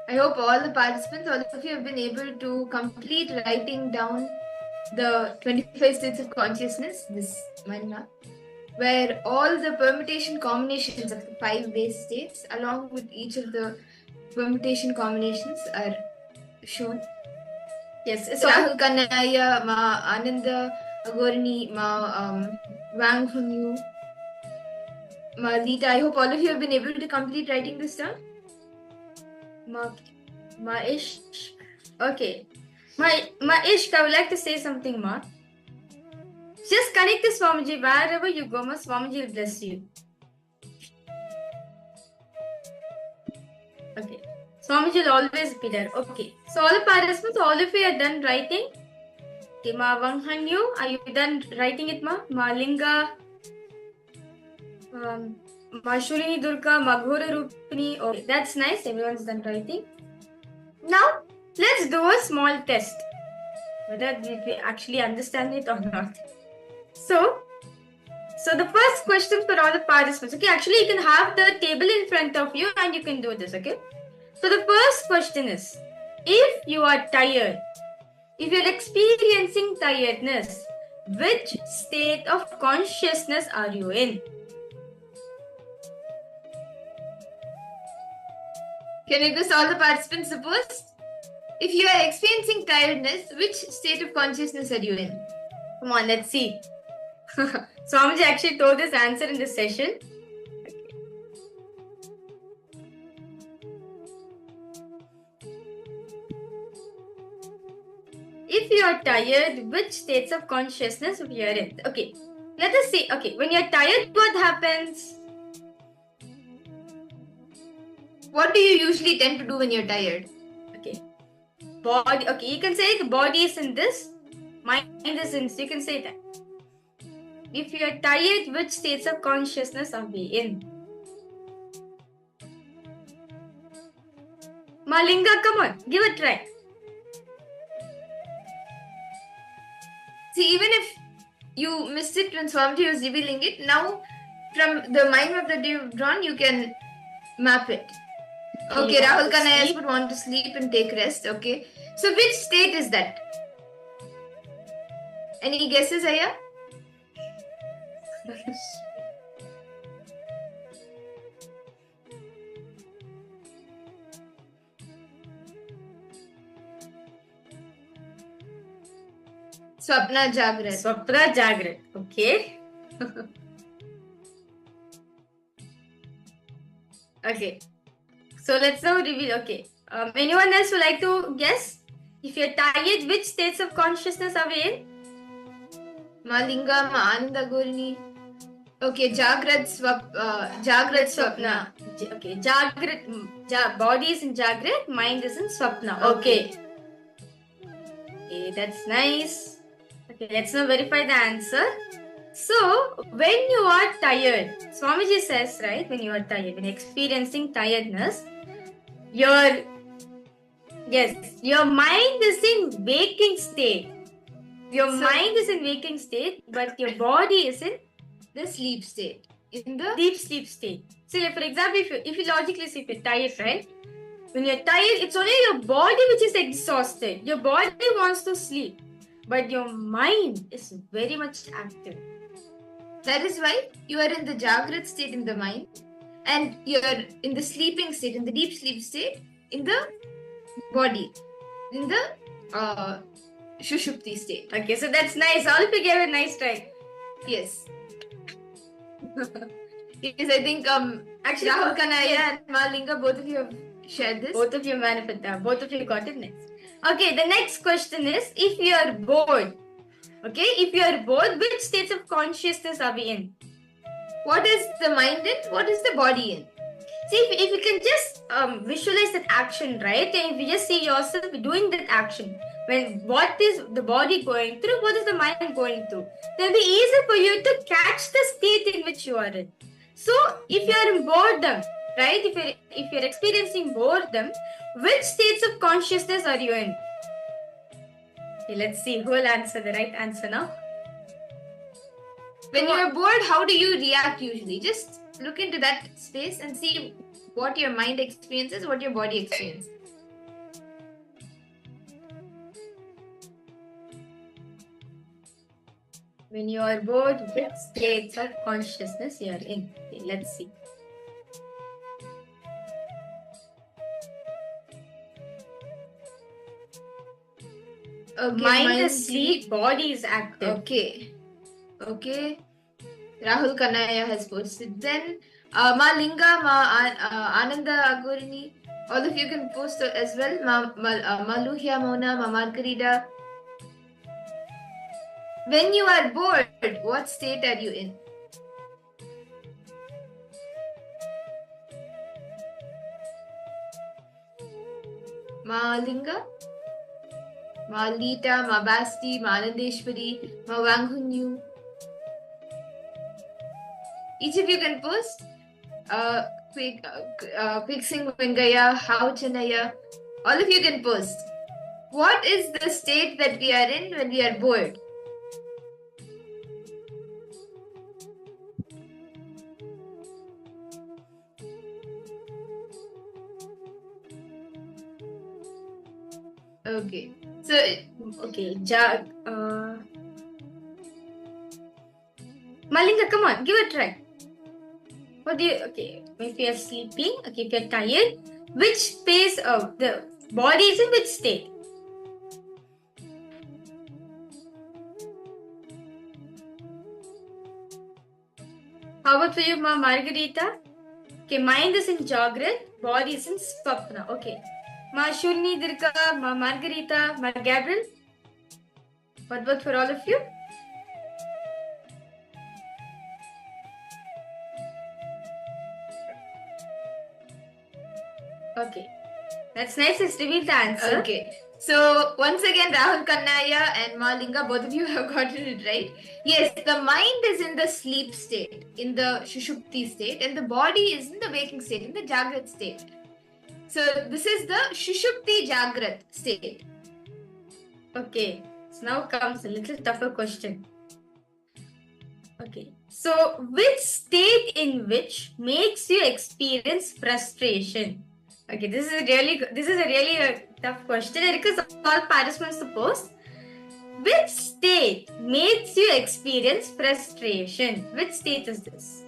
I hope all the participants, all of you have been able to complete writing down the 25 states of consciousness, this manna, where all the permutation combinations of the 5 base states, along with each of the permutation combinations, are shown. Yes, so Rahul Kanaya, Ma Ananda Agorini, Ma Wang Hunyu, Ma Lita. I hope all of you have been able to complete writing this down. Ma Ish. Okay. Ma Ish, I would like to say something, Ma. Just connect to Swamiji. Wherever you go, Ma, Swamiji will bless you. Okay. Swamiji will always be there. Okay. So all the participants, all of you are done writing. Okay, Ma Wanghanyu, are you done writing it, Ma? Ma Linga, Ma Shurini Durga, Ma Ghora Rupini. Okay, that's nice. Everyone's done writing. Now, let's do a small test. Whether we actually understand it or not. So the first question for all the participants. Okay, actually you can have the table in front of you and you can do this, okay? So the first question is, if you are tired, if you're experiencing tiredness, which state of consciousness are you in? Can I guess all the participants suppose? If you are experiencing tiredness, which state of consciousness are you in? Come on, let's see. Swamiji actually told this answer in this session. If you are tired, which states of consciousness you are in? Okay, let us see. Okay, when you are tired, what happens? What do you usually tend to do when you're tired? Okay, body. Okay, you can say the body is in this, mind is in this. You can say that. If you are tired, which states of consciousness are we in? Malinga, come on, give a try. See, even if you missed it when Swamiji was revealing it, now from the mind map that you've drawn, you can map it. Okay, Rahul Kanayas would want to sleep and take rest. Okay, so which state is that? Any guesses, Aya? Swapna Jagrat. Swapna Jagrat. Okay. Okay. So let's now reveal. Okay. Anyone else would like to guess? If you're tired, which states of consciousness are we in? Malinga, Ma Ananda Gorini. Okay, Jagrat Swapna. Okay, Jagrat. Body is in Jagrat, mind is in Swapna. Okay. Okay, that's nice. Okay, let's now verify the answer. So, when you are tired, Swamiji says, right, when you are tired, when experiencing tiredness, your mind is in waking state. Your mind is in waking state, but your body is in the sleep state. In the deep sleep state. So, for example, if you logically see, if you're tired, right? When you're tired, it's only your body which is exhausted. Your body wants to sleep, but your mind is very much active. That is why you are in the Jagrat state in the mind, and you are in the sleeping state, in the deep sleep state, in the body, in the Shushupti state. Okay, so that's nice. All of you gave a nice try. Yes. Yes, I think actually Rahul Kanaya and Malinga, both of you have shared this. Both of you manifested. Both of you got it next. Okay, the next question is, if you are bored, okay, if you are bored, which states of consciousness are we in? What is the mind in? What is the body in? See, if you can just visualize that action, right? And if you just see yourself doing that action, when what is the body going through, what is the mind going through, then it'll be easy for you to catch the state in which you are in. So, if you are in boredom, right? If you're experiencing boredom, which states of consciousness are you in? Okay, let's see who will answer the right answer now. When you're bored, how do you react usually? Just look into that space and see what your mind experiences, what your body experiences. When you are bored, which states of consciousness you are in? Okay, let's see. Okay, mind is asleep, body is active. Okay. Okay. Rahul Kanaya has posted. Then Ma Linga, Ananda Agurini, all of you can post as well. Ma Luhya Mona, Ma Margarita. When you are bored, what state are you in? Ma Linga, Ma Lita, Ma Basti, Ma Anandeshwari, Ma Wanghunyu. Each of you can post. Quick Singh Vengaya, How Chanaya. All of you can post. What is the state that we are in when we are bored? Okay. So, okay. Malinga, come on, give it a try. What do you, okay, if you're sleeping, okay, if you're tired, which phase of the body is in which state? How about for you, Ma Margarita? Okay, mind is in Jagrat, body is in Swapna. Okay. Ma Shulni Dirka, Ma Margarita, Ma Gabriel. What about for all of you? Okay. That's nice. Let's reveal the answer. Okay. So, once again, Rahul Kannaya and Malinga, both of you have gotten it right. Yes, the mind is in the sleep state, in the Shushupti state, and the body is in the waking state, in the Jagrat state. So, this is the Shushupti Jagrat state. Okay. So, now comes a little tougher question. Okay. So, which state in which makes you experience frustration? Okay, this is a really tough question. It requires all participants to post. Which state makes you experience frustration? Which state is this?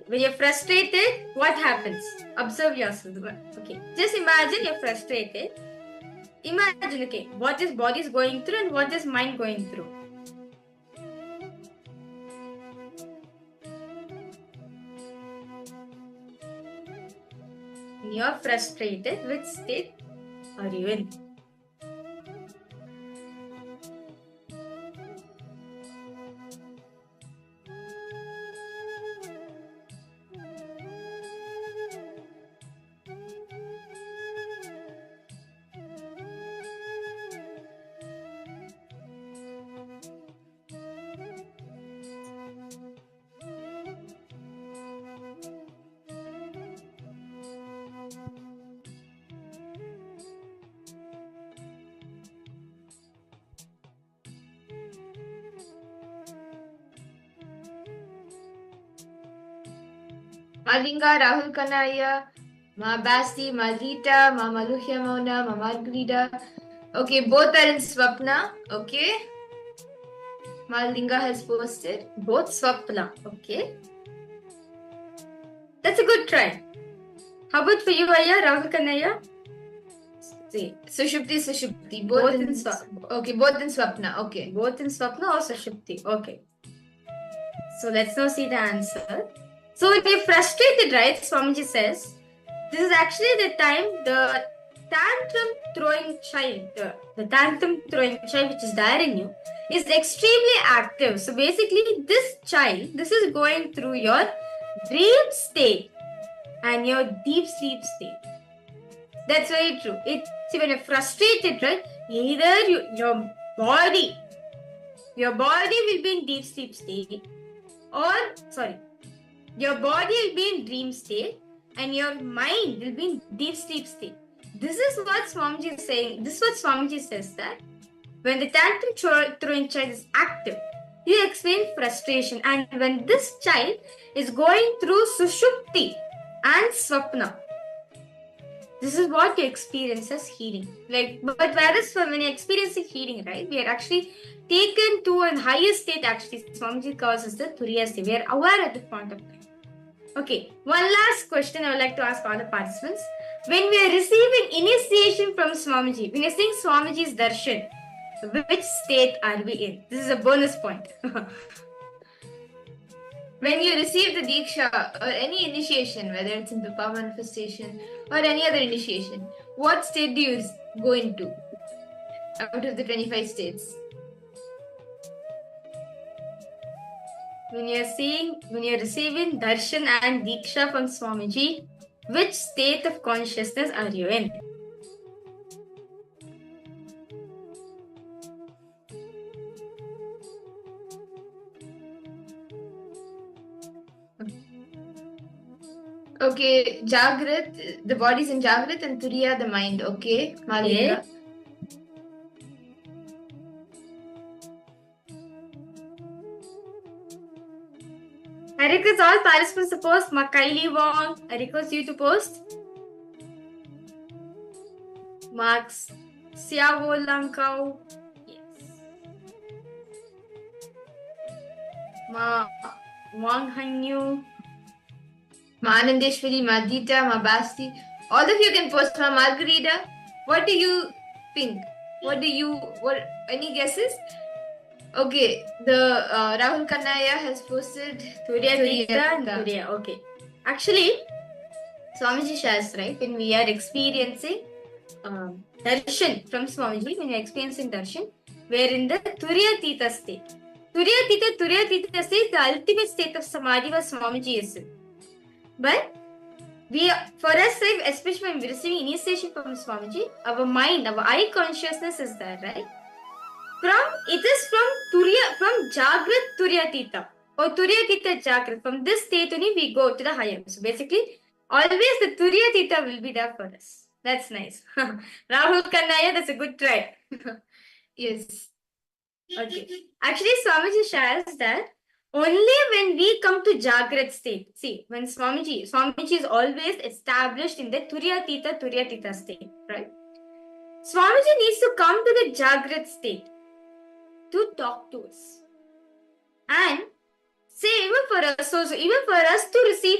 When you're frustrated, what happens? Observe yourself. Okay, just imagine you're frustrated. Imagine, okay, what is body is going through and what is mind going through. When you're frustrated, which state are you in? Malinga, Rahul Kanaya, Ma Basti, Ma Lita, Ma Maluhya Mona, Ma Margarita. Okay, both are in Swapna. Okay. Malinga has posted both Swapna. Okay. That's a good try. How about for you, Aya, Rahul Kanaya? See, Sushupti. Both in Swapna. Okay, both in Swapna. Okay. Both in Swapna or Sushupti. Okay. So let's now see the answer. So when you're frustrated, right, Swamiji says, this is actually the time the tantrum throwing child, the tantrum throwing child which is there in you, is extremely active. So basically this child, this is going through your dream state and your deep sleep state. That's very true. See, when you're frustrated, right, either your body will be in deep sleep state your body will be in dream state and your mind will be in deep sleep state. This is what Swamiji is saying. This is what Swamiji says, that when the tantrum throwing child is active, you experience frustration. And when this child is going through sushupti and swapna, this is what you experience as healing. But whereas when you're experiencing healing, right, we are actually taken to a higher state. Actually, Swamiji calls us the Turiya state. We are aware at the point of time. Okay, one last question I would like to ask all the participants. When we are receiving initiation from Swamiji, when you're seeing Swamiji's darshan, which state are we in? This is a bonus point. When you receive the Diksha or any initiation, whether it's into power manifestation or any other initiation, what state do you go into out of the 25 states? When you're receiving darshan and Diksha from Swamiji, which state of consciousness are you in? Okay, Jagrat, the body's in Jagrat, and Turiya, the mind. Okay, Malindra. I request all participants to post. Kylie Wong, I request you to post. Marks Siavo Lankau. Yes. Wang Hanyu. Ma Anandeshwari, Ma Dita, Ma Basti. All of you can post. Ma Margarita. What do you think? Any guesses? Okay, the Rahul Kannaya has posted Turiya and Turiya. Okay. Actually, Swamiji shares, right? When we are experiencing darshan from Swamiji, when we are experiencing darshan, we are in the Turiya Tita state. Turiya Tita state, the ultimate state of samadhi was Swamiji is in. But for us, especially when we are receiving initiation from Swamiji, our mind, our eye consciousness is there, right? It is from Jagrat Turiya Tita or Turiya Tita Jagrat. From this state only we go to the higher. So basically, always the Turiya Tita will be there for us. That's nice. Rahul Kannaya, that's a good try. Yes. Okay. Actually, Swamiji shares that only when we come to Jagrat state. See, when Swamiji is always established in the Turiya Tita state, right? Swamiji needs to come to the Jagrat state to talk to us. And say even for us to receive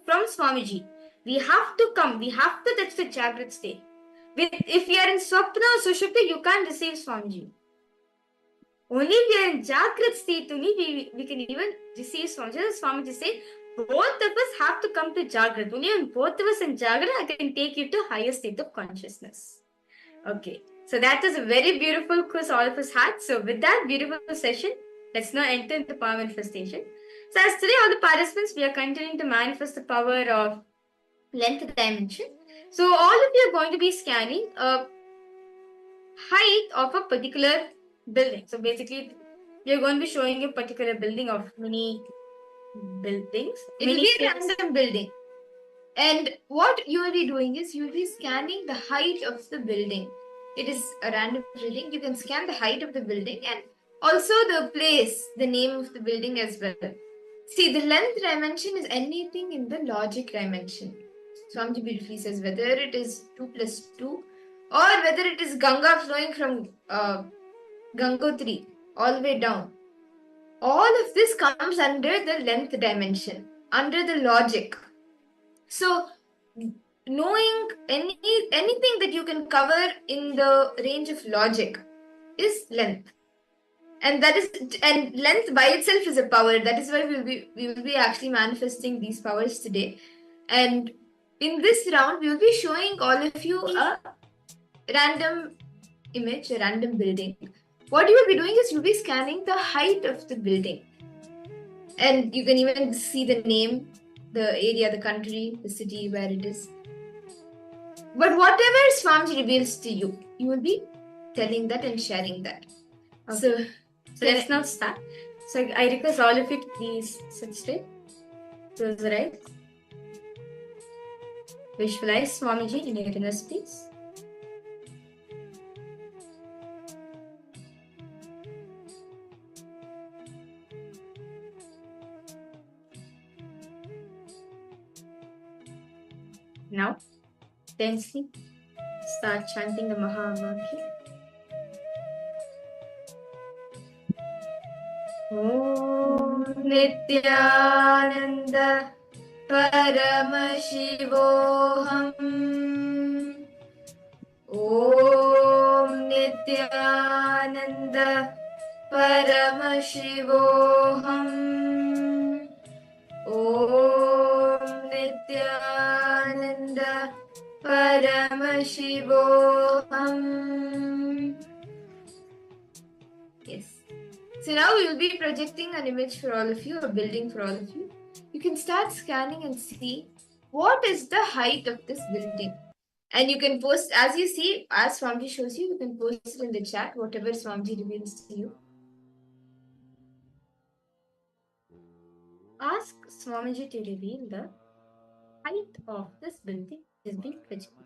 from Swamiji, we have to touch the Jagrat state. If we are in Swapna or Sushupti, you can't receive Swamiji. Only if we are in Jagrat state only we can even receive Swamiji. Swamiji said, both of us have to come to Jagrat. Only when both of us in Jagrat, I can take you to higher state of consciousness. Okay. So that was a very beautiful quiz all of us had. So with that beautiful session, let's now enter into power manifestation. So as today all the participants, we are continuing to manifest the power of length dimension. So all of you are going to be scanning a height of a particular building. So basically, we are going to be showing you a particular building of many buildings. It will be a random building. And what you will be doing is you will be scanning the height of the building. It is a random building. You can scan the height of the building and also the place, the name of the building as well. See, the length dimension is anything in the logic dimension. Swamiji beautifully says whether it is 2 plus 2 or whether it is Ganga flowing from Gangotri all the way down. All of this comes under the length dimension, under the logic. So, knowing anything that you can cover in the range of logic is length, and length by itself is a power. That is why we will be actually manifesting these powers today. And in this round, we will be showing all of you a random image, a random building. What you will be doing is you will be scanning the height of the building, and you can even see the name, the area, the country, the city where it is. But whatever Swamiji reveals to you, you will be telling that and sharing that. Okay. So let's now start. So I request all of you to please sit straight. Close your eyes. Visualize Swamiji in your inner space. Now, tensely start chanting the Mahavakya. Om Nithyananda Paramashivoham. Om Nithyananda Paramashivoham. Om Nithyananda Paramashivoham. Yes. So now we will be projecting an image for all of you, a building for all of you. You can start scanning and see what is the height of this building. And you can post, as you see, as Swamiji shows you, you can post it in the chat, whatever Swamiji reveals to you. Ask Swamiji to reveal the height of this building is being projected.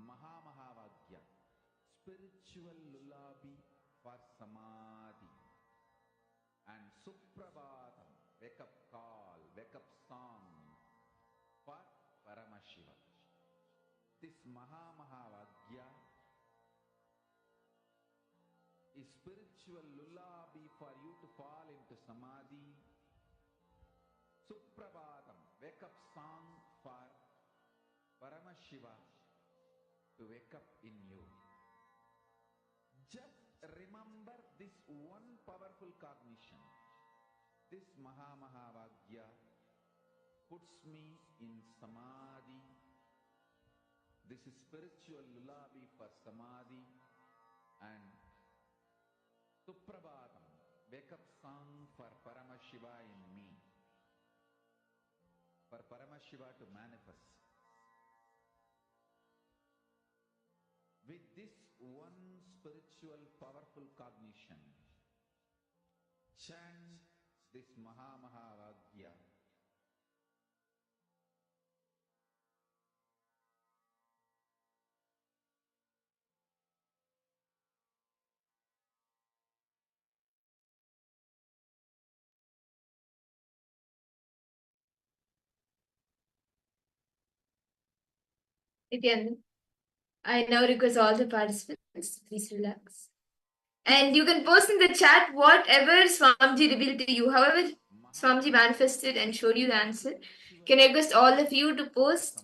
Mahavakya, spiritual lullaby for samadhi, and Suprabhatam, wake up call, wake up song for Paramashiva. This Mahavakya is spiritual lullaby for you to fall into samadhi. Suprabhatam, wake up song for Paramashiva to wake up in you. Just remember this one powerful cognition. This Mahavakya puts me in samadhi. This is spiritual lullaby for samadhi. And Suprabhatam, wake up song for Paramashiva in me. For Paramashiva to manifest. With this one spiritual powerful cognition, chant this Mahavakya. Nithyananda, I now request all the participants, please relax. And you can post in the chat whatever Swamiji revealed to you, however Swamiji manifested and showed you the answer. Can I request all of you to post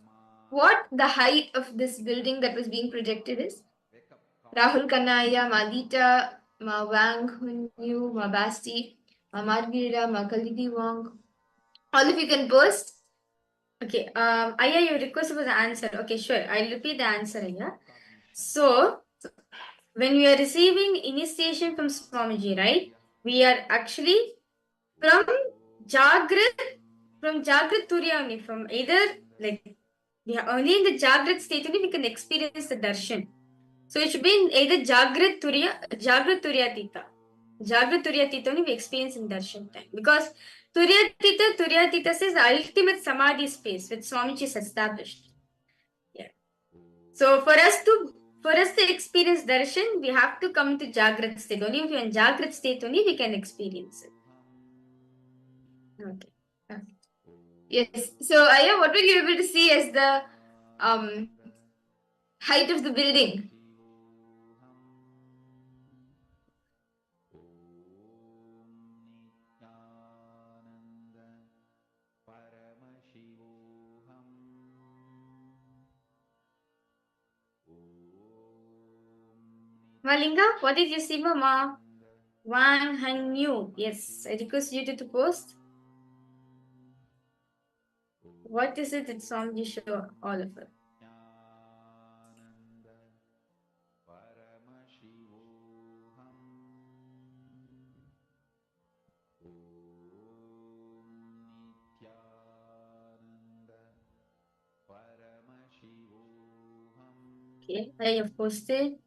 what the height of this building that was being projected is? Rahul Kanaya, Malita, Ma Wang Hunyu, Ma Basti, Ma Margarita, Ma Kalidi Wong. All of you can post. Okay, Aya, your request was the answer. Okay, sure. I'll repeat the answer, Aya. So, when we are receiving initiation from Swamiji, right? We are actually from Jagrat Turiya only, from either like we are only in the Jagrat state only we can experience the darshan. So it should be in either Jagrat Turiya Tita. Jagrat Turiya Tita only we experience in darshan time. Because Turiya Tita says the ultimate samadhi space which Swamiji has established. Yeah. So for us to experience darshan, we have to come to Jagrat state. Only if you're in Jagrat state only we can experience it. Okay. Yes. So Aya, what were you able to see as the height of the building? Malinga, what did you see, Mama? Wang Hanyu. Yes, I request you to post. What is it that Swamiji show all of us? Okay, I have posted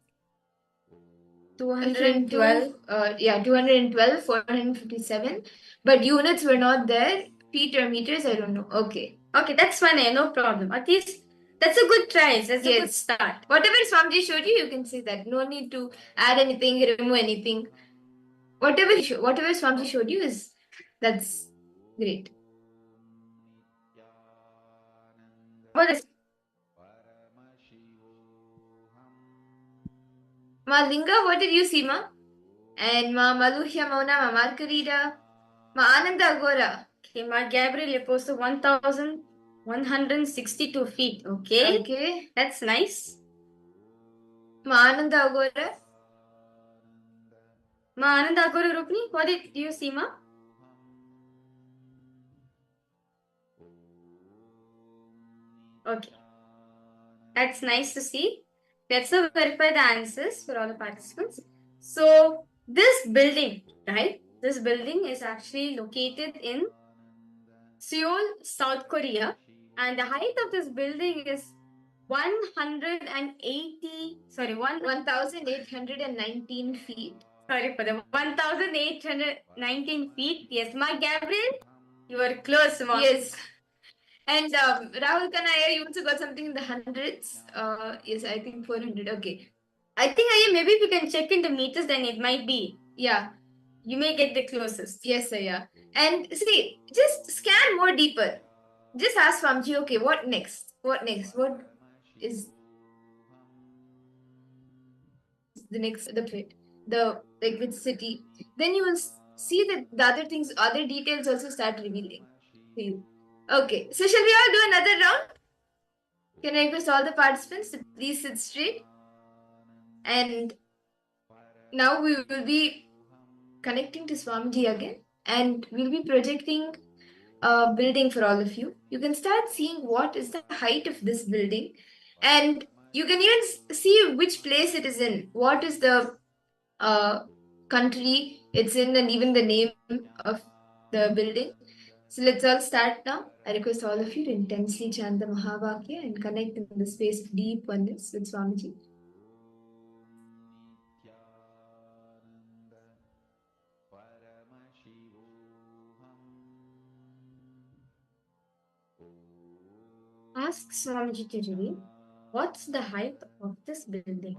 212, 212, 457. But units were not there. Feet or meters, I don't know. Okay. Okay, that's fine, no problem. At least that's a good try. That's a good start. Whatever Swamiji showed you, you can say that. No need to add anything, remove anything. Whatever Swamiji showed you that's great. What is Ma Linga, what did you see, Ma? And Ma Maluhya Mauna, Ma Margarita, Ma Ananda Agora. Okay, Ma Gabriel posted 1,162 feet. Okay. Okay. That's nice. Ma Ananda Agora. Ma Ananda Agora Rupni, what did you see, Ma? Okay. That's nice to see. Let's now verify the answers for all the participants. So, this building, right? This building is actually located in Seoul, South Korea, and the height of this building is 1,819 feet. Sorry for the 1,819 feet. Yes, my Gabriel, you are close, Ma. Yes. And Rahul Kanaya, you also got something in the hundreds. Yes, I think 400. Okay. I think maybe if you can check in the meters, then it might be. Yeah. You may get the closest. Yes, Aya. And see, just scan more deeper. Just ask Swamiji, okay, what next? What next? What is the next, the like which city? Then you will see that the other things, other details also start revealing to you. Okay, so shall we all do another round? Can I request all the participants to please sit straight? And now we will be connecting to Swamiji again, and we'll be projecting a building for all of you. You can start seeing what is the height of this building, and you can even see which place it is in, what is the country it's in, and even the name of the building. So let's all start now. I request all of you to intensely chant the Mahavakya and connect in the space of deep oneness with Swamiji. Ask Swamiji to reveal what's the height of this building.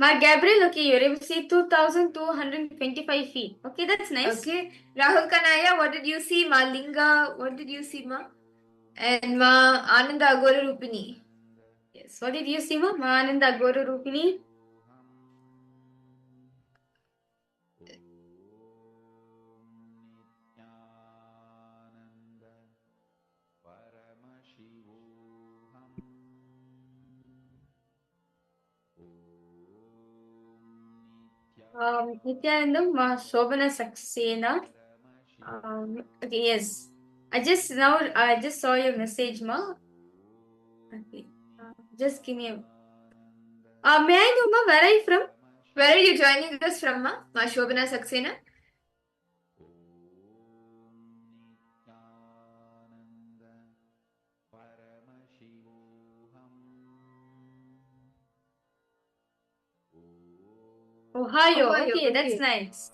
Ma Gabriel, okay, you're able to see 2,225 feet. Okay, that's nice. Okay. Rahul Kanaya, what did you see? Ma Linga, what did you see, ma? And ma Ananda Agora Rupini. Yes, what did you see, ma? Ma Ananda Agora Rupini. Nithyananda, Ma Shobana Saxena. Okay, yes. I just saw your message, ma. Okay. Just give me a. May I know, ma, where are you from? Where are you joining us from, ma? Ma Shobana Saxena? Ohio. Ohio, Okay, that's okay. nice.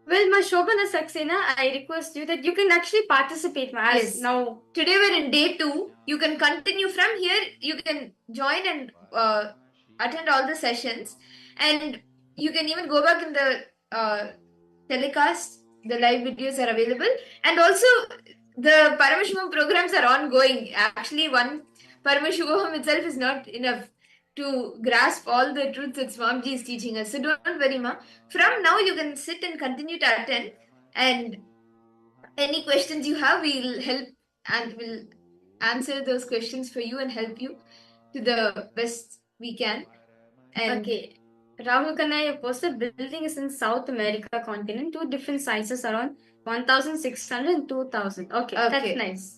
Well, ma Shobana Saxena, I request you that you can actually participate, ma. As Yes. now, Today we're in day 2. You can continue from here. You can join and attend all the sessions. And you can even go back in the telecast. The live videos are available. And also, the Paramashivoham programs are ongoing. Actually, one Paramashivoham itself is not enough to grasp all the truths that Swamiji is teaching us. So don't worry, ma. From now, you can sit and continue to attend. And any questions you have, we'll help and we'll answer those questions for you and help you to the best we can. And okay. Rahul Kanaya posted building is in South America continent, 2 different sizes around 1,600 and 2,000. Okay, that's nice.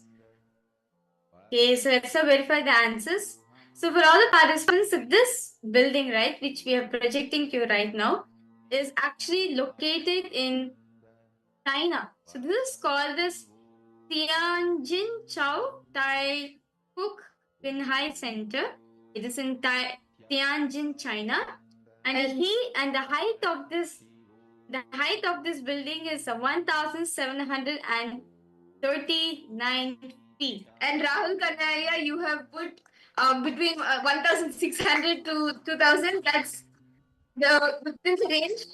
Okay, so let's verify the answers. So for all the participants, this building, right, which we are projecting to you right now, is actually located in China. So this is called this Tianjin Chao Tai Kuk Binhai Center. It is in Tianjin, China. And the height of this building is 1,739 feet. And Rahul Kanaya, you have put between 1,600 to 2,000. That's the distance range.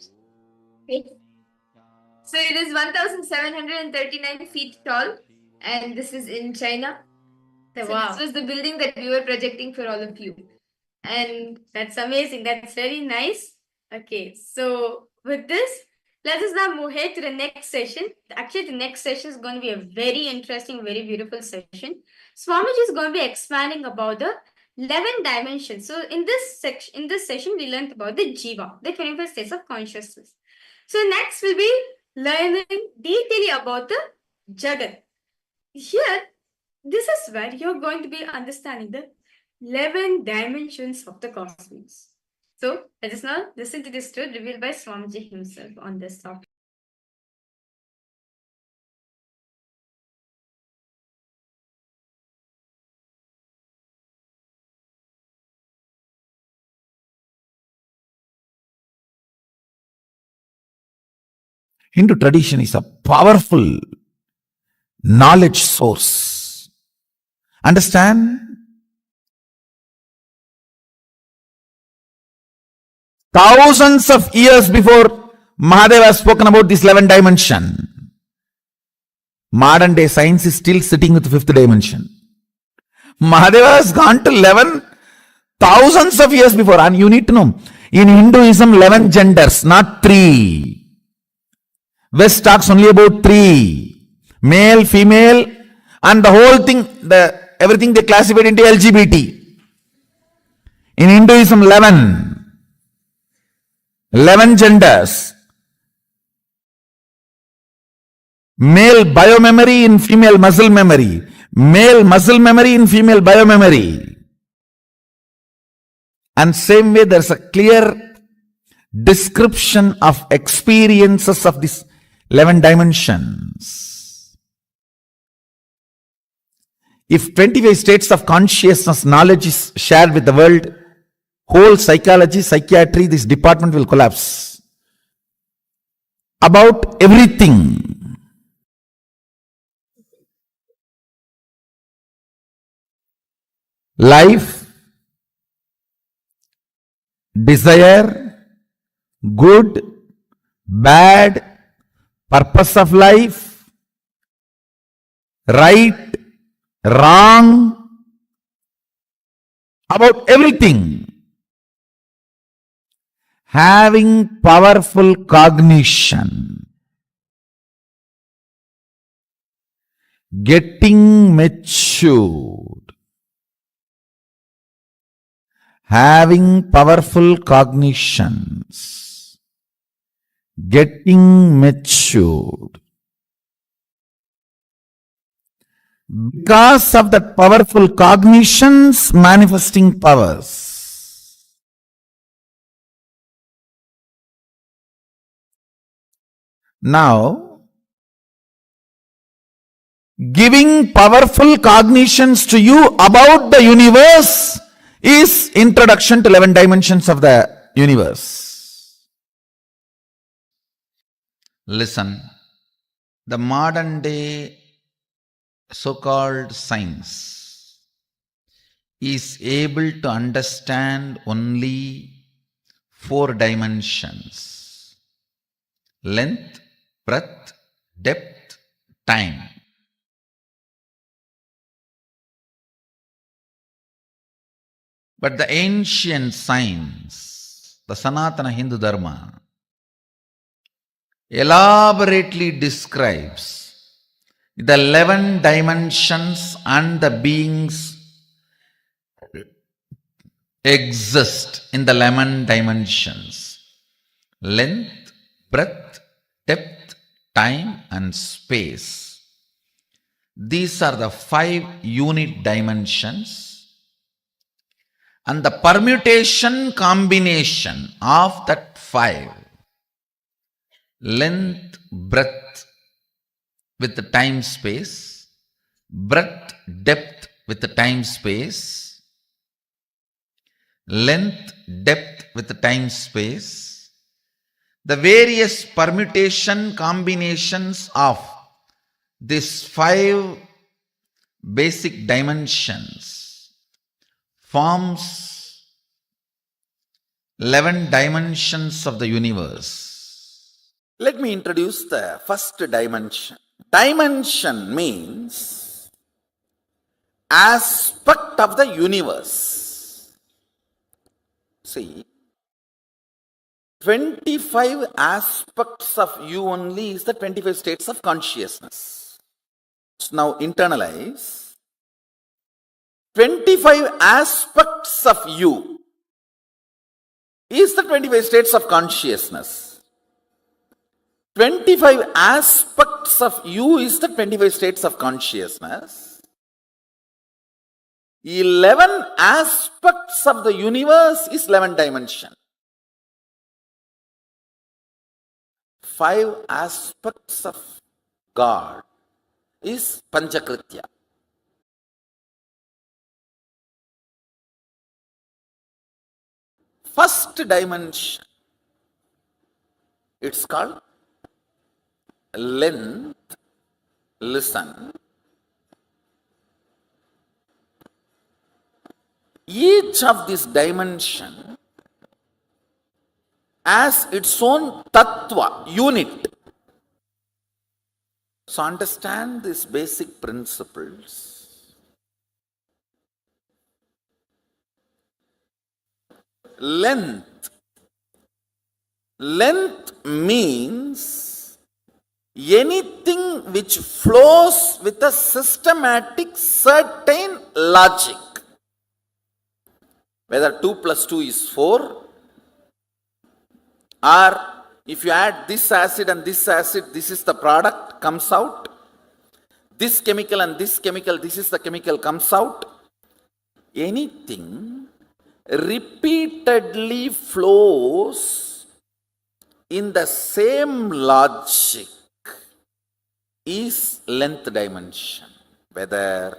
So it is 1,739 feet tall, and this is in China. So Wow. this was the building that we were projecting for all of you. And that's amazing. That's very nice. Okay, so with this, let us now move ahead to the next session. Actually, the next session is going to be a very interesting, very beautiful session. Swamiji is going to be expanding about the 11 dimensions. So in this session, we learned about the Jiva, the 25 states of consciousness. So next we'll be learning detailing about the Jagat. Here, this is where you're going to be understanding the 11 dimensions of the cosmos. So let us now listen to this truth revealed by Swamiji himself on this topic. Hindu tradition is a powerful knowledge source. Understand? Thousands of years before Mahadeva has spoken about this 11 dimension. Modern day science is still sitting with the 5th dimension. Mahadeva has gone to 11 thousands of years before. And you need to know, in Hinduism, 11 genders, not 3. West talks only about 3. Male, female, and the whole thing, everything they classified into LGBT. In Hinduism, 11 genders. Male biomemory in female muscle memory. Male muscle memory in female biomemory. And same way there's a clear description of experiences of these 11 dimensions. If 25 states of consciousness knowledge is shared with the world, whole psychology, psychiatry, this department will collapse. About everything. life, desire, good, bad, purpose of life, right, wrong, about everything. Having powerful cognition, getting matured, having powerful cognitions, getting matured. Because of that powerful cognitions, manifesting powers. Now, giving powerful cognitions to you about the universe is introduction to 11 dimensions of the universe. Listen, the modern day so-called science is able to understand only 4 dimensions: length, breadth, depth, time. But the ancient science, the Sanatana Hindu Dharma, elaborately describes the 11 dimensions and the beings exist in the 11 dimensions: length, breadth, depth, time and space. These are the 5 unit dimensions, and the permutation combination of that 5, length, breadth with the time space, breadth, depth with the time space, length, depth with the time space, the various permutation combinations of these 5 basic dimensions forms 11 dimensions of the universe. Let me introduce the first dimension. Dimension means aspect of the universe. See, 25 aspects of you only is the 25 states of consciousness. So now internalize. 25 aspects of you is the 25 states of consciousness. 25 aspects of you is the 25 states of consciousness. 11 aspects of the universe is 11 dimension. 5 aspects of God is Panchakritya. First dimension, it's called length. Listen. Each of this dimension has its own tattva, unit. So understand these basic principles. Length. Length means anything which flows with a systematic certain logic. Whether 2 plus 2 is 4, or if you add this acid and this acid, this is the product, comes out. This chemical and this chemical, this is the chemical, comes out. Anything repeatedly flows in the same logic is length dimension. Whether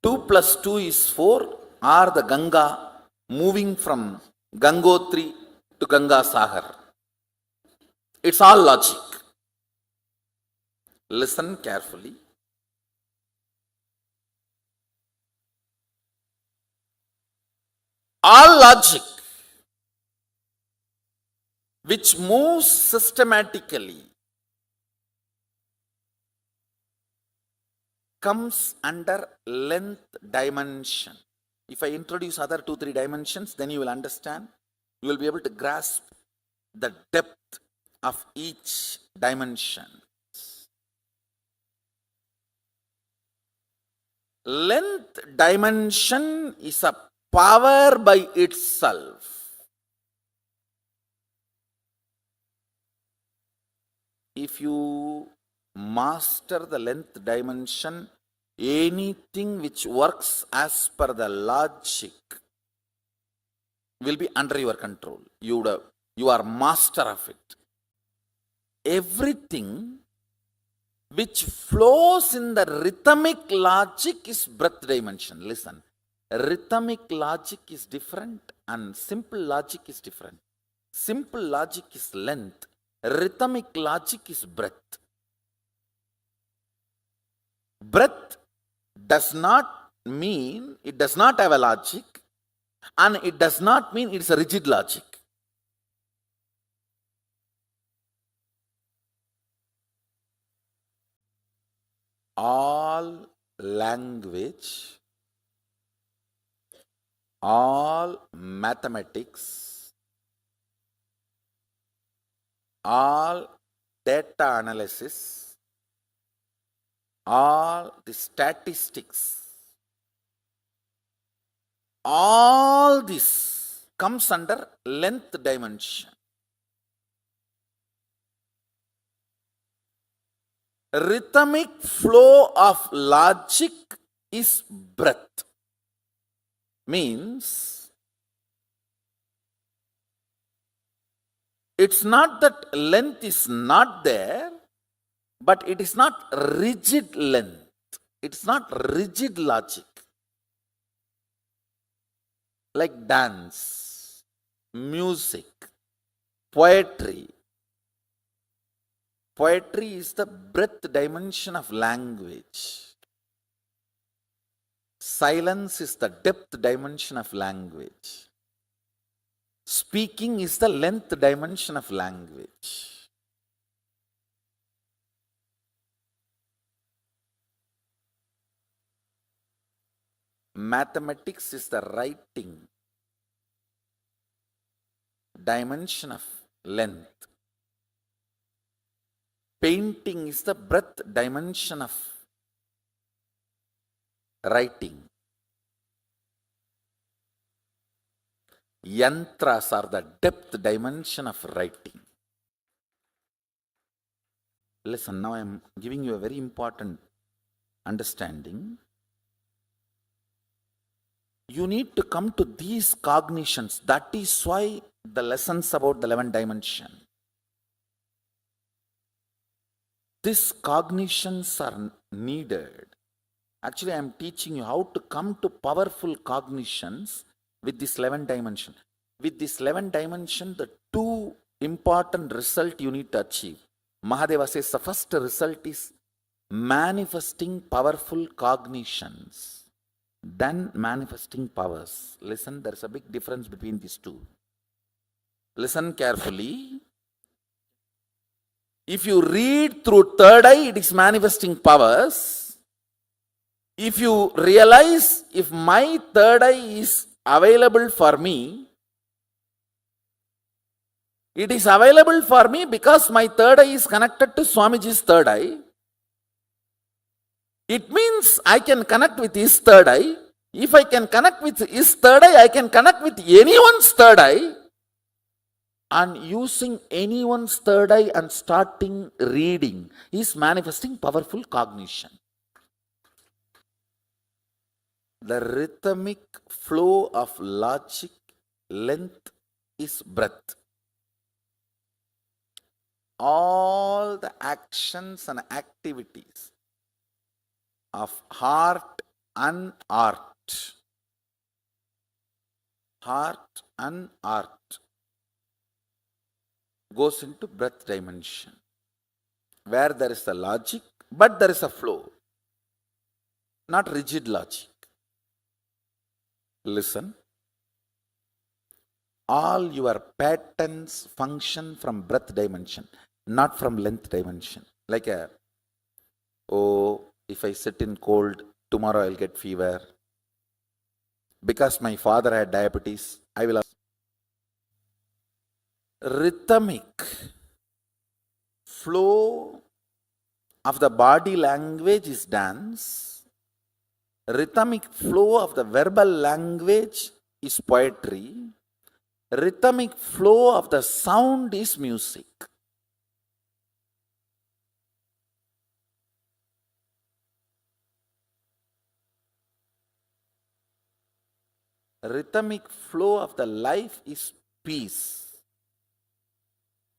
2 plus 2 is 4 or the Ganga moving from Gangotri to Ganga Sagar. It's all logic. Listen carefully. All logic which moves systematically comes under length dimension. If I introduce other 2-3 dimensions, then you will understand. You will be able to grasp the depth of each dimension. Length dimension is a power by itself. If you master the length dimension, anything which works as per the logic will be under your control. You are master of it. Everything which flows in the rhythmic logic is breath dimension. Listen, rhythmic logic is different and simple logic is different. Simple logic is length. Rhythmic logic is breath. Breath does not mean it does not have a logic, and it does not mean it is a rigid logic. All language, all mathematics, all data analysis, all the statistics, all this comes under length dimension. Rhythmic flow of logic is breath. Means it's not that length is not there, but it is not rigid length. It's not rigid logic. Like dance, music, poetry. Poetry is the breadth dimension of language. Silence is the depth dimension of language. Speaking is the length dimension of language. Mathematics is the writing dimension of length. Painting is the breadth dimension of writing. Yantras are the depth dimension of writing. Listen, now I am giving you a very important understanding. You need to come to these cognitions. That is why the lessons about the 11th dimension. These cognitions are needed. Actually, I am teaching you how to come to powerful cognitions with this 11th dimension. With this 11th dimension, the two important results you need to achieve. Mahadeva says the first result is manifesting powerful cognitions, then manifesting powers. Listen, there is a big difference between these two. Listen carefully. If you read through third eye, it is manifesting powers. If you realize if my third eye is available for me, it is available for me because my third eye is connected to Swamiji's third eye. It means I can connect with his third eye. If I can connect with his third eye, I can connect with anyone's third eye. And using anyone's third eye and starting reading is manifesting powerful cognition. The rhythmic flow of logic length is breath. All the actions and activities of heart and art, goes into breath dimension, where there is a logic, but there is a flow, not rigid logic. Listen, all your patterns function from breadth dimension, not from length dimension. Like if I sit in cold, tomorrow I'll get fever. Because my father had diabetes, I will. Rhythmic flow of the body language is dance. Rhythmic flow of the verbal language is poetry. Rhythmic flow of the sound is music. Rhythmic flow of the life is peace.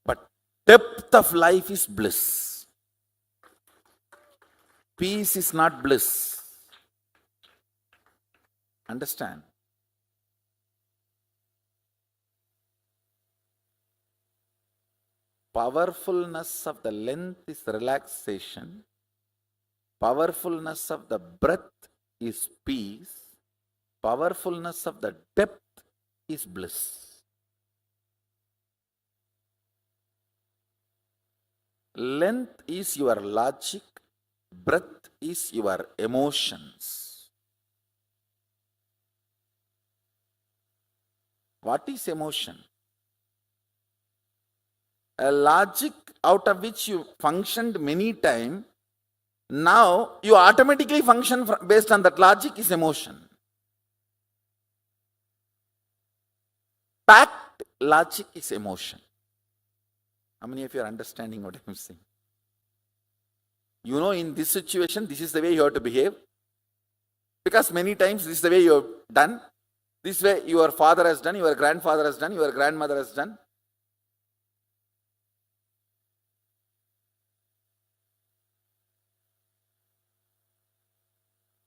But depth of life is bliss. Peace is not bliss. Understand? Powerfulness of the length is relaxation. Powerfulness of the breadth is peace. Powerfulness of the depth is bliss. Length is your logic. Breadth is your emotions. What is emotion? A logic out of which you functioned many times, now you automatically function based on that logic is emotion. Packed logic is emotion. How many of you are understanding what I am saying? You know, in this situation, this is the way you have to behave. Because many times this is the way you have done. This way your father has done, your grandfather has done, your grandmother has done.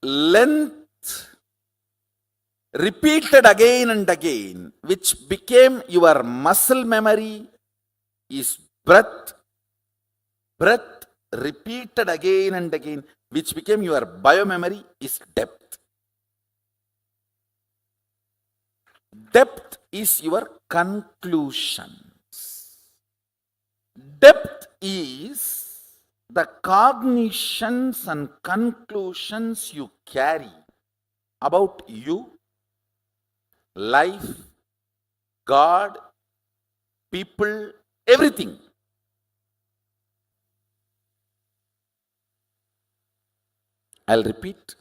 Length repeated again and again, which became your muscle memory, is breadth. Breadth repeated again and again, which became your biomemory, is depth. Depth is your conclusions. Depth is the cognitions and conclusions you carry about you, life, God, people, everything. I'll repeat.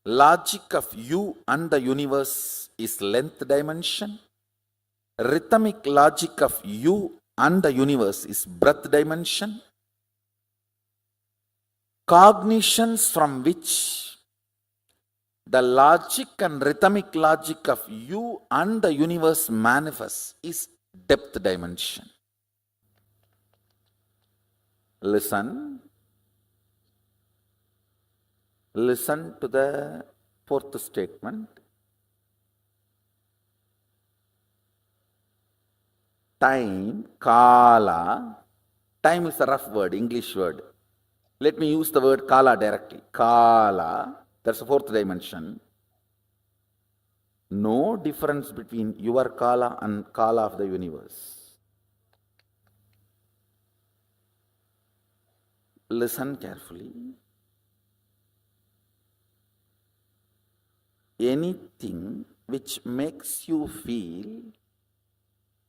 Logic of you and the universe is length dimension. Rhythmic logic of you and the universe is breadth dimension. Cognitions from which the logic and rhythmic logic of you and the universe manifests is depth dimension. Listen. Listen to the fourth statement. Time, kala. Time is a rough word, English word. Let me use the word kala directly. Kala, that's the fourth dimension. No difference between your kala and kala of the universe. Listen carefully. Anything which makes you feel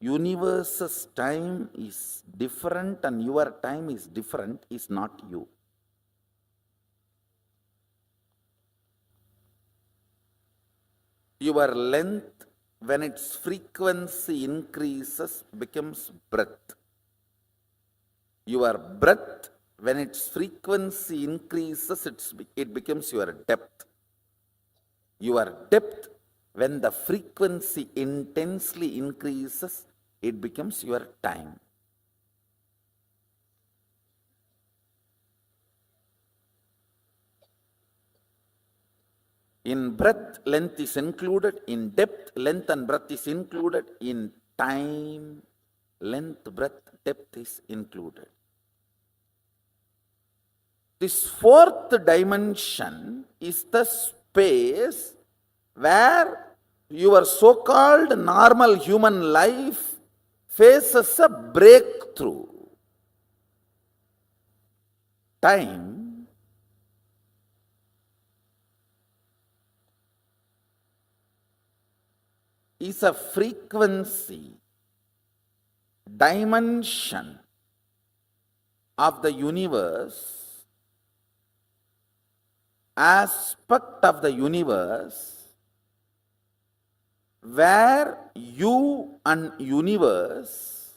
universe's time is different and your time is different is not you. Your length, when its frequency increases, becomes breadth. Your breadth, when its frequency increases, it becomes your depth. Your depth, when the frequency intensely increases, it becomes your time. In breadth, length is included. In depth, length and breadth is included. In time, length, breadth, depth is included. This fourth dimension is the space where your so-called normal human life faces a breakthrough. Time is a frequency, dimension of the universe, aspect of the universe, where you and universe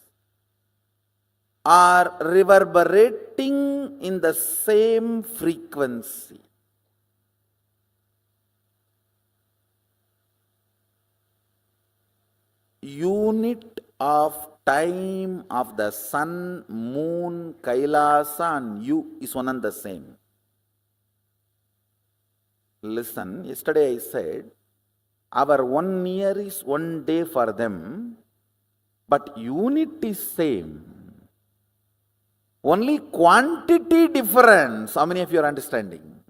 are reverberating in the same frequency. Unit of time of the sun, moon, KAILASA and you is one and the same. Listen, yesterday I said, our 1 year is 1 day for them, but unit is same. Only quantity difference. How many of you are understanding?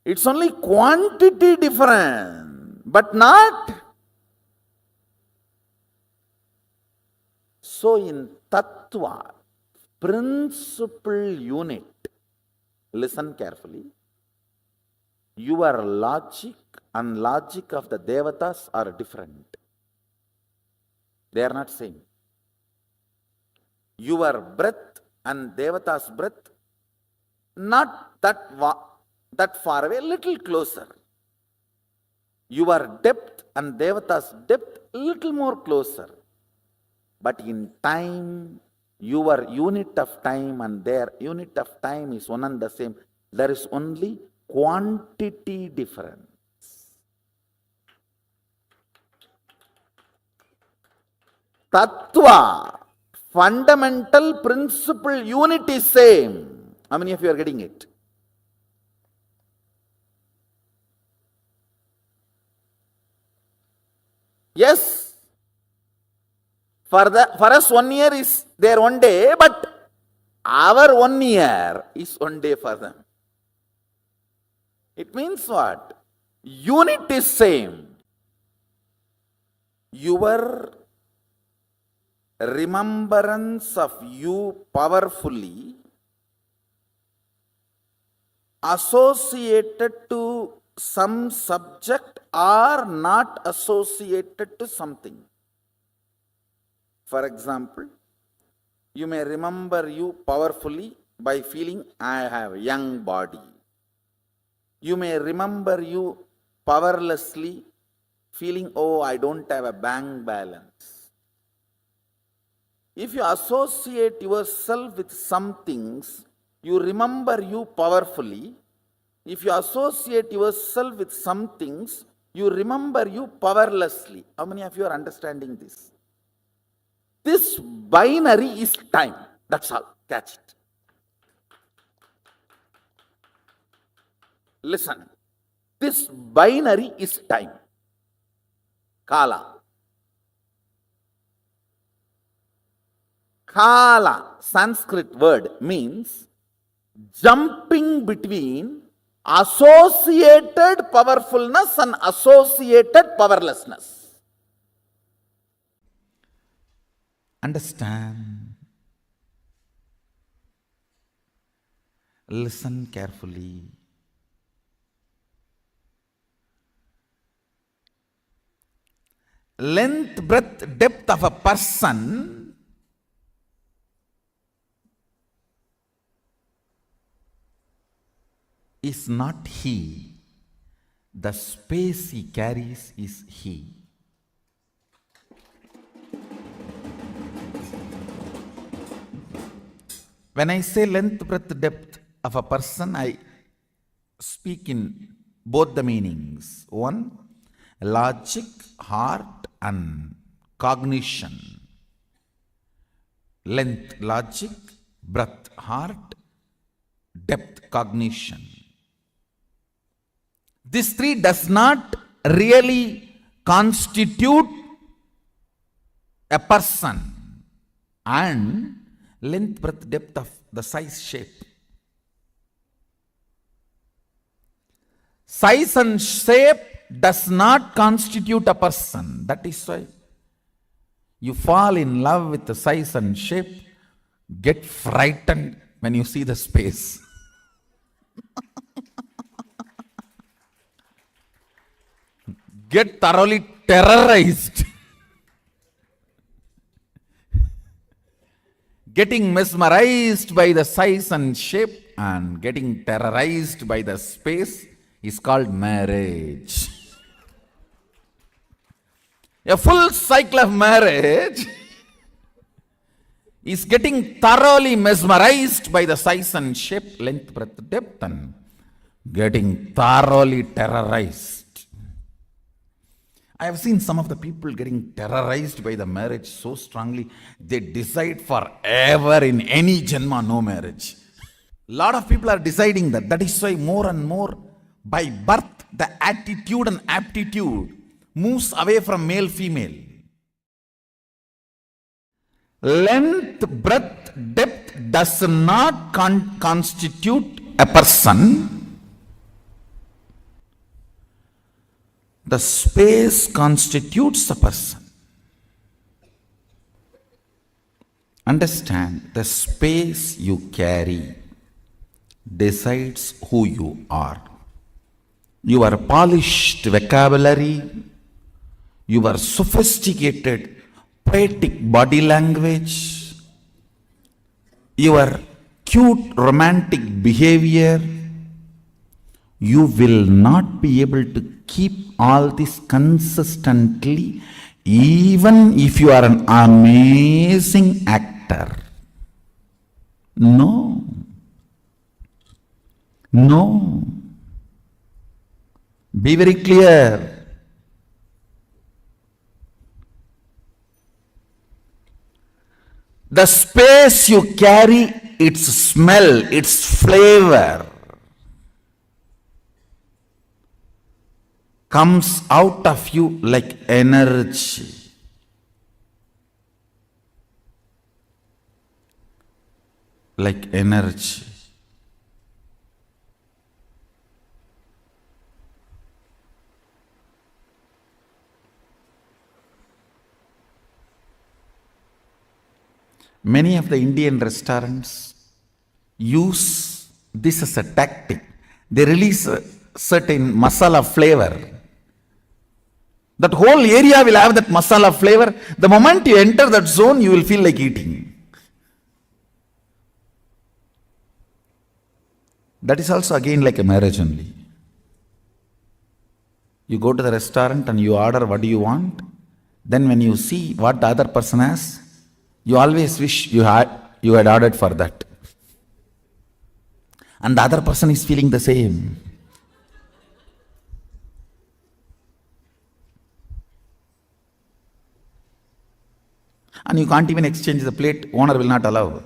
It's only quantity difference, but not. So in Tattva, principle unit, listen carefully. Your logic and logic of the Devatas are different. They are not same. Your breath and Devata's breath, not that far away, little closer. Your depth and Devata's depth, little more closer. But in time, your unit of time and their unit of time is one and the same. There is only quantity difference. Tattva, fundamental principle unit is same. How many of you are getting it? Yes. For us 1 year is their 1 day, but our 1 year is 1 day for them. It means what? Unit is same. Your remembrance of you powerfully associated to some subject or not associated to something. For example, you may remember you powerfully by feeling, I have a young body. You may remember you powerlessly feeling, oh, I don't have a bank balance. If you associate yourself with some things, you remember you powerfully. If you associate yourself with some things, you remember you powerlessly. How many of you are understanding this? This binary is time. That's all. Catch it. Listen. This binary is time. Kala. Kala, Sanskrit word, means jumping between associated powerfulness and associated powerlessness. Understand. Listen carefully. Length, breadth, depth of a person is not he. The space he carries is he. When I say length, breadth, depth of a person, I speak in both the meanings. One, logic, heart and cognition. Length, logic, breadth, heart, depth, cognition. This three does not really constitute a person. And length, breadth, depth of the size, shape. Size and shape does not constitute a person. That is why you fall in love with the size and shape, get frightened when you see the space. Get thoroughly terrorized. Getting mesmerized by the size and shape and getting terrorized by the space is called marriage. A full cycle of marriage is getting thoroughly mesmerized by the size and shape, length, breadth, depth, and getting thoroughly terrorized. I have seen some of the people getting terrorized by the marriage so strongly, they decide forever in any janma no marriage. A lot of people are deciding that. That is why more and more by birth the attitude and aptitude moves away from male female. Length, breadth, depth does not constitute a person. The space constitutes a person. Understand, the space you carry decides who you are. Your polished vocabulary, your sophisticated poetic body language, your cute romantic behavior, you will not be able to keep all this consistently even if you are an amazing actor. No. No. Be very clear. The space you carry, its smell, its flavor comes out of you like energy. Like energy. Many of the Indian restaurants use this as a tactic. They release a certain masala flavor. That whole area will have that masala flavor. The moment you enter that zone, you will feel like eating. That is also again like a marriage only. You go to the restaurant and you order what do you want. Then when you see what the other person has, you always wish you had ordered for that. And the other person is feeling the same. And you can't even exchange the plate, owner will not allow.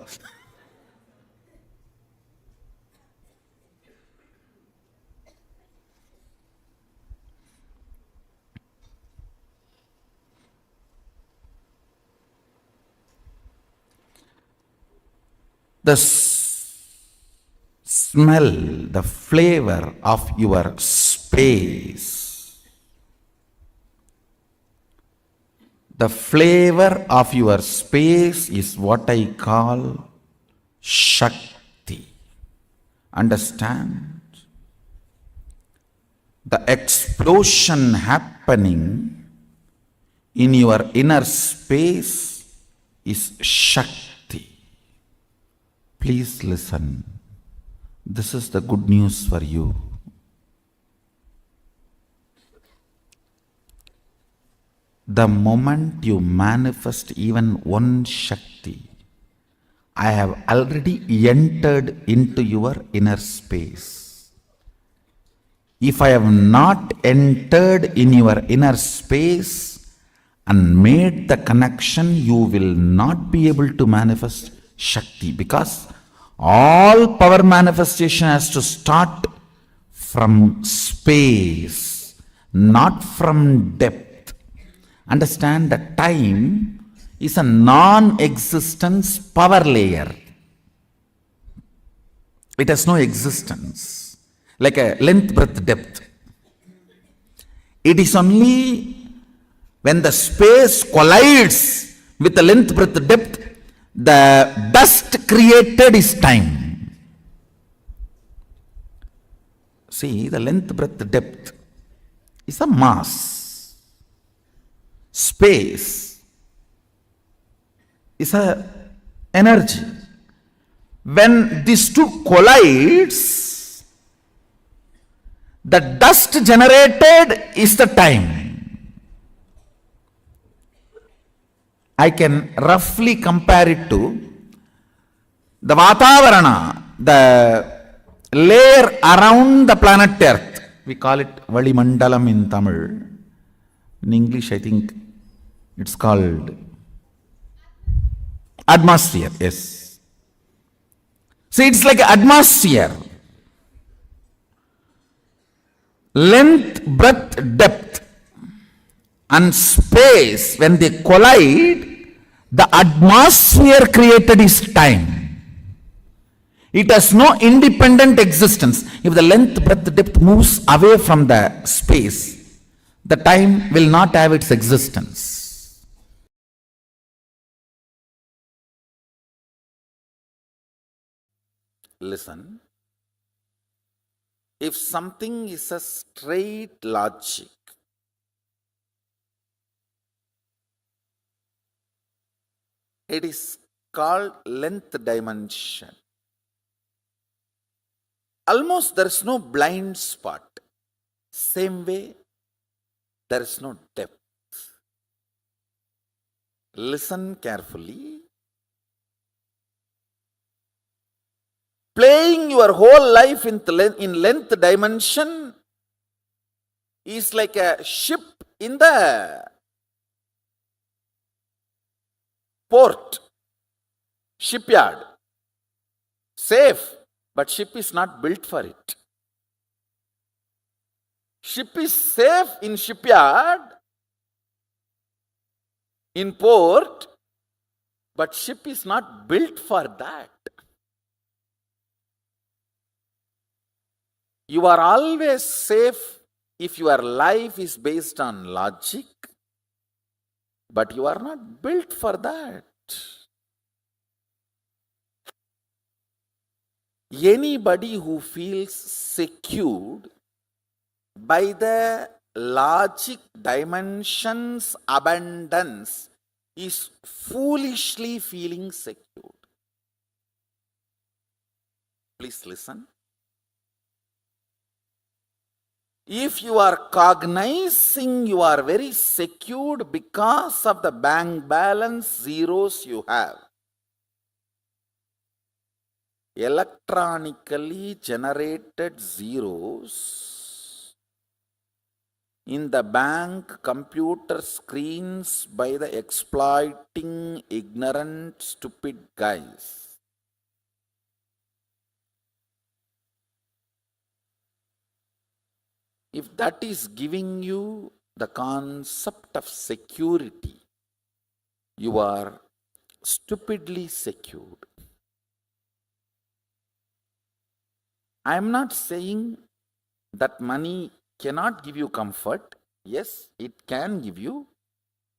The smell, the flavor of your space, the flavor of your space is what I call Shakti. Understand? The explosion happening in your inner space is Shakti. Please listen. This is the good news for you. The moment you manifest even one Shakti, I have already entered into your inner space. If I have not entered in your inner space and made the connection, you will not be able to manifest Shakti, because all power manifestation has to start from space, not from depth. Understand that time is a non-existence power layer. It has no existence. Like a length, breadth, depth. It is only when the space collides with the length, breadth, depth, the dust created is time. See, the length, breadth, depth is a mass. Space is a energy. When these two collides, the dust generated is the time. I can roughly compare it to the Vatavarana, the layer around the planet Earth. We call it Valimandalam in Tamil. In English, I think it's called atmosphere. Yes. See, it's like atmosphere. Length, breadth, depth, and space, when they collide, the atmosphere created is time. It has no independent existence. If the length, breadth, depth moves away from the space, the time will not have its existence. Listen. If something is a straight logic, it is called length dimension. Almost there is no blind spot. Same way, there is no depth. Listen carefully. Playing your whole life in length dimension is like a ship in the port, shipyard. Safe, but ship is not built for it. Ship is safe in shipyard, in port, but ship is not built for that. You are always safe if your life is based on logic, but you are not built for that. Anybody who feels secured by the logic dimension's abundance is foolishly feeling secured. Please listen. If you are cognizing you are very secured because of the bank balance zeros you have, electronically generated zeros in the bank computer screens by the exploiting ignorant stupid guys, if that is giving you the concept of security, you are stupidly secured. I am not saying that money cannot give you comfort. Yes, it can give you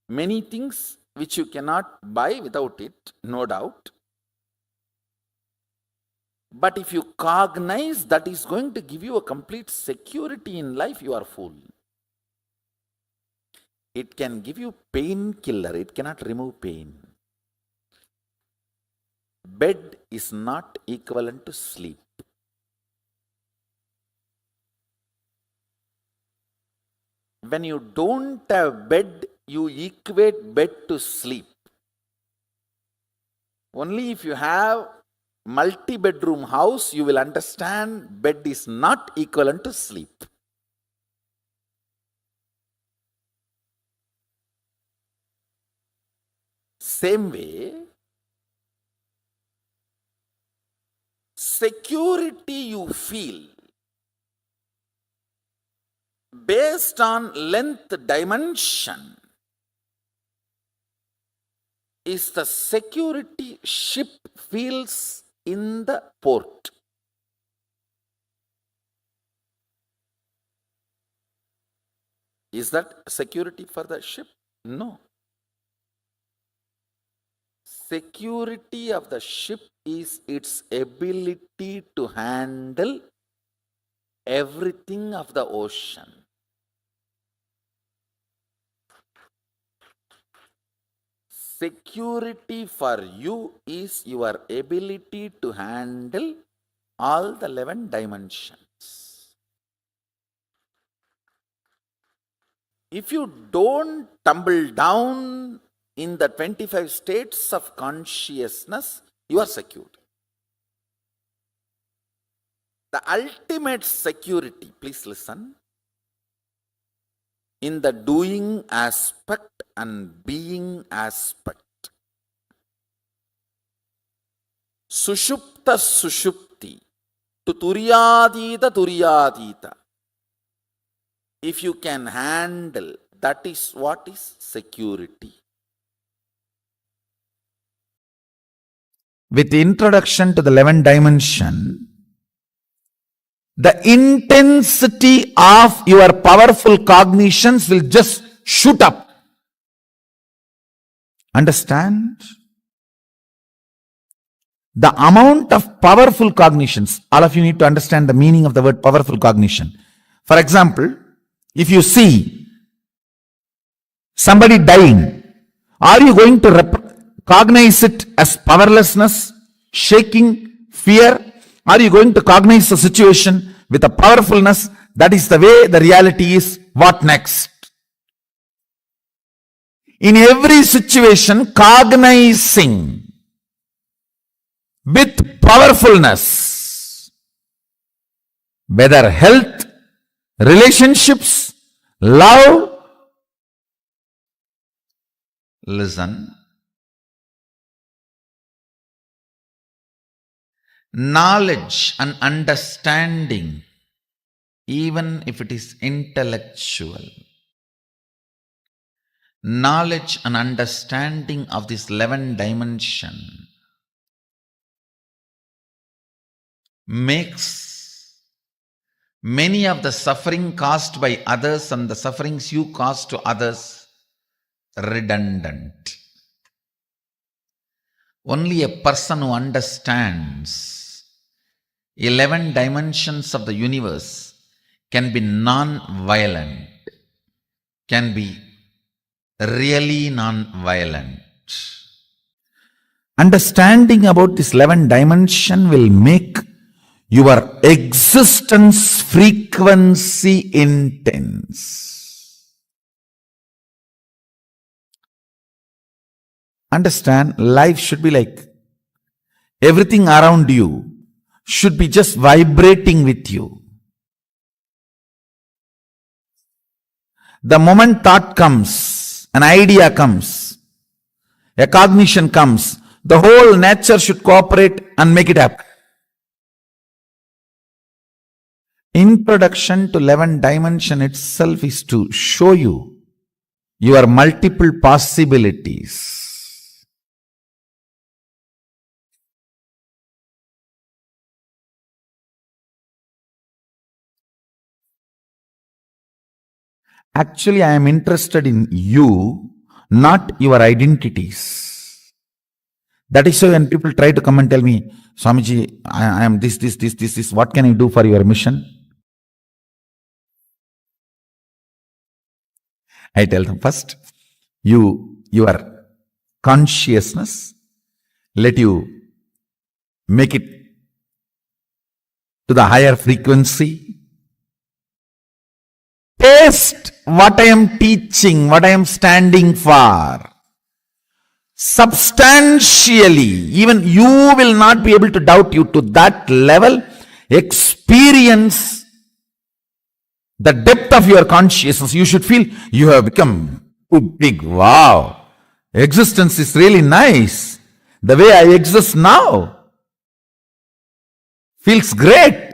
many things which you cannot buy without it, no doubt. But if you cognize that is going to give you a complete security in life, you are fool. It can give you painkiller, it cannot remove pain. Bed is not equivalent to sleep. When you don't have bed, you equate bed to sleep. Only if you have multi-bedroom house, you will understand bed is not equivalent to sleep. Same way, security you feel based on length dimension is the security ship feels in the port. Is that security for the ship? No. Security of the ship is its ability to handle everything of the ocean. Security for you is your ability to handle all the 11 dimensions. If you don't tumble down in the 25 states of consciousness, you are secure. The ultimate security, please listen, in the doing aspect and being aspect. Sushupta sushupti, to turyadita turyadita. If you can handle, that is what is security. With introduction to the 11th dimension, the intensity of your powerful cognitions will just shoot up. Understand? The amount of powerful cognitions, all of you need to understand the meaning of the word powerful cognition. For example, if you see somebody dying, are you going to cognize it as powerlessness, shaking, fear? Are you going to cognize the situation with a powerfulness? That is the way the reality is. What next? In every situation, cognizing with powerfulness, whether health, relationships, love. Listen. Knowledge and understanding, even if it is intellectual, knowledge and understanding of this 11th dimension makes many of the suffering caused by others and the sufferings you cause to others redundant. Only a person who understands 11 dimensions of the universe can be non-violent, can be really non-violent. Understanding about this 11 dimension will make your existence frequency intense. Understand, life should be like everything around you should be just vibrating with you. The moment thought comes, an idea comes, a cognition comes, the whole nature should cooperate and make it happen. Introduction to 11 dimension itself is to show you your multiple possibilities. Actually, I am interested in you, not your identities. That is why when people try to come and tell me, Swamiji, I am this, what can I do for your mission? I tell them first, your consciousness, let you make it to the higher frequency. Taste what I am teaching, what I am standing for. Substantially, even you will not be able to doubt you to that level. Experience the depth of your consciousness. You should feel you have become too big. Wow, existence is really nice. The way I exist now feels great.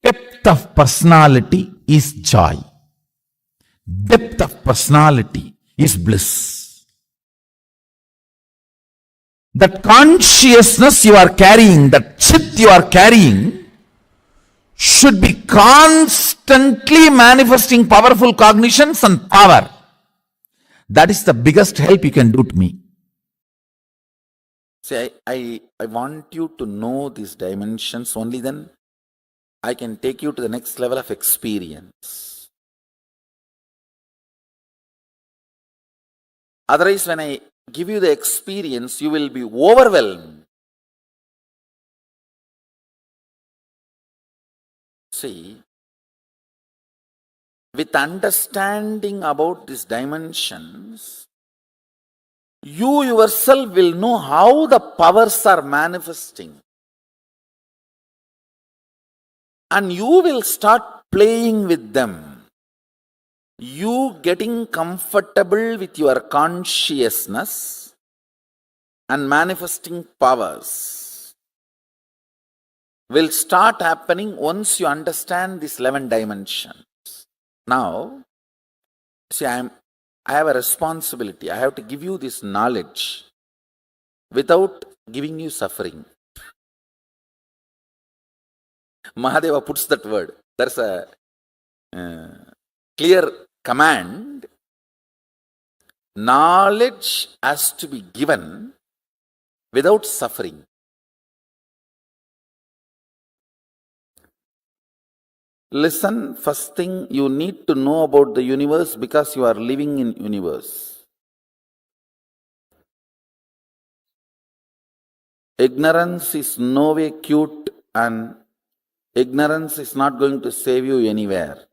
Depth of personality is joy. Depth of personality is bliss. That consciousness you are carrying, that chit you are carrying, should be constantly manifesting powerful cognitions and power. That is the biggest help you can do to me. See, I want you to know these dimensions, only then I can take you to the next level of experience. Otherwise, when I give you the experience, you will be overwhelmed. See, with understanding about these dimensions, you yourself will know how the powers are manifesting. And you will start playing with them. You getting comfortable with your consciousness and manifesting powers will start happening once you understand these 11 dimensions. Now, see, I have a responsibility. I have to give you this knowledge without giving you suffering. Mahadeva puts that word. There's a clear command. Knowledge has to be given without suffering. Listen, first thing you need to know about the universe because you are living in universe. Ignorance is no way cute and ignorance is not going to save you anywhere.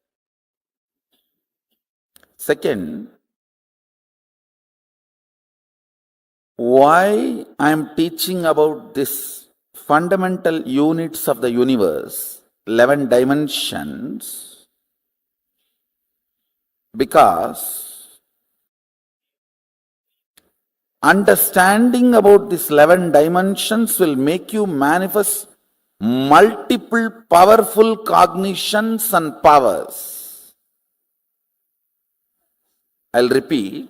Second, why I am teaching about this fundamental units of the universe, 11 dimensions, because understanding about these 11 dimensions will make you manifest multiple powerful cognitions and powers. I'll repeat.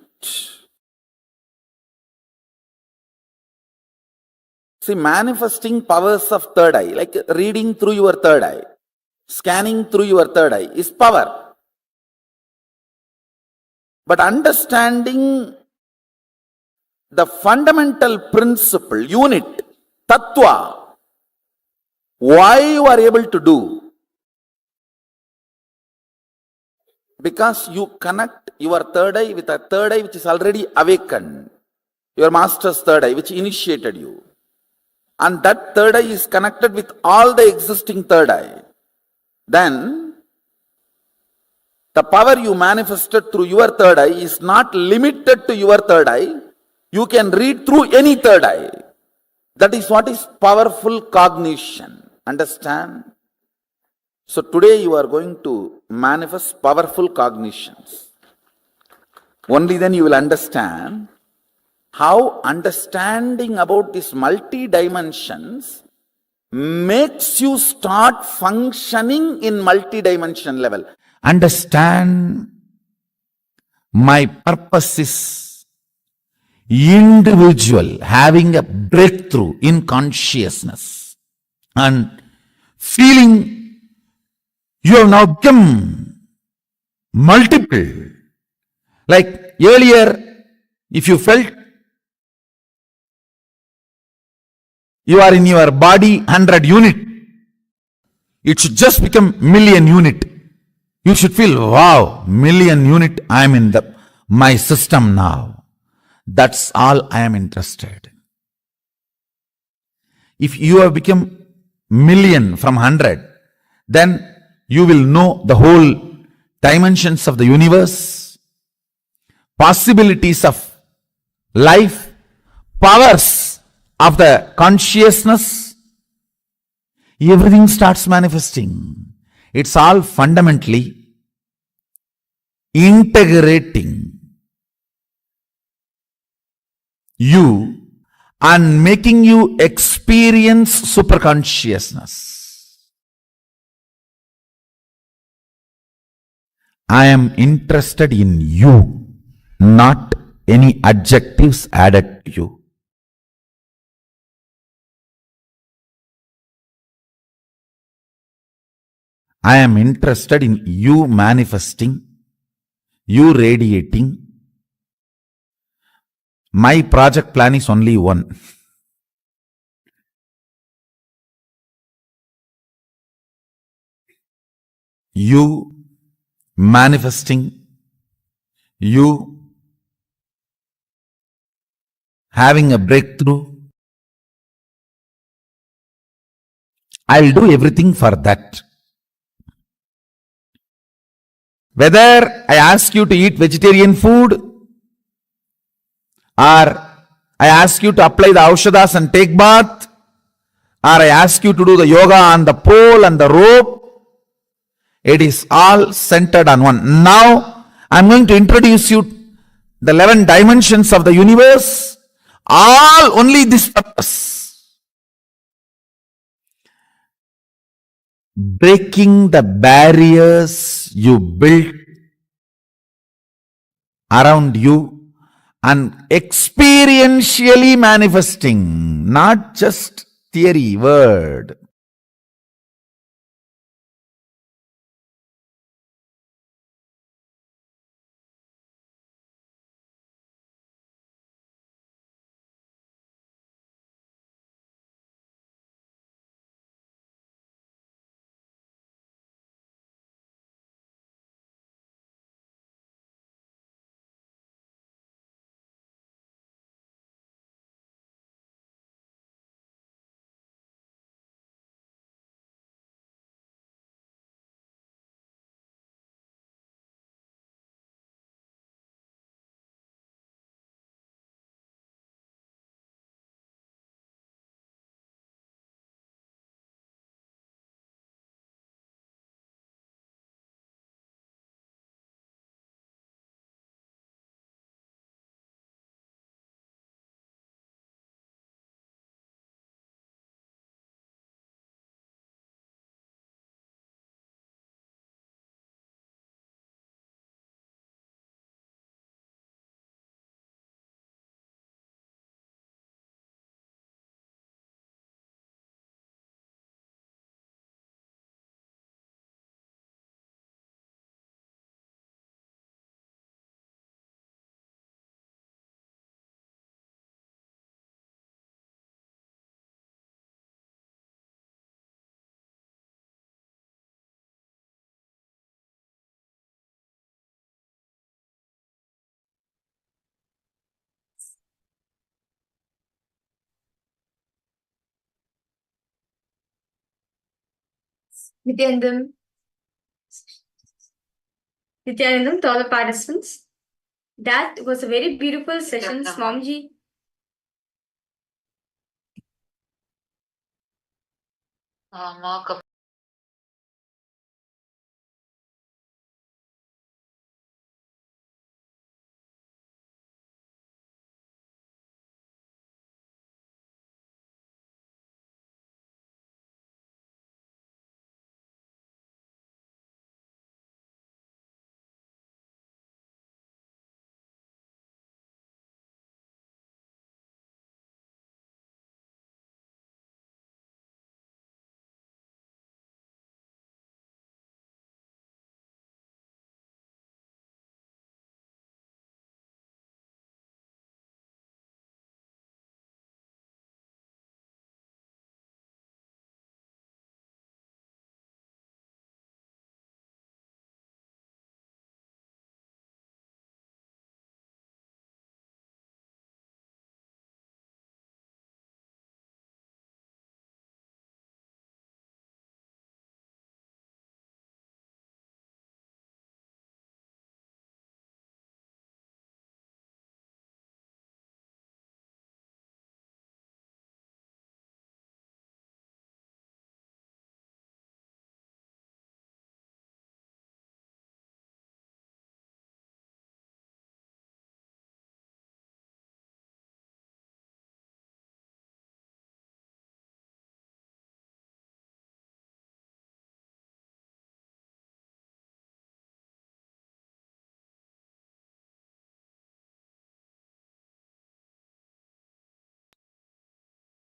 See, manifesting powers of third eye, like reading through your third eye, scanning through your third eye is power. But understanding the fundamental principle, unit, tattva, why you are able to do? Because you connect your third eye with a third eye which is already awakened, your master's third eye which initiated you. And that third eye is connected with all the existing third eye. Then, the power you manifested through your third eye is not limited to your third eye. You can read through any third eye. That is what is powerful cognition. Understand? So today you are going to manifest powerful cognitions. Only then you will understand how understanding about these multi-dimensions makes you start functioning in multi-dimension level. Understand, my purpose is individual, having a breakthrough in consciousness and feeling you have now become multiple. Like earlier, if you felt you are in your body 100 unit, it should just become million unit. You should feel, wow, million unit, I am in my system now. That's all I am interested in. If you have become million from 100, then you will know the whole dimensions of the universe, possibilities of life, powers of the consciousness. Everything starts manifesting. It's all fundamentally integrating you and making you experience superconsciousness. I am interested in you, not any adjectives added to you. I am interested in you manifesting, you radiating. My project plan is only one. You manifesting, you having a breakthrough. I'll do everything for that. Whether I ask you to eat vegetarian food, or I ask you to apply the aushadas and take bath, or I ask you to do the yoga on the pole and the rope, it is all centered on one. Now, I'm going to introduce you the 11 dimensions of the universe, all only this purpose. Breaking the barriers you built around you and experientially manifesting, not just theory, word. Nithyanandam, Nithyanandam, to all the participants. That was a very beautiful session, Swamiji.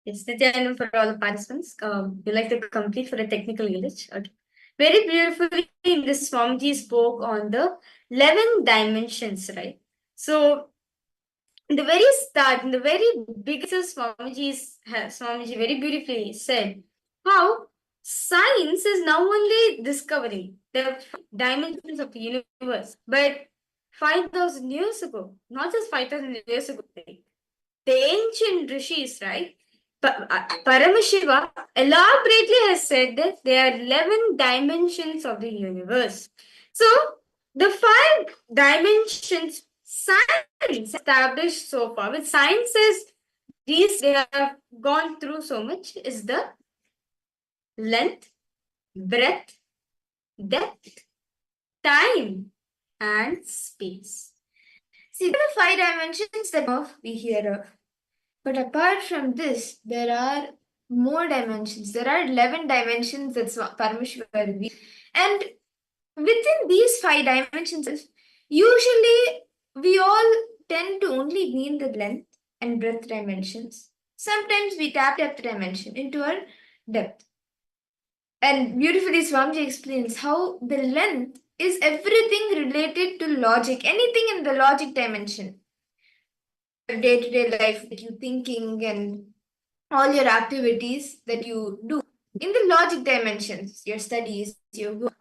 It's Nithyanandam for all the participants. You like to complete for a technical glitch. Okay. Very beautifully, this Swamiji spoke on the 11 dimensions, right? So, in the very start, in the very beginning, Swamiji very beautifully said how science is now only discovering the dimensions of the universe. But 5,000 years ago, not just 5,000 years ago, the ancient rishis, right? Paramashiva elaborately has said that there are 11 dimensions of the universe. So, the 5 dimensions science established so far, with sciences, these they have gone through so much, is the length, breadth, depth, time, and space. See, there are 5 dimensions that we hear of. But apart from this, there are more dimensions. There are 11 dimensions that Paramashiva revealed. And within these 5 dimensions, usually we all tend to only be in the length and breadth dimensions. Sometimes we tap depth dimension into our depth. And beautifully, Swamiji explains how the length is everything related to logic, anything in the logic dimension. Day-to-day life that you're thinking and all your activities that you do in the logic dimensions, your studies, your work,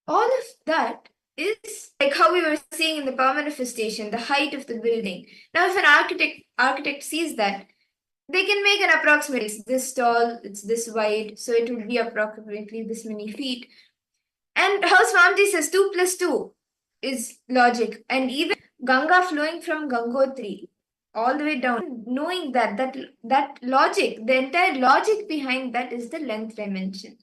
all of that is like how we were seeing in the power manifestation, the height of the building. Now, if an architect sees that, they can make an approximate. It's this tall, it's this wide, so it would be approximately this many feet. And how Swamiji says 2 plus 2 is logic, and even Ganga flowing from Gangotri all the way down, knowing that logic, the entire logic behind that is the length dimension.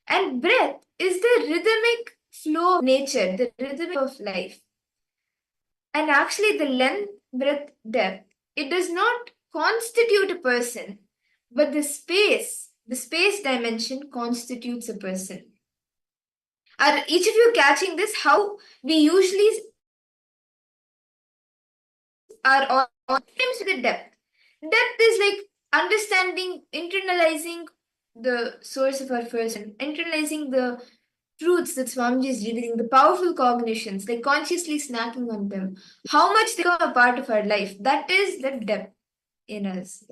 And breath is the rhythmic flow of nature, the rhythm of life. And actually, the length, breadth, depth, it does not constitute a person, but the space dimension constitutes a person. Are each of you catching this? How we usually are all times with the depth. Depth is like understanding, internalizing the source of our person, internalizing the truths that Swamiji is revealing, the powerful cognitions, like consciously snacking on them, how much they become a part of our life. That is the depth in us.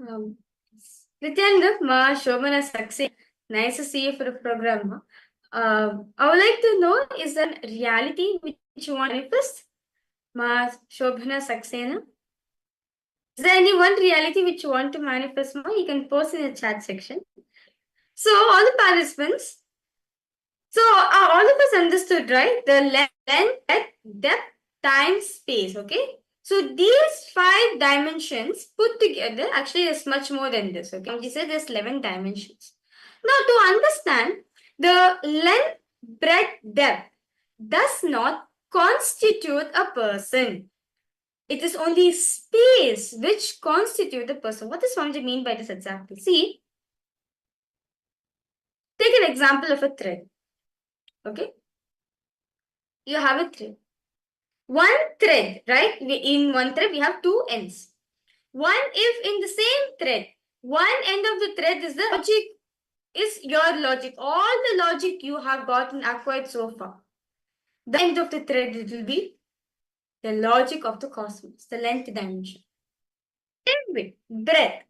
Nithyananda, Ma Shobhana Saxena, nice to see you for the program. I would like to know, is there a reality which you want to manifest? Ma Shobhana Saxena. Is there any one reality which you want to manifest more? You can post in the chat section. So, all the participants, so all of us understood, right? The length, depth, time, space, okay? So, these 5 dimensions put together, actually, there's much more than this, okay? He said there's 11 dimensions. Now, to understand, the length, breadth, depth does not constitute a person. It is only space which constitute the person. What does Swamiji mean by this exactly? See, take an example of a thread. Okay? You have a thread. One thread, right? In one thread, we have 2 ends. If in the same thread, one end of the thread is the logic, is your logic. All the logic you have gotten acquired so far. The end of the thread, it will be the logic of the cosmos, the length dimension. Anyway, breath.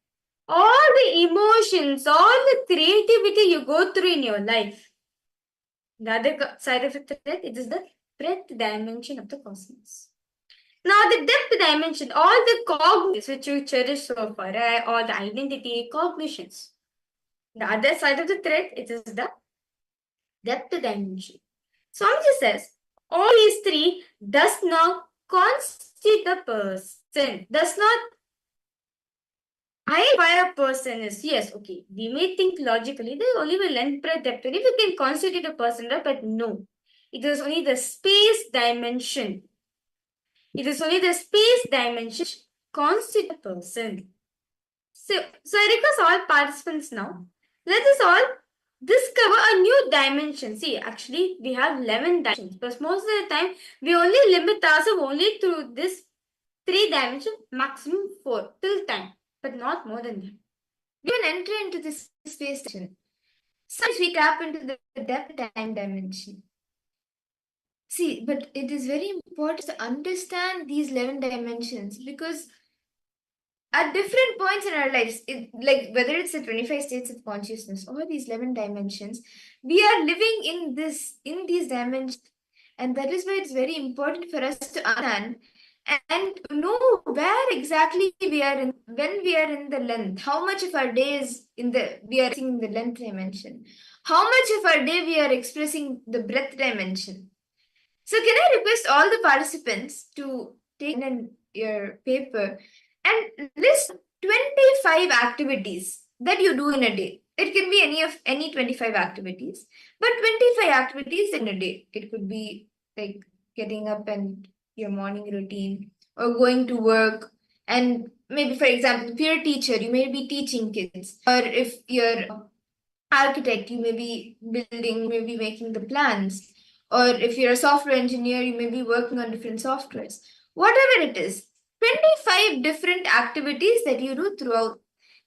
All the emotions, all the creativity you go through in your life. The other side of the thread, it is the breadth dimension of the cosmos. Now, the depth dimension, all the cognitions which you cherish so far, all the identity, cognitions. The other side of the thread, it is the depth dimension. Swamiji says, all these 3 does not constitute the person, does not why a person is, yes, okay, we may think logically, they only will length, breadth, depth, if you can constitute a person, right? But no, it is only the space dimension. It is only the space dimension constitute a person. So I request all participants now, let us all discover a new dimension. See, actually, we have 11 dimensions, but most of the time, we only limit ourselves only through this 3 dimensions, maximum 4 till time, but not more than that. We can enter into this space dimension. Sometimes we tap into the depth time dimension. See, but it is very important to understand these 11 dimensions because at different points in our lives, like whether it's the 25 states of consciousness or these 11 dimensions, we are living in these dimensions. And that is why it's very important for us to understand and know where exactly we are in when we are in the length, how much of our day is we are in the length dimension, how much of our day we are expressing the breadth dimension. So can I request all the participants to take in your paper and list 25 activities that you do in a day. It can be any 25 activities, but 25 activities in a day. It could be like getting up and your morning routine or going to work. And maybe, for example, if you're a teacher, you may be teaching kids, or if you're architect, you may be building, maybe making the plans, or if you're a software engineer, you may be working on different softwares. Whatever it is, 25 different activities that you do throughout.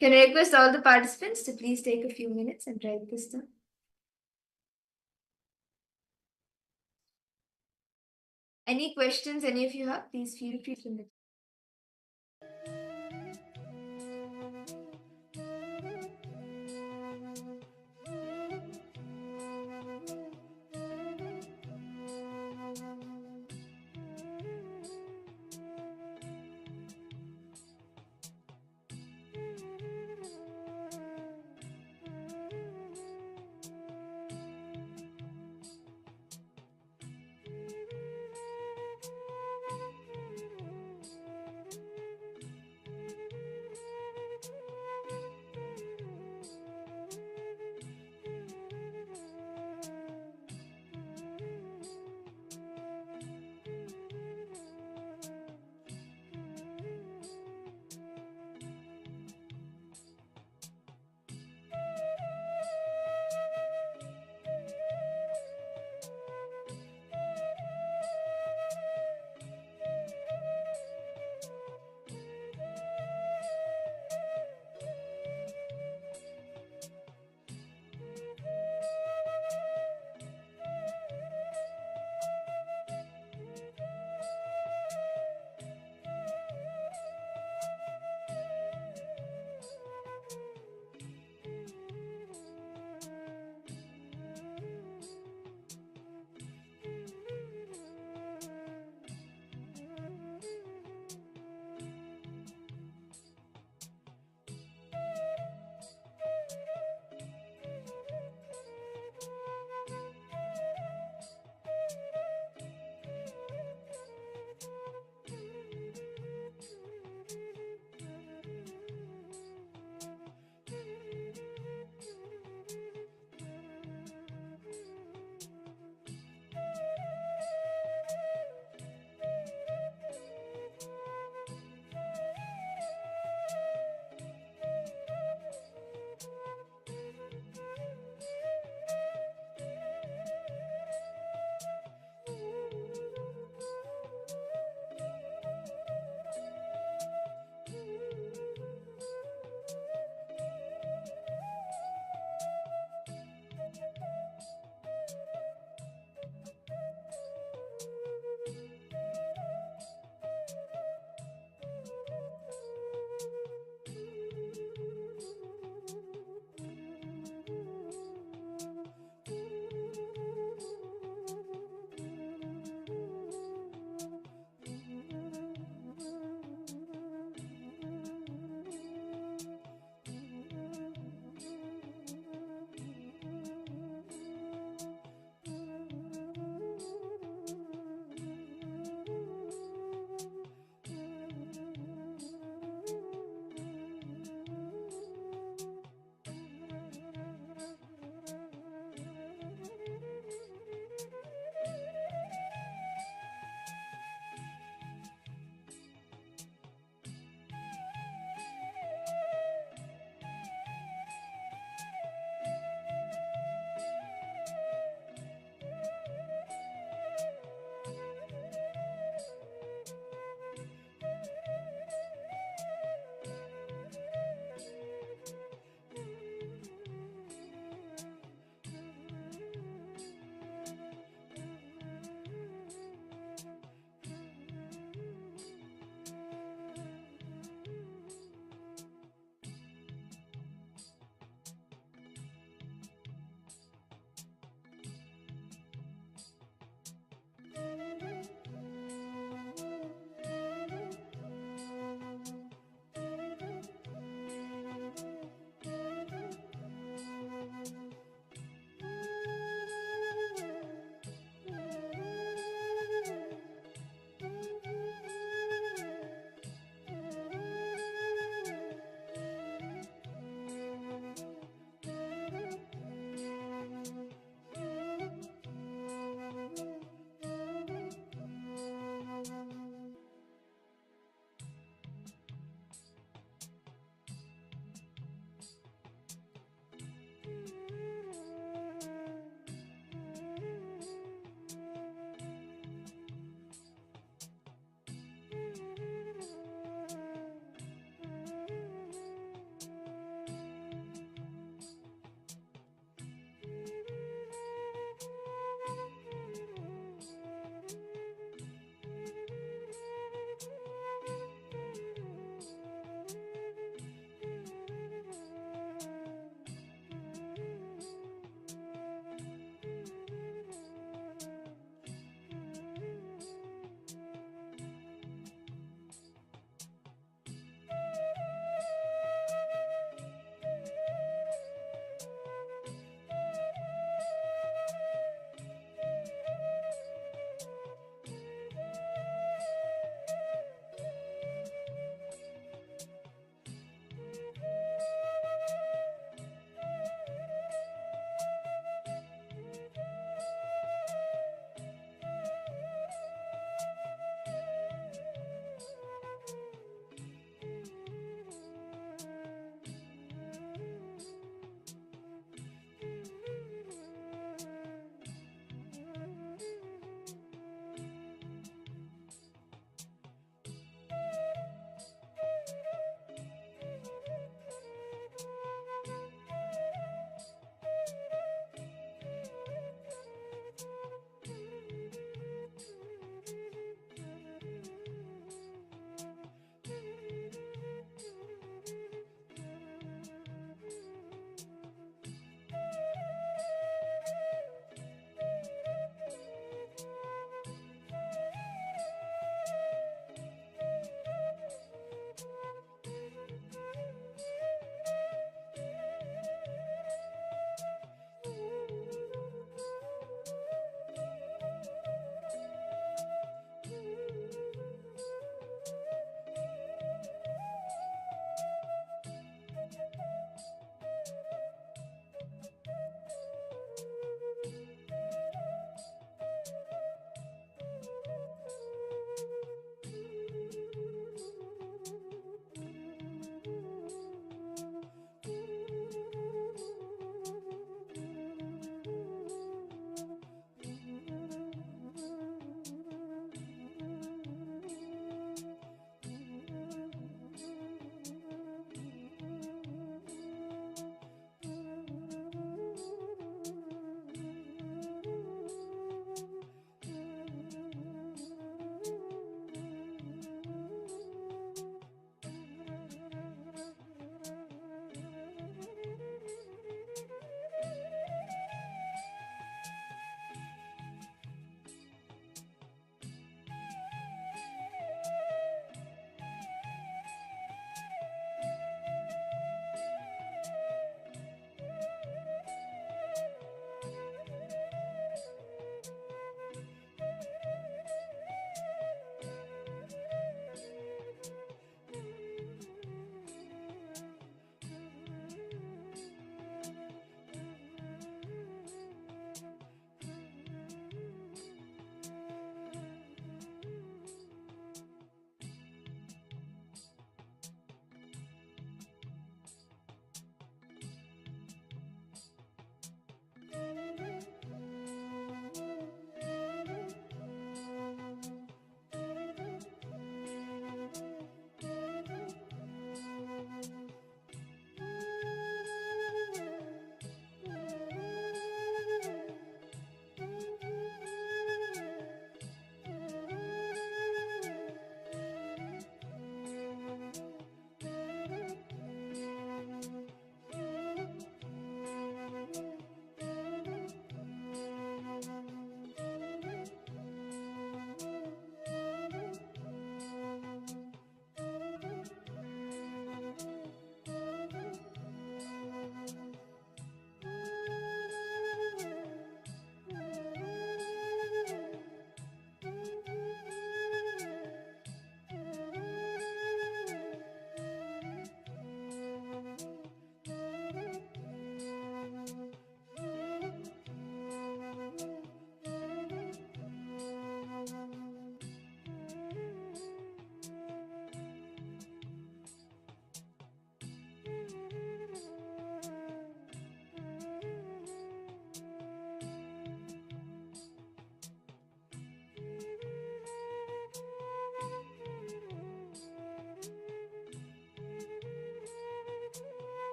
Can I request all the participants to please take a few minutes and write this down? Any questions any of you have, please feel free to.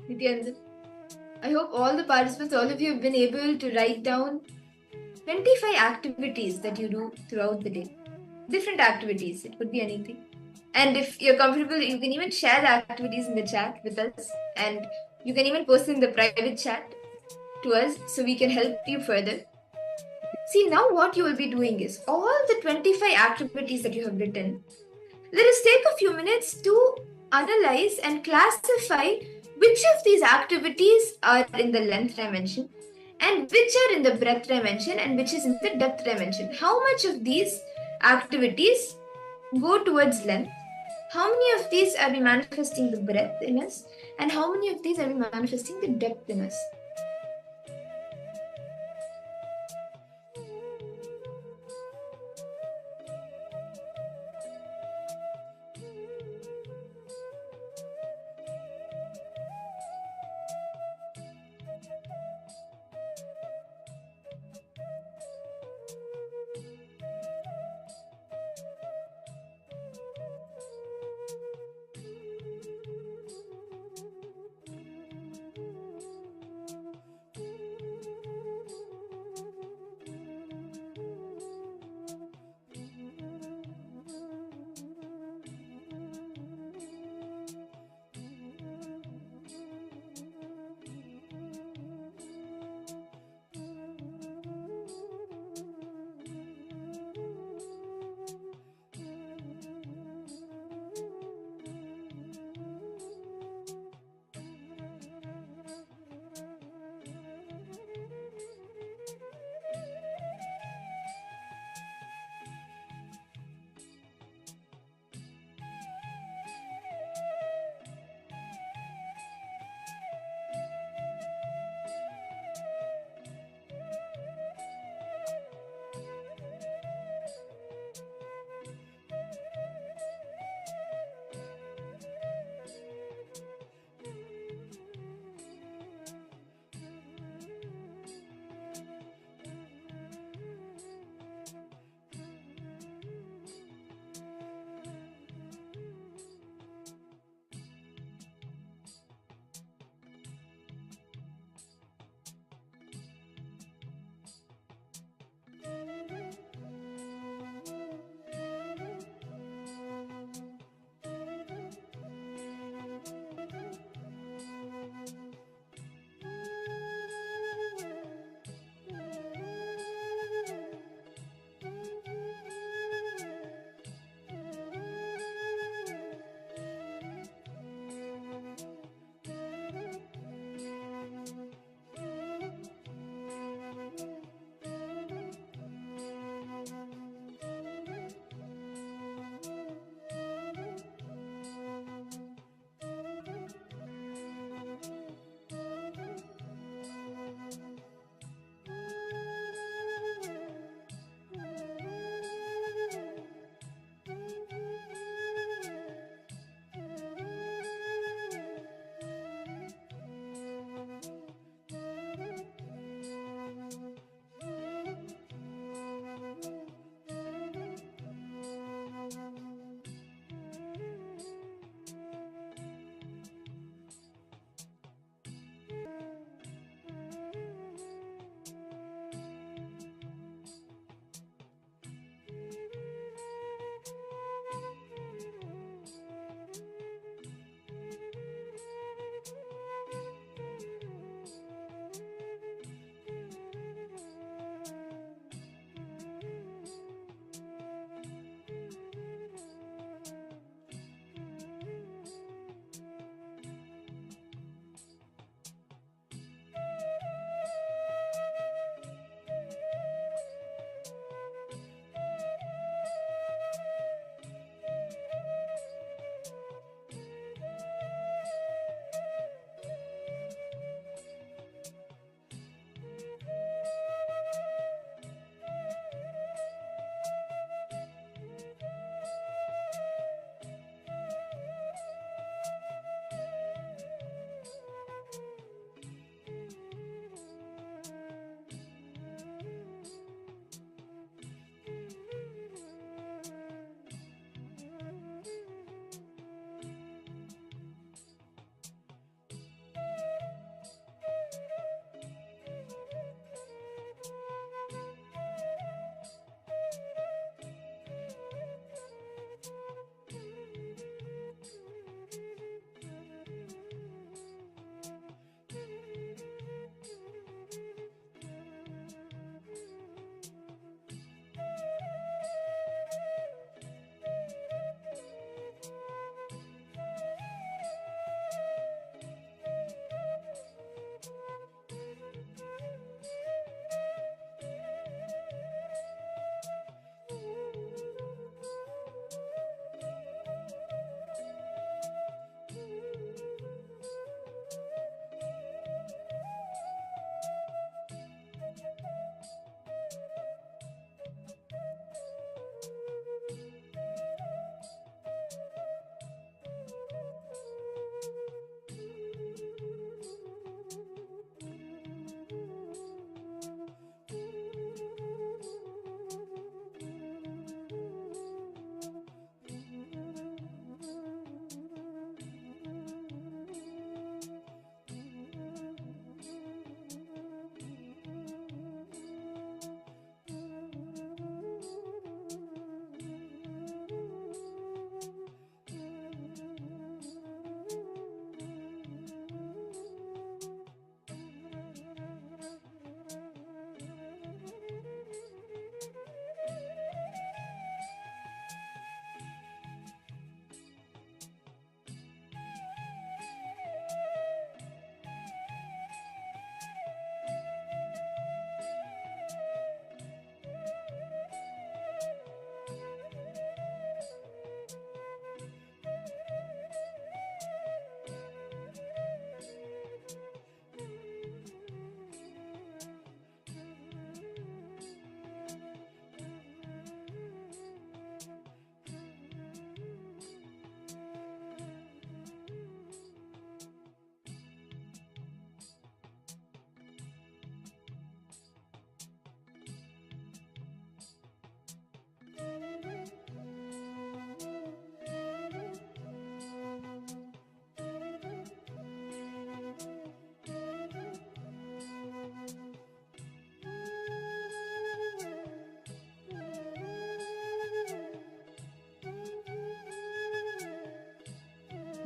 Nithyananda, I hope all the participants, all of you have been able to write down 25 activities that you do throughout the day. Different activities, it could be anything. And if you're comfortable, you can even share the activities in the chat with us, and you can even post in the private chat to us so we can help you further. See, now what you will be doing is all the 25 activities that you have written, let us take a few minutes to analyze and classify which of these activities are in the length dimension and which are in the breadth dimension and which is in the depth dimension. How much of these activities go towards length? How many of these are we manifesting the breadth in us? And how many of these are we manifesting the depth in us?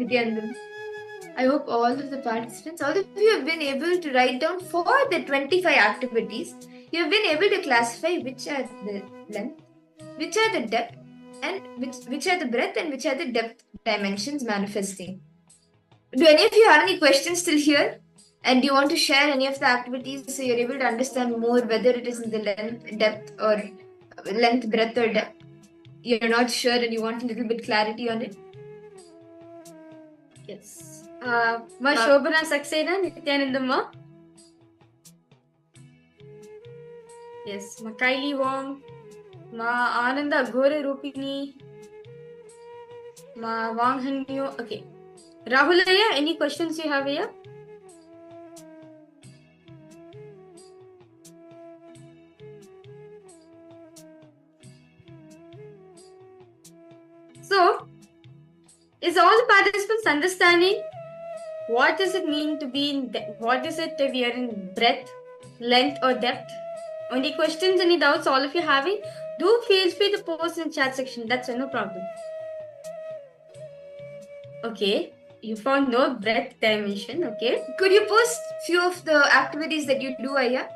Nithyananda, I hope all of the participants, all of you have been able to write down for the 25 activities. You have been able to classify which are the length, which are the depth, and which are the breadth, and which are the depth dimensions manifesting. Do any of you have any questions still here? And do you want to share any of the activities so you're able to understand more whether it is in the length, depth, or length, breadth, or depth? You're not sure and you want a little bit clarity on it? Yes. Ma Shobana Saxena, Nithyanandamma. Yes. Ma Kaili Wong. Ma Ananda Gore Rupini. Ma Wang Hanyo. Okay. Rahulaya, any questions you have here? So, is all the participants understanding what does it mean to be in what is it if we are in breadth, length, or depth? Any questions, any doubts, all of you having? Do feel free to post in chat section. That's no problem. Okay, you found no breadth dimension. Okay, could you post few of the activities that you do, Aya?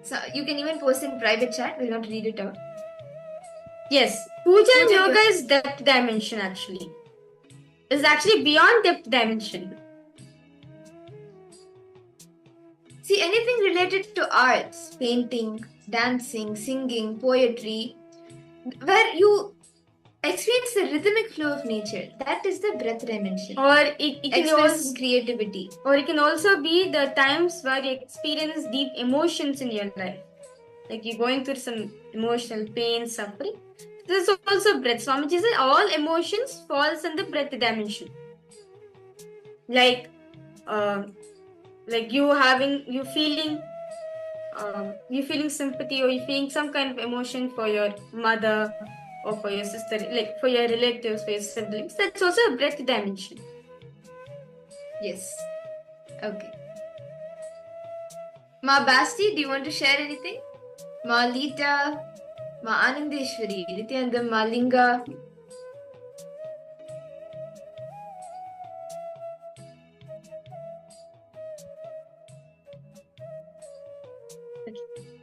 So you can even post in private chat. We'll not read it out. Yes, Puja and Yoga is depth dimension actually. It's actually beyond depth dimension. See, anything related to arts, painting, dancing, singing, poetry, where you experience the rhythmic flow of nature, that is the breadth dimension. Or it can also creativity. Or it can also be the times where you experience deep emotions in your life. Like you're going through some emotional pain, suffering. This is also breadth. Swamiji said all emotions falls in the breadth dimension. Like you feeling sympathy, or you feeling some kind of emotion for your mother or for your sister, like for your relatives, for your siblings. That's also a breadth dimension. Yes. Okay. Ma Basti, do you want to share anything? Ma Lita, Ma Anandeshwari, Nithyananda, Ma Linga.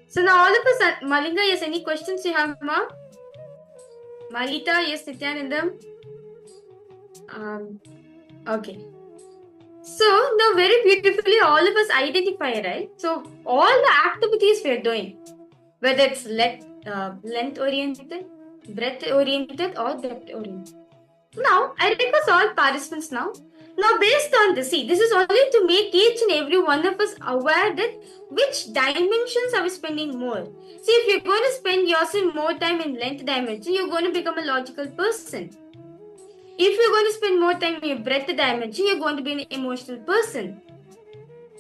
So now all of us, Malinga, yes, any questions you have, Ma? Malita, yes, Nithyanandam. Okay. So now very beautifully all of us identify, right? So all the activities we are doing, whether it's length oriented, breadth oriented, or depth oriented. Now I request all participants now. Now based on this, see, this is only to make each and every one of us aware that which dimensions are we spending more. See, if you're going to spend yourself more time in length dimension, you're going to become a logical person. If you're going to spend more time in your breadth dimension, you're going to be an emotional person.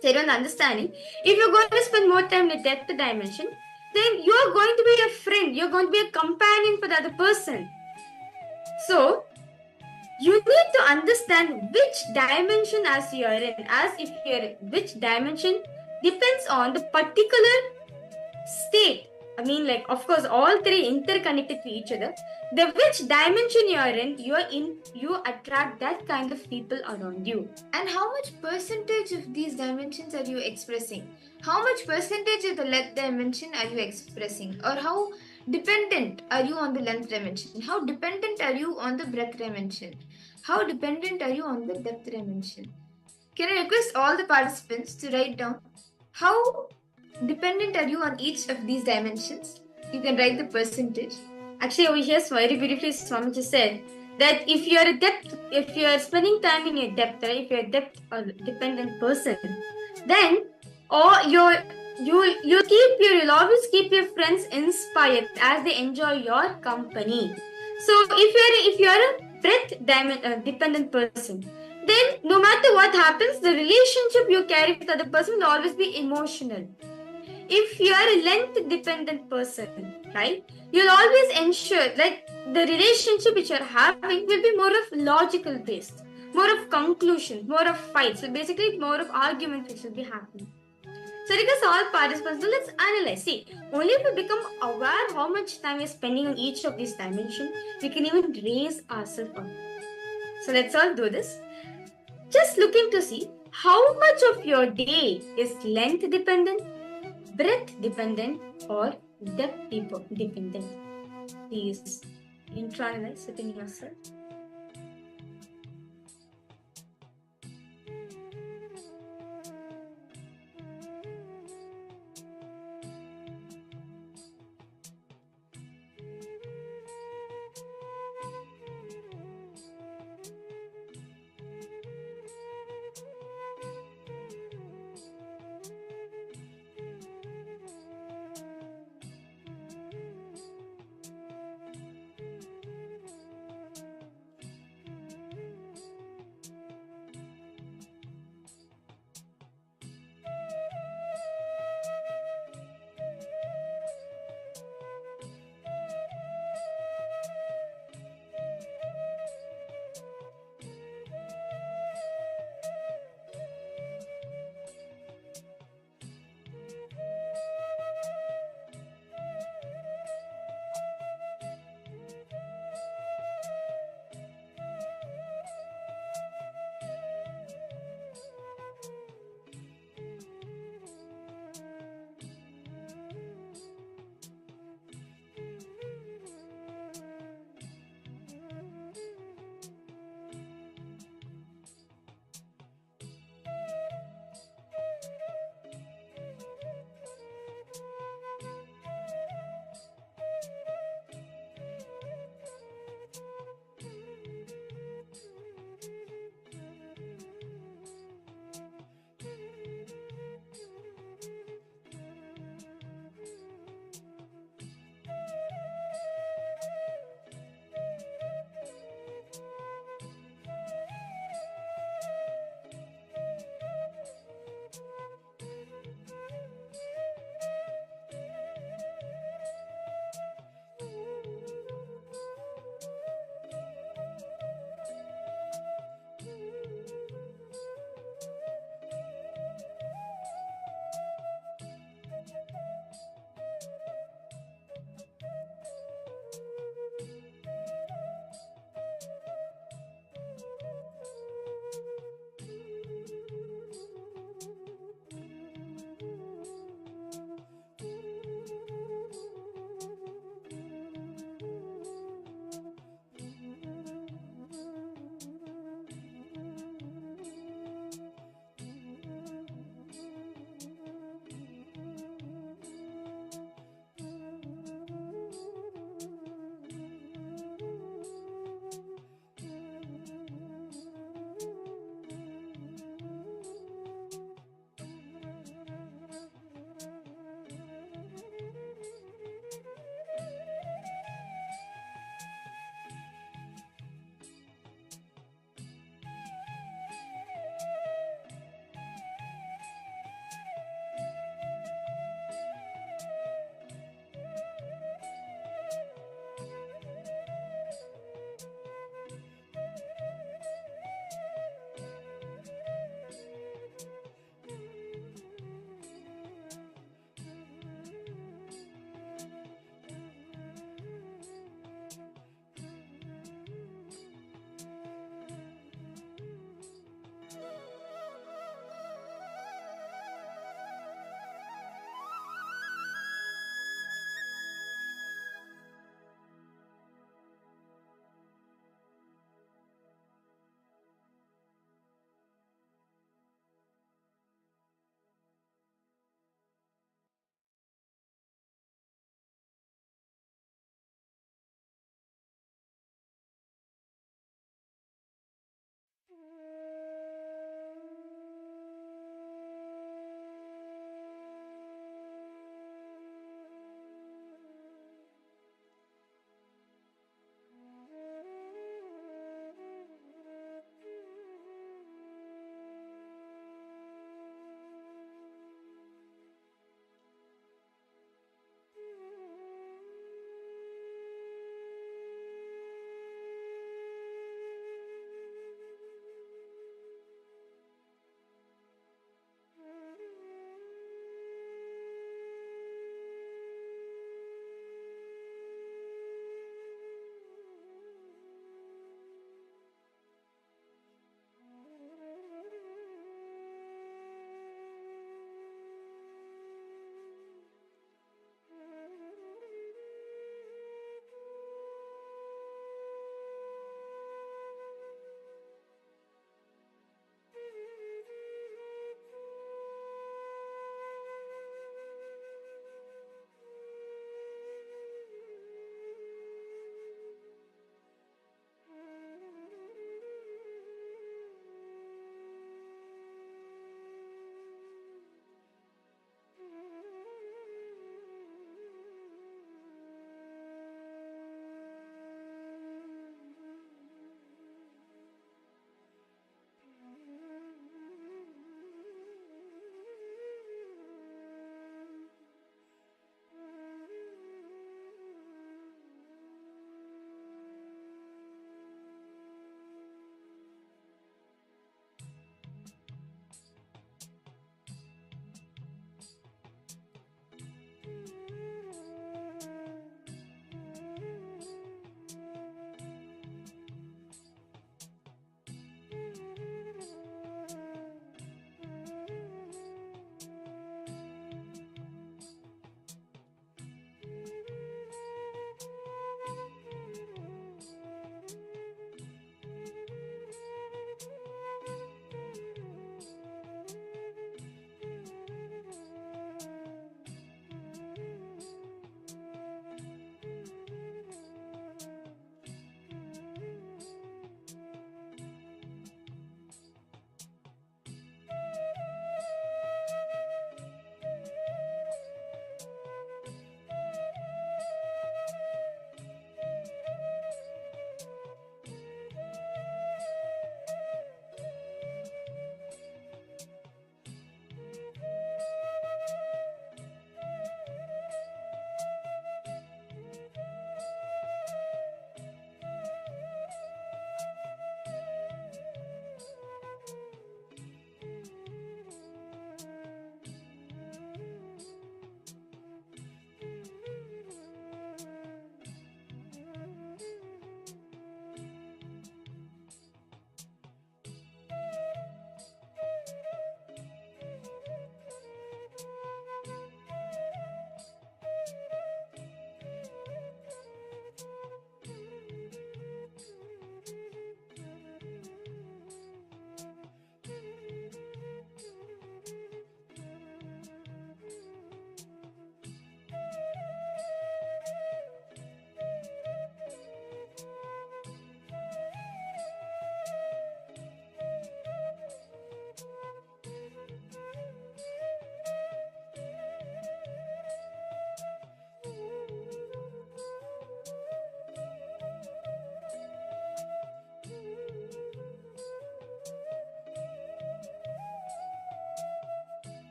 So, you're understanding. If you're going to spend more time in the depth dimension, then you're going to be a friend. You're going to be a companion for the other person. So, you need to understand which dimension as you are in. As if you're in which dimension depends on the particular state. I mean, like, of course, all three interconnected to each other. The which dimension you are in, you attract that kind of people around you. And how much percentage of these dimensions are you expressing? How much percentage of the length dimension are you expressing? Or how dependent are you on the length dimension? How dependent are you on the breadth dimension? How dependent are you on the depth dimension? Can I request all the participants to write down how dependent are you on each of these dimensions? You can write the percentage. Actually, over here, very beautifully, Swamiji said that if you are spending time in your depth, right? If you're a depth or dependent person, then you'll always keep your friends inspired as they enjoy your company. So if you're a breadth dependent person, then no matter what happens, the relationship you carry with the other person will always be emotional. If you are a length dependent person, right, you'll always ensure like the relationship which you're having will be more of logical based, more of conclusion, more of fights. So basically more of arguments which will be happening. So because all participants, so let's analyze. See, only if we become aware how much time we're spending on each of these dimensions, we can even raise ourselves up. So let's all do this. Just looking to see how much of your day is length dependent, breadth dependent, or depth dependent. Please internalize it in yourself.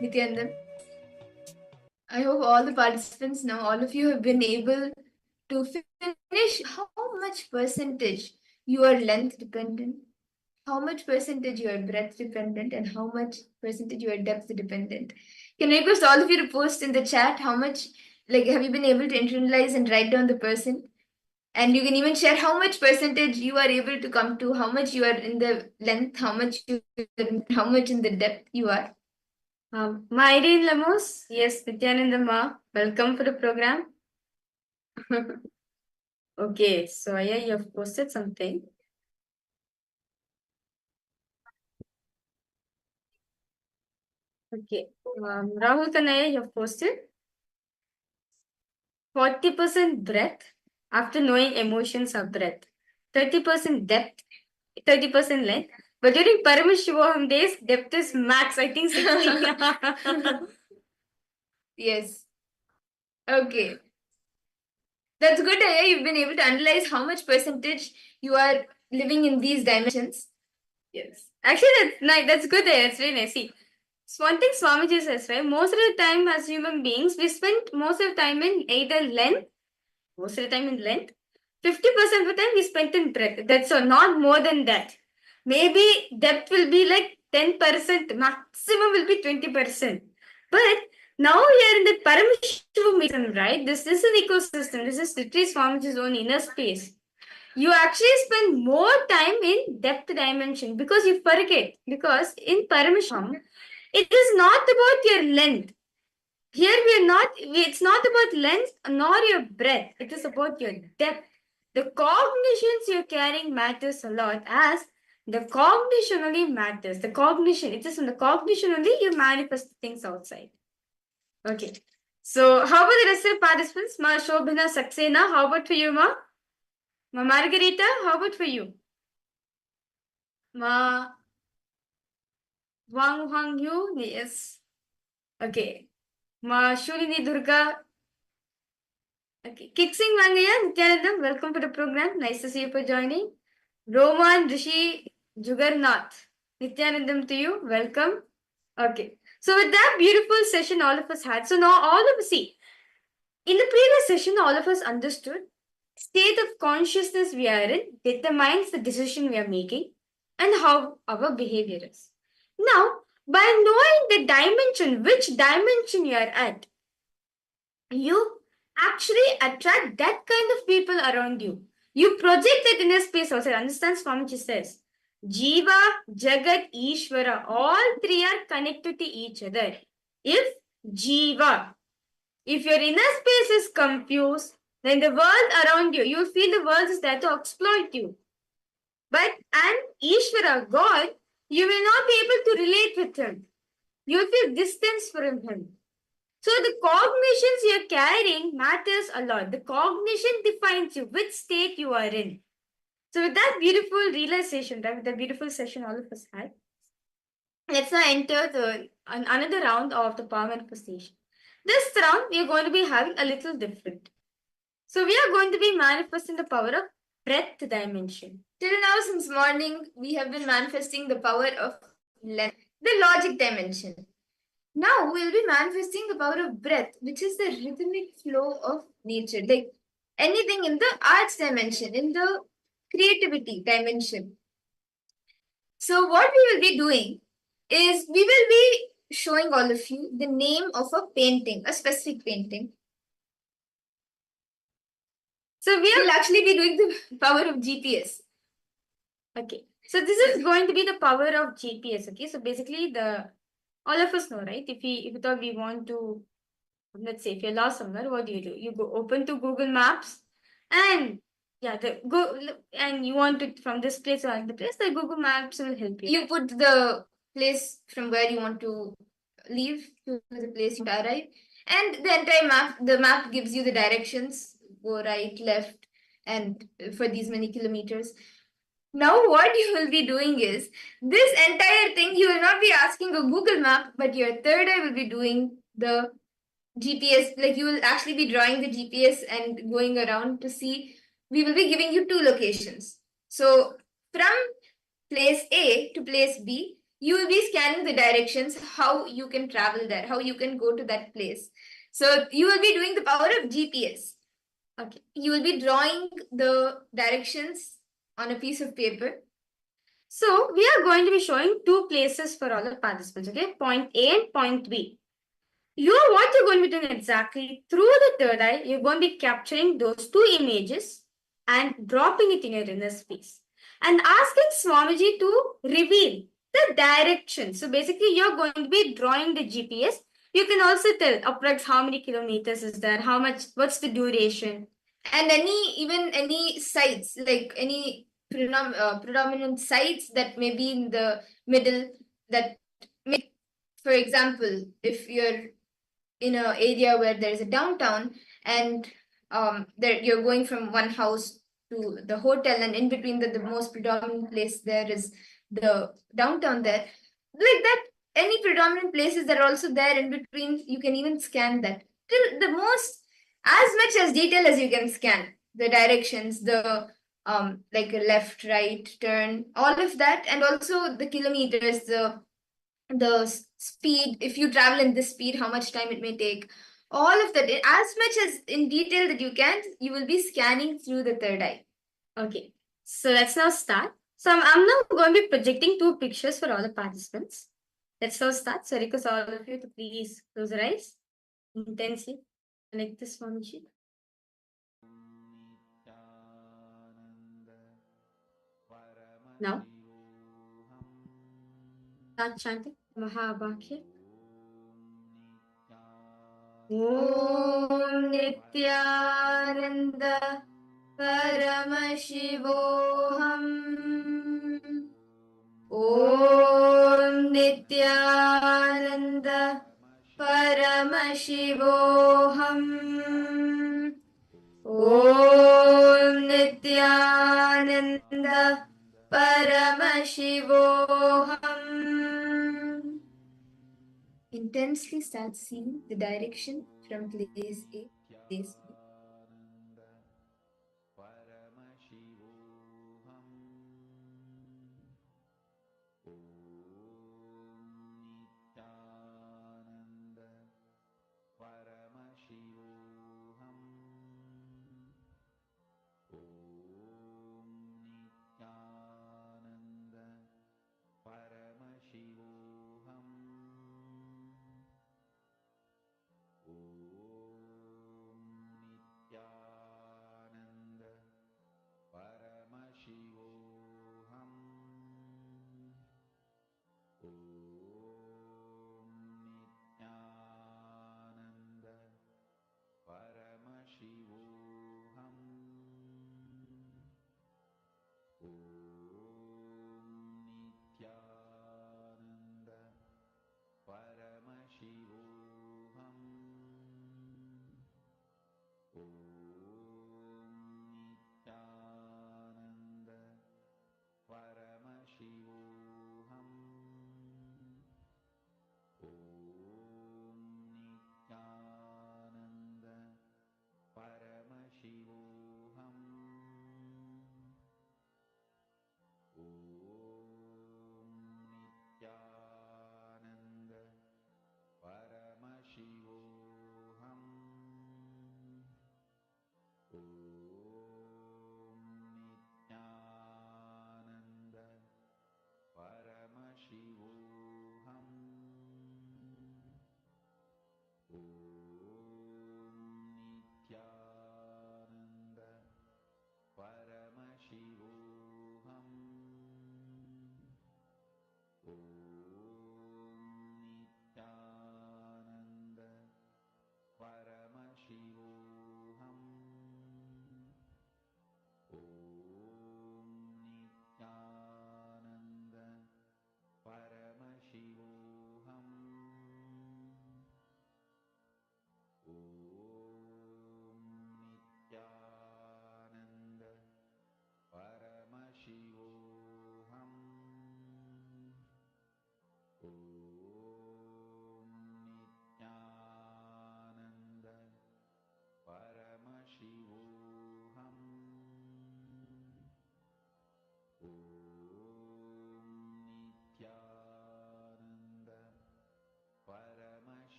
Nithyananda. I hope all the participants now, all of you have been able to finish how much percentage you are length dependent, how much percentage you are breadth dependent, and how much percentage you are depth dependent. Can I request all of you to post in the chat how much, like, have you been able to internalize and write down the person? And you can even share how much percentage you are able to come to, how much you are in the length, how much in the depth you are. Myrene Lemos, yes, Nithyananda Ma, welcome for the program. Okay, so Aya, you have posted something. Okay, Rahul Kanaya, you have posted 40% breadth after knowing emotions are breadth, 30% depth, 30% length. But during Paramashivoham days, depth is max, I think 60. Yes. Okay. That's good, Aya. You've been able to analyze how much percentage you are living in these dimensions. Yes. Actually, that's nice. That's good, Aya. That's really nice. See, one thing Swamiji says, right? Most of the time, as human beings, we spend most of the time in either length, 50% of the time we spent in breadth. That's all, not more than that. Maybe depth will be like 10%, maximum will be 20%. But now we are in the Paramashivoham, right? This is an ecosystem. This is literally Swamiji's own inner space. You actually spend more time in depth dimension because you forget. Because in Paramashivoham, it is not about your length. Here it's not about length nor your breadth. It is about your depth. The cognitions you're carrying matters a lot, as the cognition only matters. The cognition, it is in the cognition only you manifest things outside. Okay. So how about the rest of the participants? Ma Shobhana Saxena, how about for you, Ma? Ma Margarita, how about for you? Ma Wang Hang Yu, yes. Okay. Ma Shulini Durga. Okay. Kiksing Mangaya, Nithyanandam, welcome to the program. Nice to see you for joining. Roman Rishi Jugarnath. Nithyanandam to you. Welcome. Okay. So with that beautiful session all of us had. So now all of us see. In the previous session, all of us understood state of consciousness we are in determines the decision we are making and how our behavior is. Now, by knowing the dimension, which dimension you are at, you actually attract that kind of people around you. You project that inner space also. Understand Swamiji says, Jiva, Jagat, Ishvara, all three are connected to each other. If Jiva, if your inner space is confused, then the world around you, you feel the world is there to exploit you. But and Ishvara, God, you will not be able to relate with him. You will feel distance from him. So the cognitions you're carrying matters a lot. The cognition defines you, which state you are in. So with that beautiful realization, right, with that beautiful session all of us had, let's now enter another round of the power manifestation. This round, we are going to be having a little different. So we are going to be manifesting the power of breadth dimension. Till now, since morning, we have been manifesting the power of length, the logic dimension. Now we'll be manifesting the power of breath, which is the rhythmic flow of nature, like anything in the arts dimension, in the creativity dimension. So what we will be doing is we will be showing all of you the name of a painting, a specific painting. So we will actually be doing the power of GPS. Okay. So this is going to be the power of GPS. Okay. So basically all of us know, right? If we thought we want to, let's say if you're lost somewhere, what do? You go open to Google Maps and and you want to from this place or the place, the Google Maps will help you. You put the place from where you want to leave to the place you arrive, and the entire map gives you the directions, go right, left, and for these many kilometers. Now what you will be doing is this entire thing, you will not be asking a Google map, but your third eye will be doing the GPS, like you will actually be drawing the GPS and going around to see. We will be giving you two locations. So from place A to place B, you will be scanning the directions, how you can travel there, how you can go to that place. So you will be doing the power of GPS. Okay. You will be drawing the directions on a piece of paper. So we are going to be showing two places for all the participants, okay? Point A and point B. What you're going to be doing exactly through the third eye, you're going to be capturing those two images and dropping it in your inner space and asking Swamiji to reveal the direction. So basically, you're going to be drawing the GPS. You can also tell approx how many kilometers is there, how much, what's the duration, and any sites, like any predominant sites that may be in the middle, that may, for example, if you're in an area where there is a downtown, and there you're going from one house to the hotel, and in between the most predominant place there is the downtown there, like that, any predominant places that are also there in between, you can even scan that till the most, as much as detail as you can scan the directions, the like a left, right, turn, all of that, and also the kilometers, the speed, if you travel in this speed, how much time it may take, all of that, as much as in detail that you can, you will be scanning through the third eye. Okay, so let's now start. So I'm now going to be projecting two pictures for all the participants. Let's now start. So I request all of you to please close your eyes intensely. Connect this one sheet. Now start chanting Mahabhakya. Om Nithyananda Paramashivoham. Om Nithyananda Paramashivoham. Om Nithyananda Paramashivoham. Intensely start seeing the direction from place A to place B.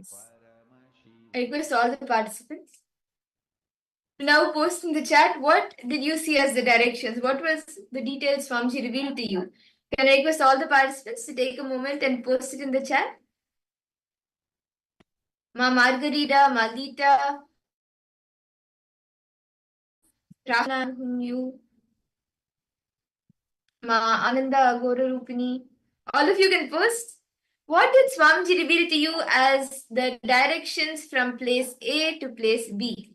Yes. I request all the participants to now post in the chat what did you see as the directions? What was the details Swamiji revealed to you? Can I request all the participants to take a moment and post it in the chat? Ma Margarita, Malita, Rahana, you, Ma Ananda, Agora Rupini. All of you can post. What did Swamiji reveal to you as the directions from place A to place B?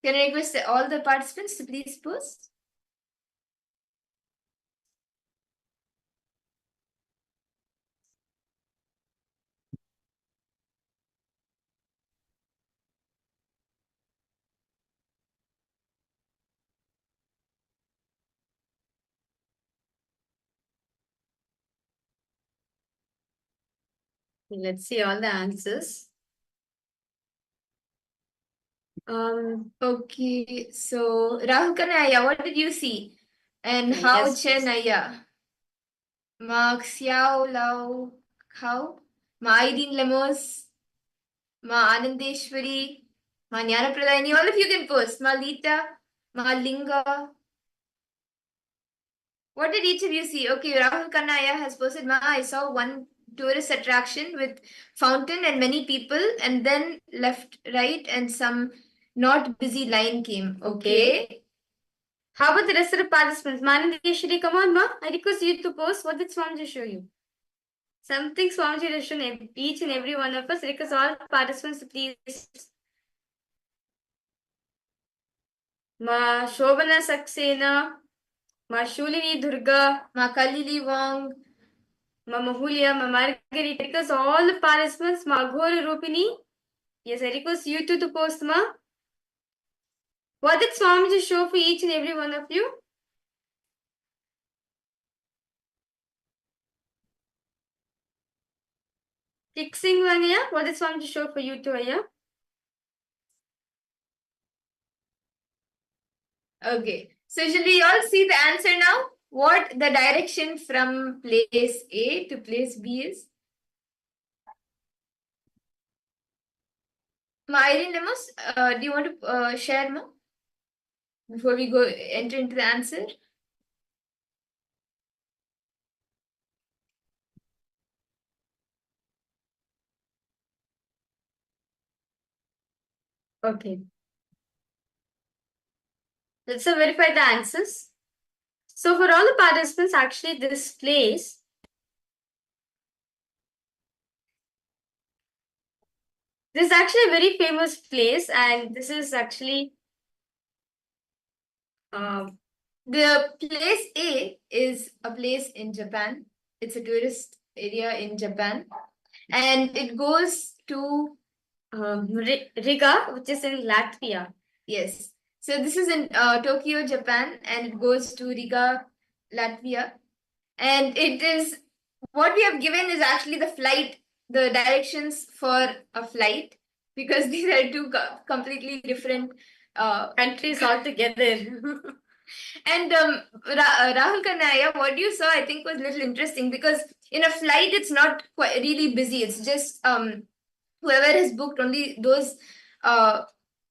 Can I request all the participants to please post? Let's see all the answers. Okay, so Rahul Kanaya, what did you see? And how Chen Aya? Ma Xiao Lao how? Ma Aidin Lemos, Ma Anandeshwari, Ma Jnanapradayini, all of you can post. Ma Lita, Ma Linga. What did each of you see? Okay, Rahul Kanaya has posted, Ma, I saw one tourist attraction with fountain and many people, and then left, right, and some not busy line came. Okay. How about the rest of the participants? Manandeshwari, come on, Ma. I request you to post. What did Swamiji show you? Something Swamiji has shown each and every one of us. I request all participants to please. Ma Shobana Saxena, Ma Shulini Durga, Ma Kalili Wong, Ma Mahulia, Ma Margarita. I request all the participants. Ma Ghora Rupini. Yes, I request you two to post, Ma. What did Swamiji show for each and every one of you? Fixing one, yeah? What did Swamiji show for you two, yeah? Okay. So shall we all see the answer now? What the direction from place A to place B is? Ma Irene Lemos, do you want to share more before we go enter into the answer? Okay. Let's verify the answers. So for all the participants, actually this place this is actually a very famous place, and this is actually the place A is a place in Japan. It's a tourist area in Japan, and it goes to Riga, which is in Latvia. Yes. So this is in Tokyo, Japan, and it goes to Riga, Latvia. And it is what we have given is actually the flight, the directions for a flight, because these are two completely different countries altogether. And Rahul Kanaya, what you saw, I think, was a little interesting because in a flight, it's not quite really busy. It's just whoever has booked, only those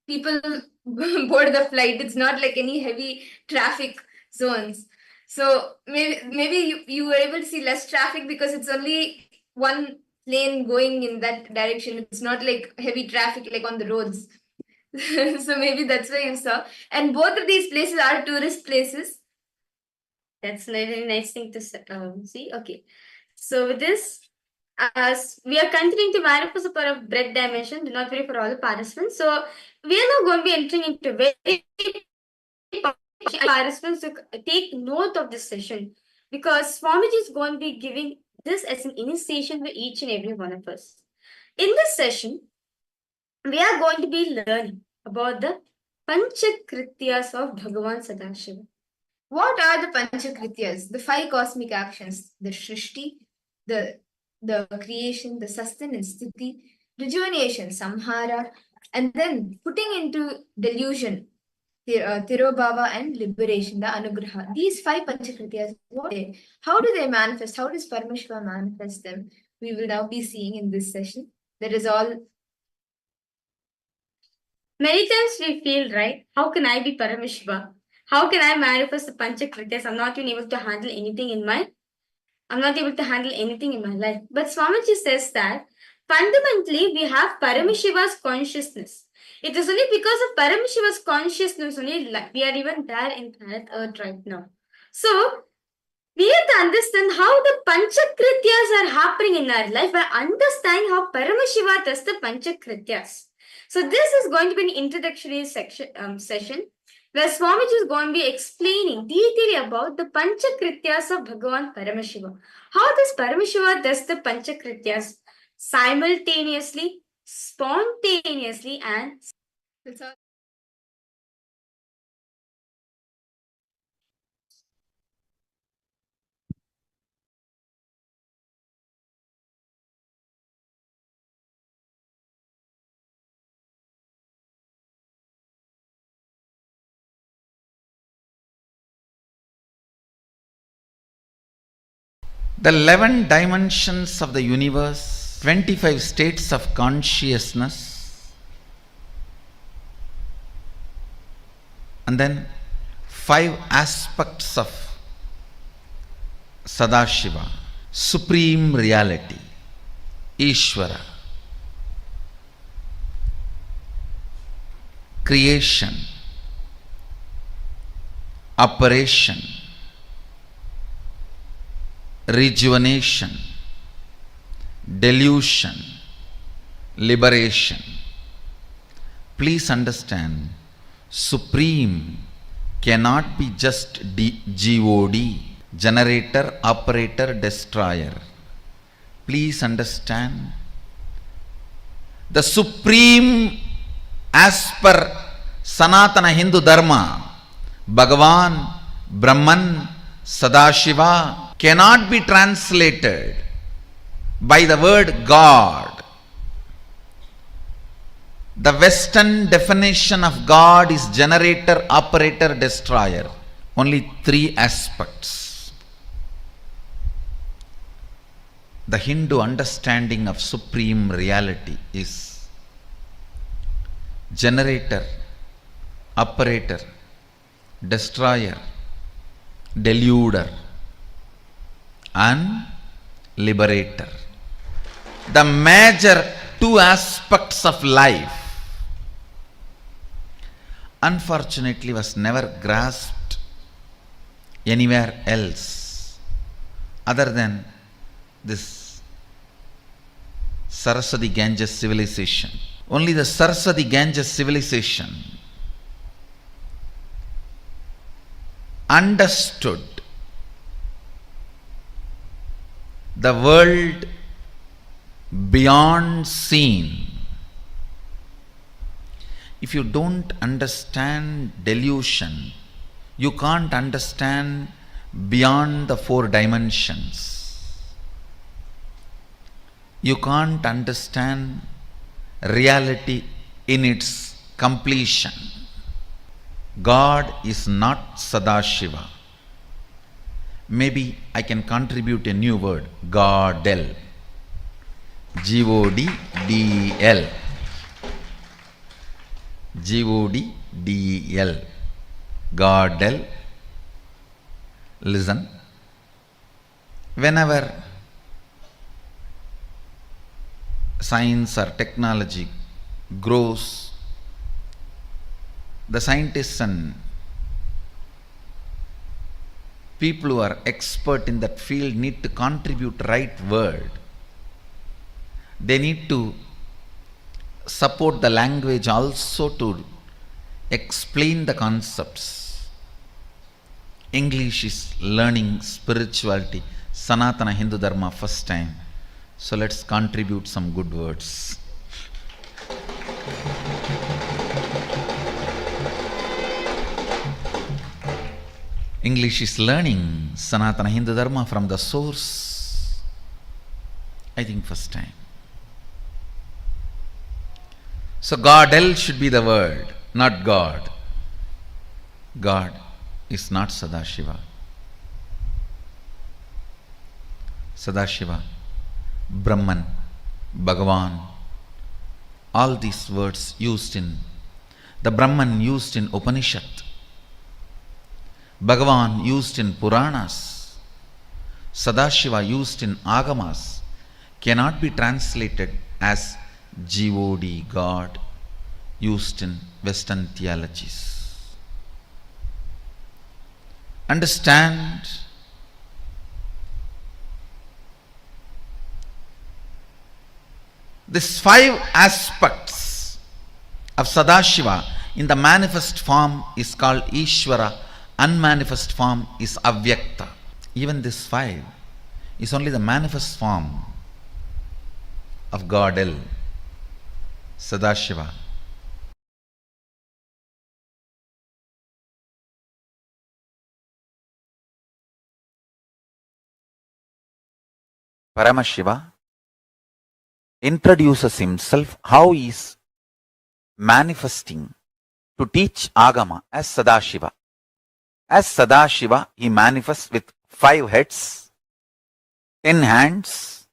people board the flight. It's not like any heavy traffic zones. So maybe you were able to see less traffic because it's only one lane going in that direction. It's not like heavy traffic like on the roads. So maybe that's why you saw. And both of these places are tourist places. That's a very nice thing to see. Okay. So with this, as we are continuing to manifest the power of bread dimension, do not worry for all the participants. So we are now going to be entering into very participants to take note of this session, because Swamiji is going to be giving this as an initiation for each and every one of us. In this session, we are going to be learning about the Panchakrityas of Bhagavan Sadashiva. What are the Panchakrityas? The 5 cosmic actions: the Shrishti, the creation, the sustenance, Sthiti, rejuvenation, Samhara, and then putting into delusion, Tirobhava and liberation, the Anugraha. These 5 Panchakrityas, how do they manifest? How does Paramashiva manifest them? We will now be seeing in this session. That is all. Many times we feel, right, how can I be Paramashiva? How can I manifest the Panchakrityas? I'm not even able to handle anything in my life. But Swamiji says that fundamentally we have Paramashiva's consciousness. It is only because of Paramashiva's consciousness only we are even there in planet Earth right now. So we have to understand how the Panchakrityas are happening in our life by understanding how Paramashiva does the Panchakrityas. So this is going to be an introductory session where Swamiji is going to be explaining detailing about the Panchakrityas of Bhagavan Paramashiva. How does Paramashiva does the Panchakrityas simultaneously, spontaneously, and The 11 dimensions of the universe, 25 states of consciousness, and then 5 aspects of Sadashiva, supreme reality, Ishvara, creation, operation, rejuvenation, delusion, liberation. Please understand, supreme cannot be just God, generator, operator, destroyer. Please understand, the supreme as per Sanatana Hindu Dharma, Bhagavan, Brahman, Sadashiva, cannot be translated by the word God. The Western definition of God is generator, operator, destroyer. Only 3 aspects. The Hindu understanding of supreme reality is generator, operator, destroyer, deluder, and liberator. The major 2 aspects of life unfortunately was never grasped anywhere else other than this Saraswati Ganges civilization. Only the Saraswati Ganges civilization understood the world beyond seen. If you don't understand delusion, you can't understand beyond the 4 dimensions. You can't understand reality in its completion. God is not Sadashiva. Maybe I can contribute a new word, Godel. G-O-D-D-E-L. G-O-D-D-E-L. Godel. Listen. Whenever science or technology grows, the scientists and people who are expert in that field need to contribute right word. They need to support the language also to explain the concepts. English is learning spirituality, Sanatana Hindu Dharma first time. So let's contribute some good words. English is learning Sanatana Hindu Dharma from the source, I think first time. So Godel should be the word, not God. God is not Sadashiva. Sadashiva, Brahman, Bhagavan, all these words used in the Brahman used in Upanishad, Bhagavan used in Puranas, Sadashiva used in Agamas cannot be translated as God, God, used in Western theologies. Understand these 5 aspects of Sadashiva in the manifest form is called Ishvara, unmanifest form is Avyakta. Even this 5 is only the manifest form of God El, Sadashiva. Paramashiva introduces himself how he is manifesting to teach Agama as Sadashiva. As Sadashiva, he manifests with 5 heads, 10 hands,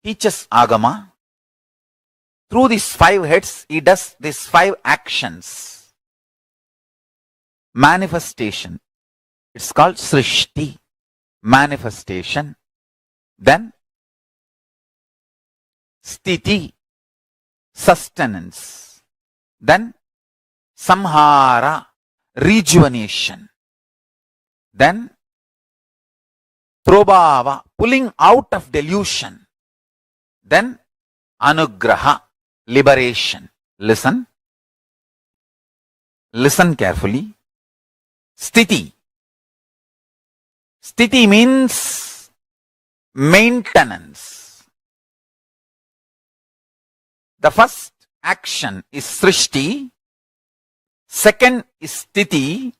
teaches Agama. Through these 5 heads, he does these 5 actions. Manifestation, it's called Srishti, manifestation. Then Sthiti, sustenance. Then Samhara, rejuvenation. Then Prabhava, pulling out of delusion. Then Anugraha, liberation. Listen carefully. Sthiti. Sthiti means maintenance. The first action is Srishti. Second is Sthiti.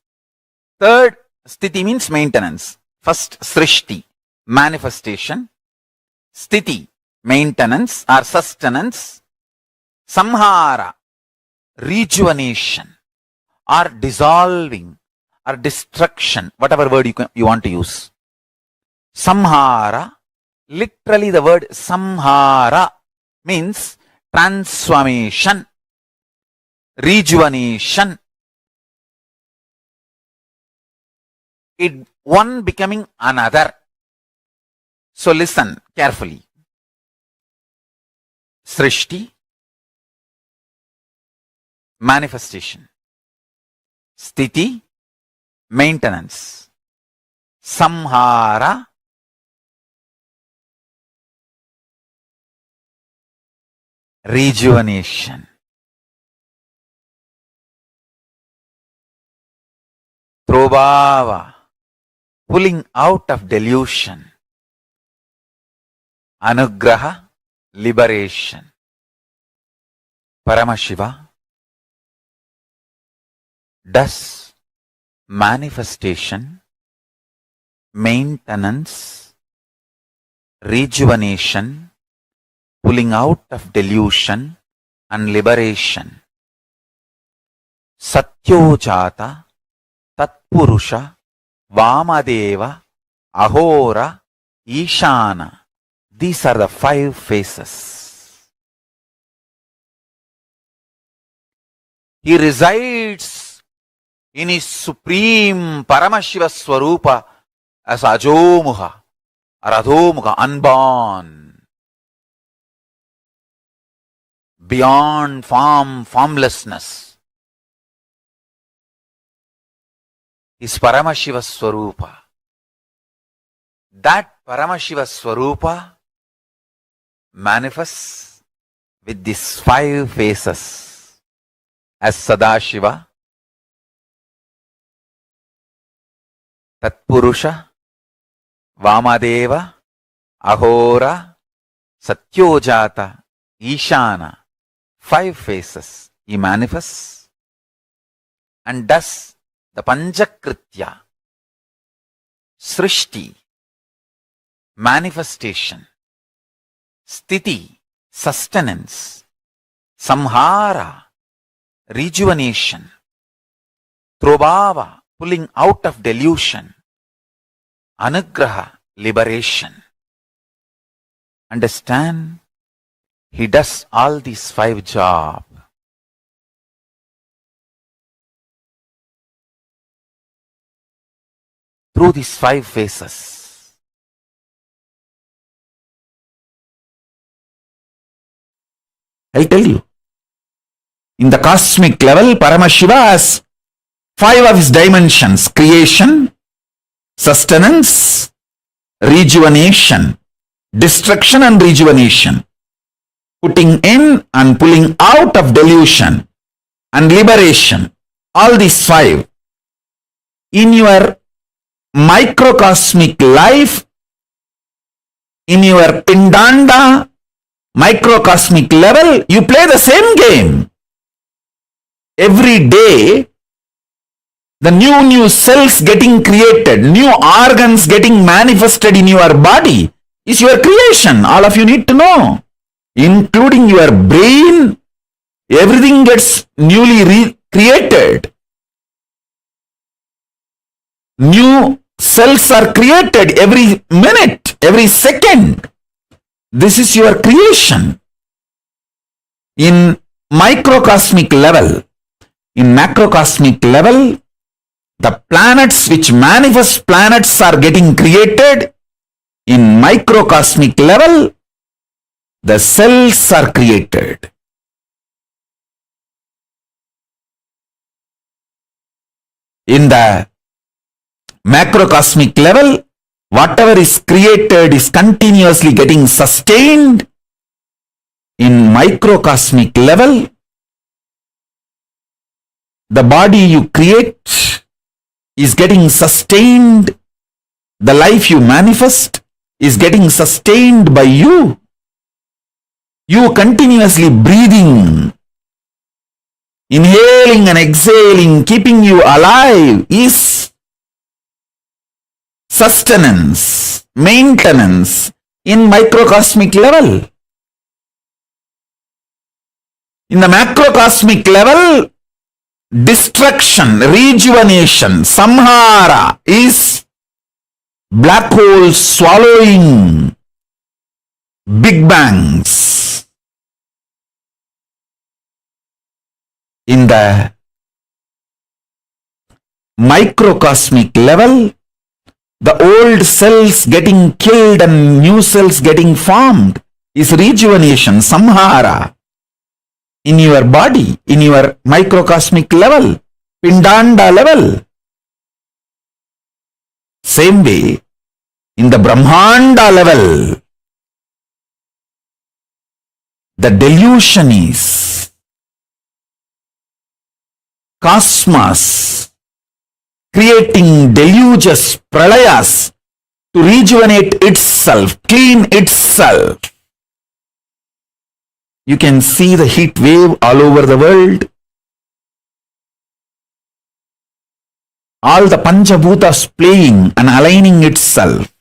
Third, Sthiti means maintenance. First, Srishti, manifestation. Sthiti, maintenance or sustenance. Samhara, rejuvenation or dissolving or destruction, whatever word you want to use. Samhara, literally the word Samhara means transformation, rejuvenation. One becoming another. So listen carefully. Srishti, manifestation. Sthiti, maintenance. Samhara, rejuvenation. Prabhava, pulling out of delusion. Anugraha, liberation. Paramashiva does manifestation, maintenance, rejuvenation, pulling out of delusion and liberation. Satyojata, Tatpurusha, Vamadeva, Ahora, Ishana. These are the 5 phases. He resides in his supreme Paramashiva Swarupa as Ajomuha or Adhomuha, unborn, beyond form, formlessness. Is Paramashiva Swarupa. That Paramashiva Swarupa manifests with these 5 phases as Sadashiva, Tatpurusha, Vamadeva, Ahora, Satyojata, Ishana. 5 phases he manifests and does the Panchakritya, Srishti, manifestation, Sthiti, sustenance, Samhara, rejuvenation, Trobhava, pulling out of delusion. Anugraha, liberation. Understand? He does all these 5 jobs. Through these 5 phases. I'll tell you. In the cosmic level, Paramashiva has 5 of his dimensions: creation, sustenance, rejuvenation, destruction and rejuvenation, putting in and pulling out of delusion, and liberation. All these 5. In your microcosmic life, in your Pindanda microcosmic level, you play the same game. Every day, the new cells getting created, new organs getting manifested in your body is your creation. All of you need to know. Including your brain, everything gets newly created. New cells are created every minute, every second. This is your creation. In microcosmic level, in macrocosmic level, the planets which manifest planets are getting created. In microcosmic level, the cells are created. In the macrocosmic level, whatever is created is continuously getting sustained. In microcosmic level, the body you create is getting sustained. The life you manifest is getting sustained by you. You continuously breathing, inhaling and exhaling, keeping you alive is sustenance, maintenance in microcosmic level. In the macrocosmic level, destruction, rejuvenation, samhara is black holes swallowing big bangs. In the microcosmic level, the old cells getting killed and new cells getting formed is rejuvenation, samhara. In your body, in your microcosmic level, Pindanda level. Same way, in the Brahmanda level, the delusion is cosmos creating deluges, pralayas to rejuvenate itself, clean itself. You can see the heat wave all over the world. All the Panchabhutas playing and aligning itself.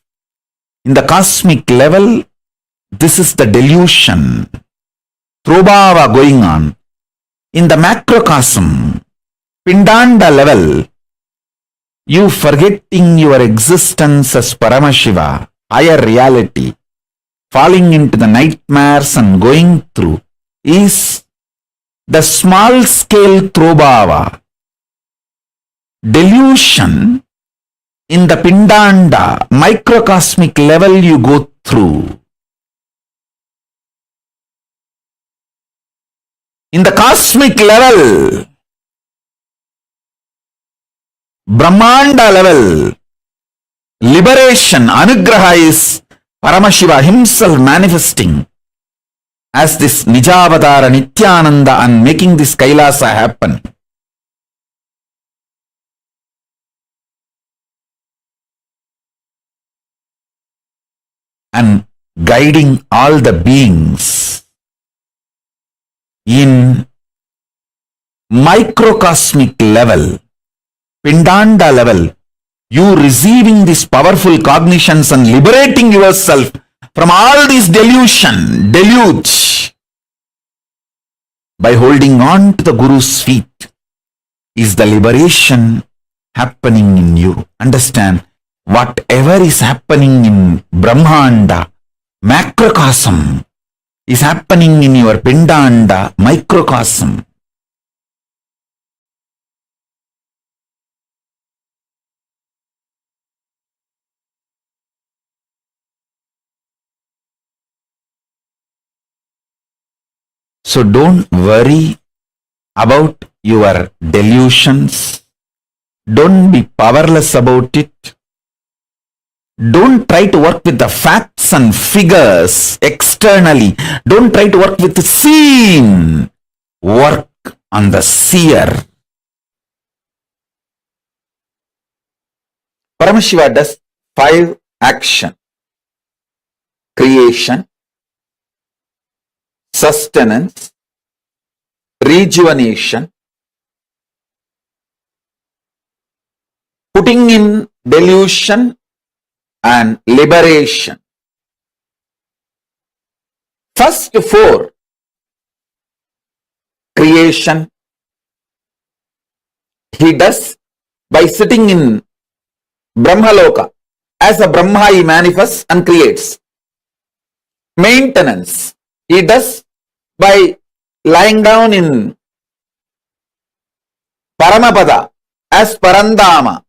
In the cosmic level, this is the delusion. Trobhava going on. In the macrocosm, Pindanda level, you forgetting your existence as Paramashiva, higher reality, falling into the nightmares and going through, is the small scale Trobhava. Delusion in the Pindanda microcosmic level you go through. In the cosmic level, Brahmanda level, liberation, anugraha is Paramashiva himself manifesting as this Nijavadara Nithyananda and making this Kailasa happen. And guiding all the beings in microcosmic level, Pindanda level, you receiving these powerful cognitions and liberating yourself from all this deluge by holding on to the Guru's feet, is the liberation happening in you. Understand, whatever is happening in Brahmanda, macrocosm, is happening in your Pindanda, microcosm. So don't worry about your delusions. Don't be powerless about it. Don't try to work with the facts and figures externally. Don't try to work with the seen. Work on the seer. Paramashiva does 5 action: creation, sustenance, rejuvenation, putting in delusion, and liberation. First 4, creation, he does by sitting in Brahmaloka. As a Brahma, he manifests and creates. Maintenance, he does by lying down in Paramapada as Parandama.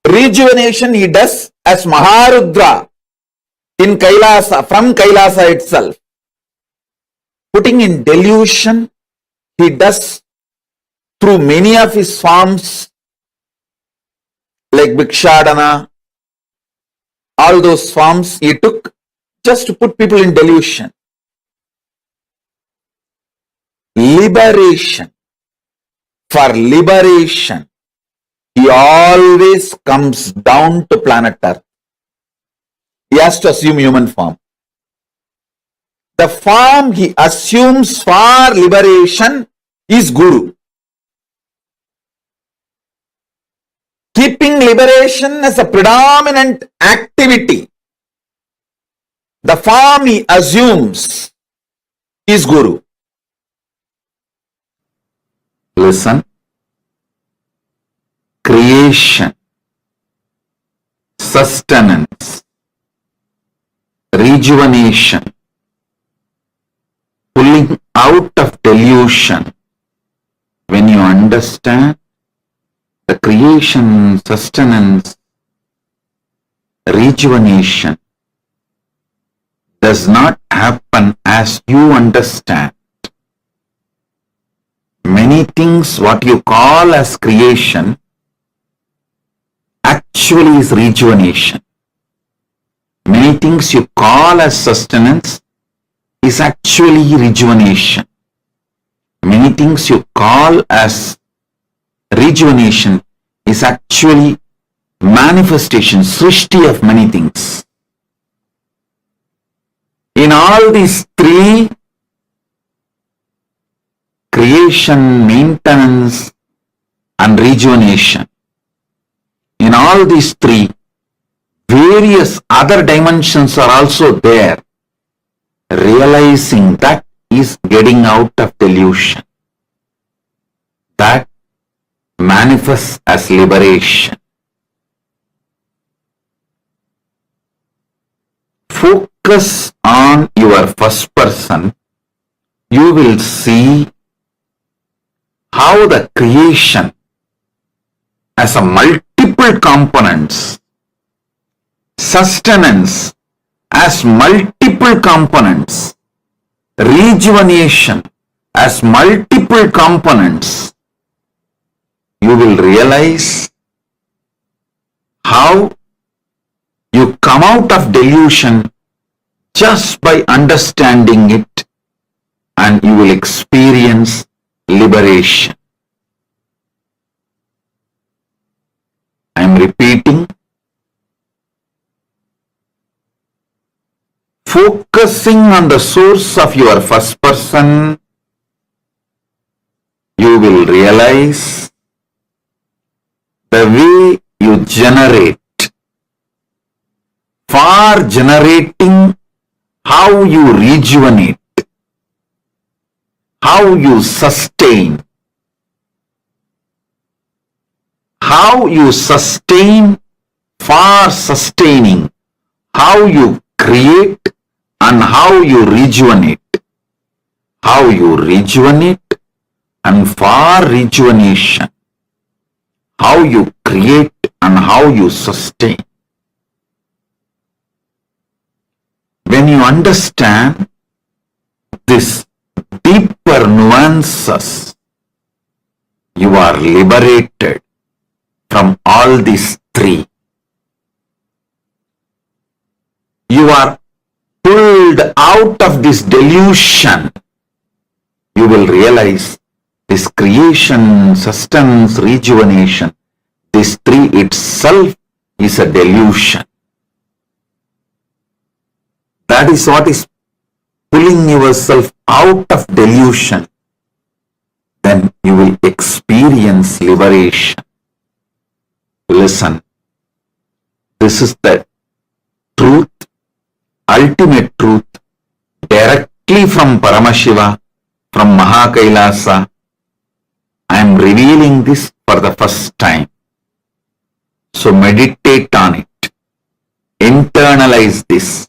Rejuvenation he does as Maharudra in Kailasa, from Kailasa itself. Putting in delusion he does through many of his forms like Bhikshadana. All those forms he took just to put people in delusion. Liberation. For liberation, he always comes down to planet Earth. He has to assume human form. The form he assumes for liberation is Guru. Keeping liberation as a predominant activity, the form he assumes is Guru. Listen. Creation, sustenance, rejuvenation, pulling out of delusion. When you understand the creation, sustenance, rejuvenation does not happen as you understand. Many things what you call as creation actually is rejuvenation. Many things you call as sustenance is actually rejuvenation. Many things you call as rejuvenation is actually manifestation, srishti of many things. In all these 3, creation, maintenance, and rejuvenation, in all these 3, various other dimensions are also there. Realizing that is getting out of delusion. That manifests as liberation. Focus on your first person. You will see how the creation as a multiple components, sustenance as multiple components, rejuvenation as multiple components, you will realize how you come out of delusion just by understanding it, and you will experience liberation. I am repeating, focusing on the source of your first person, you will realize the way you generate. For generating, how you rejuvenate, how you sustain, for sustaining, how you create and how you rejuvenate, and for rejuvenation, how you create and how you sustain. When you understand this deeper nuances, you are liberated from all these three. You are pulled out of this delusion. You will realize this creation, sustenance, rejuvenation, this three itself is a delusion. That is what is pulling yourself out of delusion. Then you will experience liberation. Listen, this is the truth, ultimate truth, directly from Paramashiva, from KAILASA. I am revealing this for the first time. So meditate on it. Internalize this.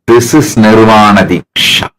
This is Nirvana Diksha.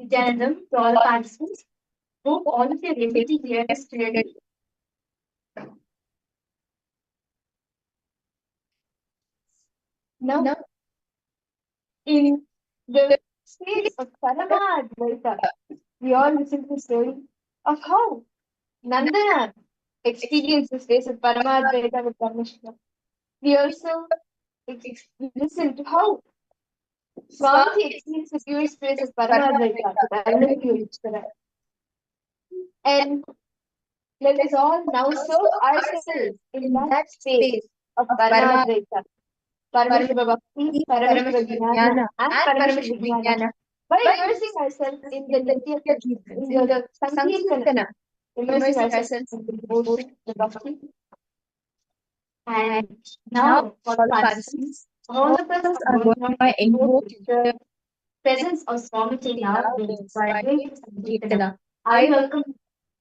Nithyanandam, to all the participants, hope all of you are able to hear us clearly. Now, in the space of Paramadvaita, we all listen to the story of how Nandana experienced the space of Paramadvaita with Paramashiva. We also listen to how Swamiji experienced the pure space of Paramadvaita with Aranapura. And let us all now serve ourselves in that space of Paramadvaita, Paramashiva Bhakti, Paramashiva Jnana, and Paramashiva Vijnana by immersing ourselves in the Nitya, in the Sankirtana, immersing ourselves in the devotion, the Bhakti. And now, for the participants, all of us are going to invoke the presence of Swamiji in our beings by doing Sankirtana. I welcome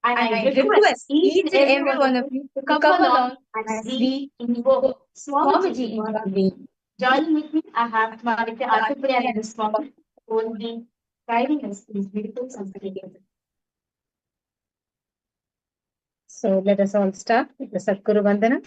and I request each and every one of you to come along as we invoke Swamiji in our being. Joining with me, I have Madhya Arthapurya and Swami, who will be guiding us in this beautiful Sankirtana. So let us all start with the Sadguru Vandana.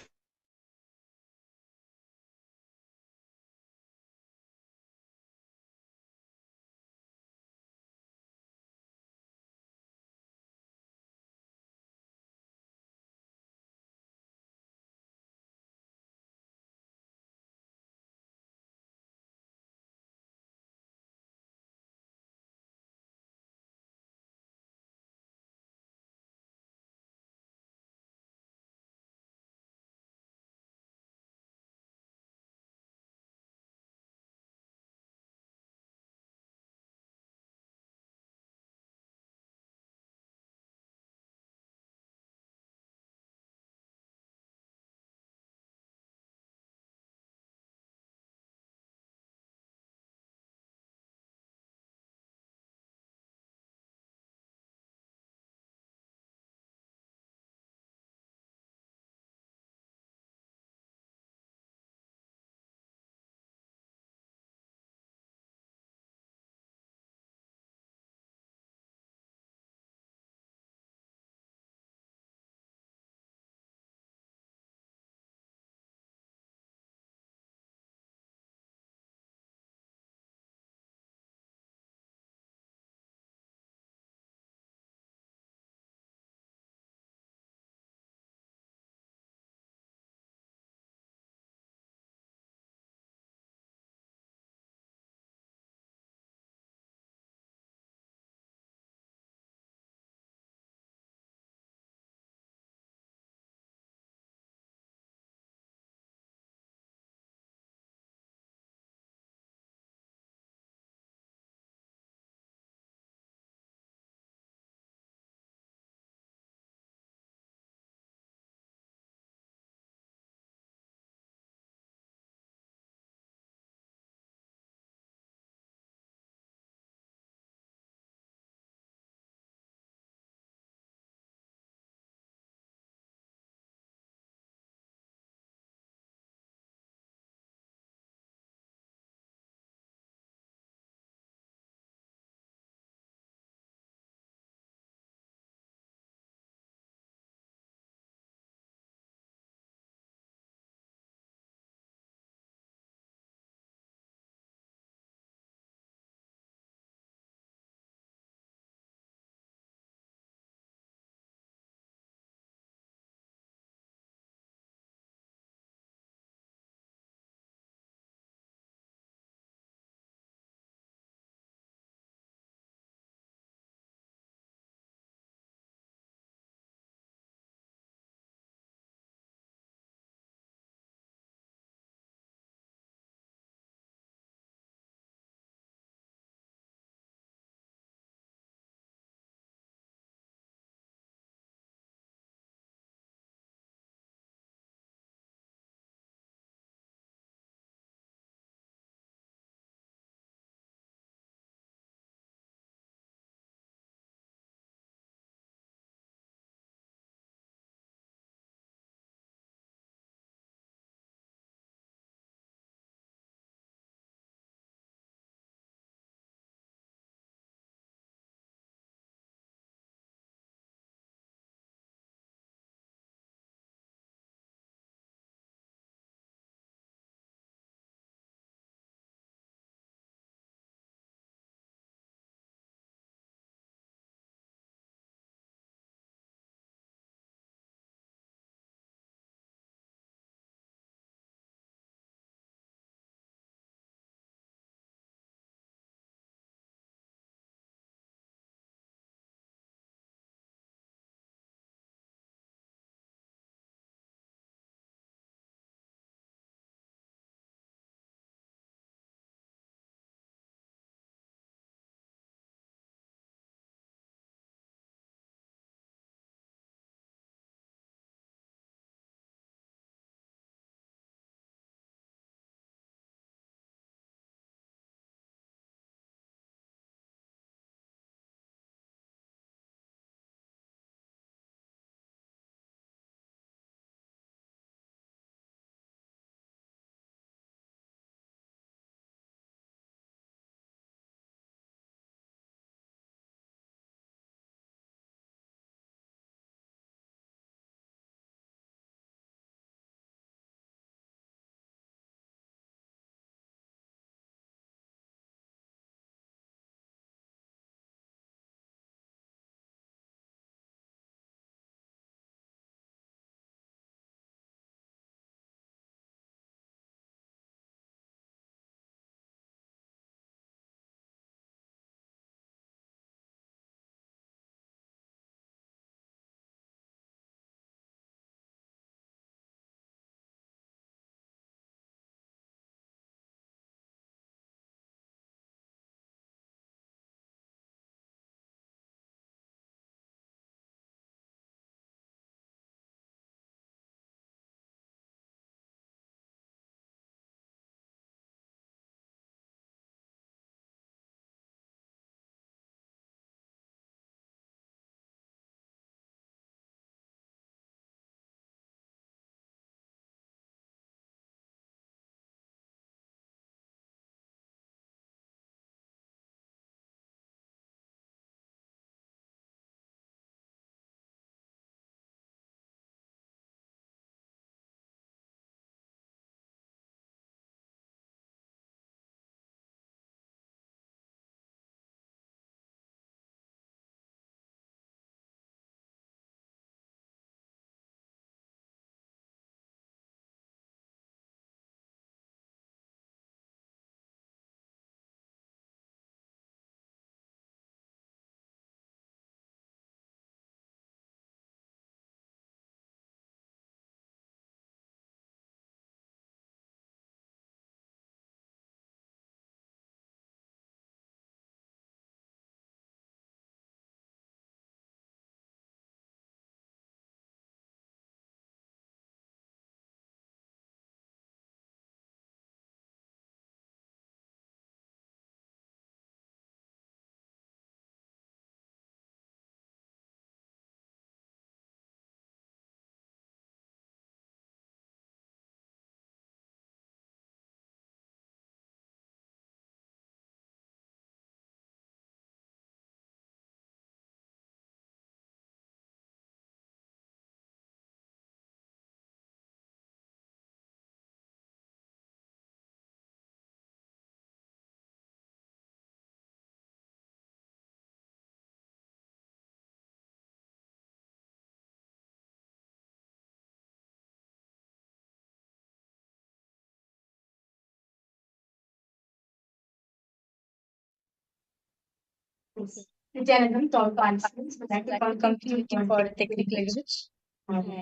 Nithyananda, all participants would like to congratulate you for a technical glitch.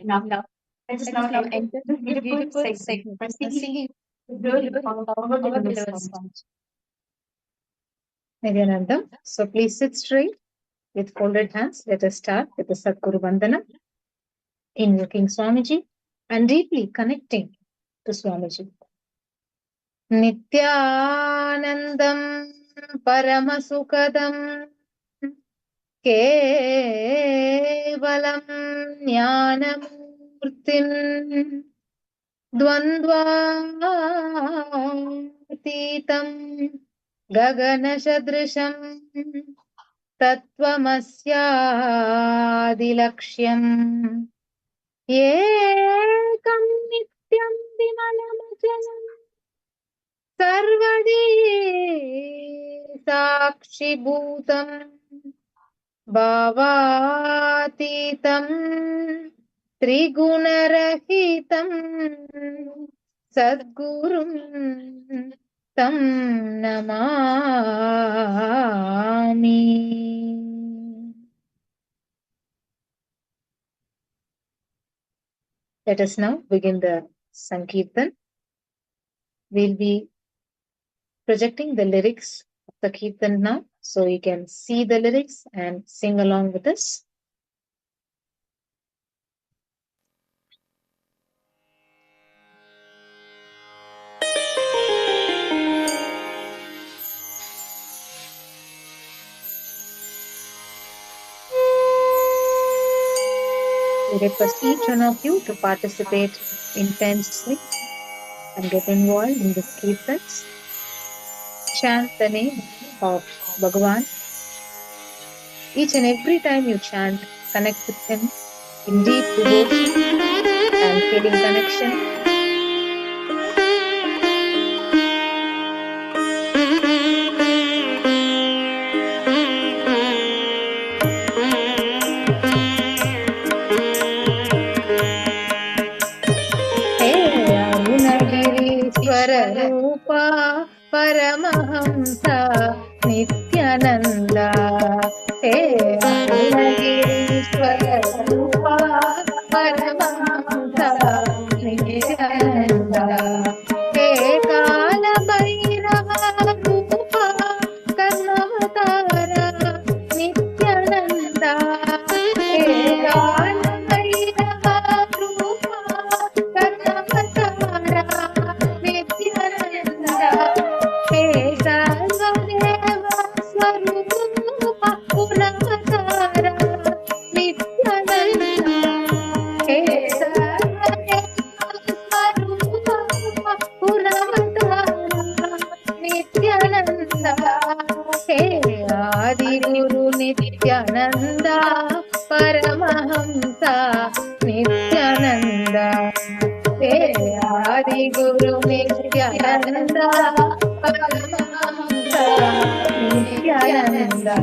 Now, let us now enter the beautiful segment by singing the glory of our beloved song. Nithyananda. So please sit straight with folded hands. Let us start with the Sadguru Vandana, invoking Swamiji and deeply connecting to Swamiji. Nithyanandam Paramasukadam Kevalam Jnanamurtim Dvandvatitam Gaganashadrisham Tattvamasyadilaksham Ekam Nityam Vimalamachalam Sarvadi Sakshi Bhutam Bhavatitam Trigunarahitam Sadgurum Tam Namami. Let us now begin the Sankirtan. We'll be projecting the lyrics of the Kirtan now, so you can see the lyrics and sing along with us. We request each one of you to participate intensely and get involved in the Kirtans. Chant the name of Bhagavan. Each and every time you chant, connect with him in deep devotion and feeling connection. Rupa Paramahamsa Nithyananda He Arunagirishwara Rupa Paramahamsa Nithyananda He Kala Bhairava Rupa Karnavatara Nithyananda He Kala Bhairava Rupa Karnavatara Nithyananda He Sarvadeva Swarupa Punavatara Nithyananda He Sarvadeva Swarupa Punavatara Nithyananda He Adi Guru Nithyananda Paramahamsa Nithyananda He Adi Guru Nithyananda Paramahamsa Nithyananda.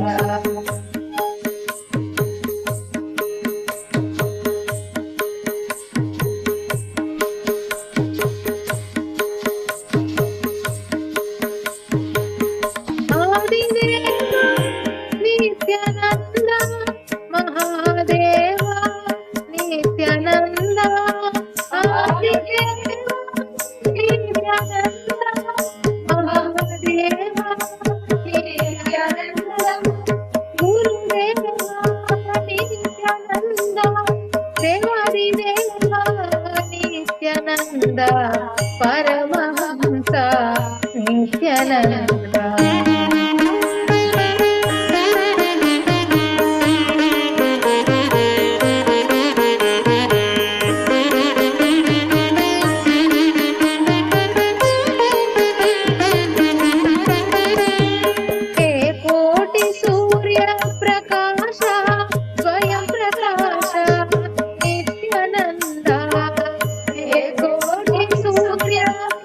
Adideva Nithyananda Mahadeva Nithyananda Adideva Nithyananda Mahadeva Nithyananda Gurudeva Nithyananda Devadideva Nithyananda Paramahamsa Nithyananda. Surya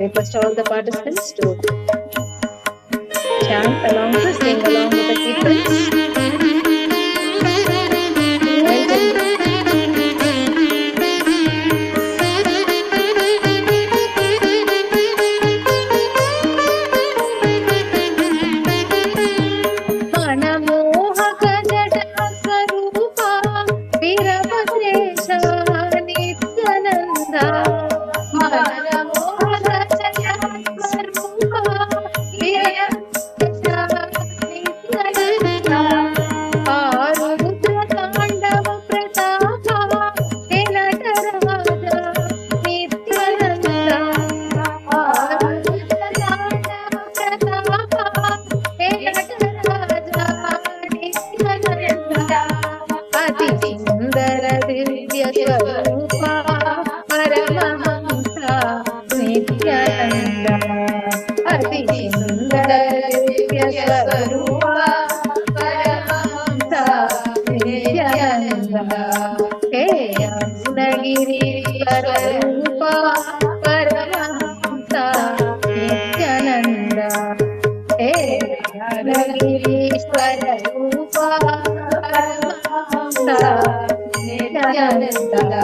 request all the participants to chant along to sing along with the Kirtans. While singing. मनमोहक जटा स्वरूपा वीरभद्रेशा नित्यानन्दा मनमोहक जटा स्वरूपा वीरभद्रेशा नित्यानन्दा आरुद्र ताण्डव प्रतापा हे नटराजा नित्यानन्दा आरुद्र ताण्डव प्रतापा हे नटराजा नित्यानन्दा अति सुन्दर दिव्य स्वरूपा परमहंसा नित्यानन्दा अति सुन्दर दिव्य स्वरूपा परमहंसा नित्यानन्दा हे अरुणगिरीश्वर रूपा परमहंसा नित्यानन्दा हे अरुणगिरीश्वर रूपा परमहंसा नित्यानन्दा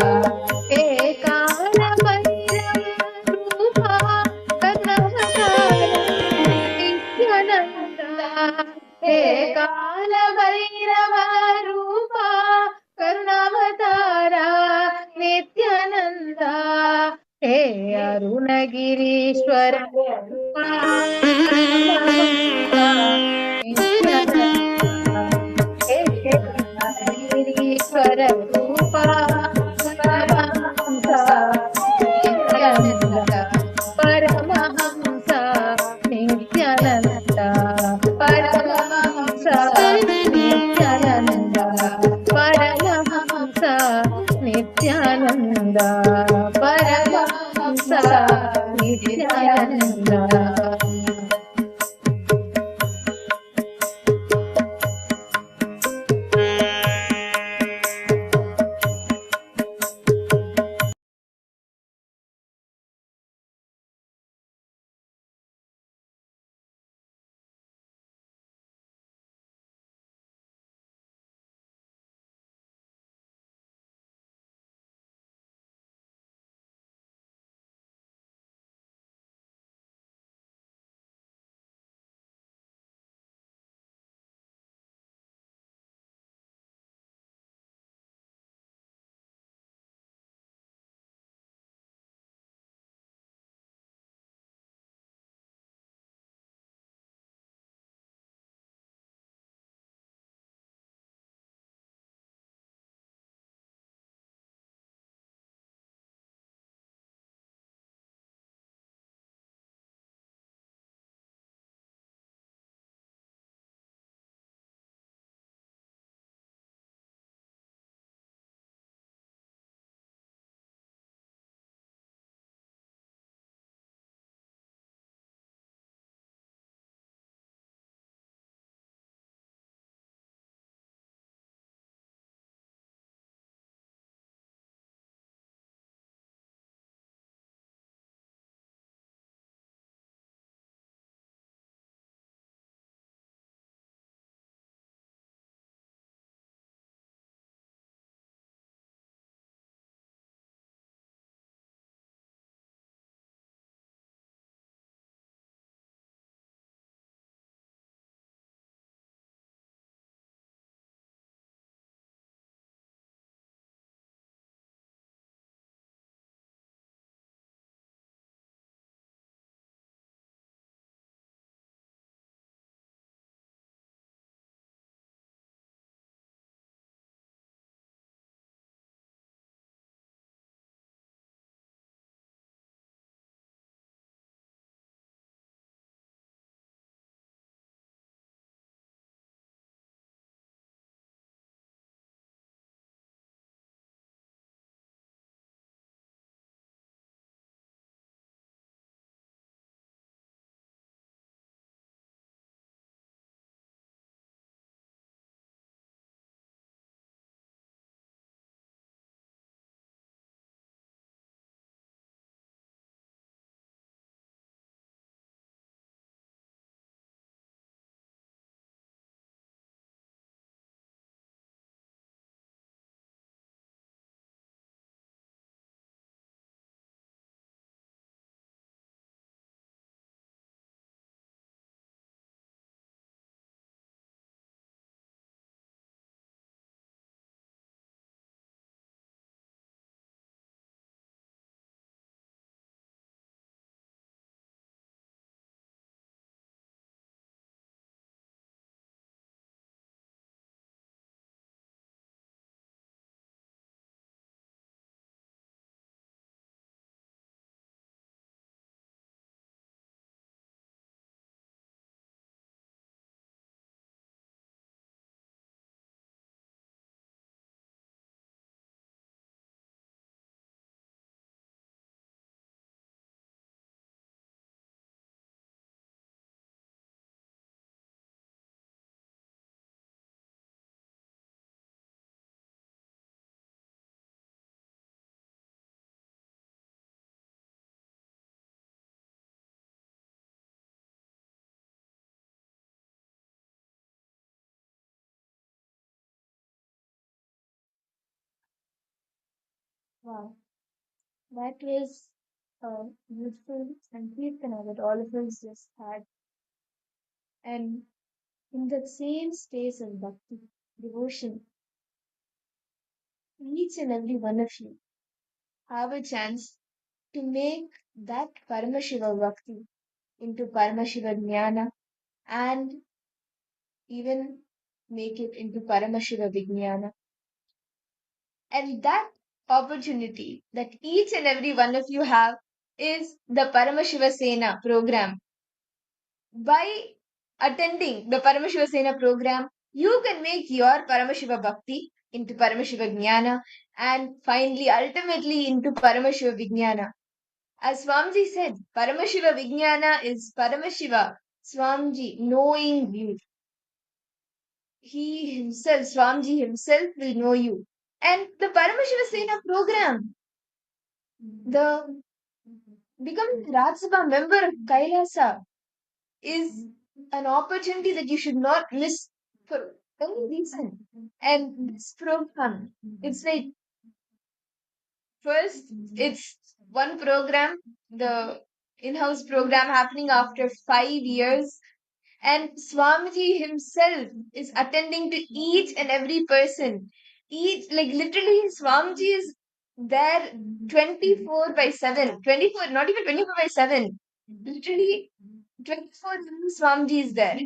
हे कालभैरव रूपा कनकधारा नित्यानन्दा हे कालभैरव रूपा करुणावतारा नित्यानन्दा हे अरुणगिरीश्वर रूपा परमहंसा नित्यानन्दा हे अरुणगिरीश्वर रूपा Paramahansa Nityananda Paramahansa Nityananda Paramahansa Nityananda Paramahansa Nityananda Paramahansa Nityananda Wow, that was a beautiful Sankirtana that all of us just had. And in that same space of bhakti, devotion, each and every one of you have a chance to make that Paramashiva Bhakti into Paramashiva Jnana and even make it into Paramashiva Vijnana. And that opportunity that each and every one of you have is the Paramashiva Sena program. By attending the Paramashiva Sena program, you can make your Paramashiva Bhakti into Paramashiva Jnana and finally, ultimately, into Paramashiva Vijnana. As Swamiji said, Paramashiva Vijnana is Paramashiva, Swamiji, knowing you. He himself, Swamiji himself will know you. And the Paramashiva Sena program, the becoming Rajya Sabha member of KAILASA is an opportunity that you should not miss for any reason. And this program, it's like first, it's one program, the in-house program happening after 5 years. And Swamiji himself is attending to each and every person. Each, like literally, Swamiji is there 24 by 7. 24, not even 24 by 7. Literally, 24 Swamiji is there.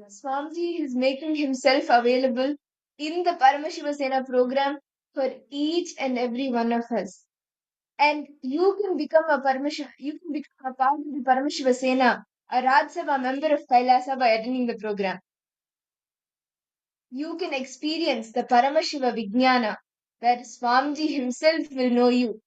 Swamiji is making himself available in the Paramashiva Sena program for each and every one of us. And you can become a you can become a part of the Paramashiva Sena, a Rajya Sabha member of Kailasa by attending the program. You can experience the Paramashiva Vijnana, where Swamiji himself will know you.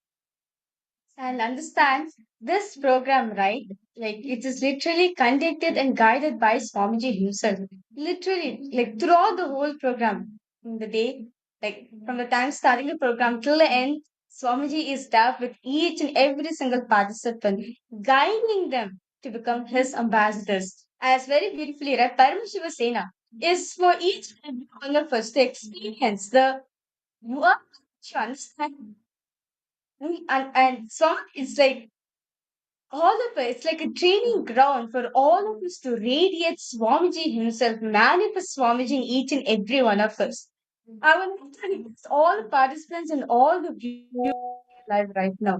And understand this program, right? Like it is literally conducted and guided by Swamiji himself. Literally, like throughout the whole program, in the day, like from the time starting the program till the end, Swamiji is there with each and every single participant, guiding them to become his ambassadors. As very beautifully read, Paramashiva Sena is for each and every one of us to experience the you are to understand. And so it's like all of us, it's like a training ground for all of us to radiate Swamiji himself, manifest Swamiji in each and every one of us. I want to thank all the participants and all the viewers live right now.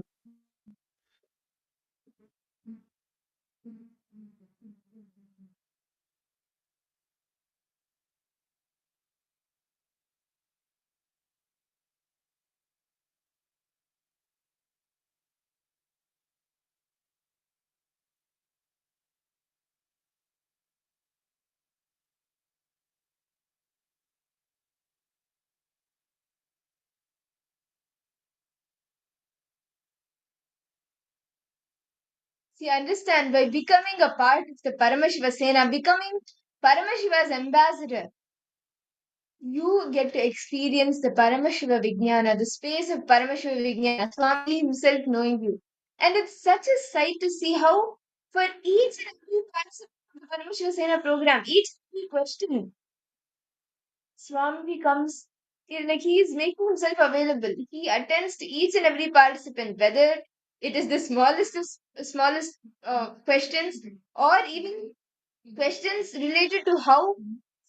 See, understand by becoming a part of the Paramashiva Sena, becoming Paramashiva's ambassador, you get to experience the Paramashiva Vijnana, the space of Paramashiva Vijnana, Swami himself knowing you. And it's such a sight to see how, for each and every participant of the Paramashiva Sena program, each and every question, Swami comes, like he is making himself available. He attends to each and every participant, whether it is the smallest of smallest questions or even questions related to how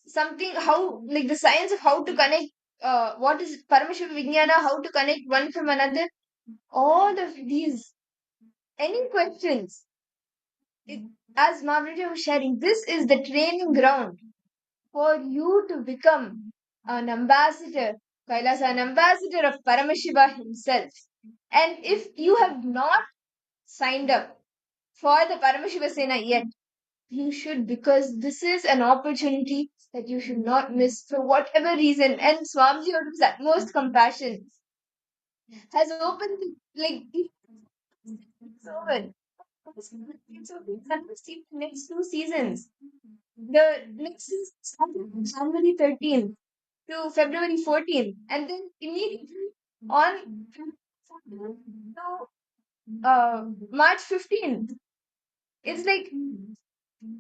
something, how like the science of how to connect what is Paramashiva Vijnana, how to connect one from another, all of these, any questions, it, as Mavrija was sharing, this is the training ground for you to become an ambassador, Kailasa, an ambassador of Paramashiva himself. And if you have not signed up for the Paramashiva Sena yet, you should, because this is an opportunity that you should not miss for whatever reason. And Swamiji, out of his utmost compassion, has opened like it's over. It's over. It's the next 2 seasons. The next season started January 13th to February 14th, and then immediately on to March 15th. It's like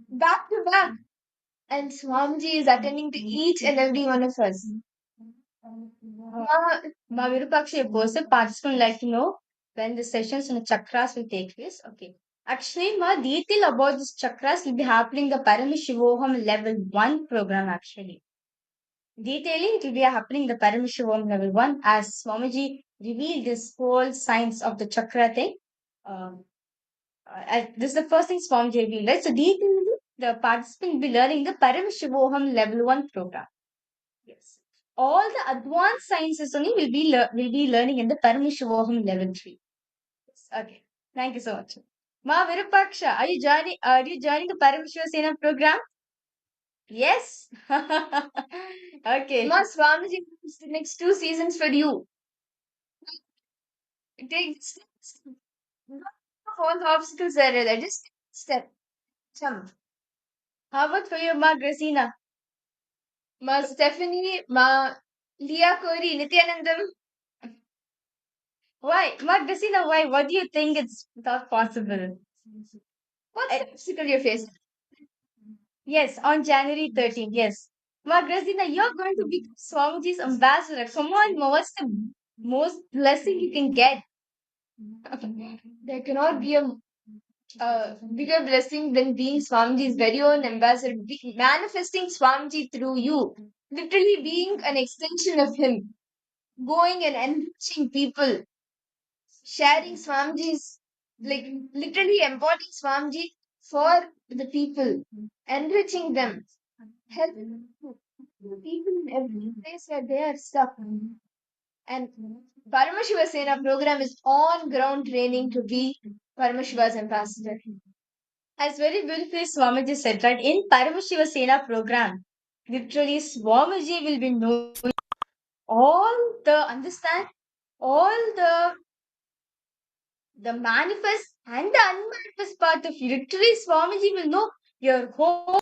back to back. And Swamiji is attending to each and every one of us. Ma Virupaksha, a person participant like to know when the sessions on the chakras will take place. Okay. Actually, ma detail about this chakras will be happening in the Paramashivoham Level 1 program actually. Detailing it will be happening in the Paramashivoham Level 1 as Swamiji revealed this whole science of the chakra thing. Um, this is the first thing Swamiji revealed, right? So detailing the participant will be learning the Paramashivoham Level 1 program. Yes. All the advanced sciences only will be learning in the Paramashivoham Level 3. Yes. Okay. Thank you so much. Ma Virupaksha, are you joining the Paramashiva program? Yes. Okay. Ma Swamiji, the next 2 seasons for you. Take steps. Not all the obstacles are there. Just step. Jump. How about for you, Ma Gracina? Ma Stephanie, Ma Leah Kori, Nithyanandam. Why? Ma Gracina, why? What do you think it's not possible? What's the obstacle you're facing? Yes, on January 13th. Yes. Ma Gracina, you're going to be Swamiji's ambassador. Come on, Ma, what's the most blessing you can get? There cannot be a bigger blessing than being Swamiji's very own ambassador, manifesting Swamiji through you, literally being an extension of him, going and enriching people, sharing Swamiji's, like literally embodying Swamiji for the people, enriching them, helping people in every place where they are stuck. And Paramashiva Sena program is on ground training to be Paramashiva's ambassador. As very beautifully Swamiji said, right, in Paramashiva Sena program, literally Swamiji will be knowing understand all the manifest and the unmanifest part of you. Literally Swamiji will know your whole.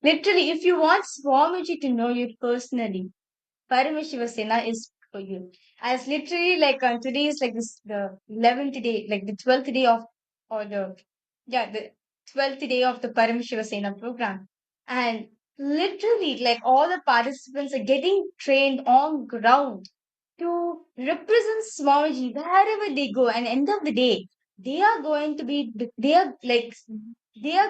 Literally, if you want Swamiji to know you personally, Paramashiva Sena is for you. As literally like today is like this the 11th day, like the 12th day of or the 12th day of the Paramashiva Sena program. And literally like all the participants are getting trained on ground to represent Swamiji wherever they go. And end of the day, they are going to be they are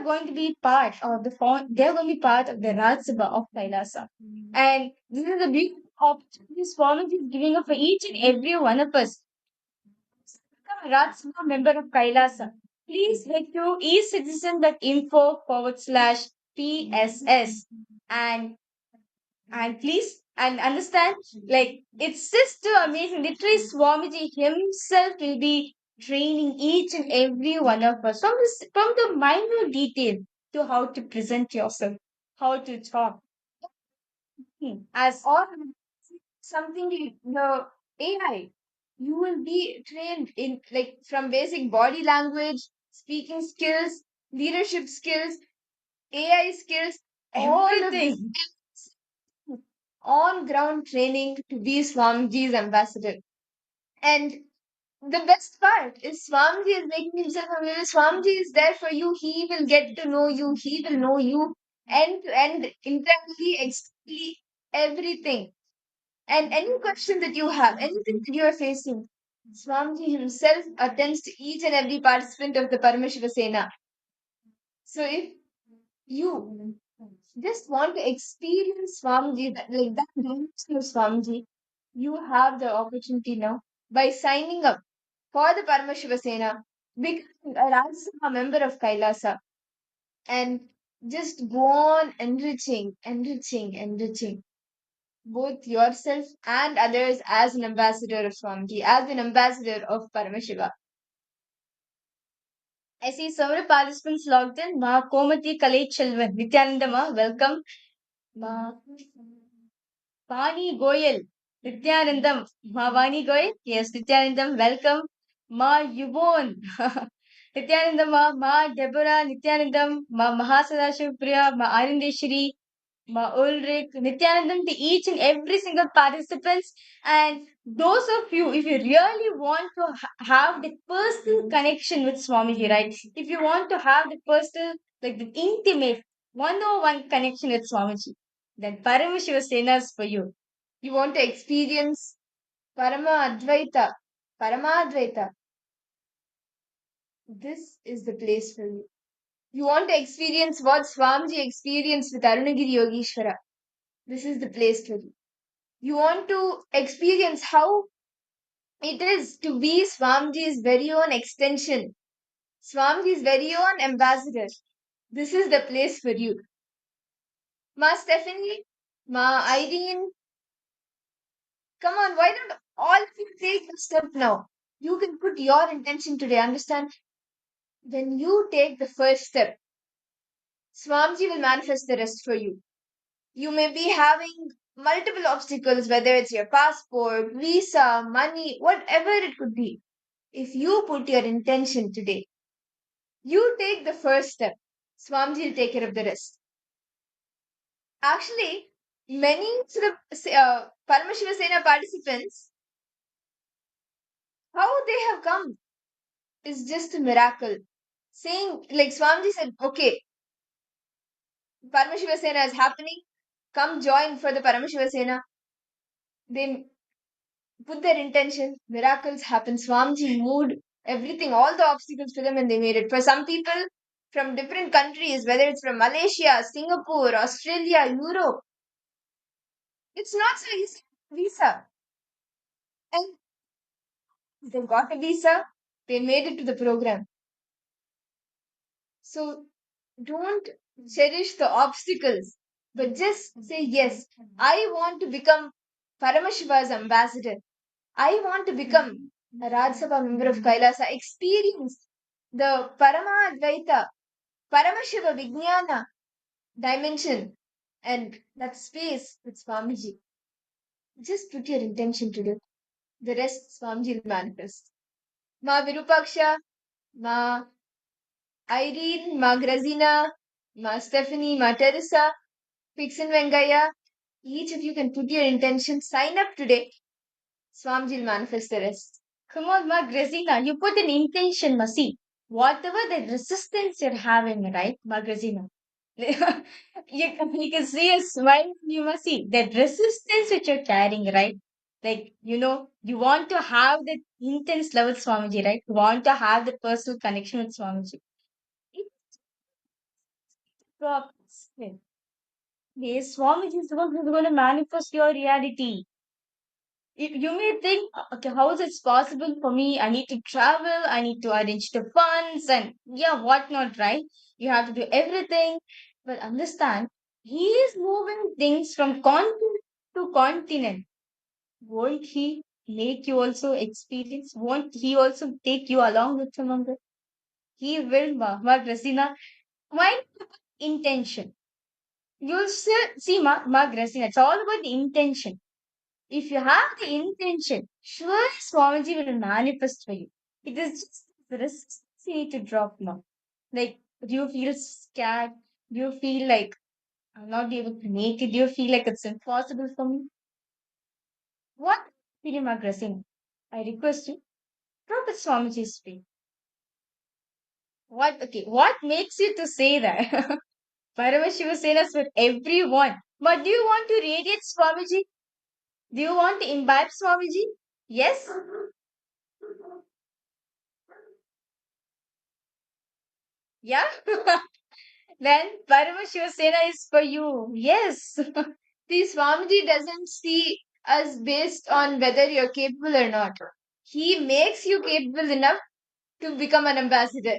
going to be part of they are going to be part of the Raj Sabha of Kailasa. And this is a big opportunity Swamiji is giving up for each and every one of us. Become a Raj Sabha member of Kailasa. Please head to ecitizen.info/PSS and please and understand like it's just too amazing. Literally Swamiji himself will be training each and every one of us from the minor detail to how to present yourself, how to talk. As or something the AI, you will be trained in like from basic body language, speaking skills, leadership skills, AI skills, everything on ground training to be Swamiji's ambassador. And the best part is Swamiji is making himself available. Swamiji is there for you. He will get to know you. He will know you end to end, internally, externally, everything. And any question that you have, anything that you are facing, Swamiji himself attends to each and every participant of the Paramashiva Sena. So if you just want to experience Swamiji, like that dimension of Swamiji, you have the opportunity now by signing up for the Paramashiva Sena, becoming a Rajya member of Kailasa, and just go on enriching both yourself and others as an ambassador of Swamiji, as an ambassador of Paramashiva. I see several participants logged in. Ma Komati Kalai Chelvan, Nithyananda Ma, welcome. Ma Vani Goyal, Nithyanandam. Ma Vani Goyal, yes, Nithyanandam, welcome. Ma Yubon, Nithyanandam, Ma Deborah, Nithyanandam, Ma Mahasada Shivpriya, Ma Arindeshri, Ma Ulrich, Nithyanandam to each and every single participants. And those of you, if you really want to have the personal connection with Swamiji, right? If you want to have the personal, like the intimate, one-on-one connection with Swamiji, then Paramashiva Sena is for you. You want to experience Paramadvaita. This is the place for you. You want to experience what Swamiji experienced with Arunagiri Yogeshwara. This is the place for you. You want to experience how it is to be Swamiji's very own extension, Swamiji's very own ambassador. This is the place for you. Ma Stephanie, Ma Irene, come on, why don't all of you take the step now? You can put your intention today, understand? When you take the first step, Swamiji will manifest the rest for you. You may be having multiple obstacles, whether it's your passport, visa, money, whatever it could be. If you put your intention today, you take the first step, Swamiji will take care of the rest. Actually, many sort of Paramashivoham participants, how they have come is just a miracle. Saying, like Swamiji said, okay, Paramashivoham is happening, come join for the Paramashivoham. They put their intention, miracles happen. Swamiji moved everything, all the obstacles for them, and they made it. For some people from different countries, whether it's from Malaysia, Singapore, Australia, Europe, it's not so easy visa. And they got a visa, they made it to the program. So don't cherish the obstacles, but just say, yes, I want to become Paramashiva's ambassador. I want to become a Rajya Sabha member of KAILASA, experience the Paramadvaita, Paramashiva Vijnana dimension and that space with Swamiji. Just put your intention to it. The rest Swamiji will manifest. Ma Virupaksha, Ma Irene, Ma Grazina, Ma Stephanie, Ma Teresa, Pixin Vengaya, each of you can put your intention, sign up today. Swamiji will manifest the rest. Come on, Ma Grazina, you put an intention, ma. See, whatever the resistance you're having, right, Ma Grazina? You can see a smile, you must see that resistance which you're carrying, right? Like, you want to have that intense love with Swamiji, right? You want to have that personal connection with Swamiji. Yes, Swamiji is the one who's going to manifest your reality. You may think, okay, how is it possible for me? I need to travel, I need to arrange the funds, and yeah, whatnot, right? You have to do everything. But understand, he is moving things from continent to continent. Won't he make you also experience? Won't he also take you along with him on that? He will, Ma Grasina. Why intention? You'll see, Ma Grasina. It's all about the intention. If you have the intention, sure Swamiji will manifest for you. It is just the risks you need to drop now. Like, do you feel scared? Do you feel like I'm not able to make it? Do you feel like it's impossible for me? What feeling aggressing? I request you, drop at Swamiji's feet. What makes you to say that? Paramashivoham is for everyone. But do you want to radiate Swamiji? Do you want to imbibe Swamiji? Yes? Yeah? Then Paramashivoham is for you. Yes. See, Swamiji doesn't see us based on whether you're capable or not. He makes you capable enough to become an ambassador.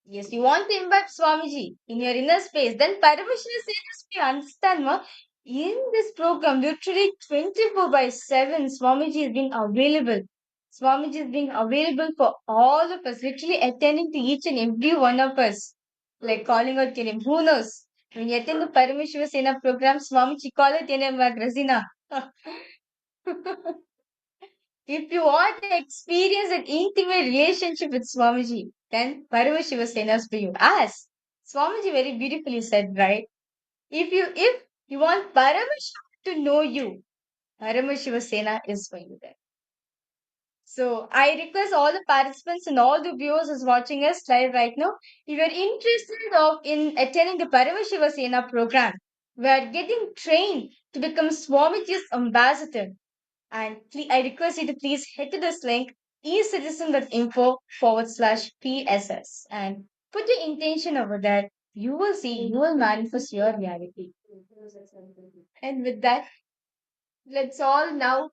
Yes, you want to imbibe Swamiji in your inner space. Then Paramashivoham we understand, ma, in this program, literally 24/7, Swamiji is being available. Swamiji is being available for all of us, literally attending to each and every one of us. Like calling out your name. Who knows? When you attend the Paramashivoham program, Swamiji call out your name, Grazina. If you want to experience an intimate relationship with Swamiji, then Paramashivoham is for you. As Swamiji very beautifully said, right? If you want Paramashiva to know you, Paramashivoham is for you there. So I request all the participants and all the viewers who's watching us live right now, if you're interested in attending the Paramashivoham program, We are getting trained to become Swamiji's ambassador. And I request you to please head to this link, ecitizen.info/PSS, and put your intention over there. You will see, you will manifest your reality. And with that, let's all now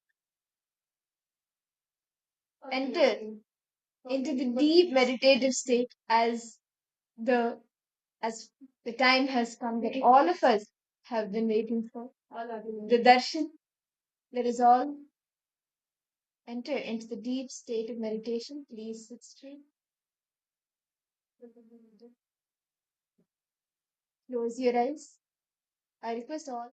enter into the deep meditative state the as the time has come that all of us have been waiting for. The darshan. Let us all enter into the deep state of meditation. Please sit straight. Close your eyes. I request all.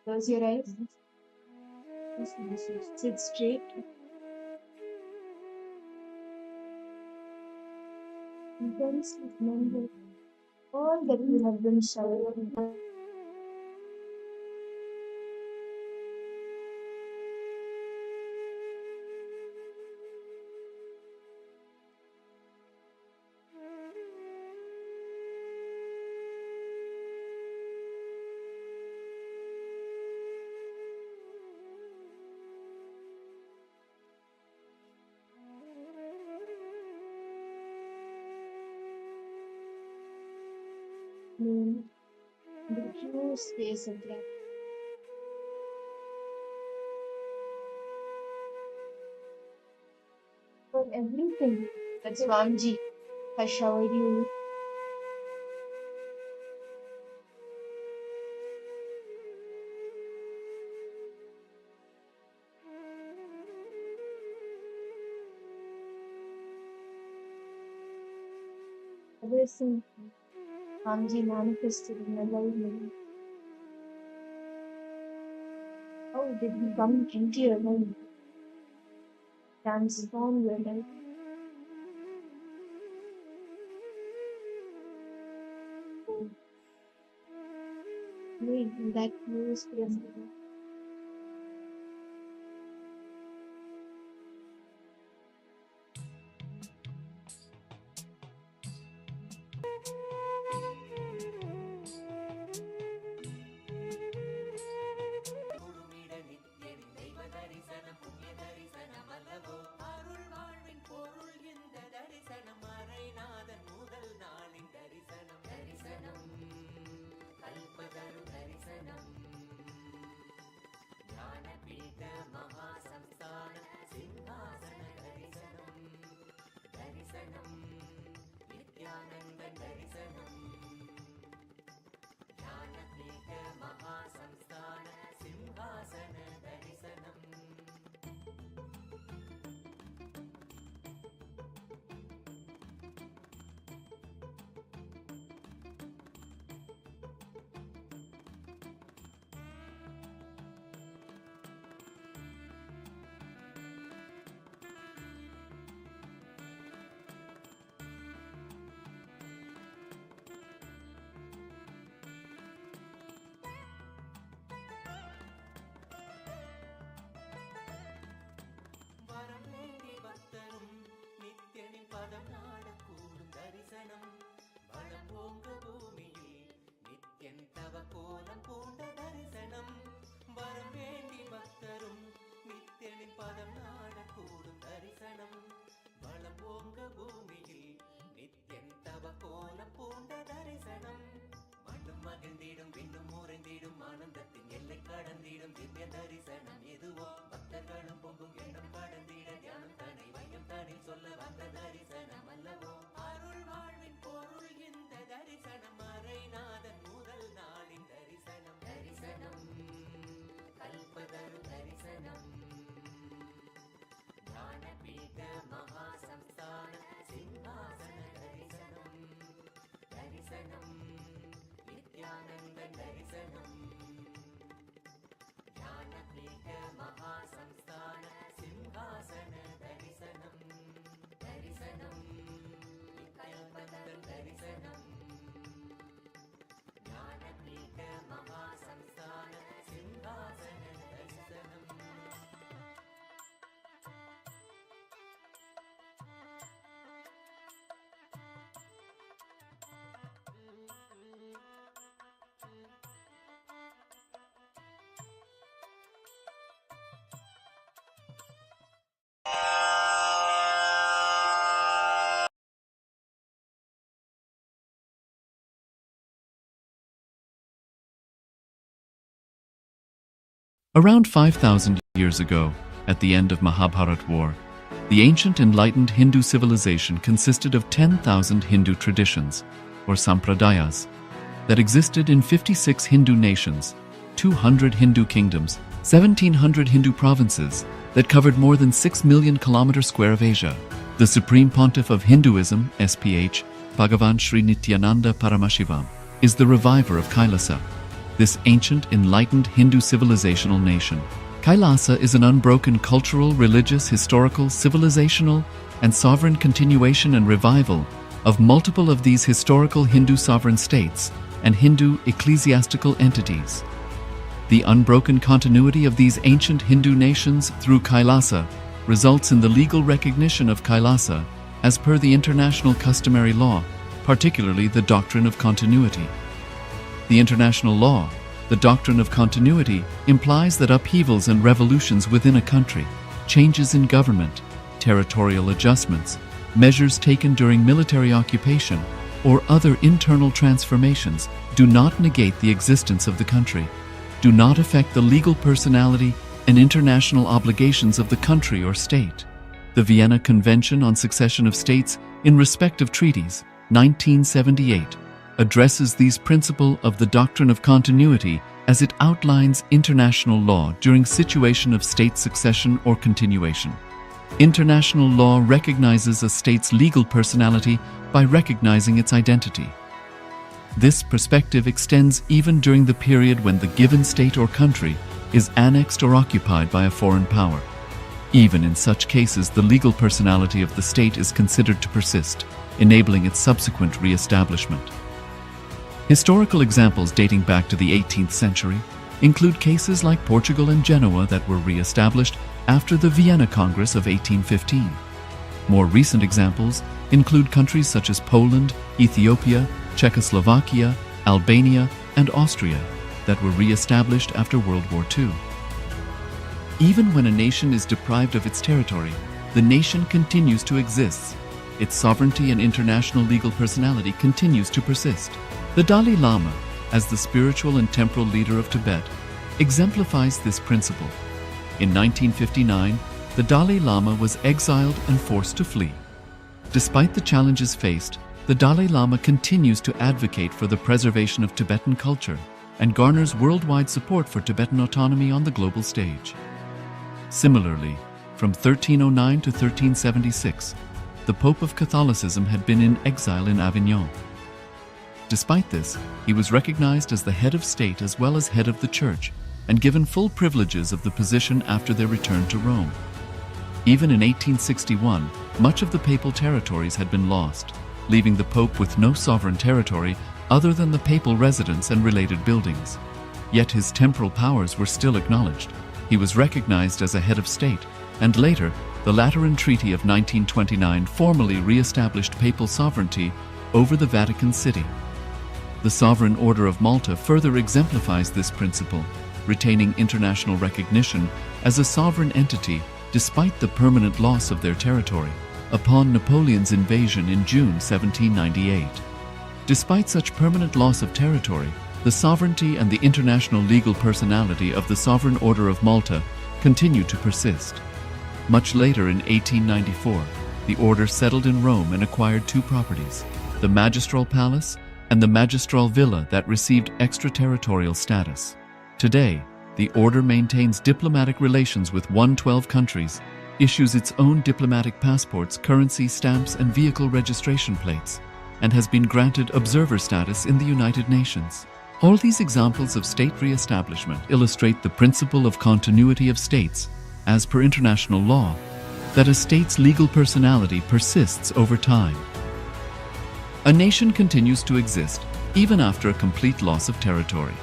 Close your eyes. Sit straight. Intensely remember all that you have been showered. In the pure space of gratitude. For everything that Swamiji has showered you with. Everything Swamiji manifested in your life. How did he come into your life? Transform your life. Live in that pure space of gratitude. கோலம் பூண்ட தரிசனம் வரம் வேண்டி பக்தரும் நித்தியனின் பதம் நாடக்கூடும் தரிசனம் வளம் ஓங்க பூமியில் நித்தியன் தவ கோலம் பூண்ட தரிசனம் மண்ணும் மகிழ்ந்திடும் விண்ணும் உறைந்திடும் ஆனந்தத்தின் எல்லை கடந்திடும் திவ்ய தரிசனம் எதுவோ பக்தர்களும் பொங்கும் எண்ணம் கடந்திட தியானம் தனை வையம் தனில் சொல்ல வந்த தரிசனம் அல்லவோ அருள் வாழ்வின் பொருள் இந்த தரிசனம் அரைநாதன் முதல் நாளின் தரிசனம் தரிசனம் கல்பதரு தரிசனம் ஞானபீட மகாசம்ஸ்தான சிம்மாசன தரிசனம் தரிசனம் நித்யானந்த தரிசனம் ஞானபீட மகாசம்ஸ்தான சிம்மாசன தரிசனம் தரிசனம் கல்பதரு தரிசனம் ஞானபீட மகாசம்ஸ்தான சிம்மாசன தரிசனம். Around 5,000 years ago, at the end of Mahabharat War, the ancient enlightened Hindu civilization consisted of 10,000 Hindu traditions, or sampradayas, that existed in 56 Hindu nations, 200 Hindu kingdoms, 1,700 Hindu provinces that covered more than 6 million kilometers square of Asia. The Supreme Pontiff of Hinduism, SPH, Bhagavan Sri Nithyananda Paramashivoham, is the reviver of KAILASA, this ancient, enlightened Hindu civilizational nation. KAILASA is an unbroken cultural, religious, historical, civilizational, and sovereign continuation and revival of multiple of these historical Hindu sovereign states and Hindu ecclesiastical entities. The unbroken continuity of these ancient Hindu nations through KAILASA results in the legal recognition of KAILASA as per the international customary law, particularly the doctrine of continuity. The international law, the doctrine of continuity, implies that upheavals and revolutions within a country, changes in government, territorial adjustments, measures taken during military occupation, or other internal transformations do not negate the existence of the country, do not affect the legal personality and international obligations of the country or state. The Vienna Convention on Succession of States in respect of treaties, 1978, addresses these principle of the doctrine of continuity as it outlines international law during situation of state succession or continuation. International law recognizes a state's legal personality by recognizing its identity. This perspective extends even during the period when the given state or country is annexed or occupied by a foreign power. Even in such cases, the legal personality of the state is considered to persist, enabling its subsequent re-establishment. Historical examples dating back to the 18th century include cases like Portugal and Genoa that were re-established after the Vienna Congress of 1815. More recent examples include countries such as Poland, Ethiopia, Czechoslovakia, Albania, and Austria that were re-established after World War II. Even when a nation is deprived of its territory, the nation continues to exist. Its sovereignty and international legal personality continues to persist. The Dalai Lama, as the spiritual and temporal leader of Tibet, exemplifies this principle. In 1959, the Dalai Lama was exiled and forced to flee. Despite the challenges faced, the Dalai Lama continues to advocate for the preservation of Tibetan culture and garners worldwide support for Tibetan autonomy on the global stage. Similarly, from 1309 to 1376, the Pope of Catholicism had been in exile in Avignon. Despite this, he was recognized as the head of state as well as head of the church and given full privileges of the position after their return to Rome. Even in 1861, much of the papal territories had been lost, leaving the Pope with no sovereign territory other than the papal residence and related buildings. Yet his temporal powers were still acknowledged. He was recognized as a head of state, and later, the Lateran Treaty of 1929 formally re-established papal sovereignty over the Vatican City. The Sovereign Order of Malta further exemplifies this principle, retaining international recognition as a sovereign entity despite the permanent loss of their territory upon Napoleon's invasion in June 1798. Despite such permanent loss of territory, the sovereignty and the international legal personality of the Sovereign Order of Malta continue to persist. Much later in 1894, the order settled in Rome and acquired two properties, the Magistral Palace and the Magistral Villa that received extraterritorial status. Today, the order maintains diplomatic relations with 112 countries, issues its own diplomatic passports, currency, stamps, and vehicle registration plates, and has been granted observer status in the United Nations. All these examples of state re-establishment illustrate the principle of continuity of states, as per international law, that a state's legal personality persists over time. A nation continues to exist even after a complete loss of territory.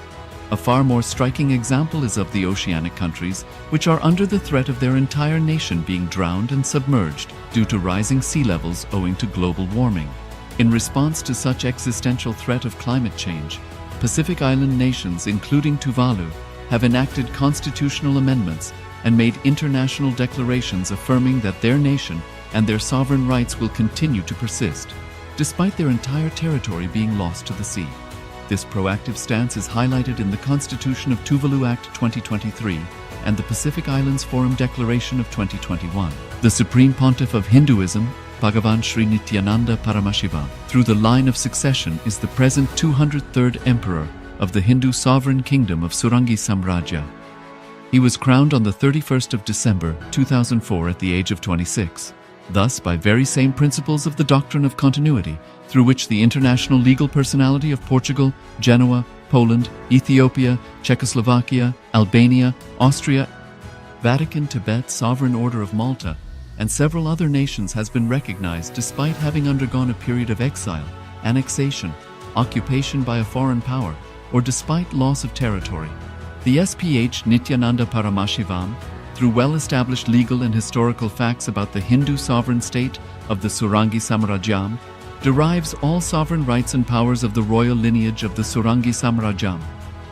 A far more striking example is of the oceanic countries, which are under the threat of their entire nation being drowned and submerged due to rising sea levels owing to global warming. In response to such existential threat of climate change, Pacific Island nations, including Tuvalu, have enacted constitutional amendments and made international declarations affirming that their nation and their sovereign rights will continue to persist, despite their entire territory being lost to the sea. This proactive stance is highlighted in the Constitution of Tuvalu Act 2023 and the Pacific Islands Forum Declaration of 2021. The Supreme Pontiff of Hinduism, Bhagavan Sri Nithyananda Paramashivoham, through the line of succession is the present 203rd Emperor of the Hindu Sovereign Kingdom of Surangi Samrajya. He was crowned on the 31st of December 2004 at the age of 26. Thus, by very same principles of the doctrine of continuity, through which the international legal personality of Portugal, Genoa, Poland, Ethiopia, Czechoslovakia, Albania, Austria, Vatican, Tibet, Sovereign Order of Malta, and several other nations has been recognized despite having undergone a period of exile, annexation, occupation by a foreign power, or despite loss of territory. The SPH Nithyananda Paramashivoham, through well-established legal and historical facts about the Hindu sovereign state of the Surangi Samrajyam, derives all sovereign rights and powers of the royal lineage of the Surangi Samrajyam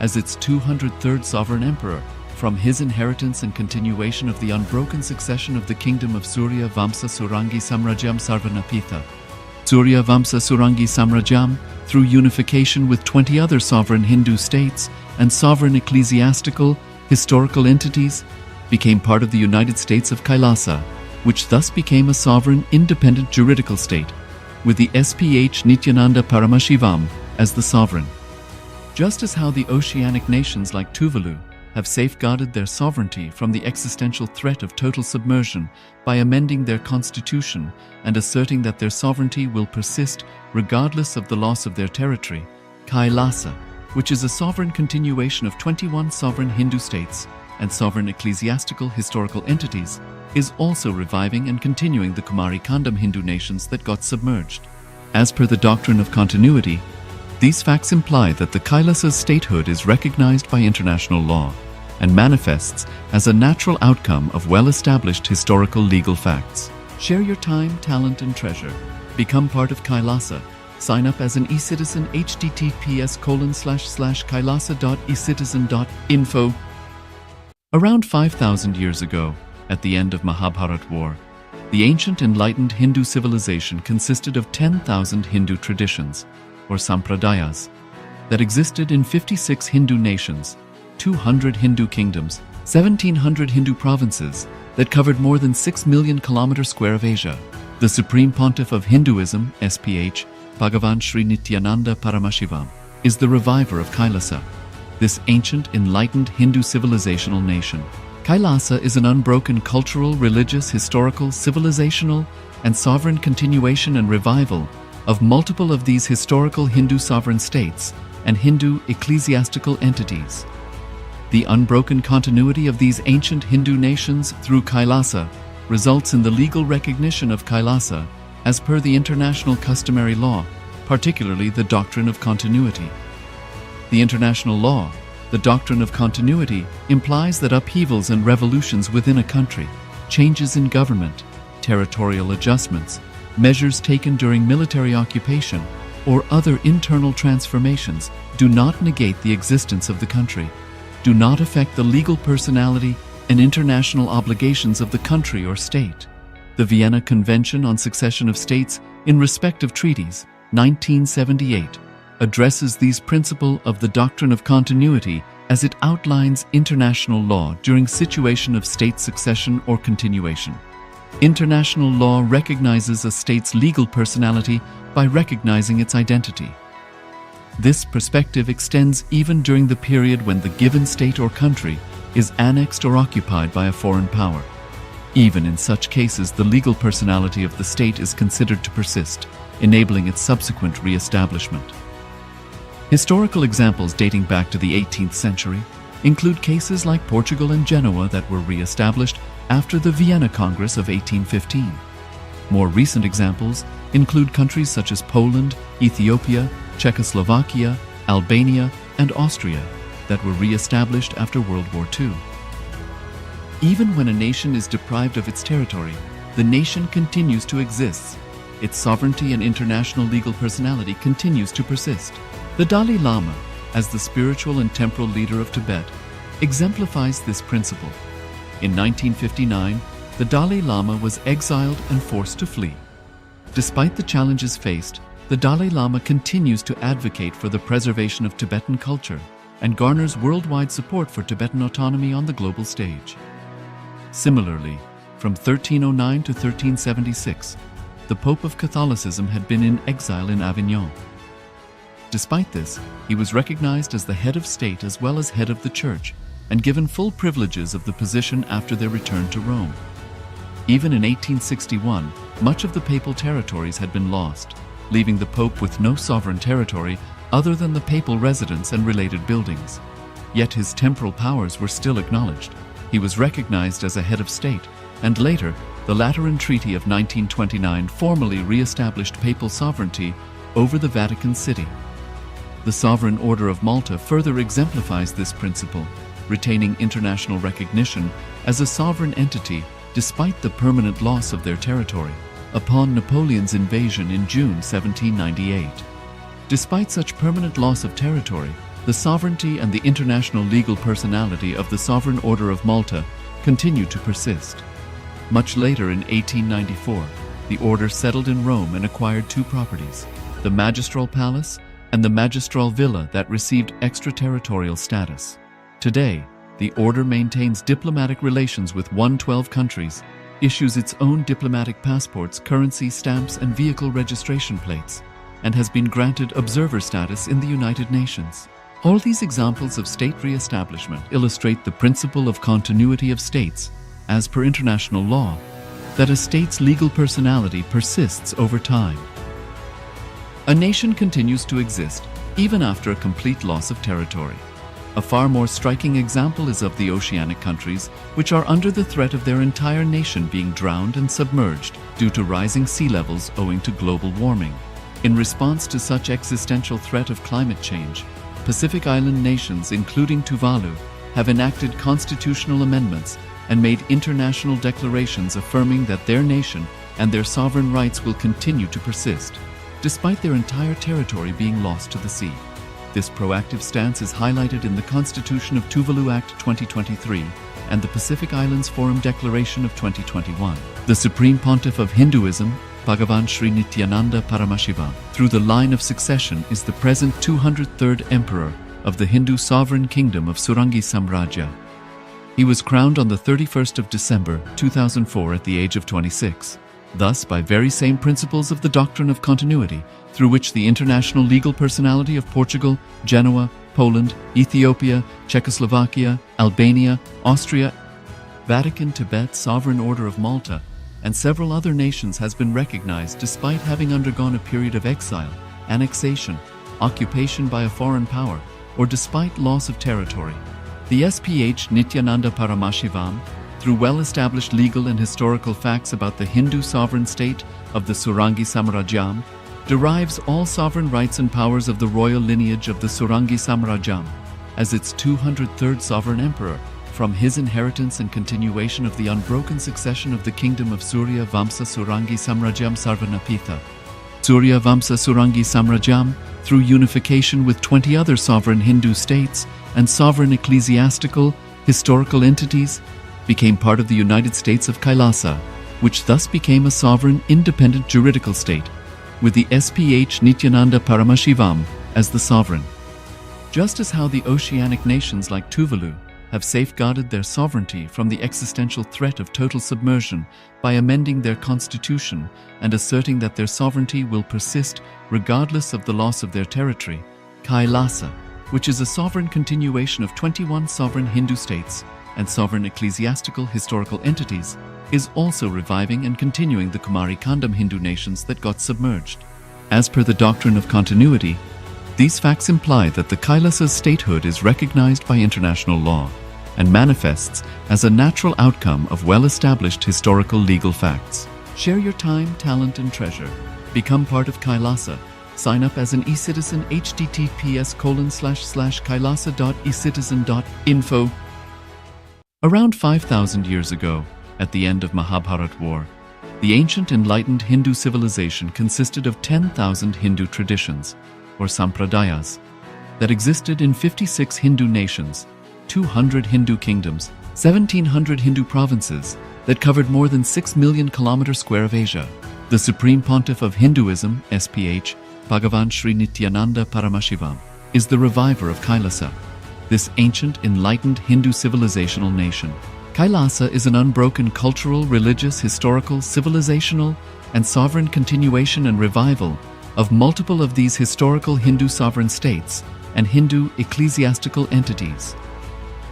as its 203rd sovereign emperor from his inheritance and continuation of the unbroken succession of the kingdom of Surya Vamsa Surangi Samrajyam Sarvanapitha. Surya Vamsa Surangi Samrajyam, through unification with 20 other sovereign Hindu states and sovereign ecclesiastical, historical entities, became part of the United States of KAILASA, which thus became a sovereign, independent juridical state, with the SPH Nithyananda Paramashivoham as the sovereign. Just as how the oceanic nations like Tuvalu have safeguarded their sovereignty from the existential threat of total submersion by amending their constitution and asserting that their sovereignty will persist regardless of the loss of their territory, KAILASA, which is a sovereign continuation of 21 sovereign Hindu states and sovereign ecclesiastical historical entities, is also reviving and continuing the Kumari Kandam Hindu nations that got submerged. As per the doctrine of continuity, these facts imply that the KAILASA's statehood is recognized by international law and manifests as a natural outcome of well-established historical legal facts. Share your time, talent, and treasure. Become part of KAILASA. Sign up as an eCitizen https://kailasa.ecitizen.info. Around 5,000 years ago, at the end of Mahabharat War, the ancient enlightened Hindu civilization consisted of 10,000 Hindu traditions, or sampradayas, that existed in 56 Hindu nations, 200 Hindu kingdoms, 1,700 Hindu provinces that covered more than 6 million kilometers square of Asia. The Supreme Pontiff of Hinduism, SPH, Bhagavan Sri Nithyananda Paramashivoham, is the reviver of KAILASA, this ancient, enlightened Hindu civilizational nation. KAILASA is an unbroken cultural, religious, historical, civilizational, and sovereign continuation and revival of multiple of these historical Hindu sovereign states and Hindu ecclesiastical entities. The unbroken continuity of these ancient Hindu nations through KAILASA results in the legal recognition of KAILASA as per the international customary law, particularly the doctrine of continuity. The international law, the doctrine of continuity, implies that upheavals and revolutions within a country, changes in government, territorial adjustments, measures taken during military occupation, or other internal transformations do not negate the existence of the country, do not affect the legal personality and international obligations of the country or state. The Vienna Convention on Succession of States in Respect of Treaties, 1978, addresses these principles of the doctrine of continuity as it outlines international law during situation of state succession or continuation. International law recognizes a state's legal personality by recognizing its identity. This perspective extends even during the period when the given state or country is annexed or occupied by a foreign power. Even in such cases, the legal personality of the state is considered to persist, enabling its subsequent re-establishment. Historical examples dating back to the 18th century include cases like Portugal and Genoa that were re-established after the Vienna Congress of 1815. More recent examples include countries such as Poland, Ethiopia, Czechoslovakia, Albania, and Austria that were re-established after World War II. Even when a nation is deprived of its territory, the nation continues to exist. Its sovereignty and international legal personality continues to persist. The Dalai Lama, as the spiritual and temporal leader of Tibet, exemplifies this principle. In 1959, the Dalai Lama was exiled and forced to flee. Despite the challenges faced, the Dalai Lama continues to advocate for the preservation of Tibetan culture and garners worldwide support for Tibetan autonomy on the global stage. Similarly, from 1309 to 1376, the Pope of Catholicism had been in exile in Avignon. Despite this, he was recognized as the head of state as well as head of the church and given full privileges of the position after their return to Rome. Even in 1861, much of the papal territories had been lost, leaving the Pope with no sovereign territory other than the papal residence and related buildings. Yet his temporal powers were still acknowledged. He was recognized as a head of state, and later, the Lateran Treaty of 1929 formally re-established papal sovereignty over the Vatican City. The Sovereign Order of Malta further exemplifies this principle, retaining international recognition as a sovereign entity despite the permanent loss of their territory upon Napoleon's invasion in June 1798. Despite such permanent loss of territory, the sovereignty and the international legal personality of the Sovereign Order of Malta continue to persist. Much later in 1894, the order settled in Rome and acquired two properties, the Magistral Palace and the Magistral Villa that received extraterritorial status. Today, the order maintains diplomatic relations with 112 countries, issues its own diplomatic passports, currency stamps, and vehicle registration plates, and has been granted observer status in the United Nations. All these examples of state re-establishment illustrate the principle of continuity of states, as per international law, that a state's legal personality persists over time. A nation continues to exist even after a complete loss of territory. A far more striking example is of the oceanic countries, which are under the threat of their entire nation being drowned and submerged due to rising sea levels owing to global warming. In response to such existential threat of climate change, Pacific Island nations, including Tuvalu, have enacted constitutional amendments and made international declarations affirming that their nation and their sovereign rights will continue to persist, despite their entire territory being lost to the sea. This proactive stance is highlighted in the Constitution of Tuvalu Act 2023 and the Pacific Islands Forum Declaration of 2021. The Supreme Pontiff of Hinduism, Bhagavan Sri Nithyananda Paramashivoham, through the line of succession, is the present 203rd Emperor of the Hindu Sovereign Kingdom of Surangi Samrajya. He was crowned on the 31st of December 2004 at the age of 26. Thus, by very same principles of the doctrine of continuity, through which the international legal personality of Portugal, Genoa, Poland, Ethiopia, Czechoslovakia, Albania, Austria, Vatican, Tibet, Sovereign Order of Malta, and several other nations has been recognized despite having undergone a period of exile, annexation, occupation by a foreign power, or despite loss of territory. The SPH Nithyananda Paramashivoham, through well-established legal and historical facts about the Hindu sovereign state of the Surangi Samrajyam, derives all sovereign rights and powers of the royal lineage of the Surangi Samrajyam as its 203rd sovereign emperor from his inheritance and continuation of the unbroken succession of the kingdom of Surya Vamsa Surangi Samrajyam Sarvanapitha. Surya Vamsa Surangi Samrajam, through unification with 20 other sovereign Hindu states and sovereign ecclesiastical, historical entities, became part of the United States of KAILASA, which thus became a sovereign, independent juridical state, with the SPH Nithyananda Paramashivoham as the sovereign. Just as how the oceanic nations like Tuvalu have safeguarded their sovereignty from the existential threat of total submersion by amending their constitution and asserting that their sovereignty will persist regardless of the loss of their territory, KAILASA, which is a sovereign continuation of 21 sovereign Hindu states and sovereign ecclesiastical historical entities, is also reviving and continuing the Kumari Kandam Hindu nations that got submerged. As per the doctrine of continuity, these facts imply that the KAILASA's statehood is recognized by international law and manifests as a natural outcome of well-established historical legal facts. Share your time, talent, and treasure. Become part of KAILASA. Sign up as an eCitizen https://kailasa.ecitizen.info. Around 5,000 years ago, at the end of Mahabharat War, the ancient enlightened Hindu civilization consisted of 10,000 Hindu traditions, or sampradayas, that existed in 56 Hindu nations, 200 Hindu kingdoms, 1,700 Hindu provinces that covered more than 6 million kilometers square of Asia. The Supreme Pontiff of Hinduism, SPH, Bhagavan Sri Nithyananda Paramashivoham, is the reviver of KAILASA, this ancient enlightened Hindu civilizational nation. KAILASA is an unbroken cultural, religious, historical, civilizational, and sovereign continuation and revival of multiple of these historical Hindu sovereign states and Hindu ecclesiastical entities.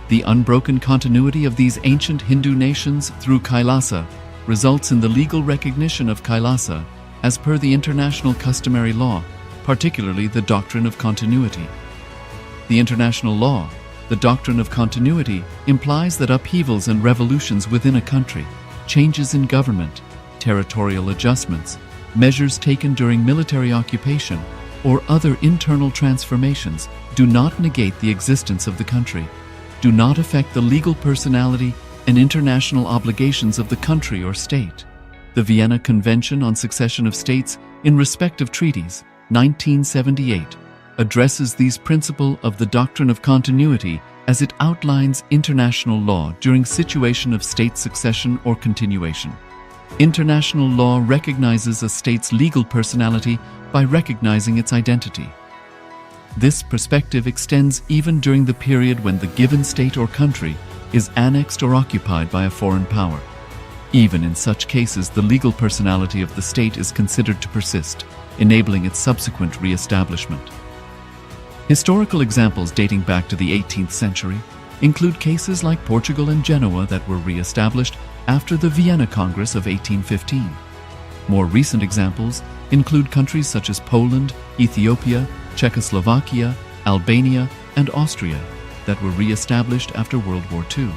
The unbroken continuity of these ancient Hindu nations through KAILASA results in the legal recognition of KAILASA as per the international customary law, particularly the doctrine of continuity. The international law, the doctrine of continuity, implies that upheavals and revolutions within a country, changes in government, territorial adjustments, measures taken during military occupation, or other internal transformations do not negate the existence of the country, do not affect the legal personality and international obligations of the country or state. The Vienna Convention on Succession of States in respect of treaties, 1978, addresses these principles of the doctrine of continuity as it outlines international law during situation of state succession or continuation. International law recognizes a state's legal personality by recognizing its identity. This perspective extends even during the period when the given state or country is annexed or occupied by a foreign power. Even in such cases, the legal personality of the state is considered to persist, enabling its subsequent re-establishment. Historical examples dating back to the 18th century include cases like Portugal and Genoa that were re-established after the Vienna Congress of 1815. More recent examples include countries such as Poland, Ethiopia, Czechoslovakia, Albania, and Austria that were re-established after World War II.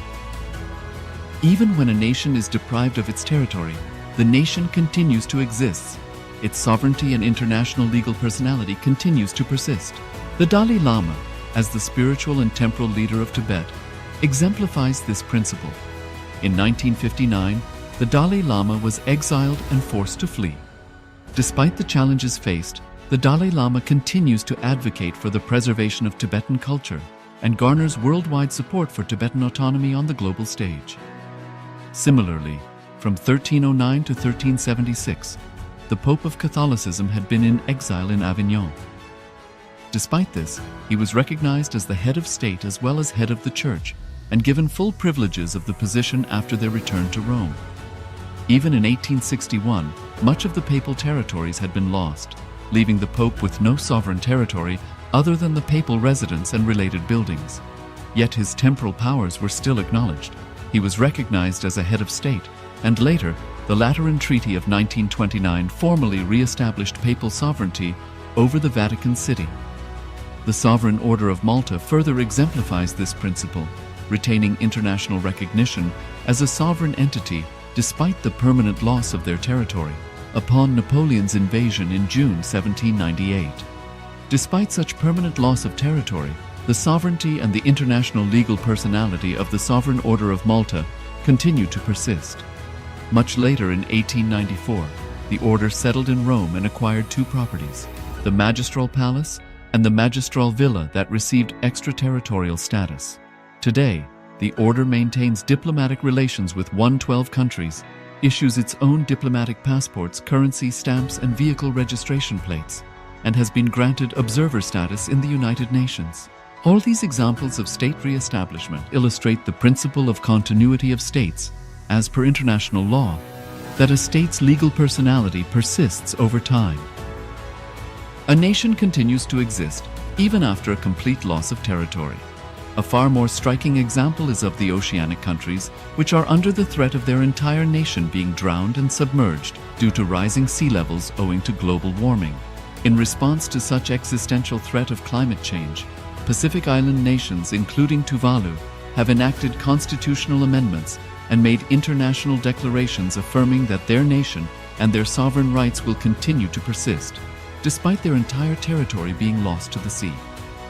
Even when a nation is deprived of its territory, the nation continues to exist. Its sovereignty and international legal personality continues to persist. The Dalai Lama, as the spiritual and temporal leader of Tibet, exemplifies this principle. In 1959, the Dalai Lama was exiled and forced to flee. Despite the challenges faced, the Dalai Lama continues to advocate for the preservation of Tibetan culture and garners worldwide support for Tibetan autonomy on the global stage. Similarly, from 1309 to 1376, the Pope of Catholicism had been in exile in Avignon. Despite this, he was recognized as the head of state as well as head of the church and given full privileges of the position after their return to Rome. Even in 1861, much of the papal territories had been lost, leaving the Pope with no sovereign territory other than the papal residence and related buildings. Yet his temporal powers were still acknowledged. He was recognized as a head of state, and later, the Lateran Treaty of 1929 formally re-established papal sovereignty over the Vatican City. The Sovereign Order of Malta further exemplifies this principle, retaining international recognition as a sovereign entity despite the permanent loss of their territory upon Napoleon's invasion in June 1798. Despite such permanent loss of territory, the sovereignty and the international legal personality of the Sovereign Order of Malta continue to persist. Much later in 1894, the order settled in Rome and acquired two properties, the Magistral Palace and the Magistral Villa that received extraterritorial status. Today, the order maintains diplomatic relations with 112 countries, issues its own diplomatic passports, currency, stamps, and vehicle registration plates, and has been granted observer status in the United Nations. All these examples of state re-establishment illustrate the principle of continuity of states, as per international law, that a state's legal personality persists over time. A nation continues to exist even after a complete loss of territory. A far more striking example is of the oceanic countries, which are under the threat of their entire nation being drowned and submerged due to rising sea levels owing to global warming. In response to such existential threat of climate change, Pacific Island nations, including Tuvalu, have enacted constitutional amendments and made international declarations affirming that their nation and their sovereign rights will continue to persist, despite their entire territory being lost to the sea.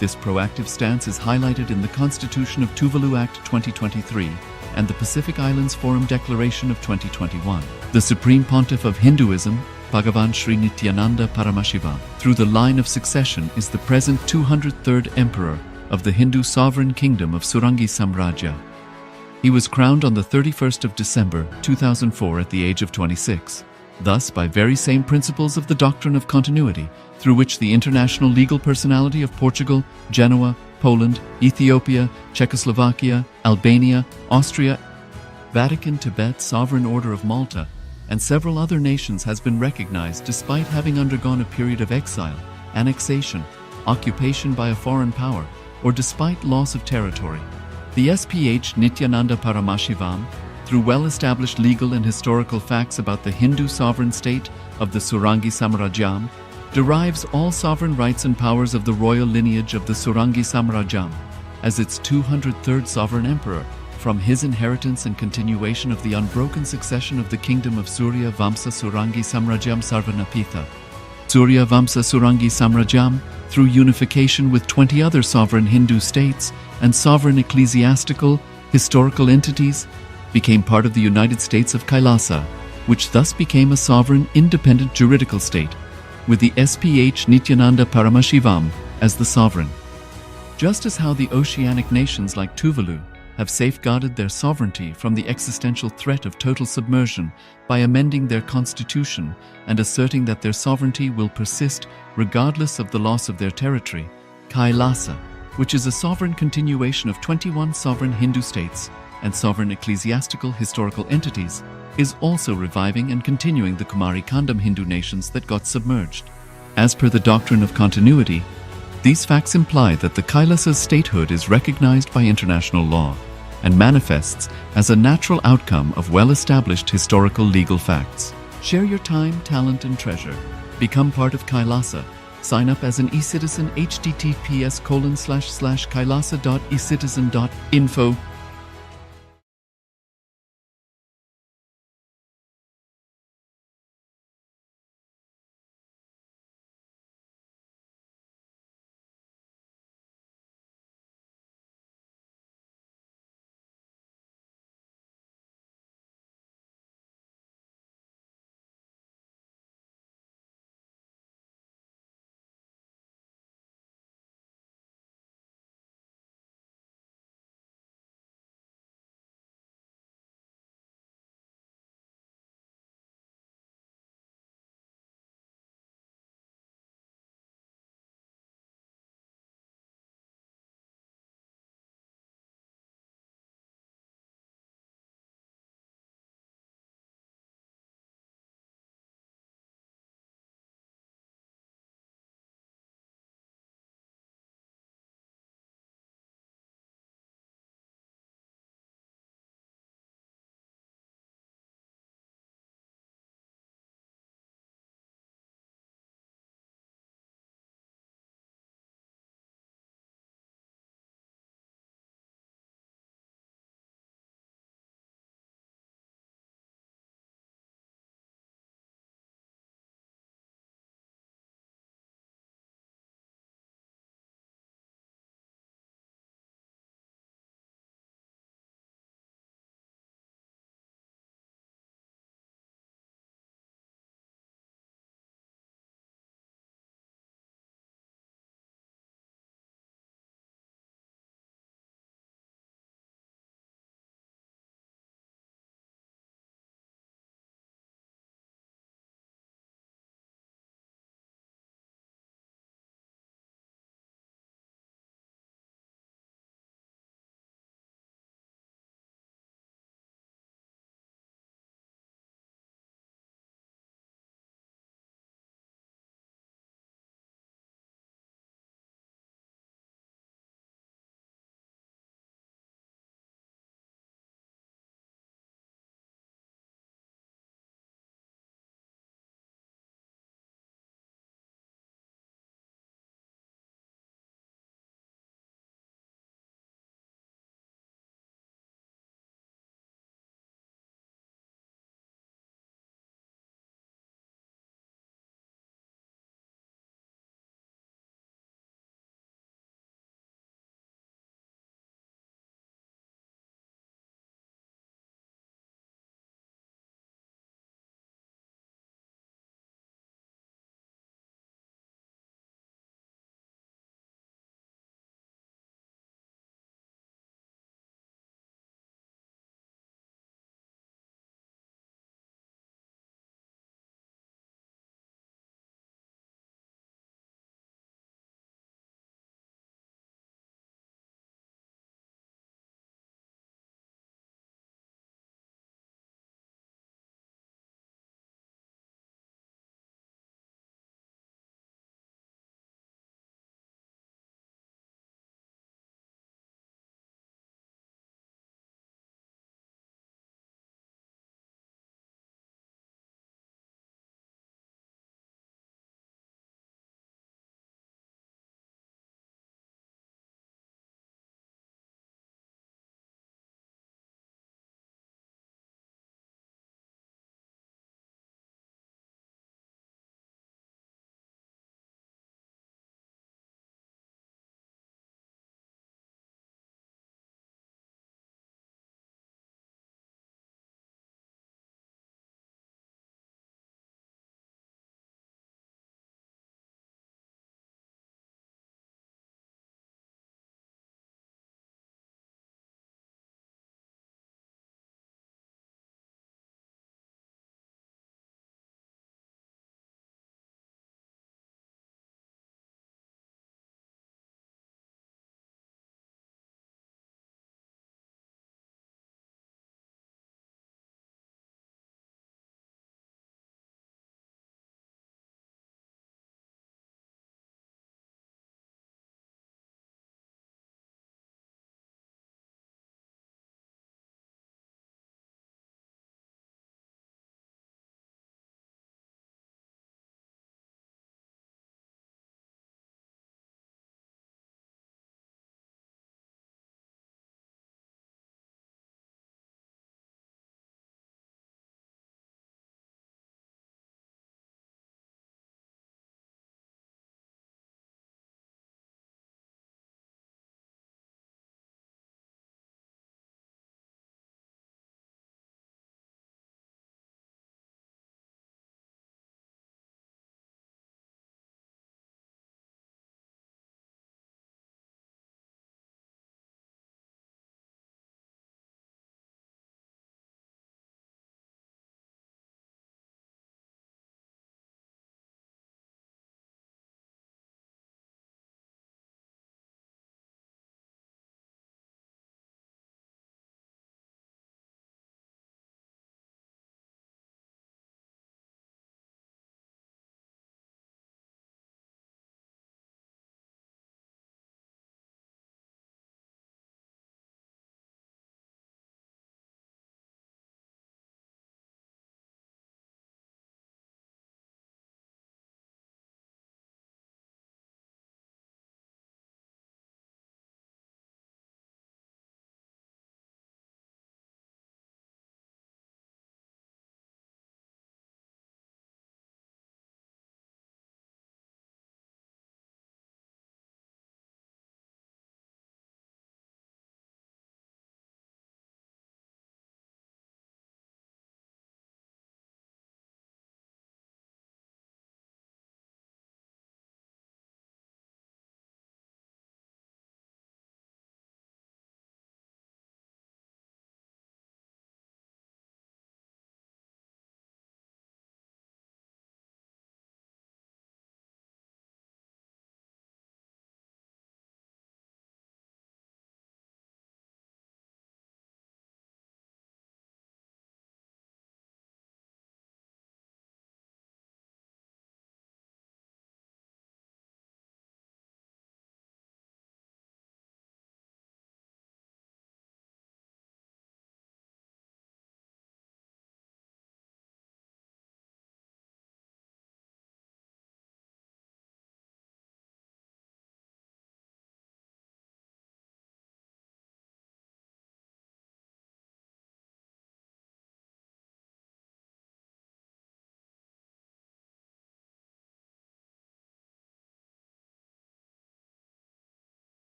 This proactive stance is highlighted in the Constitution of Tuvalu Act 2023 and the Pacific Islands Forum Declaration of 2021. The Supreme Pontiff of Hinduism, Bhagavan Sri Nithyananda Paramashivoham, through the line of succession is the present 203rd Emperor of the Hindu Sovereign Kingdom of Surangi Samrajya. He was crowned on the 31st of December 2004 at the age of 26. Thus, by very same principles of the doctrine of continuity, through which the international legal personality of Portugal, Genoa, Poland, Ethiopia, Czechoslovakia, Albania, Austria, Vatican, Tibet, Sovereign Order of Malta, and several other nations has been recognized despite having undergone a period of exile, annexation, occupation by a foreign power, or despite loss of territory. The SPH Nithyananda Paramashivoham, through well-established legal and historical facts about the Hindu sovereign state of the Surangi Samrajyam, derives all sovereign rights and powers of the royal lineage of the Surangi Samrajyam as its 203rd sovereign emperor, from his inheritance and continuation of the unbroken succession of the kingdom of Surya Vamsa Surangi Samrajyam Sarvanapitha. Surya Vamsa Surangi Samrajyam, through unification with 20 other sovereign Hindu states and sovereign ecclesiastical, historical entities, became part of the United States of KAILASA, which thus became a sovereign, independent juridical state, with the SPH Nithyananda Paramashivoham as the sovereign. Just as how the oceanic nations like Tuvalu have safeguarded their sovereignty from the existential threat of total submersion by amending their constitution and asserting that their sovereignty will persist regardless of the loss of their territory, KAILASA, which is a sovereign continuation of 21 sovereign Hindu states and sovereign ecclesiastical historical entities, is also reviving and continuing the Kumari Kandam Hindu nations that got submerged. As per the doctrine of continuity, these facts imply that the Kailasa's statehood is recognized by international law and manifests as a natural outcome of well-established historical legal facts. Share your time, talent, and treasure. Become part of KAILASA. Sign up as an eCitizen https://kailasa.ecitizen.info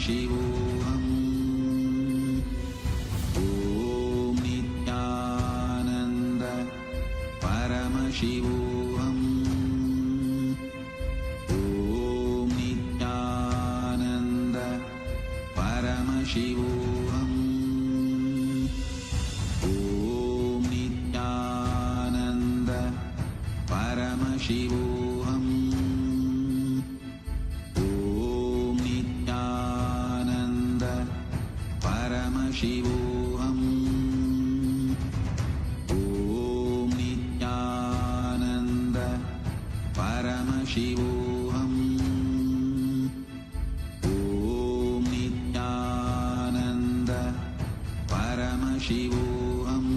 Paramashivoham. Om Nithyananda Paramashivoham. Om Nithyananda Paramashivoham. Om Nithyananda Paramashivoham. Om Nithyananda Paramashivoham. Om Nithyananda Paramashivoham. Om Nithyananda Paramashivoham.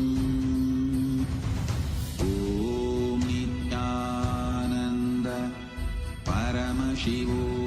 Om Nithyananda Paramashivoham.